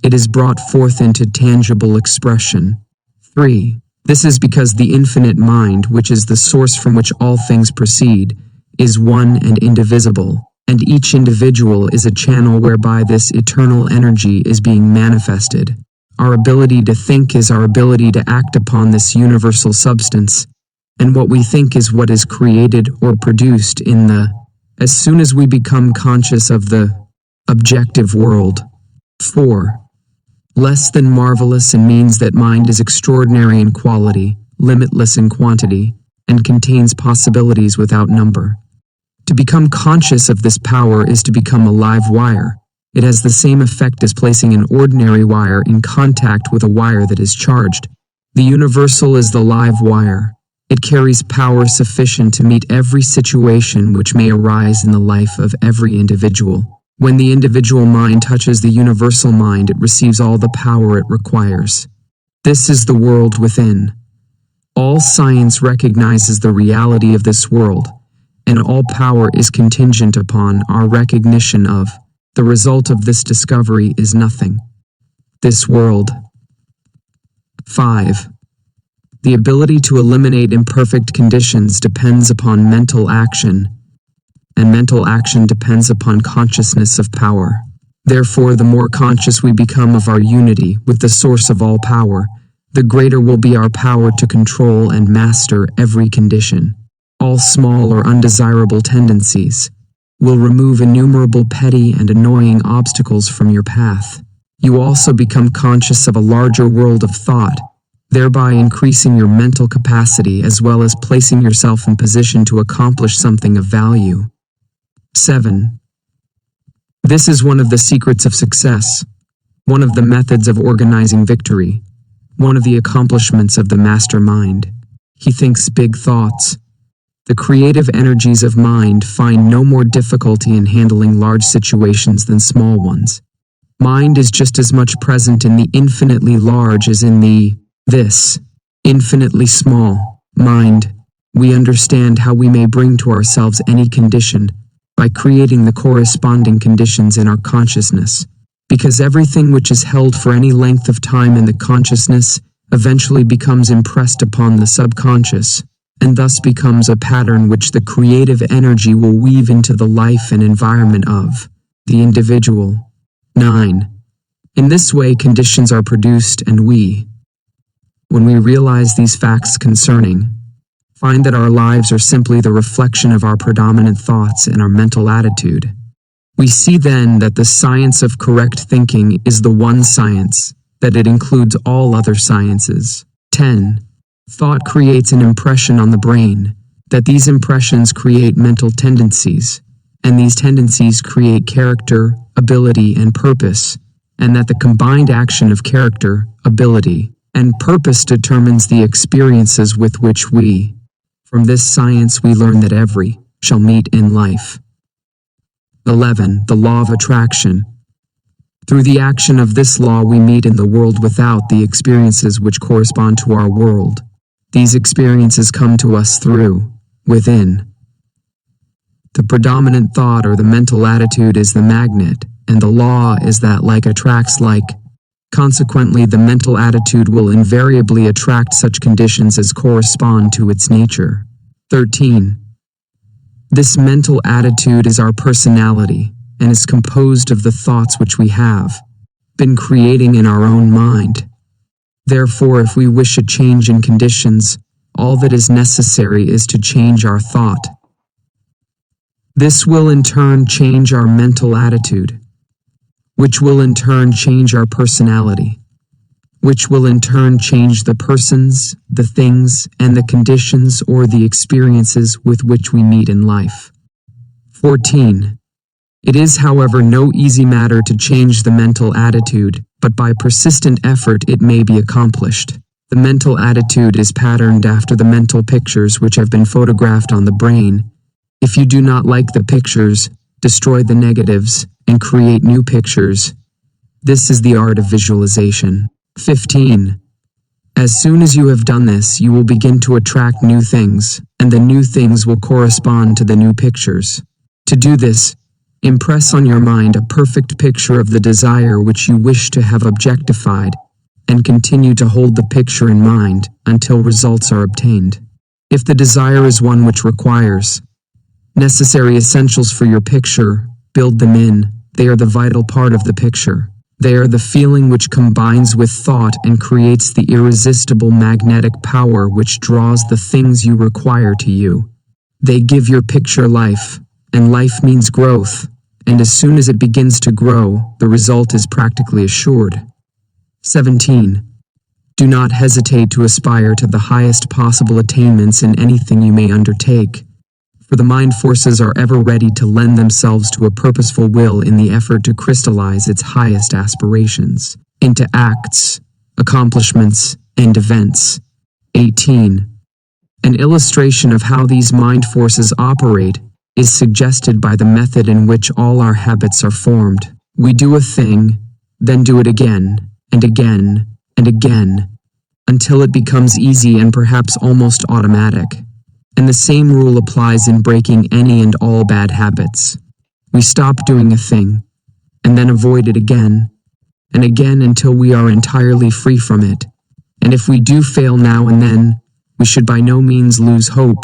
Speaker 1: it is brought forth into tangible expression. 3. This is because the infinite mind, which is the source from which all things proceed, is one and indivisible, and each individual is a channel whereby this eternal energy is being manifested. Our ability to think is our ability to act upon this universal substance, and what we think is what is created or produced in the. As soon as we become conscious of the objective world. 4. Less than marvelous and means that mind is extraordinary in quality, limitless in quantity, and contains possibilities without number. To become conscious of this power is to become a live wire. It has the same effect as placing an ordinary wire in contact with a wire that is charged. The universal is the live wire. It carries power sufficient to meet every situation which may arise in the life of every individual. When the individual mind touches the universal mind, it receives all the power it requires. This is the world within. All science recognizes the reality of this world, and all power is contingent upon our recognition of. The result of this discovery is nothing. This world. 5. The ability to eliminate imperfect conditions depends upon mental action, and mental action depends upon consciousness of power. Therefore, the more conscious we become of our unity with the source of all power, the greater will be our power to control and master every condition. All small or undesirable tendencies will remove innumerable petty and annoying obstacles from your path. You also become conscious of a larger world of thought, thereby increasing your mental capacity as well as placing yourself in position to accomplish something of value. 7. This is one of the secrets of success, one of the methods of organizing victory, one of the accomplishments of the mastermind. He thinks big thoughts. The creative energies of mind find no more difficulty in handling large situations than small ones. Mind is just as much present in the infinitely large as in the This infinitely small mind, we understand how we may bring to ourselves any condition by creating the corresponding conditions in our consciousness, because everything which is held for any length of time in the consciousness eventually becomes impressed upon the subconscious, and thus becomes a pattern which the creative energy will weave into the life and environment of the individual. 9. In this way, conditions are produced, and we, when we realize these facts concerning, find that our lives are simply the reflection of our predominant thoughts and our mental attitude. We see then that the science of correct thinking is the one science, that it includes all other sciences. 10. Thought creates an impression on the brain, that these impressions create mental tendencies, and these tendencies create character, ability, and purpose, and that the combined action of character, ability, and purpose determines the experiences with which we, from this science we learn that every shall meet in life. 11. The law of attraction. Through the action of this law we meet in the world without the experiences which correspond to our world. These experiences come to us through, within. The predominant thought or the mental attitude is the magnet, and the law is that like attracts like. Consequently, the mental attitude will invariably attract such conditions as correspond to its nature. 13. This mental attitude is our personality and is composed of the thoughts which we have been creating in our own mind. Therefore, if we wish a change in conditions, all that is necessary is to change our thought. This will in turn change our mental attitude, which will in turn change our personality, which will in turn change the persons, the things, and the conditions or the experiences with which we meet in life. 14. It is, however, no easy matter to change the mental attitude, but by persistent effort it may be accomplished. The mental attitude is patterned after the mental pictures which have been photographed on the brain. If you do not like the pictures, destroy the negatives, and create new pictures. This is the art of visualization. 15. As soon as you have done this, you will begin to attract new things, and the new things will correspond to the new pictures. To do this, impress on your mind a perfect picture of the desire which you wish to have objectified, and continue to hold the picture in mind until results are obtained. If the desire is one which requires necessary essentials for your picture, build them in. They are the vital part of the picture. They are the feeling which combines with thought and creates the irresistible magnetic power which draws the things you require to you. They give your picture life, and life means growth, and as soon as it begins to grow, the result is practically assured. 17. Do not hesitate to aspire to the highest possible attainments in anything you may undertake, for the mind forces are ever ready to lend themselves to a purposeful will in the effort to crystallize its highest aspirations into acts, accomplishments, and events. 18. An illustration of how these mind forces operate is suggested by the method in which all our habits are formed. We do a thing, then do it again, and again, and again, until it becomes easy and perhaps almost automatic. And the same rule applies in breaking any and all bad habits. We stop doing a thing, and then avoid it again, and again until we are entirely free from it. And if we do fail now and then, we should by no means lose hope,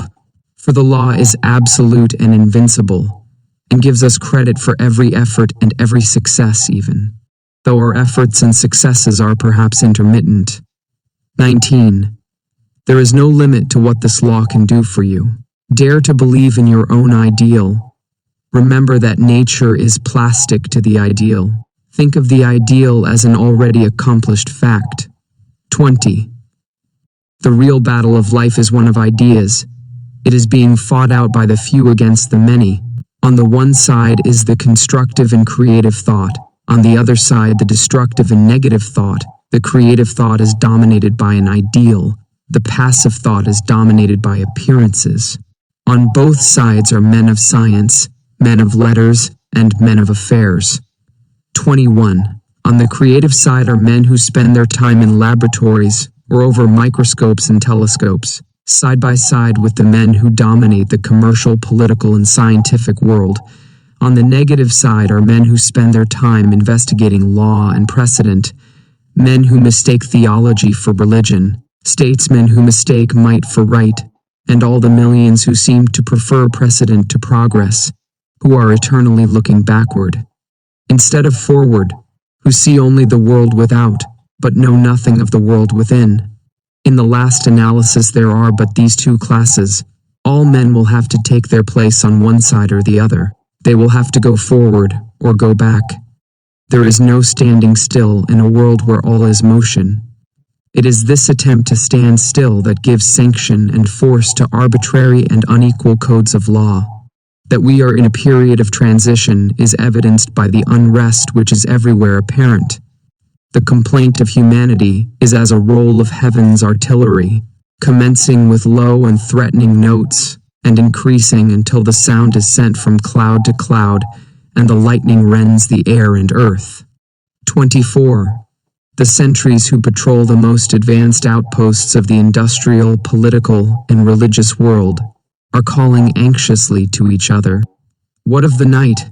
Speaker 1: for the law is absolute and invincible, and gives us credit for every effort and every success even, though our efforts and successes are perhaps intermittent. 19. There is no limit to what this law can do for you. Dare to believe in your own ideal. Remember that nature is plastic to the ideal. Think of the ideal as an already accomplished fact. 20. The real battle of life is one of ideas. It is being fought out by the few against the many. On the one side is the constructive and creative thought. On the other side, the destructive and negative thought. The creative thought is dominated by an ideal. The passive thought is dominated by appearances. On both sides are men of science, men of letters, and men of affairs. 21. On the creative side are men who spend their time in laboratories, or over microscopes and telescopes, side by side with the men who dominate the commercial, political, and scientific world. On the negative side are men who spend their time investigating law and precedent, men who mistake theology for religion, statesmen who mistake might for right, and all the millions who seem to prefer precedent to progress, who are eternally looking backward, instead of forward, who see only the world without, but know nothing of the world within. In the last analysis there are but these two classes. All men will have to take their place on one side or the other. They will have to go forward or go back. There is no standing still in a world where all is motion. It is this attempt to stand still that gives sanction and force to arbitrary and unequal codes of law. That we are in a period of transition is evidenced by the unrest which is everywhere apparent. The complaint of humanity is as a roll of heaven's artillery, commencing with low and threatening notes, and increasing until the sound is sent from cloud to cloud, and the lightning rends the air and earth. 24. The sentries who patrol the most advanced outposts of the industrial, political, and religious world are calling anxiously to each other. What of the night?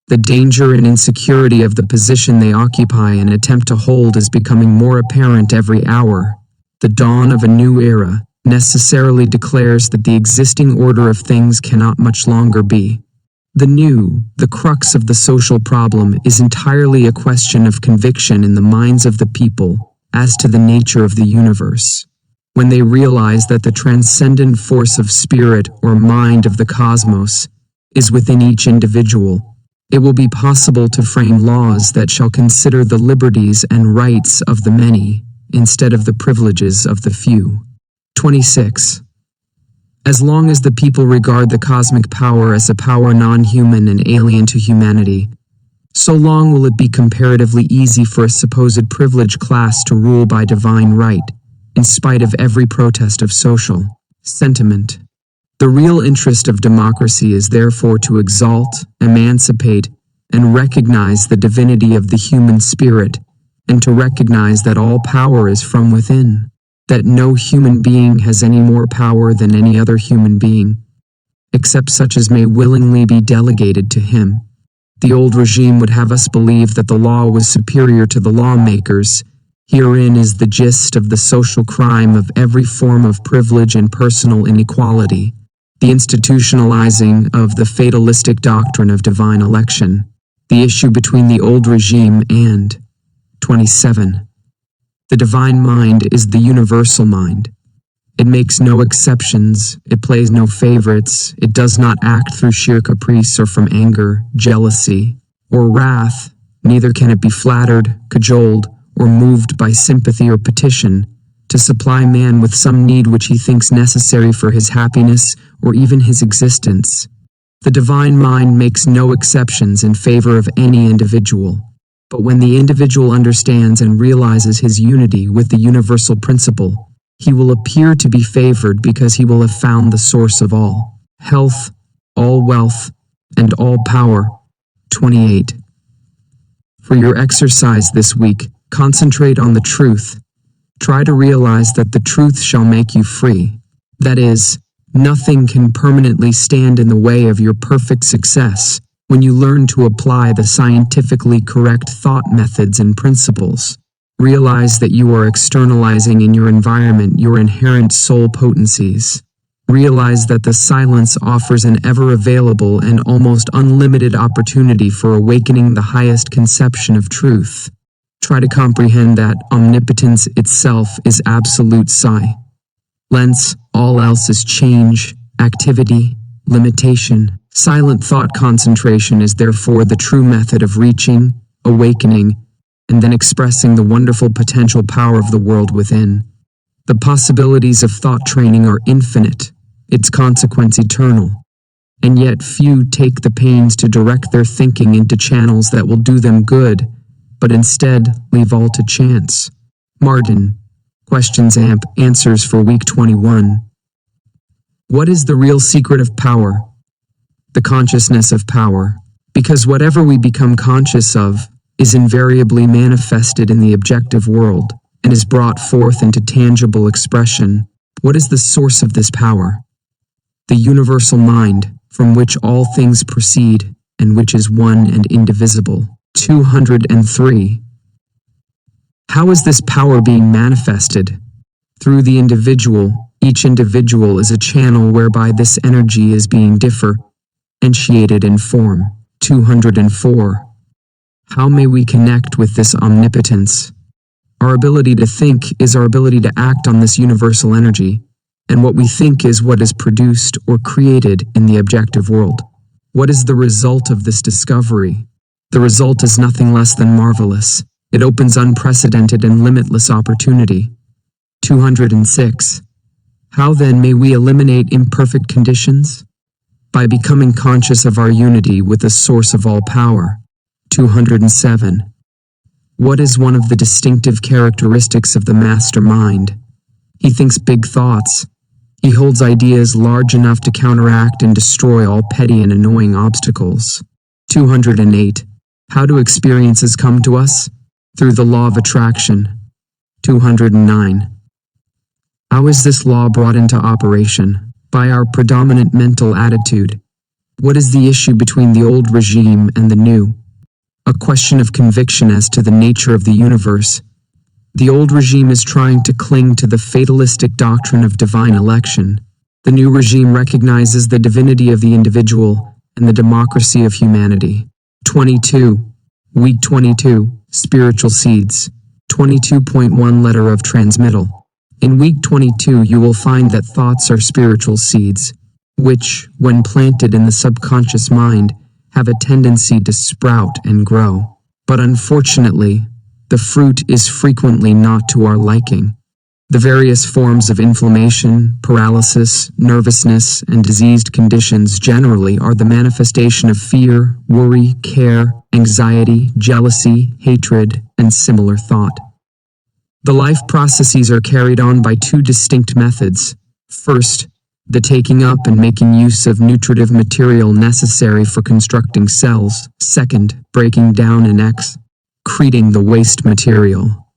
Speaker 1: The danger and insecurity of the position they occupy and attempt to hold is becoming more apparent every hour. The dawn of a new era necessarily declares that the existing order of things cannot much longer be. The new, the crux of the social problem, is entirely a question of conviction in the minds of the people as to the nature of the universe. When they realize that the transcendent force of spirit or mind of the cosmos is within each individual, it will be possible to frame laws that shall consider the liberties and rights of the many instead of the privileges of the few. 26. As long as the people regard the cosmic power as a power non-human and alien to humanity, so long will it be comparatively easy for a supposed privileged class to rule by divine right, in spite of every protest of social sentiment. The real interest of democracy is therefore to exalt, emancipate, and recognize the divinity of the human spirit, and to recognize that all power is from within, that no human being has any more power than any other human being, except such as may willingly be delegated to him. The old regime would have us believe that the law was superior to the lawmakers. Herein is the gist of the social crime of every form of privilege and personal inequality, the institutionalizing of the fatalistic doctrine of divine election, the issue between the old regime and 27. The divine mind is the universal mind. It makes no exceptions, it plays no favorites, it does not act through sheer caprice or from anger, jealousy, or wrath, neither can it be flattered, cajoled, or moved by sympathy or petition to supply man with some need which he thinks necessary for his happiness or even his existence. The divine mind makes no exceptions in favor of any individual, but when the individual understands and realizes his unity with the universal principle, he will appear to be favored because he will have found the source of all health, all wealth, and all power. 28. For your exercise this week, concentrate on the truth. Try to realize that the truth shall make you free. That is, nothing can permanently stand in the way of your perfect success when you learn to apply the scientifically correct thought methods and principles. Realize that you are externalizing in your environment your inherent soul potencies. Realize that the silence offers an ever-available and almost unlimited opportunity for awakening the highest conception of truth. Try to comprehend that omnipotence itself is absolute silence, all else is change, activity, limitation. Silent thought concentration is therefore the true method of reaching, awakening, and then expressing the wonderful potential power of the world within. The possibilities of thought training are infinite, its consequence eternal, and yet few take the pains to direct their thinking into channels that will do them good, but instead leave all to chance. Martin, Questions Amp Answers for Week 21. What is the real secret of power? The consciousness of power. Because whatever we become conscious of is invariably manifested in the objective world. and is brought forth into tangible expression. What is the source of this power? The universal mind, from which all things proceed, and which is one and indivisible. 203. How is this power being manifested? Through the individual. Each individual is a channel whereby this energy is being differentiated in form. 204. How may we connect with this omnipotence? Our ability to think is our ability to act on this universal energy, and what we think is what is produced or created in the objective world. What is the result of this discovery? The result is nothing less than marvelous. It opens unprecedented and limitless opportunity. 206. How then may we eliminate imperfect conditions? By becoming conscious of our unity with the source of all power. 207. What is one of the distinctive characteristics of the master mind? He thinks big thoughts. He holds ideas large enough to counteract and destroy all petty and annoying obstacles. 208. How do experiences come to us? Through the law of attraction. 209. How is this law brought into operation? By our predominant mental attitude. What is the issue between the old regime and the new? A question of conviction as to the nature of the universe. The old regime is trying to cling to the fatalistic doctrine of divine election. The new regime recognizes the divinity of the individual and the democracy of humanity. 22. Week 22. Spiritual Seeds. 22.1 Letter of Transmittal. In week 22 you will find that thoughts are spiritual seeds, which, when planted in the subconscious mind, have a tendency to sprout and grow. But unfortunately, the fruit is frequently not to our liking. The various forms of inflammation, paralysis, nervousness, and diseased conditions generally are the manifestation of fear, worry, care, anxiety, jealousy, hatred, and similar thought. The life processes are carried on by two distinct methods. First, the taking up and making use of nutritive material necessary for constructing cells. Second, breaking down and excreting the waste material.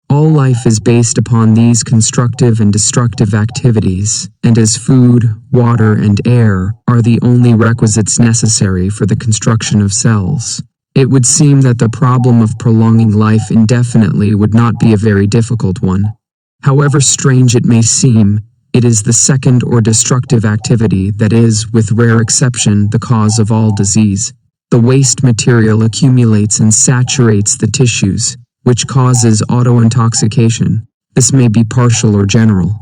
Speaker 1: All life is based upon these constructive and destructive activities, and as food, water, and air are the only requisites necessary for the construction of cells, it would seem that the problem of prolonging life indefinitely would not be a very difficult one. However strange it may seem, it is the second or destructive activity that is, with rare exception, the cause of all disease. The waste material accumulates and saturates the tissues, which causes auto-intoxication. This may be partial or general.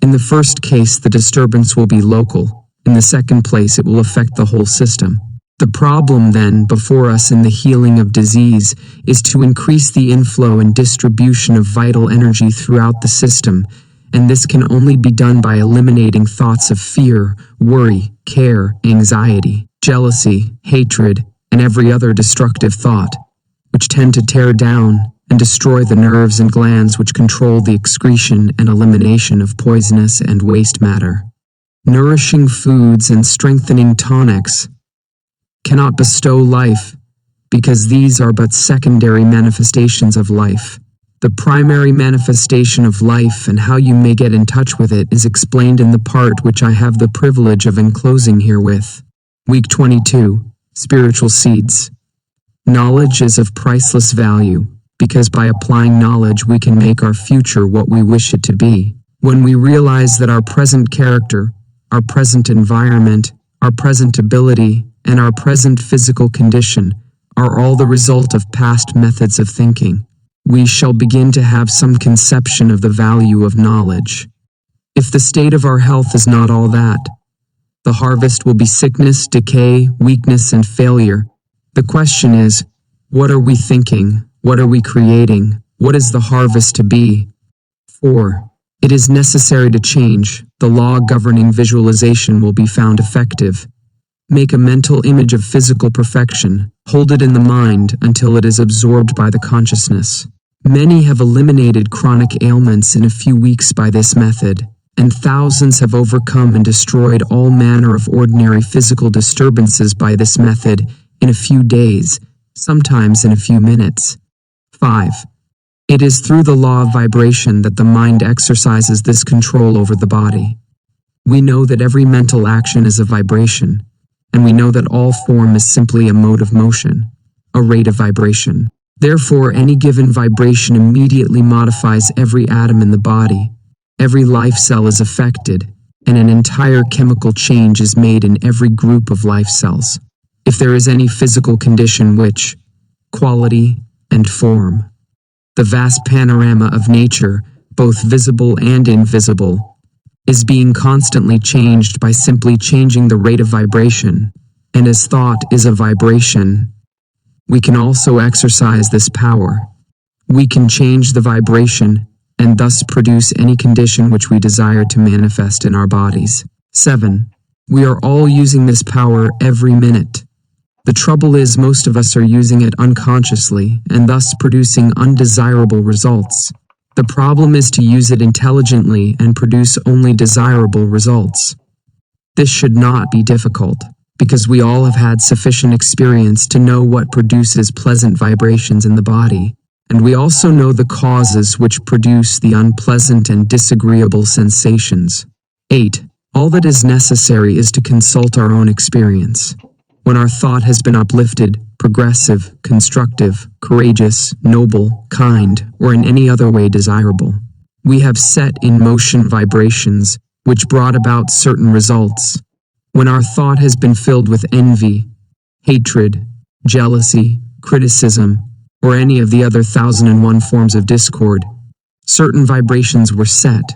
Speaker 1: In the first case, the disturbance will be local. In the second place, it will affect the whole system. The problem, then, before us in the healing of disease is to increase the inflow and distribution of vital energy throughout the system, and this can only be done by eliminating thoughts of fear, worry, care, anxiety, jealousy, hatred, and every other destructive thought, which tend to tear down and destroy the nerves and glands which control the excretion and elimination of poisonous and waste matter. Nourishing foods and strengthening tonics cannot bestow life, because these are but secondary manifestations of life. The primary manifestation of life and how you may get in touch with it is explained in the part which I have the privilege of enclosing herewith. Week 22. Spiritual Seeds. Knowledge is of priceless value, because by applying knowledge we can make our future what we wish it to be. When we realize that our present character, our present environment, our present ability, and our present physical condition are all the result of past methods of thinking, we shall begin to have some conception of the value of knowledge. If the state of our health is not all that, the harvest will be sickness, decay, weakness, and failure. The question is, what are we thinking? What are we creating? What is the harvest to be? 4. It is necessary to change. The law governing visualization will be found effective. Make a mental image of physical perfection. Hold it in the mind until it is absorbed by the consciousness. Many have eliminated chronic ailments in a few weeks by this method, and thousands have overcome and destroyed all manner of ordinary physical disturbances by this method in a few days, sometimes in a few minutes. 5. It is through the law of vibration that the mind exercises this control over the body. We know that every mental action is a vibration, and we know that all form is simply a mode of motion, a rate of vibration. Therefore, any given vibration immediately modifies every atom in the body. Every life cell is affected, and an entire chemical change is made in every group of life cells. If there is any physical condition which, quality, and form, the vast panorama of nature, both visible and invisible, is being constantly changed by simply changing the rate of vibration, and as thought is a vibration, we can also exercise this power. We can change the vibration and thus produce any condition which we desire to manifest in our bodies. 7. We are all using this power every minute. The trouble is most of us are using it unconsciously and thus producing undesirable results. The problem is to use it intelligently and produce only desirable results. This should not be difficult, because we all have had sufficient experience to know what produces pleasant vibrations in the body, and we also know the causes which produce the unpleasant and disagreeable sensations. 8. All that is necessary is to consult our own experience. When our thought has been uplifted, progressive, constructive, courageous, noble, kind, or in any other way desirable, we have set in motion vibrations which brought about certain results. When our thought has been filled with envy, hatred, jealousy, criticism, or any of the other 1001 forms of discord, certain vibrations were set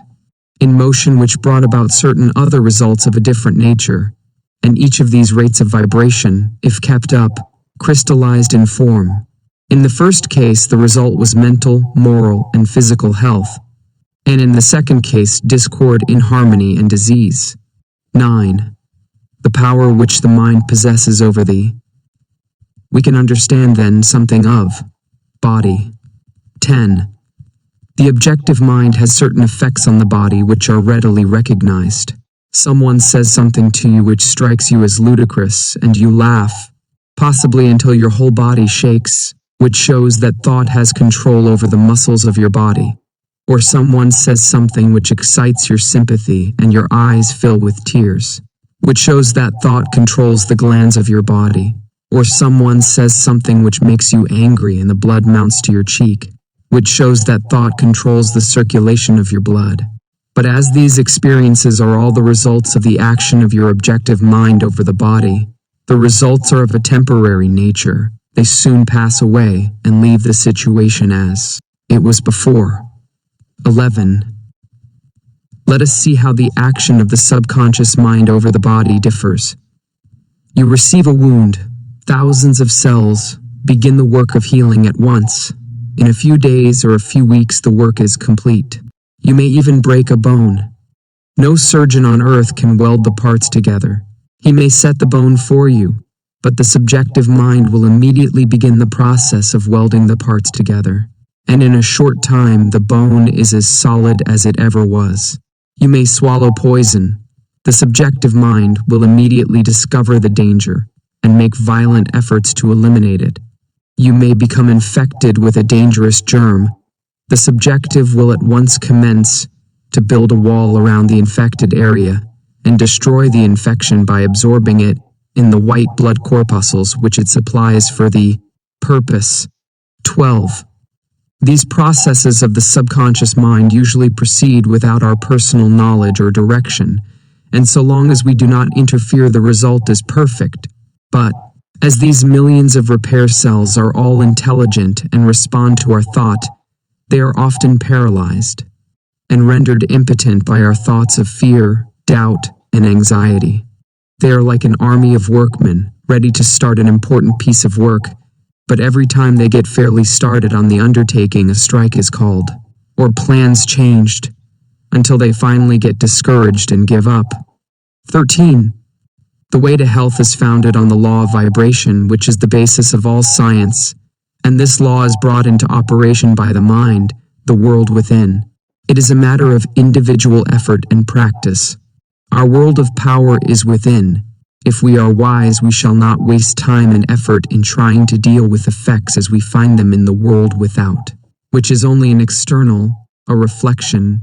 Speaker 1: in motion which brought about certain other results of a different nature, and each of these rates of vibration, if kept up, crystallized in form. In the first case, the result was mental, moral, and physical health, and in the second case, discord, inharmony, and disease. 9. The power which the mind possesses over thee. We can understand then something of body. 10. The objective mind has certain effects on the body which are readily recognized. Someone says something to you which strikes you as ludicrous, and you laugh, possibly until your whole body shakes, which shows that thought has control over the muscles of your body. Or someone says something which excites your sympathy and your eyes fill with tears, which shows that thought controls the glands of your body. Or someone says something which makes you angry and the blood mounts to your cheek, which shows that thought controls the circulation of your blood. But as these experiences are all the results of the action of your objective mind over the body, the results are of a temporary nature. They soon pass away and leave the situation as it was before. 11. Let us see how the action of the subconscious mind over the body differs. You receive a wound. Thousands of cells begin the work of healing at once. In a few days or a few weeks, the work is complete. You may even break a bone. No surgeon on earth can weld the parts together. He may set the bone for you, but the subjective mind will immediately begin the process of welding the parts together. And in a short time, the bone is as solid as it ever was. You may swallow poison. The subjective mind will immediately discover the danger and make violent efforts to eliminate it. You may become infected with a dangerous germ. The subjective will at once commence to build a wall around the infected area and destroy the infection by absorbing it in the white blood corpuscles which it supplies for the purpose. 12. These processes of the subconscious mind usually proceed without our personal knowledge or direction, and so long as we do not interfere, the result is perfect. But, as these millions of repair cells are all intelligent and respond to our thought, they are often paralyzed and rendered impotent by our thoughts of fear, doubt, and anxiety. They are like an army of workmen, ready to start an important piece of work, but every time they get fairly started on the undertaking, a strike is called, or plans changed, until they finally get discouraged and give up. 13. The way to health is founded on the law of vibration, which is the basis of all science, and this law is brought into operation by the mind, the world within. It is a matter of individual effort and practice. Our world of power is within. If we are wise, we shall not waste time and effort in trying to deal with effects as we find them in the world without. which is only an external, a reflection.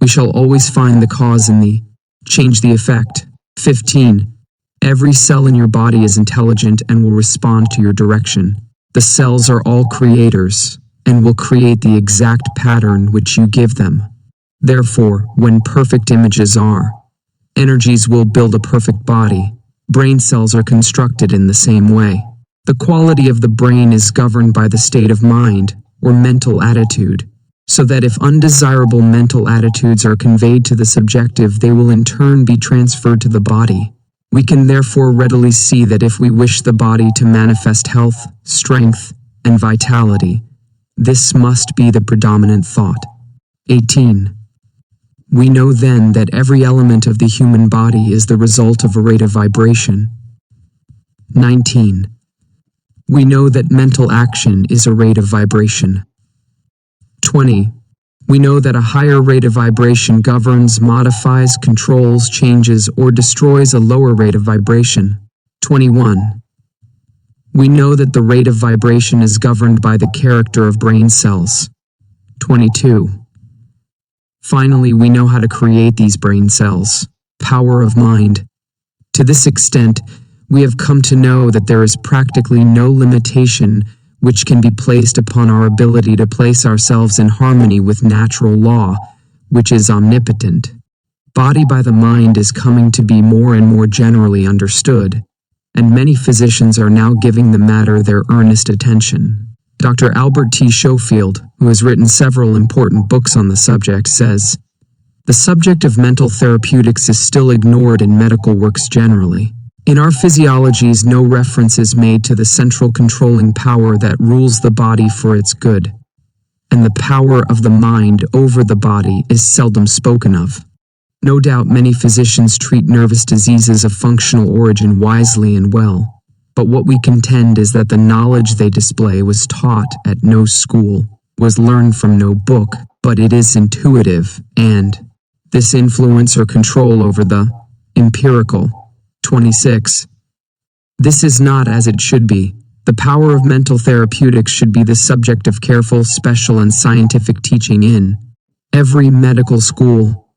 Speaker 1: We shall always find the cause in the change the effect. 15. Every cell in your body is intelligent and will respond to your direction. The cells are all creators and will create the exact pattern which you give them. Therefore, when perfect images are, energies will build a perfect body. Brain cells are constructed in the same way. The quality of the brain is governed by the state of mind, or mental attitude, so that if undesirable mental attitudes are conveyed to the subjective, they will in turn be transferred to the body. We can therefore readily see that if we wish the body to manifest health, strength, and vitality, this must be the predominant thought. 18. We know then that every element of the human body is the result of a rate of vibration. 19. We know that mental action is a rate of vibration. 20. We know that a higher rate of vibration governs, modifies, controls, changes, or destroys a lower rate of vibration. 21. We know that the rate of vibration is governed by the character of brain cells. 22. Finally, we know how to create these brain cells. Power of mind. To this extent, we have come to know that there is practically no limitation which can be placed upon our ability to place ourselves in harmony with natural law, which is omnipotent. Body by the mind is coming to be more and more generally understood, and many physicians are now giving the matter their earnest attention. Dr. Albert T. Schofield, who has written several important books on the subject, says, "The subject of mental therapeutics is still ignored in medical works generally. In our physiologies, no reference is made to the central controlling power that rules the body for its good, and the power of the mind over the body is seldom spoken of. No doubt many physicians treat nervous diseases of functional origin wisely and well, but what we contend is that the knowledge they display was taught at no school, was learned from no book, but it is intuitive, and this influence or control over the empirical. 26. This is not as it should be. The power of mental therapeutics should be the subject of careful, special, and scientific teaching in every medical school.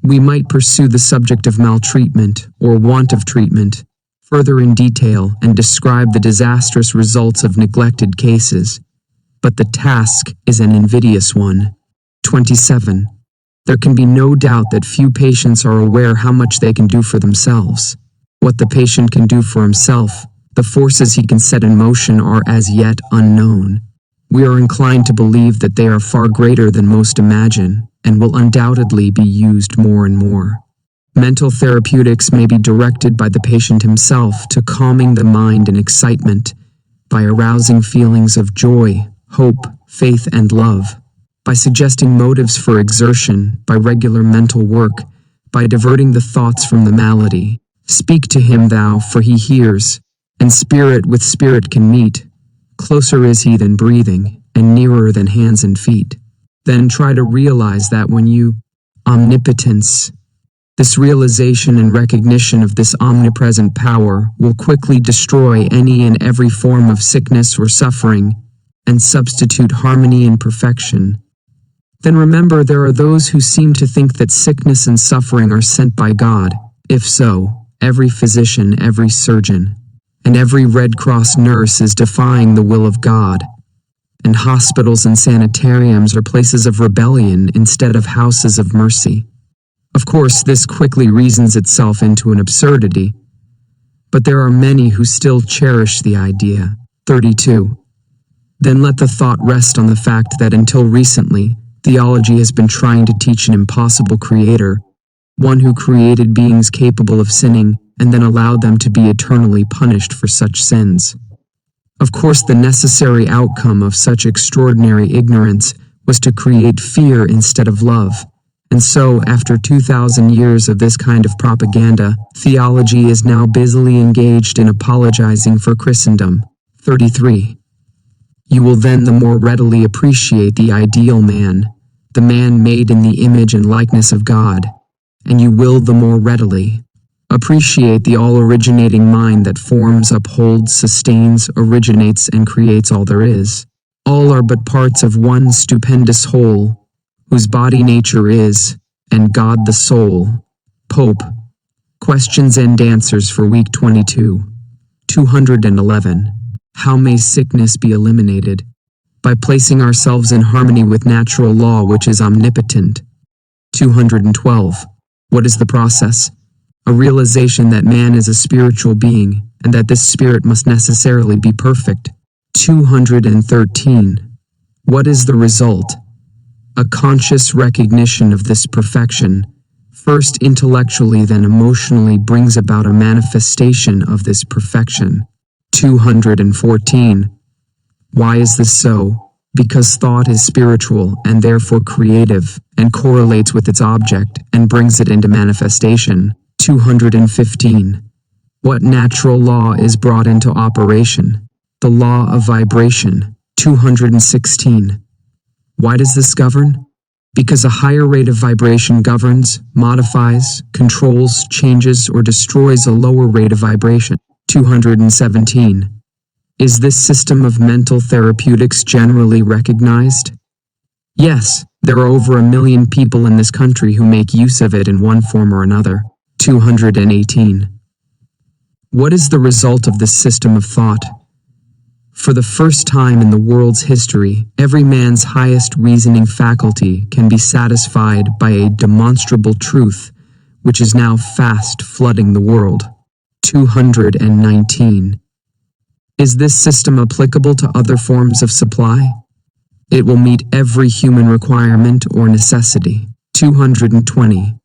Speaker 1: We might pursue the subject of maltreatment, or want of treatment, further in detail and describe the disastrous results of neglected cases, but the task is an invidious one. 27. There can be no doubt that few patients are aware how much they can do for themselves. What the patient can do for himself, the forces he can set in motion, are as yet unknown. We are inclined to believe that they are far greater than most imagine, and will undoubtedly be used more and more. Mental therapeutics may be directed by the patient himself to calming the mind in excitement, by arousing feelings of joy, hope, faith, and love, by suggesting motives for exertion, by regular mental work, by diverting the thoughts from the malady. Speak to him thou, for he hears, and spirit with spirit can meet. Closer is he than breathing, and nearer than hands and feet. Then try to realize that when you omnipotence, this realization and recognition of this omnipresent power will quickly destroy any and every form of sickness or suffering, and substitute harmony and perfection. Then remember, there are those who seem to think that sickness and suffering are sent by God. If so, every physician, every surgeon, and every Red Cross nurse is defying the will of God, and hospitals and sanitariums are places of rebellion instead of houses of mercy. Of course, this quickly reasons itself into an absurdity, but there are many who still cherish the idea. 32. Then let the thought rest on the fact that until recently, theology has been trying to teach an impossible creator, one who created beings capable of sinning and then allowed them to be eternally punished for such sins. Of course, the necessary outcome of such extraordinary ignorance was to create fear instead of love. And so, after 2,000 years of this kind of propaganda, theology is now busily engaged in apologizing for Christendom. 33. You will then the more readily appreciate the ideal man, the man made in the image and likeness of God, and you will the more readily appreciate the all-originating mind that forms, upholds, sustains, originates, and creates all there is. All are but parts of one stupendous whole, whose body nature is, and God the soul. Pope. Questions and answers for week 22. 211. How may sickness be eliminated? By placing ourselves in harmony with natural law, which is omnipotent. 212. What is the process? A realization that man is a spiritual being, and that this spirit must necessarily be perfect. 213. What is the result? A conscious recognition of this perfection, first intellectually then emotionally, brings about a manifestation of this perfection. 214. Why is this so? Because thought is spiritual and therefore creative, and correlates with its object and brings it into manifestation. 215. What natural law is brought into operation? The law of vibration. 216. Why does this govern? Because a higher rate of vibration governs, modifies, controls, changes, or destroys a lower rate of vibration. 217. Is this system of mental therapeutics generally recognized? Yes, there are over 1 million people in this country who make use of it in one form or another. 218. What is the result of this system of thought? For the first time in the world's history, every man's highest reasoning faculty can be satisfied by a demonstrable truth, which is now fast flooding the world. 219. Is this system applicable to other forms of supply? It will meet every human requirement or necessity. 220.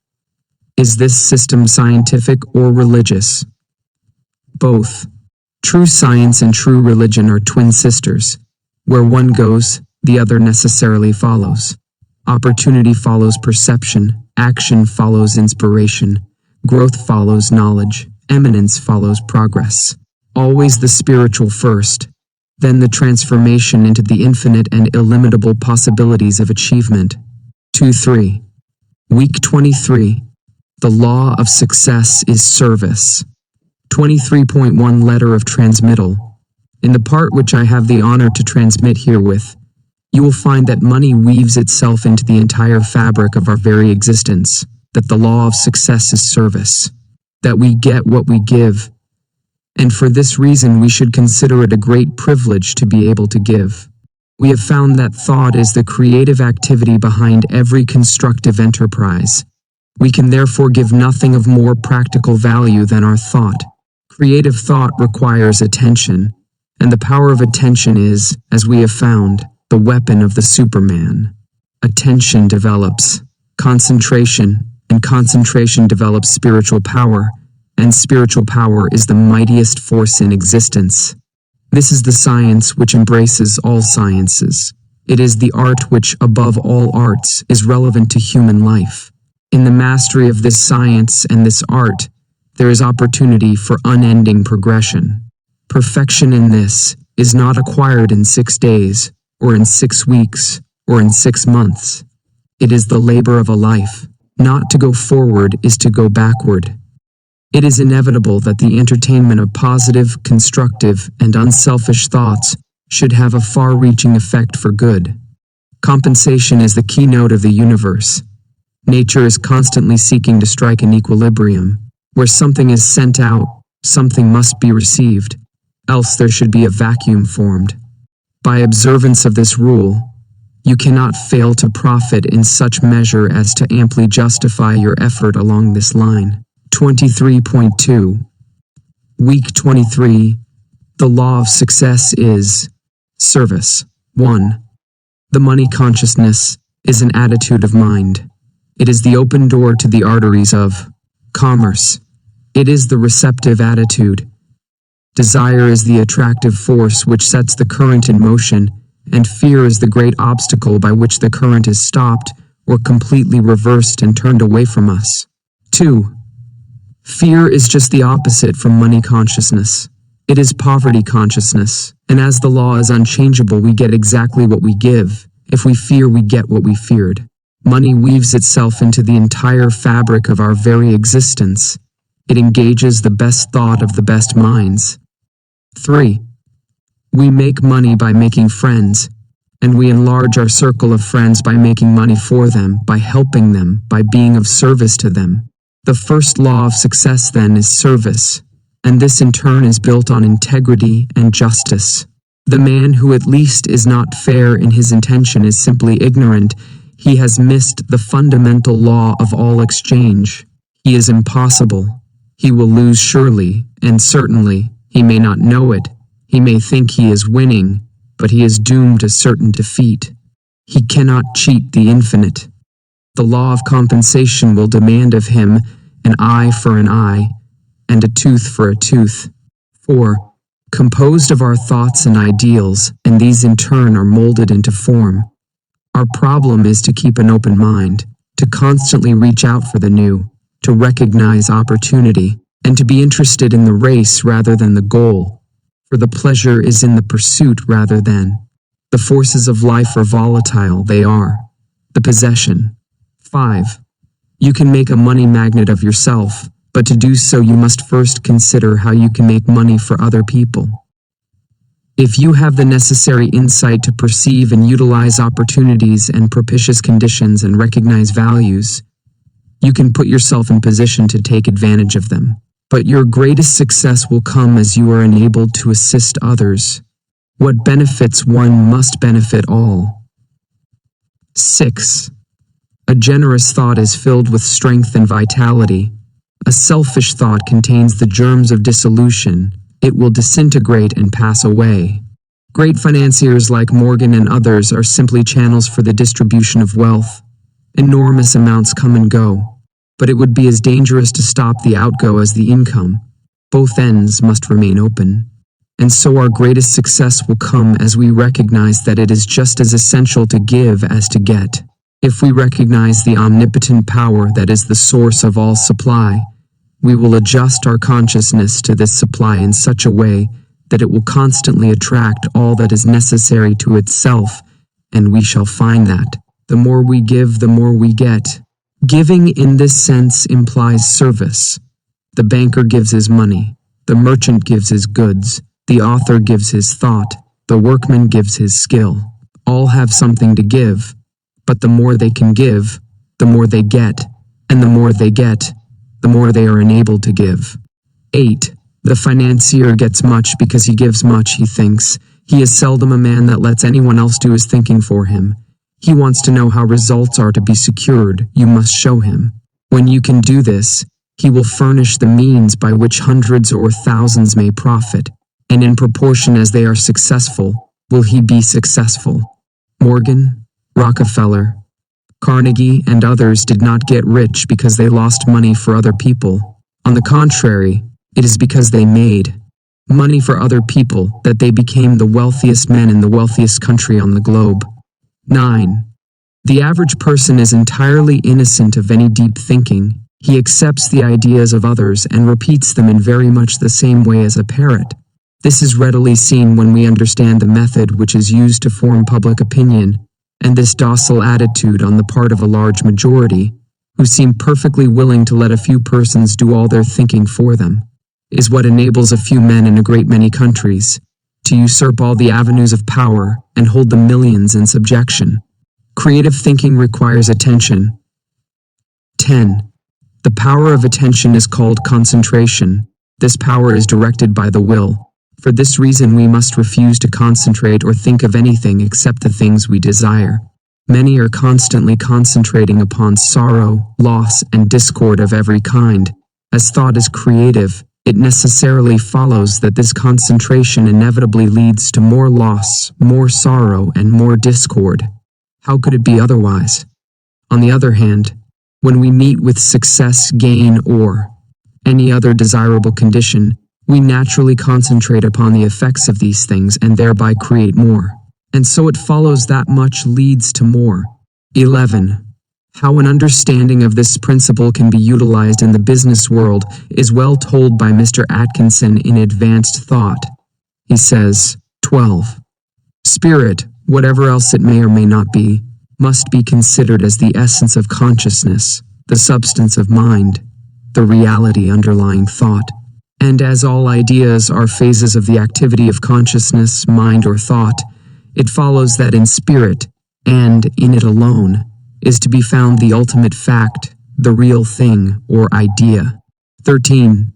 Speaker 1: Is this system scientific or religious? Both. True science and true religion are twin sisters. Where one goes, the other necessarily follows. Opportunity follows perception, action follows inspiration, growth follows knowledge, eminence follows progress. Always the spiritual first, then the transformation into the infinite and illimitable possibilities of achievement. 2-3. Week 23. The law of success is service. 23.1 Letter of transmittal. In the part which I have the honor to transmit herewith, you will find that money weaves itself into the entire fabric of our very existence, that the law of success is service, that we get what we give, and for this reason we should consider it a great privilege to be able to give. We have found that thought is the creative activity behind every constructive enterprise. We can therefore give nothing of more practical value than our thought. Creative thought requires attention, and the power of attention is, as we have found, the weapon of the Superman. Attention develops concentration, and concentration develops spiritual power, and spiritual power is the mightiest force in existence. This is the science which embraces all sciences. It is the art which, above all arts, is relevant to human life. In the mastery of this science and this art, there is opportunity for unending progression. Perfection in this is not acquired in 6 days, or in 6 weeks, or in 6 months. It is the labor of a life. Not to go forward is to go backward. It is inevitable that the entertainment of positive, constructive, and unselfish thoughts should have a far-reaching effect for good. Compensation is the keynote of the universe. Nature is constantly seeking to strike an equilibrium. Where something is sent out, something must be received, else there should be a vacuum formed. By observance of this rule, you cannot fail to profit in such measure as to amply justify your effort along this line. 23.2. Week 23. The law of success is service. 1. The money consciousness is an attitude of mind. It is the open door to the arteries of commerce. It is the receptive attitude. Desire is the attractive force which sets the current in motion, and fear is the great obstacle by which the current is stopped or completely reversed and turned away from us. 2. Fear is just the opposite from money consciousness. It is poverty consciousness, and as the law is unchangeable, we get exactly what we give. If we fear, we get what we feared. Money weaves itself into the entire fabric of our very existence. It engages the best thought of the best minds. 3. We make money by making friends, And we enlarge our circle of friends by making money for them, by helping them, by being of service to them. The first law of success, then, is service, and this in turn is built on integrity and justice. The man who at least is not fair in his intention is simply ignorant. He has missed the fundamental law of all exchange. He is impossible. He will lose surely, and certainly. He may not know it. He may think he is winning, but he is doomed to certain defeat. He cannot cheat the infinite. The law of compensation will demand of him an eye for an eye, and a tooth for a tooth. 4. Composed of our thoughts and ideals, and these in turn are molded into form. Our problem is to keep an open mind, to constantly reach out for the new, to recognize opportunity, and to be interested in the race rather than the goal. For the pleasure is in the pursuit rather than. The forces of life are volatile, they are. The possession. 5. You can make a money magnet of yourself, but to do so you must first consider how you can make money for other people. If you have the necessary insight to perceive and utilize opportunities and propitious conditions and recognize values, you can put yourself in position to take advantage of them. But your greatest success will come as you are enabled to assist others. What benefits one must benefit all. 6. A generous thought is filled with strength and vitality. A selfish thought contains the germs of dissolution. It will disintegrate and pass away. Great financiers like Morgan and others are simply channels for the distribution of wealth. Enormous amounts come and go. But it would be as dangerous to stop the outgo as the income. Both ends must remain open. And so our greatest success will come as we recognize that it is just as essential to give as to get. If we recognize the omnipotent power that is the source of all supply, we will adjust our consciousness to this supply in such a way that it will constantly attract all that is necessary to itself, and we shall find that the more we give, the more we get. Giving in this sense implies service. The banker gives his money, the merchant gives his goods, the author gives his thought, the workman gives his skill. All have something to give, but the more they can give, the more they get, and the more they get, the more they are enabled to give. 8. The financier gets much because he gives much, he thinks. He is seldom a man that lets anyone else do his thinking for him. He wants to know how results are to be secured. You must show him. When you can do this, he will furnish the means by which hundreds or thousands may profit, and in proportion as they are successful, will he be successful. Morgan, Rockefeller, Carnegie, and others did not get rich because they lost money for other people. On the contrary, it is because they made money for other people that they became the wealthiest men in the wealthiest country on the globe. 9. The average person is entirely innocent of any deep thinking. He accepts the ideas of others and repeats them in very much the same way as a parrot. This is readily seen when we understand the method which is used to form public opinion, and this docile attitude on the part of a large majority, who seem perfectly willing to let a few persons do all their thinking for them, is what enables a few men in a great many countries to usurp all the avenues of power and hold the millions in subjection. Creative thinking requires attention. 10. The power of attention is called concentration. This power is directed by the will. For this reason we must refuse to concentrate or think of anything except the things we desire. Many are constantly concentrating upon sorrow, loss, and discord of every kind. As thought is creative, it necessarily follows that this concentration inevitably leads to more loss, more sorrow, and more discord. How could it be otherwise? On the other hand, when we meet with success, gain, or any other desirable condition, we naturally concentrate upon the effects of these things and thereby create more. And so it follows that much leads to more. 11. How an understanding of this principle can be utilized in the business world is well told by Mr. Atkinson in Advanced Thought. He says, 12. Spirit, whatever else it may or may not be, must be considered as the essence of consciousness, the substance of mind, the reality underlying thought. And as all ideas are phases of the activity of consciousness, mind, or thought, it follows that in spirit, and in it alone, is to be found the ultimate fact, the real thing or idea. 13.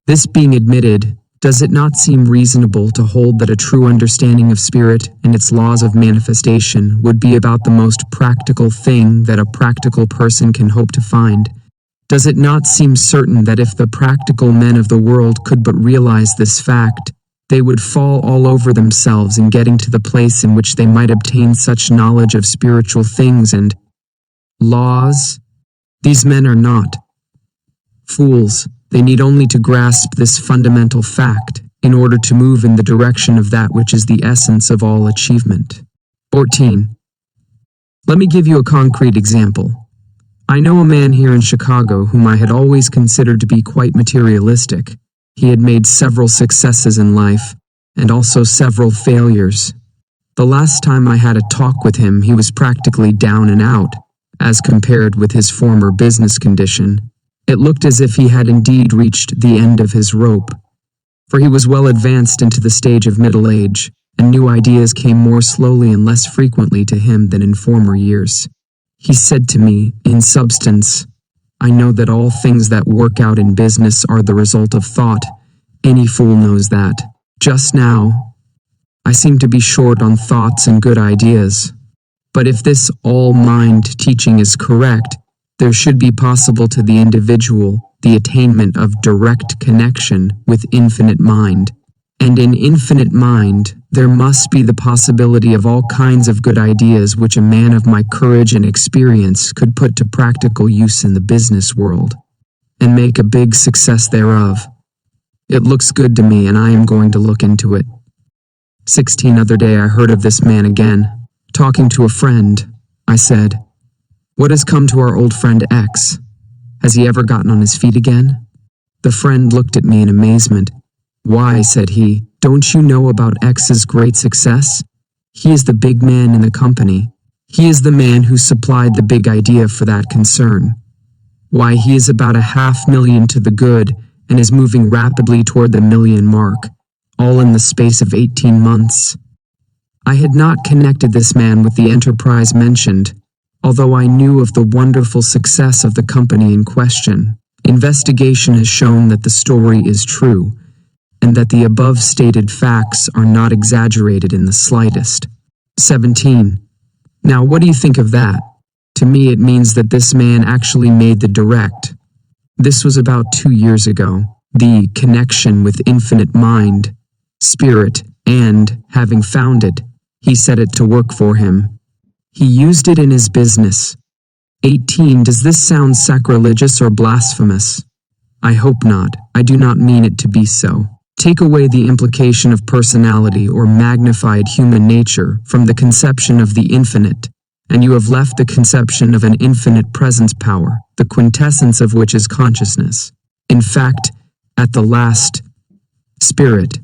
Speaker 1: This being admitted, does it not seem reasonable to hold that a true understanding of spirit and its laws of manifestation would be about the most practical thing that a practical person can hope to find? Does it not seem certain that if the practical men of the world could but realize this fact, they would fall all over themselves in getting to the place in which they might obtain such knowledge of spiritual things and laws? These men are not fools. They need only to grasp this fundamental fact in order to move in the direction of that which is the essence of all achievement. 14. Let me give you a concrete example. I know a man here in Chicago whom I had always considered to be quite materialistic. He had made several successes in life, and also several failures. The last time I had a talk with him, he was practically down and out, as compared with his former business condition. It looked as if he had indeed reached the end of his rope, for he was well advanced into the stage of middle age, and new ideas came more slowly and less frequently to him than in former years. He said to me, in substance, I know that all things that work out in business are the result of thought. Any fool knows that. Just now, I seem to be short on thoughts and good ideas. But if this all-mind teaching is correct, there should be possible to the individual the attainment of direct connection with infinite mind. And in infinite mind, there must be the possibility of all kinds of good ideas which a man of my courage and experience could put to practical use in the business world, and make a big success thereof. It looks good to me, and I am going to look into it. 16. Other day I heard of this man again. Talking to a friend, I said, What has come to our old friend X? Has he ever gotten on his feet again? The friend looked at me in amazement. Why, said he, don't you know about X's great success? He is the big man in the company. He is the man who supplied the big idea for that concern. Why, he is about $500,000 to the good and is moving rapidly toward the million mark, all in the space of 18 months. I had not connected this man with the enterprise mentioned, although I knew of the wonderful success of the company in question. Investigation has shown that the story is true, and that the above stated facts are not exaggerated in the slightest. 17. Now, what do you think of that? To me, it means that this man actually made the direct. This was about 2 years ago. The connection with infinite mind, spirit, and, having found it, he set it to work for him. He used it in his business. 18. Does this sound sacrilegious or blasphemous? I hope not. I do not mean it to be so. Take away the implication of personality or magnified human nature from the conception of the infinite, and you have left the conception of an infinite presence power, the quintessence of which is consciousness. In fact, at the last, spirit,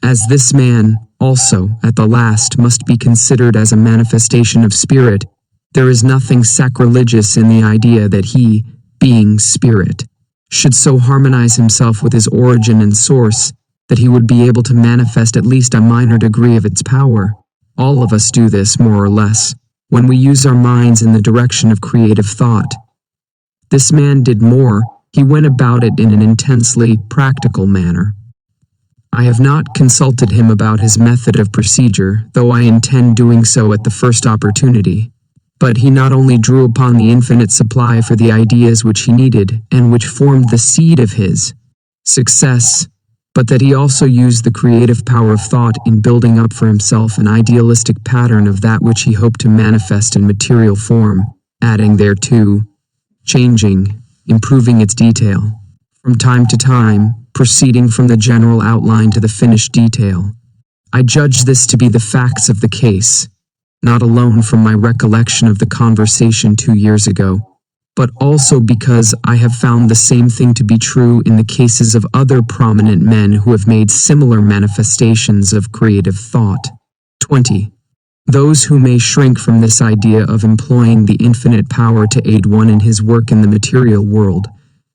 Speaker 1: as this man, also, at the last, must be considered as a manifestation of spirit, there is nothing sacrilegious in the idea that he, being spirit, should so harmonize himself with his origin and source that he would be able to manifest at least a minor degree of its power. All of us do this, more or less, when we use our minds in the direction of creative thought. This man did more. He went about it in an intensely practical manner. I have not consulted him about his method of procedure, though I intend doing so at the first opportunity. But he not only drew upon the infinite supply for the ideas which he needed and which formed the seed of his success, but that he also used the creative power of thought in building up for himself an idealistic pattern of that which he hoped to manifest in material form, adding thereto, changing, improving its detail, from time to time, proceeding from the general outline to the finished detail. I judge this to be the facts of the case, not alone from my recollection of the conversation 2 years ago, but also because I have found the same thing to be true in the cases of other prominent men who have made similar manifestations of creative thought. 20. Those who may shrink from this idea of employing the infinite power to aid one in his work in the material world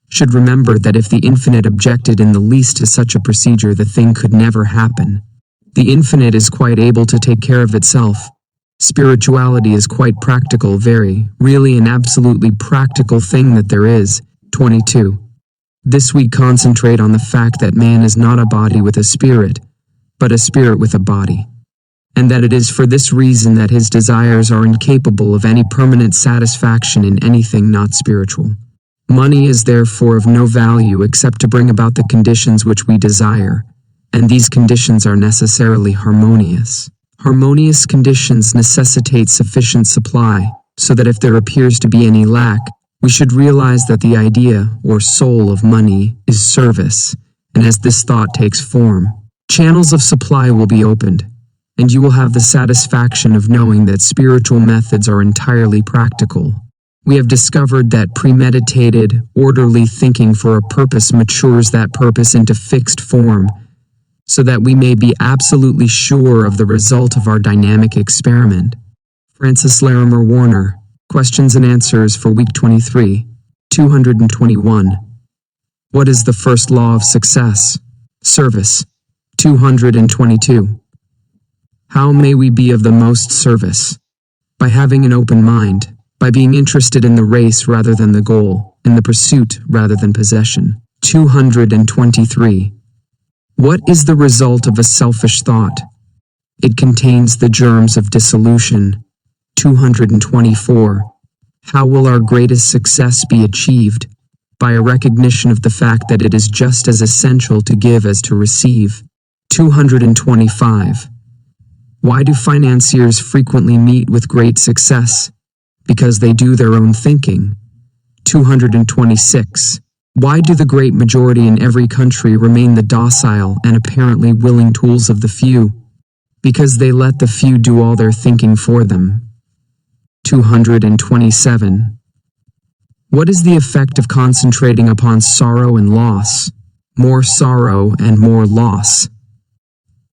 Speaker 1: should remember that if the infinite objected in the least to such a procedure, the thing could never happen. The infinite is quite able to take care of itself. Spirituality is quite practical, very, really an absolutely practical thing that there is. 22. This week concentrate on the fact that man is not a body with a spirit, but a spirit with a body. And that it is for this reason that his desires are incapable of any permanent satisfaction in anything not spiritual. Money is therefore of no value except to bring about the conditions which we desire, and these conditions are necessarily harmonious. Harmonious conditions necessitate sufficient supply, so that if there appears to be any lack, we should realize that the idea, or soul of money, is service, and as this thought takes form, channels of supply will be opened, and you will have the satisfaction of knowing that spiritual methods are entirely practical. We have discovered that premeditated, orderly thinking for a purpose matures that purpose into fixed form, so that we may be absolutely sure of the result of our dynamic experiment. Francis Larimer Warner, Questions and Answers for Week 23, 221. What is the first law of success? Service. 222. How may we be of the most service? By having an open mind, by being interested in the race rather than the goal, in the pursuit rather than possession. 223. What is the result of a selfish thought? It contains the germs of dissolution. 224. How will our greatest success be achieved? By a recognition of the fact that it is just as essential to give as to receive. 225. Why do financiers frequently meet with great success? Because they do their own thinking. 226. Why do the great majority in every country remain the docile and apparently willing tools of the few? Because they let the few do all their thinking for them. 227. What is the effect of concentrating upon sorrow and loss? More sorrow and more loss.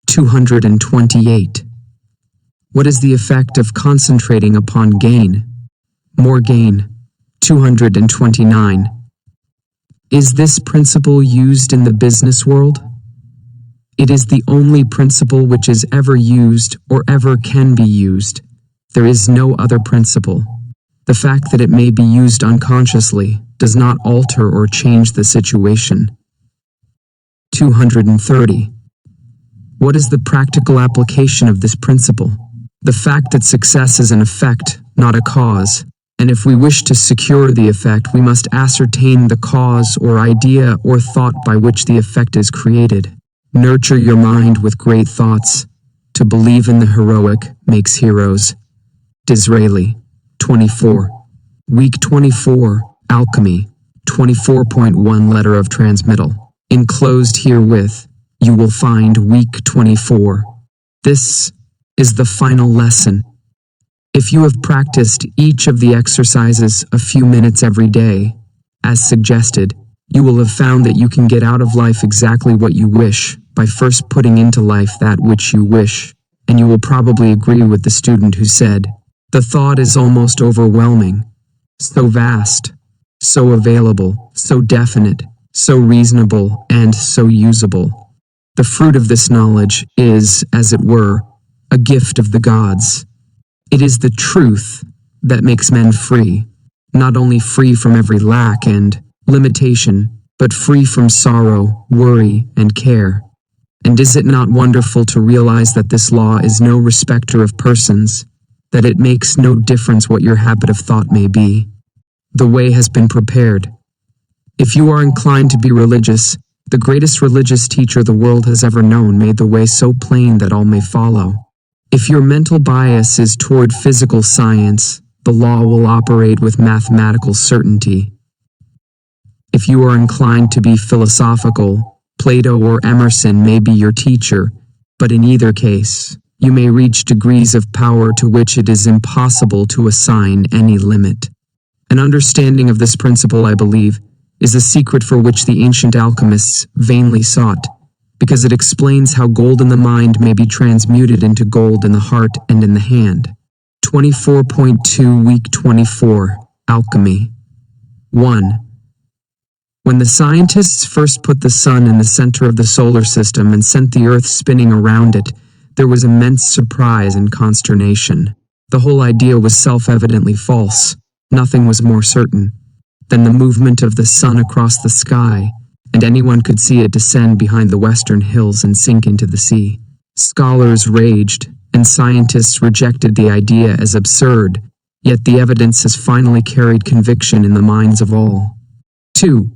Speaker 1: 228. What is the effect of concentrating upon gain? More gain. 229. Is this principle used in the business world? It is the only principle which is ever used or ever can be used. There is no other principle. The fact that it may be used unconsciously does not alter or change the situation. 230. What is the practical application of this principle? The fact that success is an effect, not a cause, and if we wish to secure the effect, we must ascertain the cause or idea or thought by which the effect is created. Nurture your mind with great thoughts. To believe in the heroic makes heroes. Disraeli. 24. Week 24, Alchemy. 24.1 Letter of Transmittal. Enclosed herewith, you will find Week 24. This is the final lesson. If you have practiced each of the exercises a few minutes every day, as suggested, you will have found that you can get out of life exactly what you wish by first putting into life that which you wish, and you will probably agree with the student who said, "The thought is almost overwhelming, so vast, so available, so definite, so reasonable, and so usable. The fruit of this knowledge is, as it were, a gift of the gods. It is the truth that makes men free, not only free from every lack and limitation, but free from sorrow, worry, and care. And is it not wonderful to realize that this law is no respecter of persons, that it makes no difference what your habit of thought may be? The way has been prepared. If you are inclined to be religious, the greatest religious teacher the world has ever known made the way so plain that all may follow. If your mental bias is toward physical science, the law will operate with mathematical certainty. If you are inclined to be philosophical, Plato or Emerson may be your teacher, but in either case, you may reach degrees of power to which it is impossible to assign any limit. An understanding of this principle, I believe, is the secret for which the ancient alchemists vainly sought, because it explains how gold in the mind may be transmuted into gold in the heart and in the hand. 24.2 Week 24, Alchemy. 1. When the scientists first put the sun in the center of the solar system and sent the earth spinning around it, There was immense surprise and consternation. The whole idea was self-evidently false. Nothing was more certain than the movement of the sun across the sky, and anyone could see it descend behind the western hills and sink into the sea. Scholars raged, and scientists rejected the idea as absurd, yet the evidence has finally carried conviction in the minds of all. 2.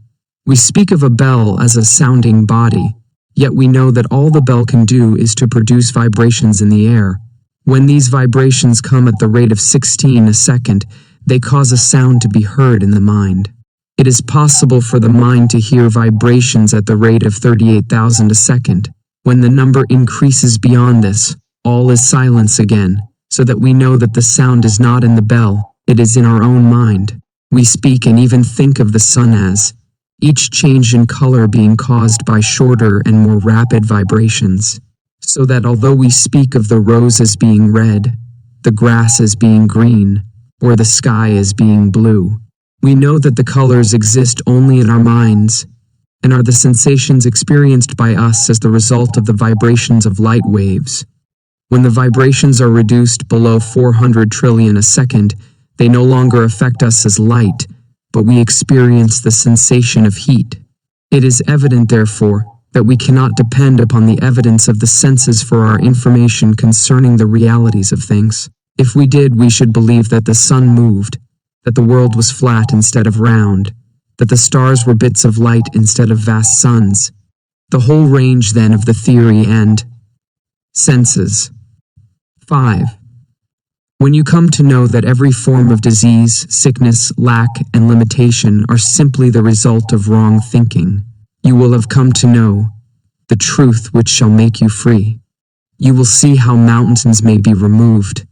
Speaker 1: We speak of a bell as a sounding body, yet we know that all the bell can do is to produce vibrations in the air. When these vibrations come at the rate of 16 a second, they cause a sound to be heard in the mind. It is possible for the mind to hear vibrations at the rate of 38,000 a second. When the number increases beyond this, all is silence again, so that we know that the sound is not in the bell, it is in our own mind. We speak and even think of the sun as each change in color being caused by shorter and more rapid vibrations, so that although we speak of the rose as being red, the grass as being green, or the sky as being blue, we know that the colors exist only in our minds, and are the sensations experienced by us as the result of the vibrations of light waves. When the vibrations are reduced below 400 trillion a second, they no longer affect us as light, but we experience the sensation of heat. It is evident, therefore, that we cannot depend upon the evidence of the senses for our information concerning the realities of things. If we did, we should believe that the sun moved, that the world was flat instead of round, that the stars were bits of light instead of vast suns. The whole range, then, of the theory and senses. 5. When you come to know that every form of disease, sickness, lack, and limitation are simply the result of wrong thinking, you will have come to know the truth which shall make you free. You will see how mountains may be removed.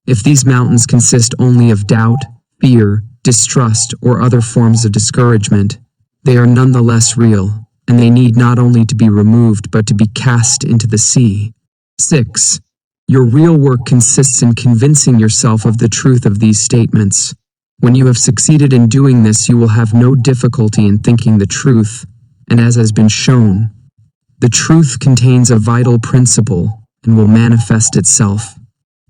Speaker 1: If these mountains consist only of doubt, fear, distrust, or other forms of discouragement, they are nonetheless real, and they need not only to be removed but to be cast into the sea. 6. Your real work consists in convincing yourself of the truth of these statements. When you have succeeded in doing this, you will have no difficulty in thinking the truth, and as has been shown, the truth contains a vital principle and will manifest itself.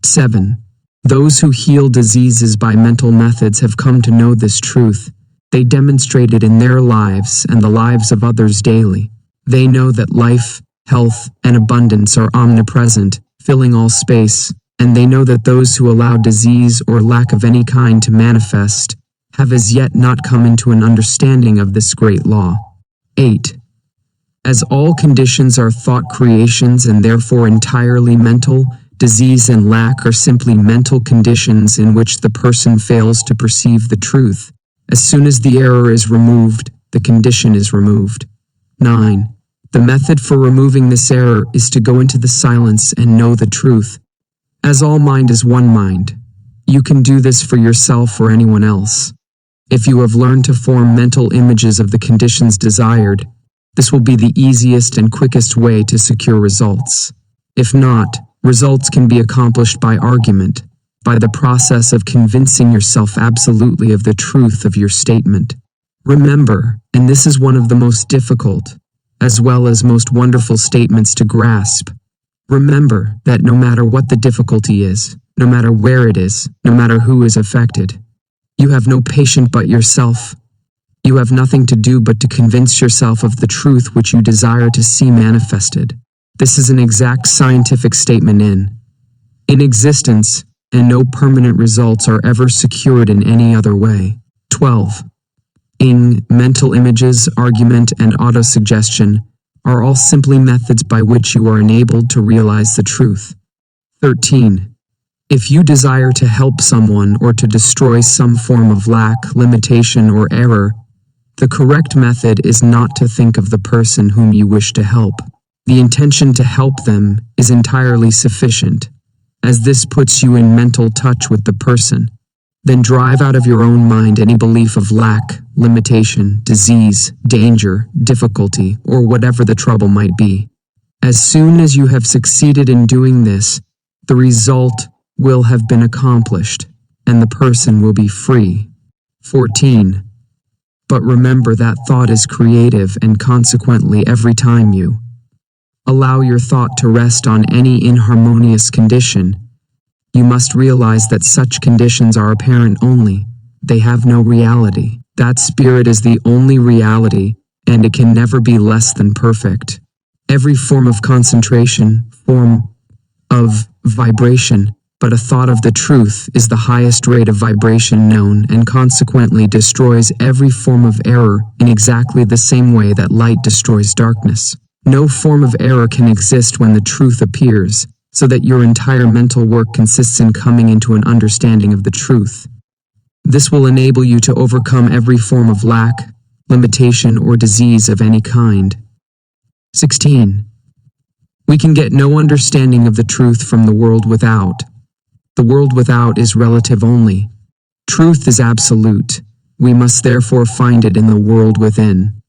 Speaker 1: 7. Those who heal diseases by mental methods have come to know this truth. They demonstrate it in their lives and the lives of others daily. They know that life, health, and abundance are omnipresent, filling all space, and they know that those who allow disease or lack of any kind to manifest have as yet not come into an understanding of this great law. 8. As all conditions are thought creations and therefore entirely mental, disease and lack are simply mental conditions in which the person fails to perceive the truth. As soon as the error is removed, the condition is removed. 9. The method for removing this error is to go into the silence and know the truth. As all mind is one mind, you can do this for yourself or anyone else. If you have learned to form mental images of the conditions desired, this will be the easiest and quickest way to secure results. If not, results can be accomplished by argument, by the process of convincing yourself absolutely of the truth of your statement. Remember, and this is one of the most difficult, as well as most wonderful statements to grasp, remember that no matter what the difficulty is, no matter where it is, no matter who is affected, you have no patient but yourself. You have nothing to do but to convince yourself of the truth which you desire to see manifested. This is an exact scientific statement in existence, and no permanent results are ever secured in any other way. 12. Mental images, argument, and autosuggestion are all simply methods by which you are enabled to realize the truth. 13. If you desire to help someone or to destroy some form of lack, limitation, or error, the correct method is not to think of the person whom you wish to help. The intention to help them is entirely sufficient, as this puts you in mental touch with the person. Then drive out of your own mind any belief of lack, limitation, disease, danger, difficulty, or whatever the trouble might be. As soon as you have succeeded in doing this, the result will have been accomplished, and the person will be free. 14. But remember that thought is creative, and consequently every time you allow your thought to rest on any inharmonious condition. You must realize that such conditions are apparent only. They have no reality. That spirit is the only reality, and it can never be less than perfect. Every form of concentration, form of vibration, but a thought of the truth is the highest rate of vibration known and consequently destroys every form of error in exactly the same way that light destroys darkness. No form of error can exist when the truth appears, so that your entire mental work consists in coming into an understanding of the truth. This will enable you to overcome every form of lack, limitation, or disease of any kind. 16. We can get no understanding of the truth from the world without. The world without is relative only. Truth is absolute. We must therefore find it in the world within.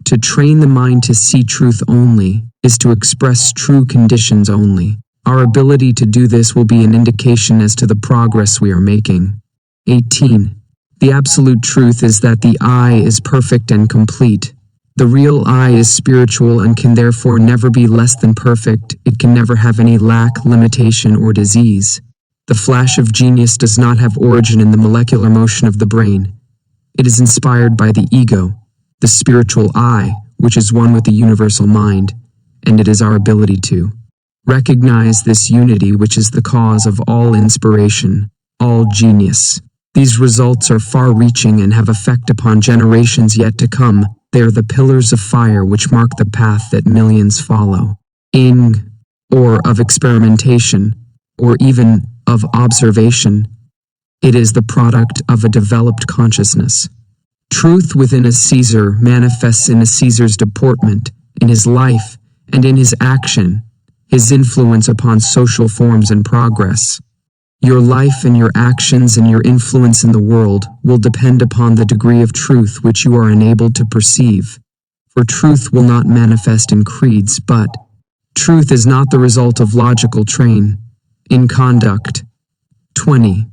Speaker 1: To train the mind to see truth only is to express true conditions only. Our ability to do this will be an indication as to the progress we are making. 18. The absolute truth is that the I is perfect and complete. The real I is spiritual and can therefore never be less than perfect. It can never have any lack, limitation, or disease. The flash of genius does not have origin in the molecular motion of the brain. It is inspired by the ego, the spiritual I, which is one with the universal mind, and it is our ability to recognize this unity which is the cause of all inspiration, all genius. These results are far-reaching and have effect upon generations yet to come. They are the pillars of fire which mark the path that millions follow. Or of experimentation, or even of observation. It is the product of a developed consciousness. Truth within a Caesar manifests in a Caesar's deportment, in his life, and in his action, his influence upon social forms and progress. Your life and your actions and your influence in the world will depend upon the degree of truth which you are enabled to perceive. For truth will not manifest in creeds, but truth is not the result of logical train. In conduct. 20.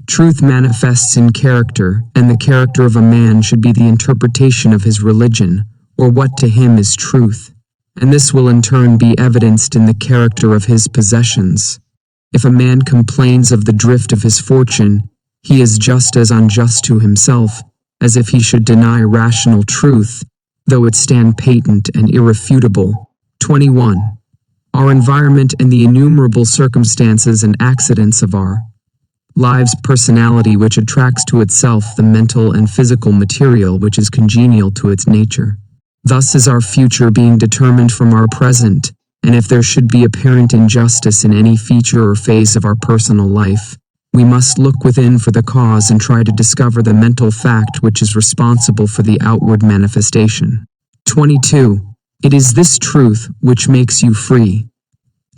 Speaker 1: Truth manifests in character, and the character of a man should be the interpretation of his religion, or what to him is truth, and this will in turn be evidenced in the character of his possessions. If a man complains of the drift of his fortune, he is just as unjust to himself as if he should deny rational truth, though it stand patent and irrefutable. 21. Our environment and the innumerable circumstances and accidents of our lives, personality which attracts to itself the mental and physical material which is congenial to its nature. Thus is our future being determined from our present, and if there should be apparent injustice in any feature or phase of our personal life, we must look within for the cause and try to discover the mental fact which is responsible for the outward manifestation. 22. It is this truth which makes you free,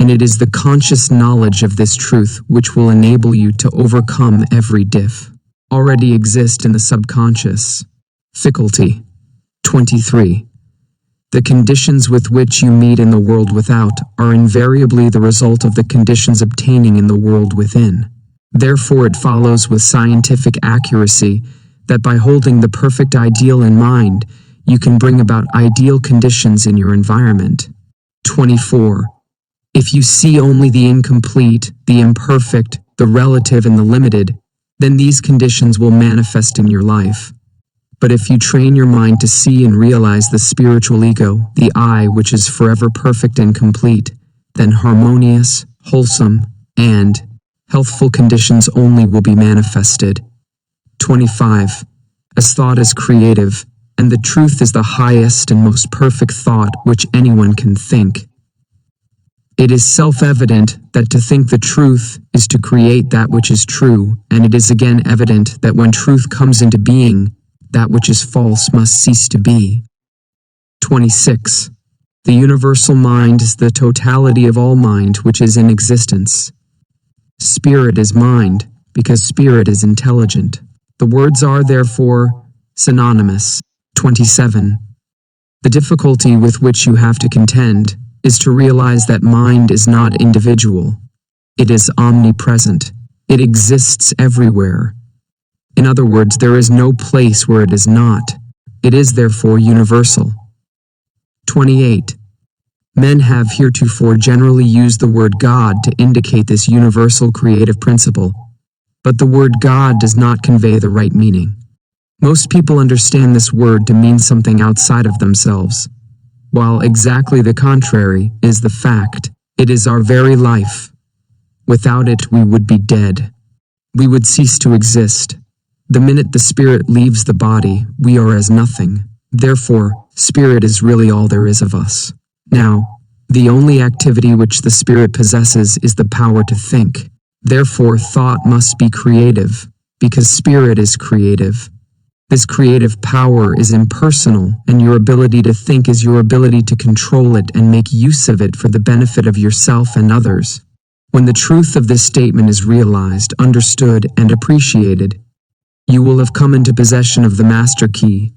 Speaker 1: and it is the conscious knowledge of this truth which will enable you to overcome every already exist in the subconscious. Faculty. 23. The conditions with which you meet in the world without are invariably the result of the conditions obtaining in the world within. Therefore it follows with scientific accuracy that by holding the perfect ideal in mind, you can bring about ideal conditions in your environment. 24. If you see only the incomplete, the imperfect, the relative, and the limited, then these conditions will manifest in your life. But if you train your mind to see and realize the spiritual ego, the I, which is forever perfect and complete, then harmonious, wholesome, and healthful conditions only will be manifested. 25. As thought is creative, and the truth is the highest and most perfect thought which anyone can think. It is self-evident that to think the truth is to create that which is true, and it is again evident that when truth comes into being, that which is false must cease to be. 26. The universal mind is the totality of all mind which is in existence. Spirit is mind, because spirit is intelligent. The words are, therefore, synonymous. 27. The difficulty with which you have to contend is to realize that mind is not individual. It is omnipresent. It exists everywhere. In other words, there is no place where it is not. It is therefore universal. 28. Men have heretofore generally used the word God to indicate this universal creative principle, but the word God does not convey the right meaning. Most people understand this word to mean something outside of themselves, while exactly the contrary is the fact. It is our very life. Without it, we would be dead. We would cease to exist. The minute the spirit leaves the body, we are as nothing. Therefore, spirit is really all there is of us. Now, the only activity which the spirit possesses is the power to think. Therefore, thought must be creative, because spirit is creative. This creative power is impersonal, and your ability to think is your ability to control it and make use of it for the benefit of yourself and others. When the truth of this statement is realized, understood, and appreciated, you will have come into possession of the master key.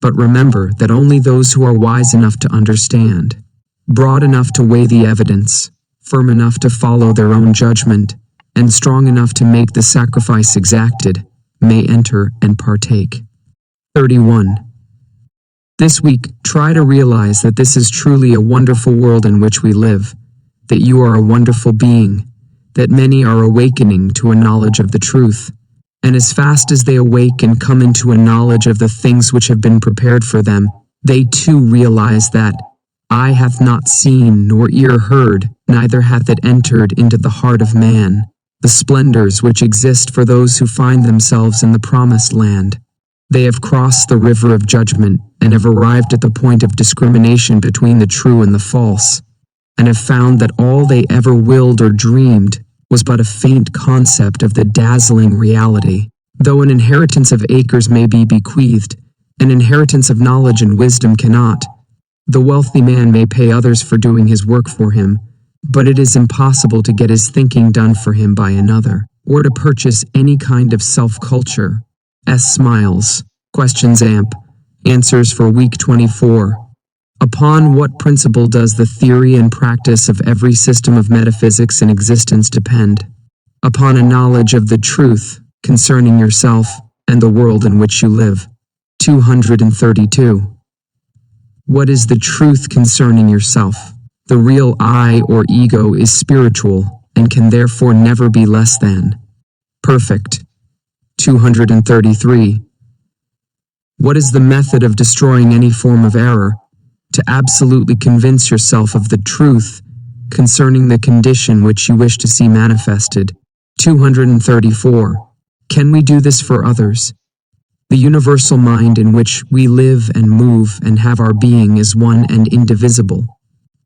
Speaker 1: But remember that only those who are wise enough to understand, broad enough to weigh the evidence, firm enough to follow their own judgment, and strong enough to make the sacrifice exacted, may enter and partake. 31. This week, try to realize that this is truly a wonderful world in which we live, that you are a wonderful being, that many are awakening to a knowledge of the truth, and as fast as they awake and come into a knowledge of the things which have been prepared for them, they too realize that eye hath not seen, nor ear heard, neither hath it entered into the heart of man, the splendors which exist for those who find themselves in the promised land. They have crossed the river of judgment and have arrived at the point of discrimination between the true and the false, and have found that all they ever willed or dreamed was but a faint concept of the dazzling reality. Though an inheritance of acres may be bequeathed, an inheritance of knowledge and wisdom cannot. The wealthy man may pay others for doing his work for him, but it is impossible to get his thinking done for him by another, or to purchase any kind of self-culture. S. Smiles. Questions AMP. Answers for week 24. Upon what principle does the theory and practice of every system of metaphysics in existence depend? Upon a knowledge of the truth concerning yourself and the world in which you live. 232. What is the truth concerning yourself? The real I or ego is spiritual and can therefore never be less than perfect. 233. What is the method of destroying any form of error? To absolutely convince yourself of the truth concerning the condition which you wish to see manifested. 234. Can we do this for others? The universal mind in which we live and move and have our being is one and indivisible.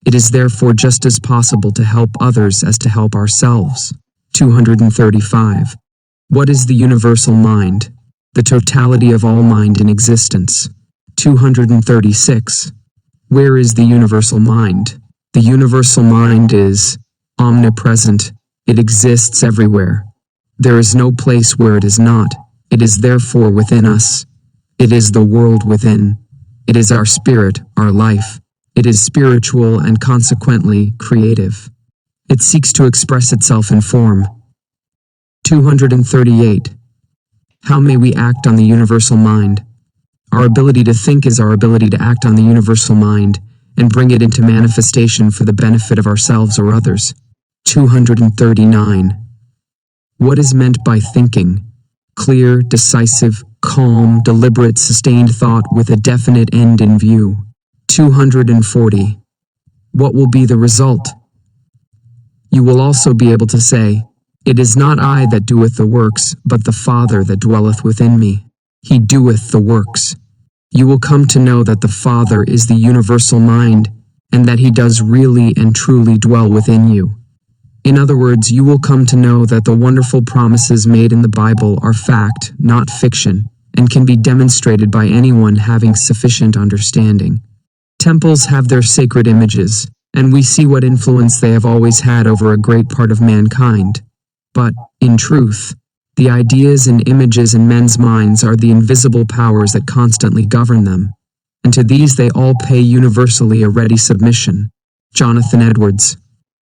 Speaker 1: It is therefore just as possible to help others as to help ourselves. 235. What is the universal mind? The totality of all mind in existence. 236. Where is the universal mind? The universal mind is omnipresent. It exists everywhere. There is no place where it is not. It is therefore within us. It is the world within. It is our spirit, our life. It is spiritual and consequently creative. It seeks to express itself in form. 238. How may we act on the universal mind? Our ability to think is our ability to act on the universal mind and bring it into manifestation for the benefit of ourselves or others. 239. What is meant by thinking? Clear, decisive, calm, deliberate, sustained thought with a definite end in view. 240. What will be the result? You will also be able to say, "It is not I that doeth the works, but the Father that dwelleth within me. He doeth the works." You will come to know that the Father is the universal mind, and that He does really and truly dwell within you. In other words, you will come to know that the wonderful promises made in the Bible are fact, not fiction, and can be demonstrated by anyone having sufficient understanding. Temples have their sacred images, and we see what influence they have always had over a great part of mankind. But, in truth, the ideas and images in men's minds are the invisible powers that constantly govern them, and to these they all pay universally a ready submission. Jonathan Edwards.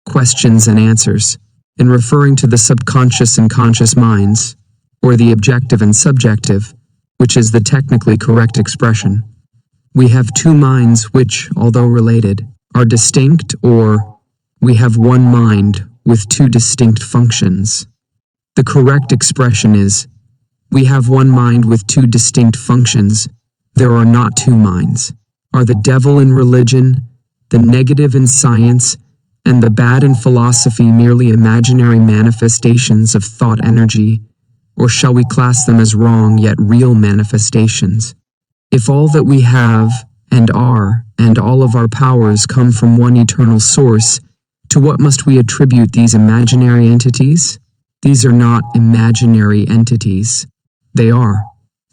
Speaker 1: Questions and answers. In referring to the subconscious and conscious minds, or the objective and subjective, which is the technically correct expression, we have two minds which, although related, are distinct, or we have one mind with two distinct functions. The correct expression is, we have one mind with two distinct functions. There are not two minds. Are the devil in religion, the negative in science, and the bad in philosophy merely imaginary manifestations of thought energy, or shall we class them as wrong yet real manifestations? If all that we have and are, and all of our powers come from one eternal source, to what must we attribute these imaginary entities? These are not imaginary entities. They are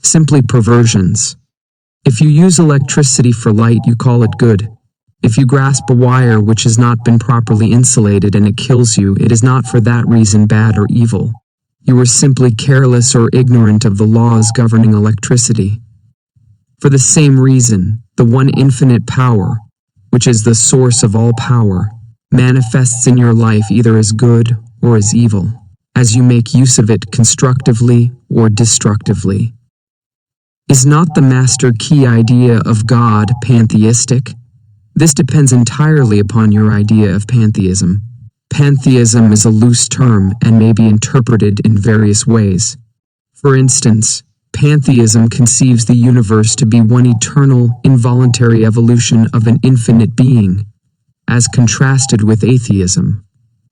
Speaker 1: simply perversions. If you use electricity for light, you call it good. If you grasp a wire which has not been properly insulated and it kills you, it is not for that reason bad or evil. You are simply careless or ignorant of the laws governing electricity. For the same reason, the one infinite power, which is the source of all power, manifests in your life either as good or as evil, as you make use of it constructively or destructively. Is not the master key idea of God pantheistic? This depends entirely upon your idea of pantheism. Pantheism is a loose term and may be interpreted in various ways. For instance, pantheism conceives the universe to be one eternal, involuntary evolution of an infinite being, as contrasted with atheism,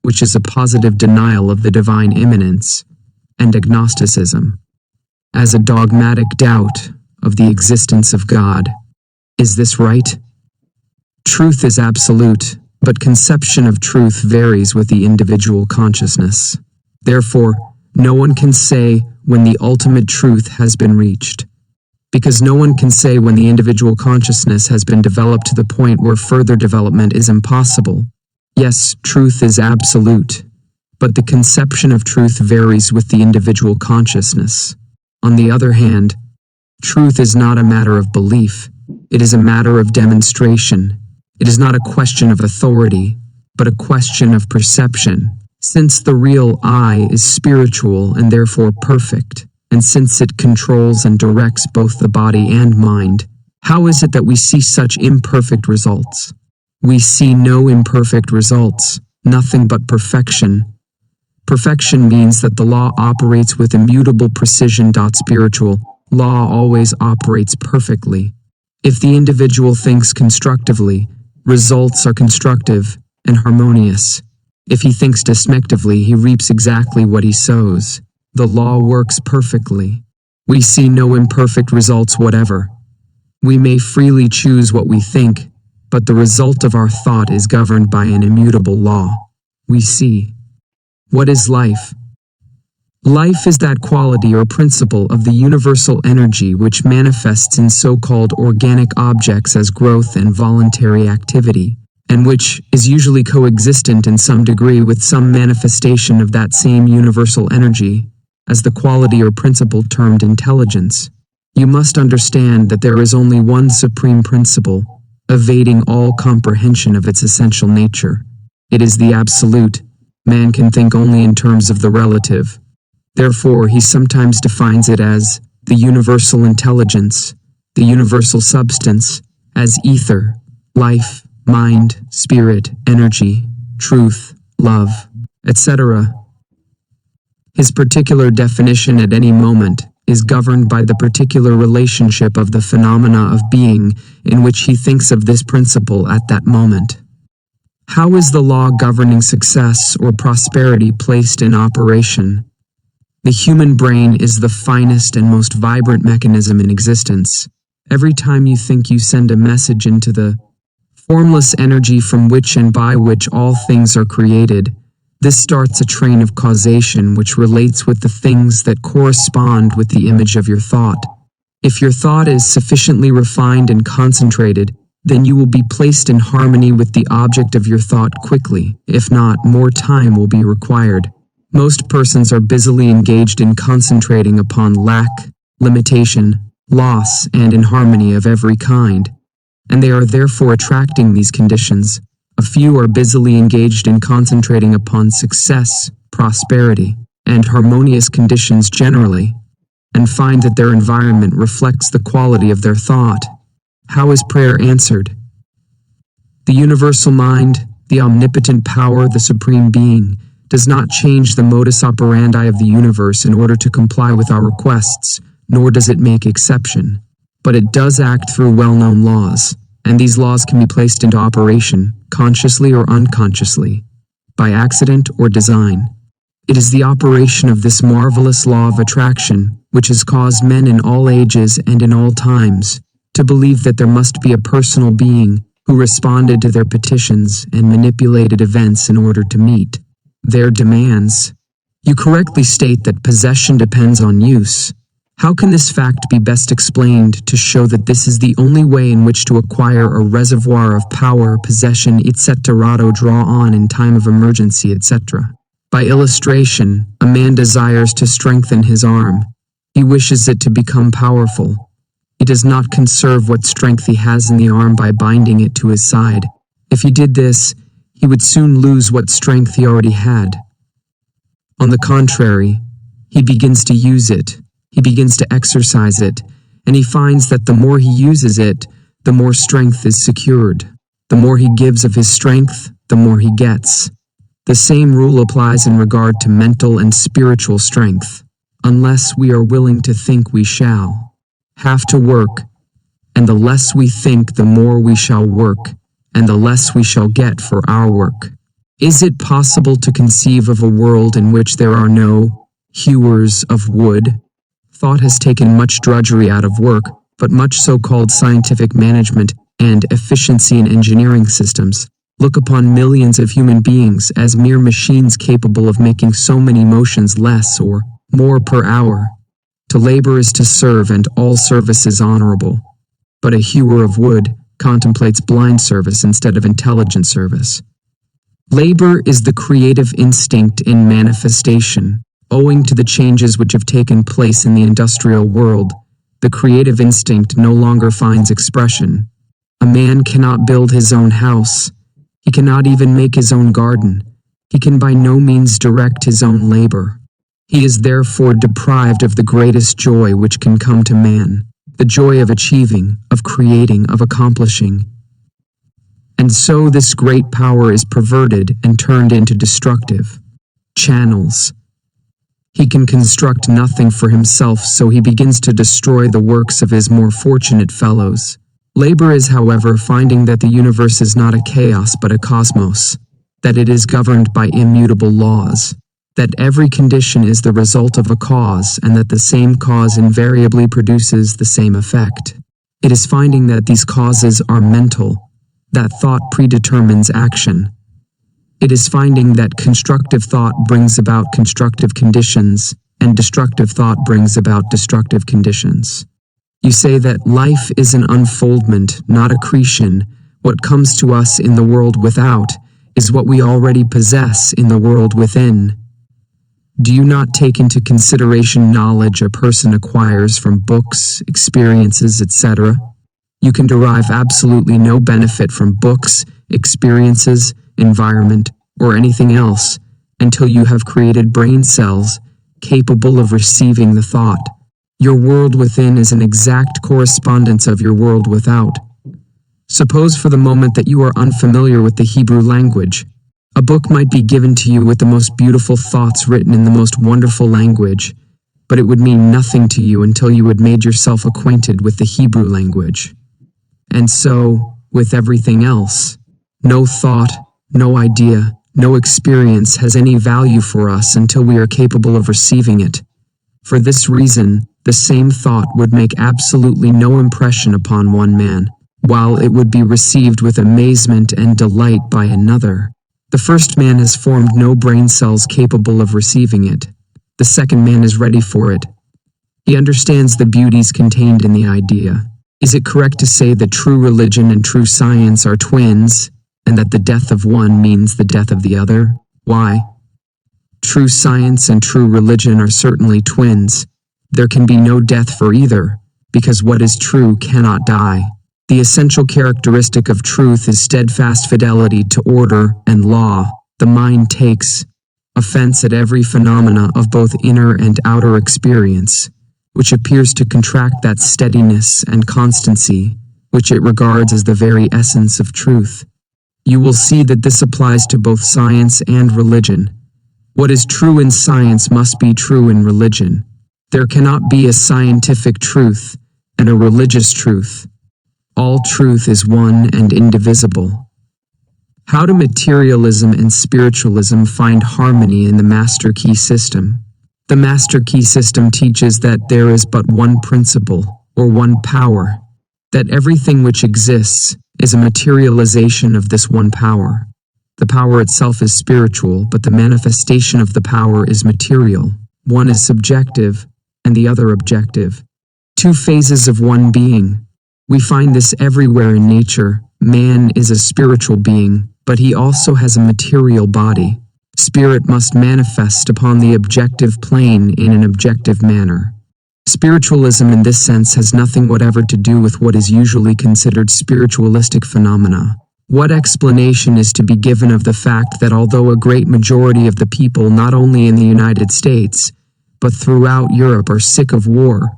Speaker 1: which is a positive denial of the divine immanence, and agnosticism, as a dogmatic doubt of the existence of God. Is this right? Truth is absolute, but conception of truth varies with the individual consciousness. Therefore, no one can say when the ultimate truth has been reached, because no one can say when the individual consciousness has been developed to the point where further development is impossible. Yes, truth is absolute, but the conception of truth varies with the individual consciousness. On the other hand, truth is not a matter of belief, it is a matter of demonstration. It is not a question of authority, but a question of perception. Since the real I is spiritual and therefore perfect, and since it controls and directs both the body and mind, how is it that we see such imperfect results? We see no imperfect results, nothing but perfection. Perfection means that the law operates with immutable precision. Spiritual law always operates perfectly. If the individual thinks constructively, results are constructive and harmonious. If he thinks destructively, he reaps exactly what he sows. The law works perfectly. We see no imperfect results whatever. We may freely choose what we think, but the result of our thought is governed by an immutable law. We see. What is life? Life is that quality or principle of the universal energy which manifests in so-called organic objects as growth and voluntary activity, and which is usually coexistent in some degree with some manifestation of that same universal energy, as the quality or principle termed intelligence. You must understand that there is only one supreme principle, evading all comprehension of its essential nature. It is the absolute. Man can think only in terms of the relative. Therefore, he sometimes defines it as the universal intelligence, the universal substance, as ether, life, mind, spirit, energy, truth, love, etc. His particular definition at any moment is governed by the particular relationship of the phenomena of being in which he thinks of this principle at that moment. How is the law governing success or prosperity placed in operation? The human brain is the finest and most vibrant mechanism in existence. Every time you think, you send a message into the formless energy from which and by which all things are created. This starts a train of causation which relates with the things that correspond with the image of your thought. If your thought is sufficiently refined and concentrated, then you will be placed in harmony with the object of your thought quickly. If not, more time will be required. Most persons are busily engaged in concentrating upon lack, limitation, loss, and inharmony of every kind, and they are therefore attracting these conditions. A few are busily engaged in concentrating upon success, prosperity, and harmonious conditions generally, and find that their environment reflects the quality of their thought. How is prayer answered? The universal mind, the omnipotent power, the supreme being, does not change the modus operandi of the universe in order to comply with our requests, nor does it make exception. But it does act through well-known laws, and these laws can be placed into operation, consciously or unconsciously, by accident or design. It is the operation of this marvelous law of attraction which has caused men in all ages and in all times to believe that there must be a personal being who responded to their petitions and manipulated events in order to meet their demands. You correctly state that possession depends on use. How can this fact be best explained to show that this is the only way in which to acquire a reservoir of power, possession, etc. to draw on in time of emergency, etc.? By illustration, a man desires to strengthen his arm. He wishes it to become powerful. He does not conserve what strength he has in the arm by binding it to his side. If he did this, he would soon lose what strength he already had. On the contrary, he begins to use it. He begins to exercise it, and he finds that the more he uses it, the more strength is secured. The more he gives of his strength, the more he gets. The same rule applies in regard to mental and spiritual strength. Unless we are willing to think, we shall have to work, and the less we think, the more we shall work, and the less we shall get for our work. Is it possible to conceive of a world in which there are no hewers of wood? Thought has taken much drudgery out of work, but much so-called scientific management and efficiency in engineering systems look upon millions of human beings as mere machines capable of making so many motions less or more per hour. To labor is to serve, and all service is honorable. But a hewer of wood contemplates blind service instead of intelligent service. Labor is the creative instinct in manifestation. Owing to the changes which have taken place in the industrial world, the creative instinct no longer finds expression. A man cannot build his own house. He cannot even make his own garden. He can by no means direct his own labor. He is therefore deprived of the greatest joy which can come to man, the joy of achieving, of creating, of accomplishing. And so this great power is perverted and turned into destructive channels. He can construct nothing for himself, so he begins to destroy the works of his more fortunate fellows. Labor is, however, finding that the universe is not a chaos but a cosmos, that it is governed by immutable laws, that every condition is the result of a cause, and that the same cause invariably produces the same effect. It is finding that these causes are mental, that thought predetermines action. It is finding that constructive thought brings about constructive conditions, and destructive thought brings about destructive conditions. You say that life is an unfoldment, not accretion. What comes to us in the world without is what we already possess in the world within. Do you not take into consideration knowledge a person acquires from books, experiences, etc.? You can derive absolutely no benefit from books, experiences, environment, or anything else until you have created brain cells capable of receiving the thought. Your world within is an exact correspondence of your world without. Suppose for the moment that you are unfamiliar with the Hebrew language. A book might be given to you with the most beautiful thoughts written in the most wonderful language, but it would mean nothing to you until you had made yourself acquainted with the Hebrew language. And so, with everything else, no thought, no idea, no experience has any value for us until we are capable of receiving it. For this reason, the same thought would make absolutely no impression upon one man, while it would be received with amazement and delight by another. The first man has formed no brain cells capable of receiving it. The second man is ready for it. He understands the beauties contained in the idea. Is it correct to say that true religion and true science are twins, and that the death of one means the death of the other? Why? True science and true religion are certainly twins. There can be no death for either, because what is true cannot die. The essential characteristic of truth is steadfast fidelity to order and law. The mind takes offense at every phenomena of both inner and outer experience, which appears to contract that steadiness and constancy which it regards as the very essence of truth. You will see that this applies to both science and religion. What is true in science must be true in religion. There cannot be a scientific truth and a religious truth. All truth is one and indivisible. How do materialism and spiritualism find harmony in the Master Key system? The Master Key system teaches that there is but one principle, or one power, that everything which exists is a materialization of this one power. The power itself is spiritual, but the manifestation of the power is material. One is subjective, and the other objective. Two phases of one being. We find this everywhere in nature. Man is a spiritual being, but he also has a material body. Spirit must manifest upon the objective plane in an objective manner. Spiritualism in this sense has nothing whatever to do with what is usually considered spiritualistic phenomena. What explanation is to be given of the fact that although a great majority of the people not only in the United States, but throughout Europe are sick of war,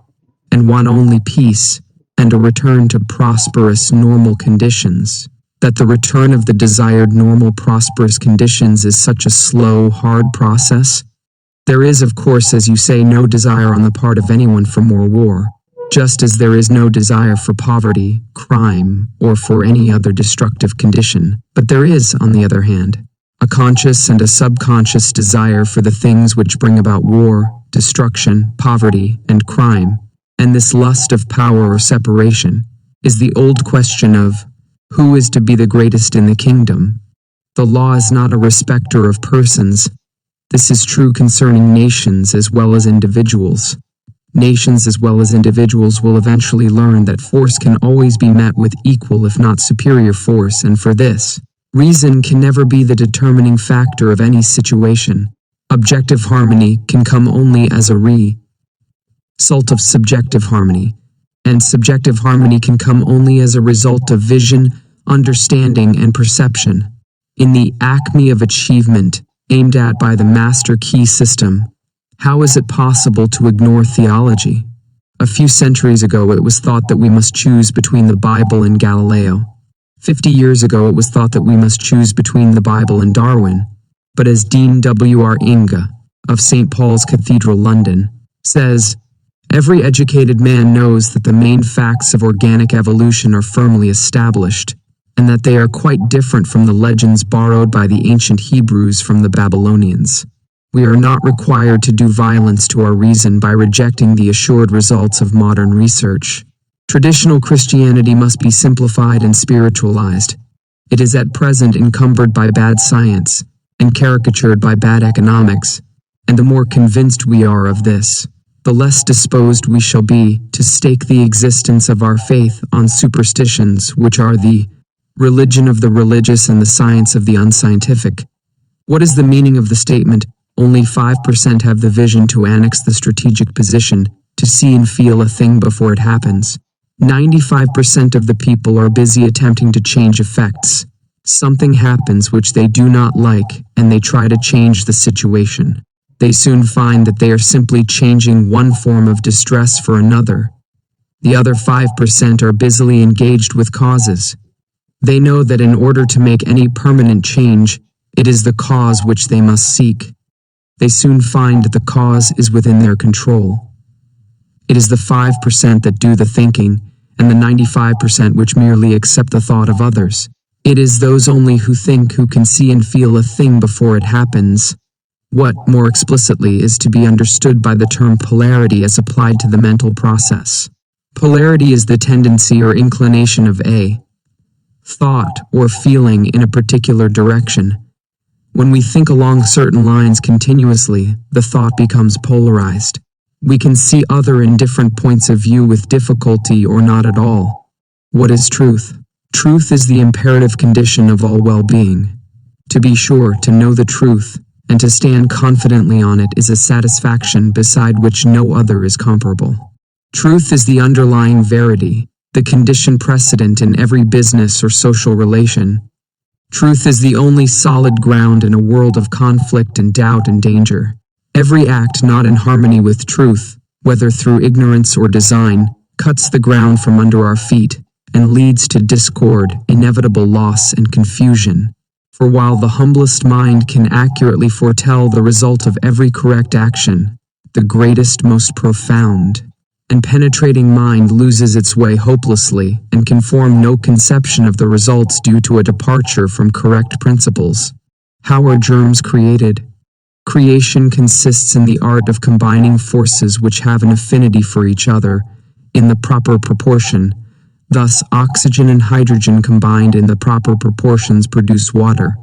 Speaker 1: and want only peace and a return to prosperous, normal conditions, that the return of the desired normal, prosperous conditions is such a slow, hard process? There is, of course, as you say, no desire on the part of anyone for more war, just as there is no desire for poverty, crime, or for any other destructive condition. But there is, on the other hand, a conscious and a subconscious desire for the things which bring about war, destruction, poverty, and crime. And this lust of power or separation is the old question of who is to be the greatest in the kingdom. The law is not a respecter of persons. This is true concerning nations as well as individuals. Nations as well as individuals will eventually learn that force can always be met with equal if not superior force, and for this, reason can never be the determining factor of any situation. Objective harmony can come only as a result of subjective harmony, and subjective harmony can come only as a result of vision, understanding, and perception. In the acme of achievement aimed at by the Master Key system, how is it possible to ignore theology? A few centuries ago it was thought that we must choose between the Bible and Galileo. 50 years ago it was thought that we must choose between the Bible and Darwin. But as Dean W.R. Inga of St. Paul's Cathedral, London, says, every educated man knows that the main facts of organic evolution are firmly established, and that they are quite different from the legends borrowed by the ancient Hebrews from the Babylonians. We are not required to do violence to our reason by rejecting the assured results of modern research. Traditional Christianity must be simplified and spiritualized. It is at present encumbered by bad science and caricatured by bad economics, and the more convinced we are of this, the less disposed we shall be to stake the existence of our faith on superstitions which are the religion of the religious and the science of the unscientific. What is the meaning of the statement, only 5% have the vision to annex the strategic position, to see and feel a thing before it happens? 95% of the people are busy attempting to change effects. Something happens which they do not like, and they try to change the situation. They soon find that they are simply changing one form of distress for another. The other 5% are busily engaged with causes. They know that in order to make any permanent change, it is the cause which they must seek. They soon find that the cause is within their control. It is the 5% that do the thinking, and the 95% which merely accept the thought of others. It is those only who think who can see and feel a thing before it happens. What, more explicitly, is to be understood by the term polarity as applied to the mental process. Polarity is the tendency or inclination of a thought or feeling in a particular direction. When we think along certain lines continuously, the thought becomes polarized. We can see other and different points of view with difficulty or not at all. What is truth? Truth is the imperative condition of all well-being. To be sure, to know the truth, and to stand confidently on it is a satisfaction beside which no other is comparable. Truth is the underlying verity, the condition precedent in every business or social relation. Truth is the only solid ground in a world of conflict and doubt and danger. Every act not in harmony with truth, whether through ignorance or design, cuts the ground from under our feet, and leads to discord, inevitable loss, and confusion. For while the humblest mind can accurately foretell the result of every correct action, the greatest, most profound, and penetrating mind loses its way hopelessly and can form no conception of the results due to a departure from correct principles. How are germs created? Creation consists in the art of combining forces which have an affinity for each other in the proper proportion. Thus, oxygen and hydrogen combined in the proper proportions produce water.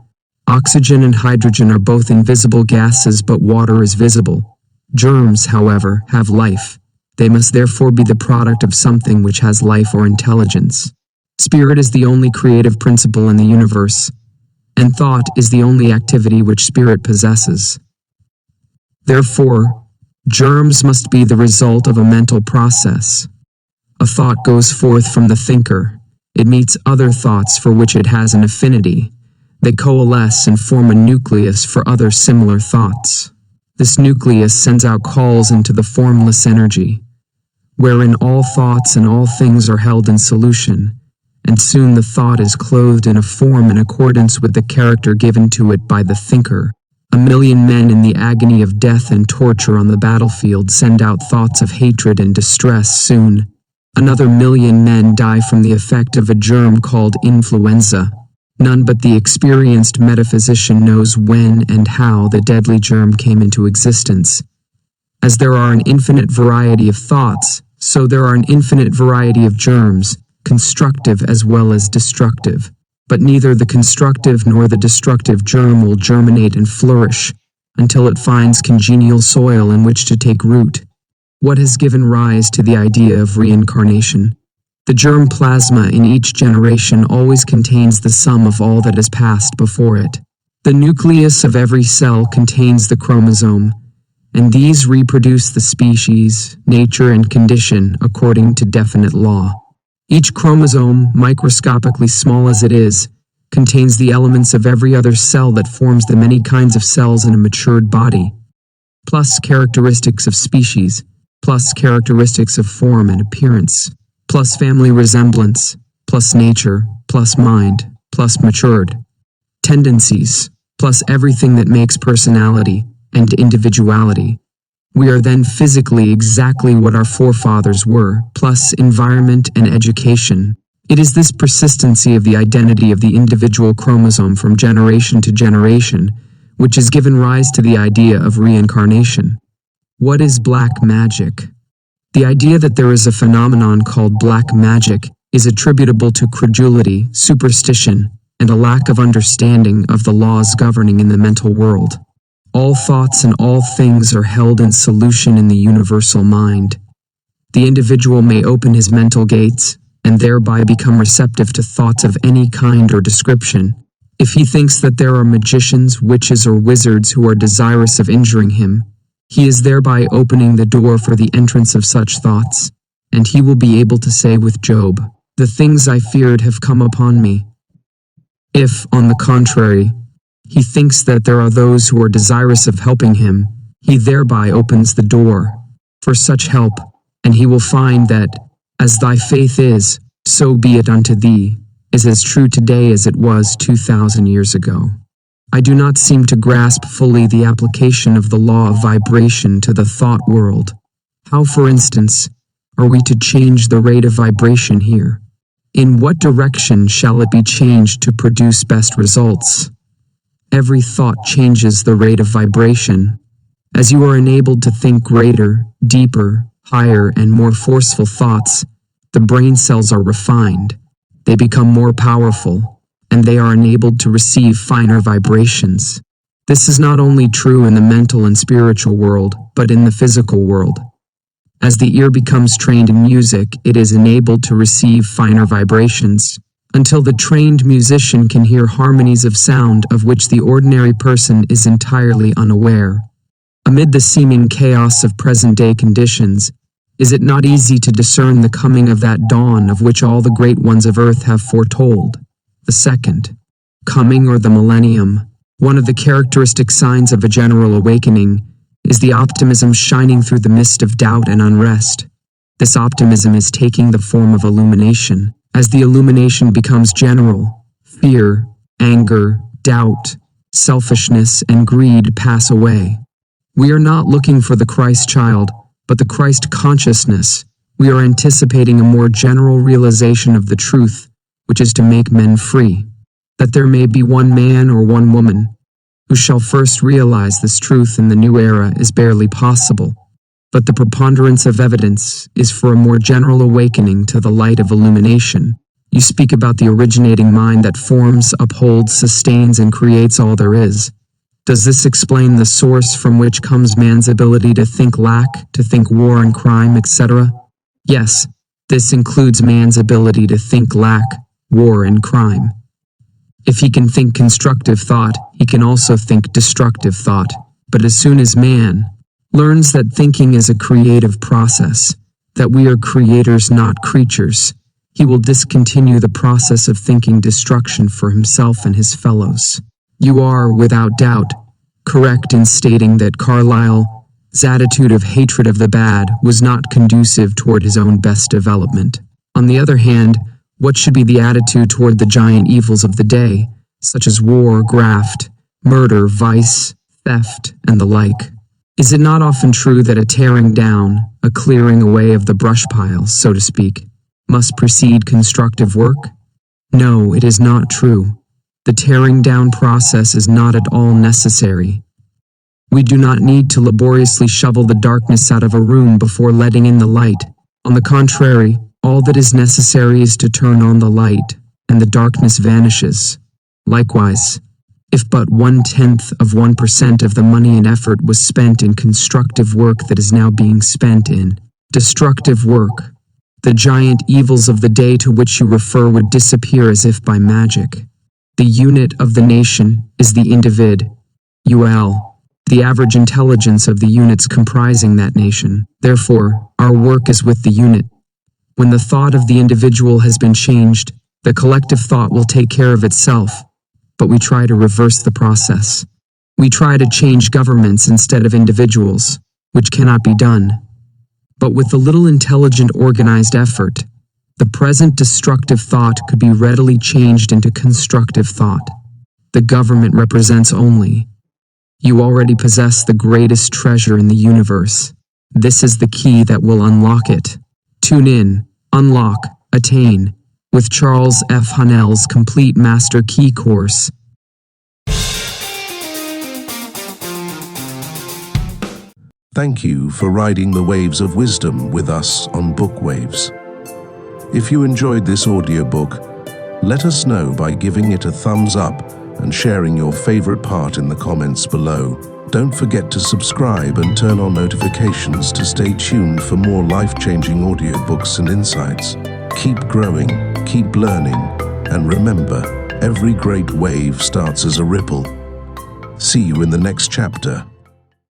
Speaker 1: Oxygen and hydrogen are both invisible gases, but water is visible. Germs, however, have life. They must therefore be the product of something which has life or intelligence. Spirit is the only creative principle in the universe, and thought is the only activity which spirit possesses. Therefore, germs must be the result of a mental process. A thought goes forth from the thinker. It meets other thoughts for which it has an affinity. They coalesce and form a nucleus for other similar thoughts. This nucleus sends out calls into the formless energy, wherein all thoughts and all things are held in solution, and soon the thought is clothed in a form in accordance with the character given to it by the thinker. 1,000,000 men in the agony of death and torture on the battlefield send out thoughts of hatred and distress. Soon, another 1,000,000 men die from the effect of a germ called influenza. None but the experienced metaphysician knows when and how the deadly germ came into existence. As there are an infinite variety of thoughts, so there are an infinite variety of germs, constructive as well as destructive. But neither the constructive nor the destructive germ will germinate and flourish until it finds congenial soil in which to take root. What has given rise to the idea of reincarnation? The germ plasma in each generation always contains the sum of all that has passed before it. The nucleus of every cell contains the chromosome, and these reproduce the species, nature, and condition according to definite law. Each chromosome, microscopically small as it is, contains the elements of every other cell that forms the many kinds of cells in a matured body, plus characteristics of species, plus characteristics of form and appearance, plus family resemblance, plus nature, plus mind, plus matured tendencies, plus everything that makes personality and individuality. We are then physically exactly what our forefathers were, plus environment and education. It is this persistency of the identity of the individual chromosome from generation to generation which has given rise to the idea of reincarnation. What is black magic? The idea that there is a phenomenon called black magic is attributable to credulity, superstition, and a lack of understanding of the laws governing in the mental world. All thoughts and all things are held in solution in the universal mind. The individual may open his mental gates and thereby become receptive to thoughts of any kind or description. If he thinks that there are magicians, witches, or wizards who are desirous of injuring him, he is thereby opening the door for the entrance of such thoughts, and he will be able to say with Job, "The things I feared have come upon me." If, on the contrary, he thinks that there are those who are desirous of helping him, he thereby opens the door for such help, and he will find that, as thy faith is, so be it unto thee, is as true today as it was 2,000 years ago. I do not seem to grasp fully the application of the law of vibration to the thought world. How, for instance, are we to change the rate of vibration here? In what direction shall it be changed to produce best results? Every thought changes the rate of vibration. As you are enabled to think greater, deeper, higher, and more forceful thoughts, the brain cells are refined. They become more powerful, and they are enabled to receive finer vibrations. This is not only true in the mental and spiritual world, but in the physical world. As the ear becomes trained in music, it is enabled to receive finer vibrations, until the trained musician can hear harmonies of sound of which the ordinary person is entirely unaware. Amid the seeming chaos of present-day conditions, is it not easy to discern the coming of that dawn of which all the great ones of earth have foretold? The second coming, or the millennium. One of the characteristic signs of a general awakening is the optimism shining through the mist of doubt and unrest. This optimism is taking the form of illumination. As the illumination becomes general, fear, anger, doubt, selfishness, and greed pass away. We are not looking for the Christ child, but the Christ consciousness. We are anticipating a more general realization of the truth, which is to make men free. That there may be one man or one woman who shall first realize this truth in the new era is barely possible, but the preponderance of evidence is for a more general awakening to the light of illumination. You speak about the originating mind that forms, upholds, sustains, and creates all there is. Does this explain the source from which comes man's ability to think lack, to think war and crime, etc.? Yes, this includes man's ability to think lack, war, and crime. If he can think constructive thought, he can also think destructive thought. But as soon as man learns that thinking is a creative process, that we are creators, not creatures, he will discontinue the process of thinking destruction for himself and his fellows. You are, without doubt, correct in stating that Carlyle's attitude of hatred of the bad was not conducive toward his own best development. On the other hand, what should be the attitude toward the giant evils of the day, such as war, graft, murder, vice, theft, and the like? Is it not often true that a tearing down, a clearing away of the brush piles, so to speak, must precede constructive work? No, it is not true. The tearing down process is not at all necessary. We do not need to laboriously shovel the darkness out of a room before letting in the light. On the contrary, all that is necessary is to turn on the light, and the darkness vanishes. Likewise, if but 0.1% of the money and effort was spent in constructive work that is now being spent in destructive work, the giant evils of the day to which you refer would disappear as if by magic. The unit of the nation is the individual, the average intelligence of the units comprising that nation. Therefore, our work is with the unit. When the thought of the individual has been changed, the collective thought will take care of itself, but we try to reverse the process. We try to change governments instead of individuals, which cannot be done. But with a little intelligent organized effort, the present destructive thought could be readily changed into constructive thought. The government represents only. You already possess the greatest treasure in the universe. This is the key that will unlock it. Tune in, unlock, attain, with Charles F. Haanel's complete Master Key course.
Speaker 2: Thank you for riding the waves of wisdom with us on Book Waves. If you enjoyed this audiobook, let us know by giving it a thumbs up and sharing your favorite part in the comments below. Don't forget to subscribe and turn on notifications to stay tuned for more life-changing audiobooks and insights. Keep growing, keep learning, and remember, every great wave starts as a ripple. See you in the next chapter.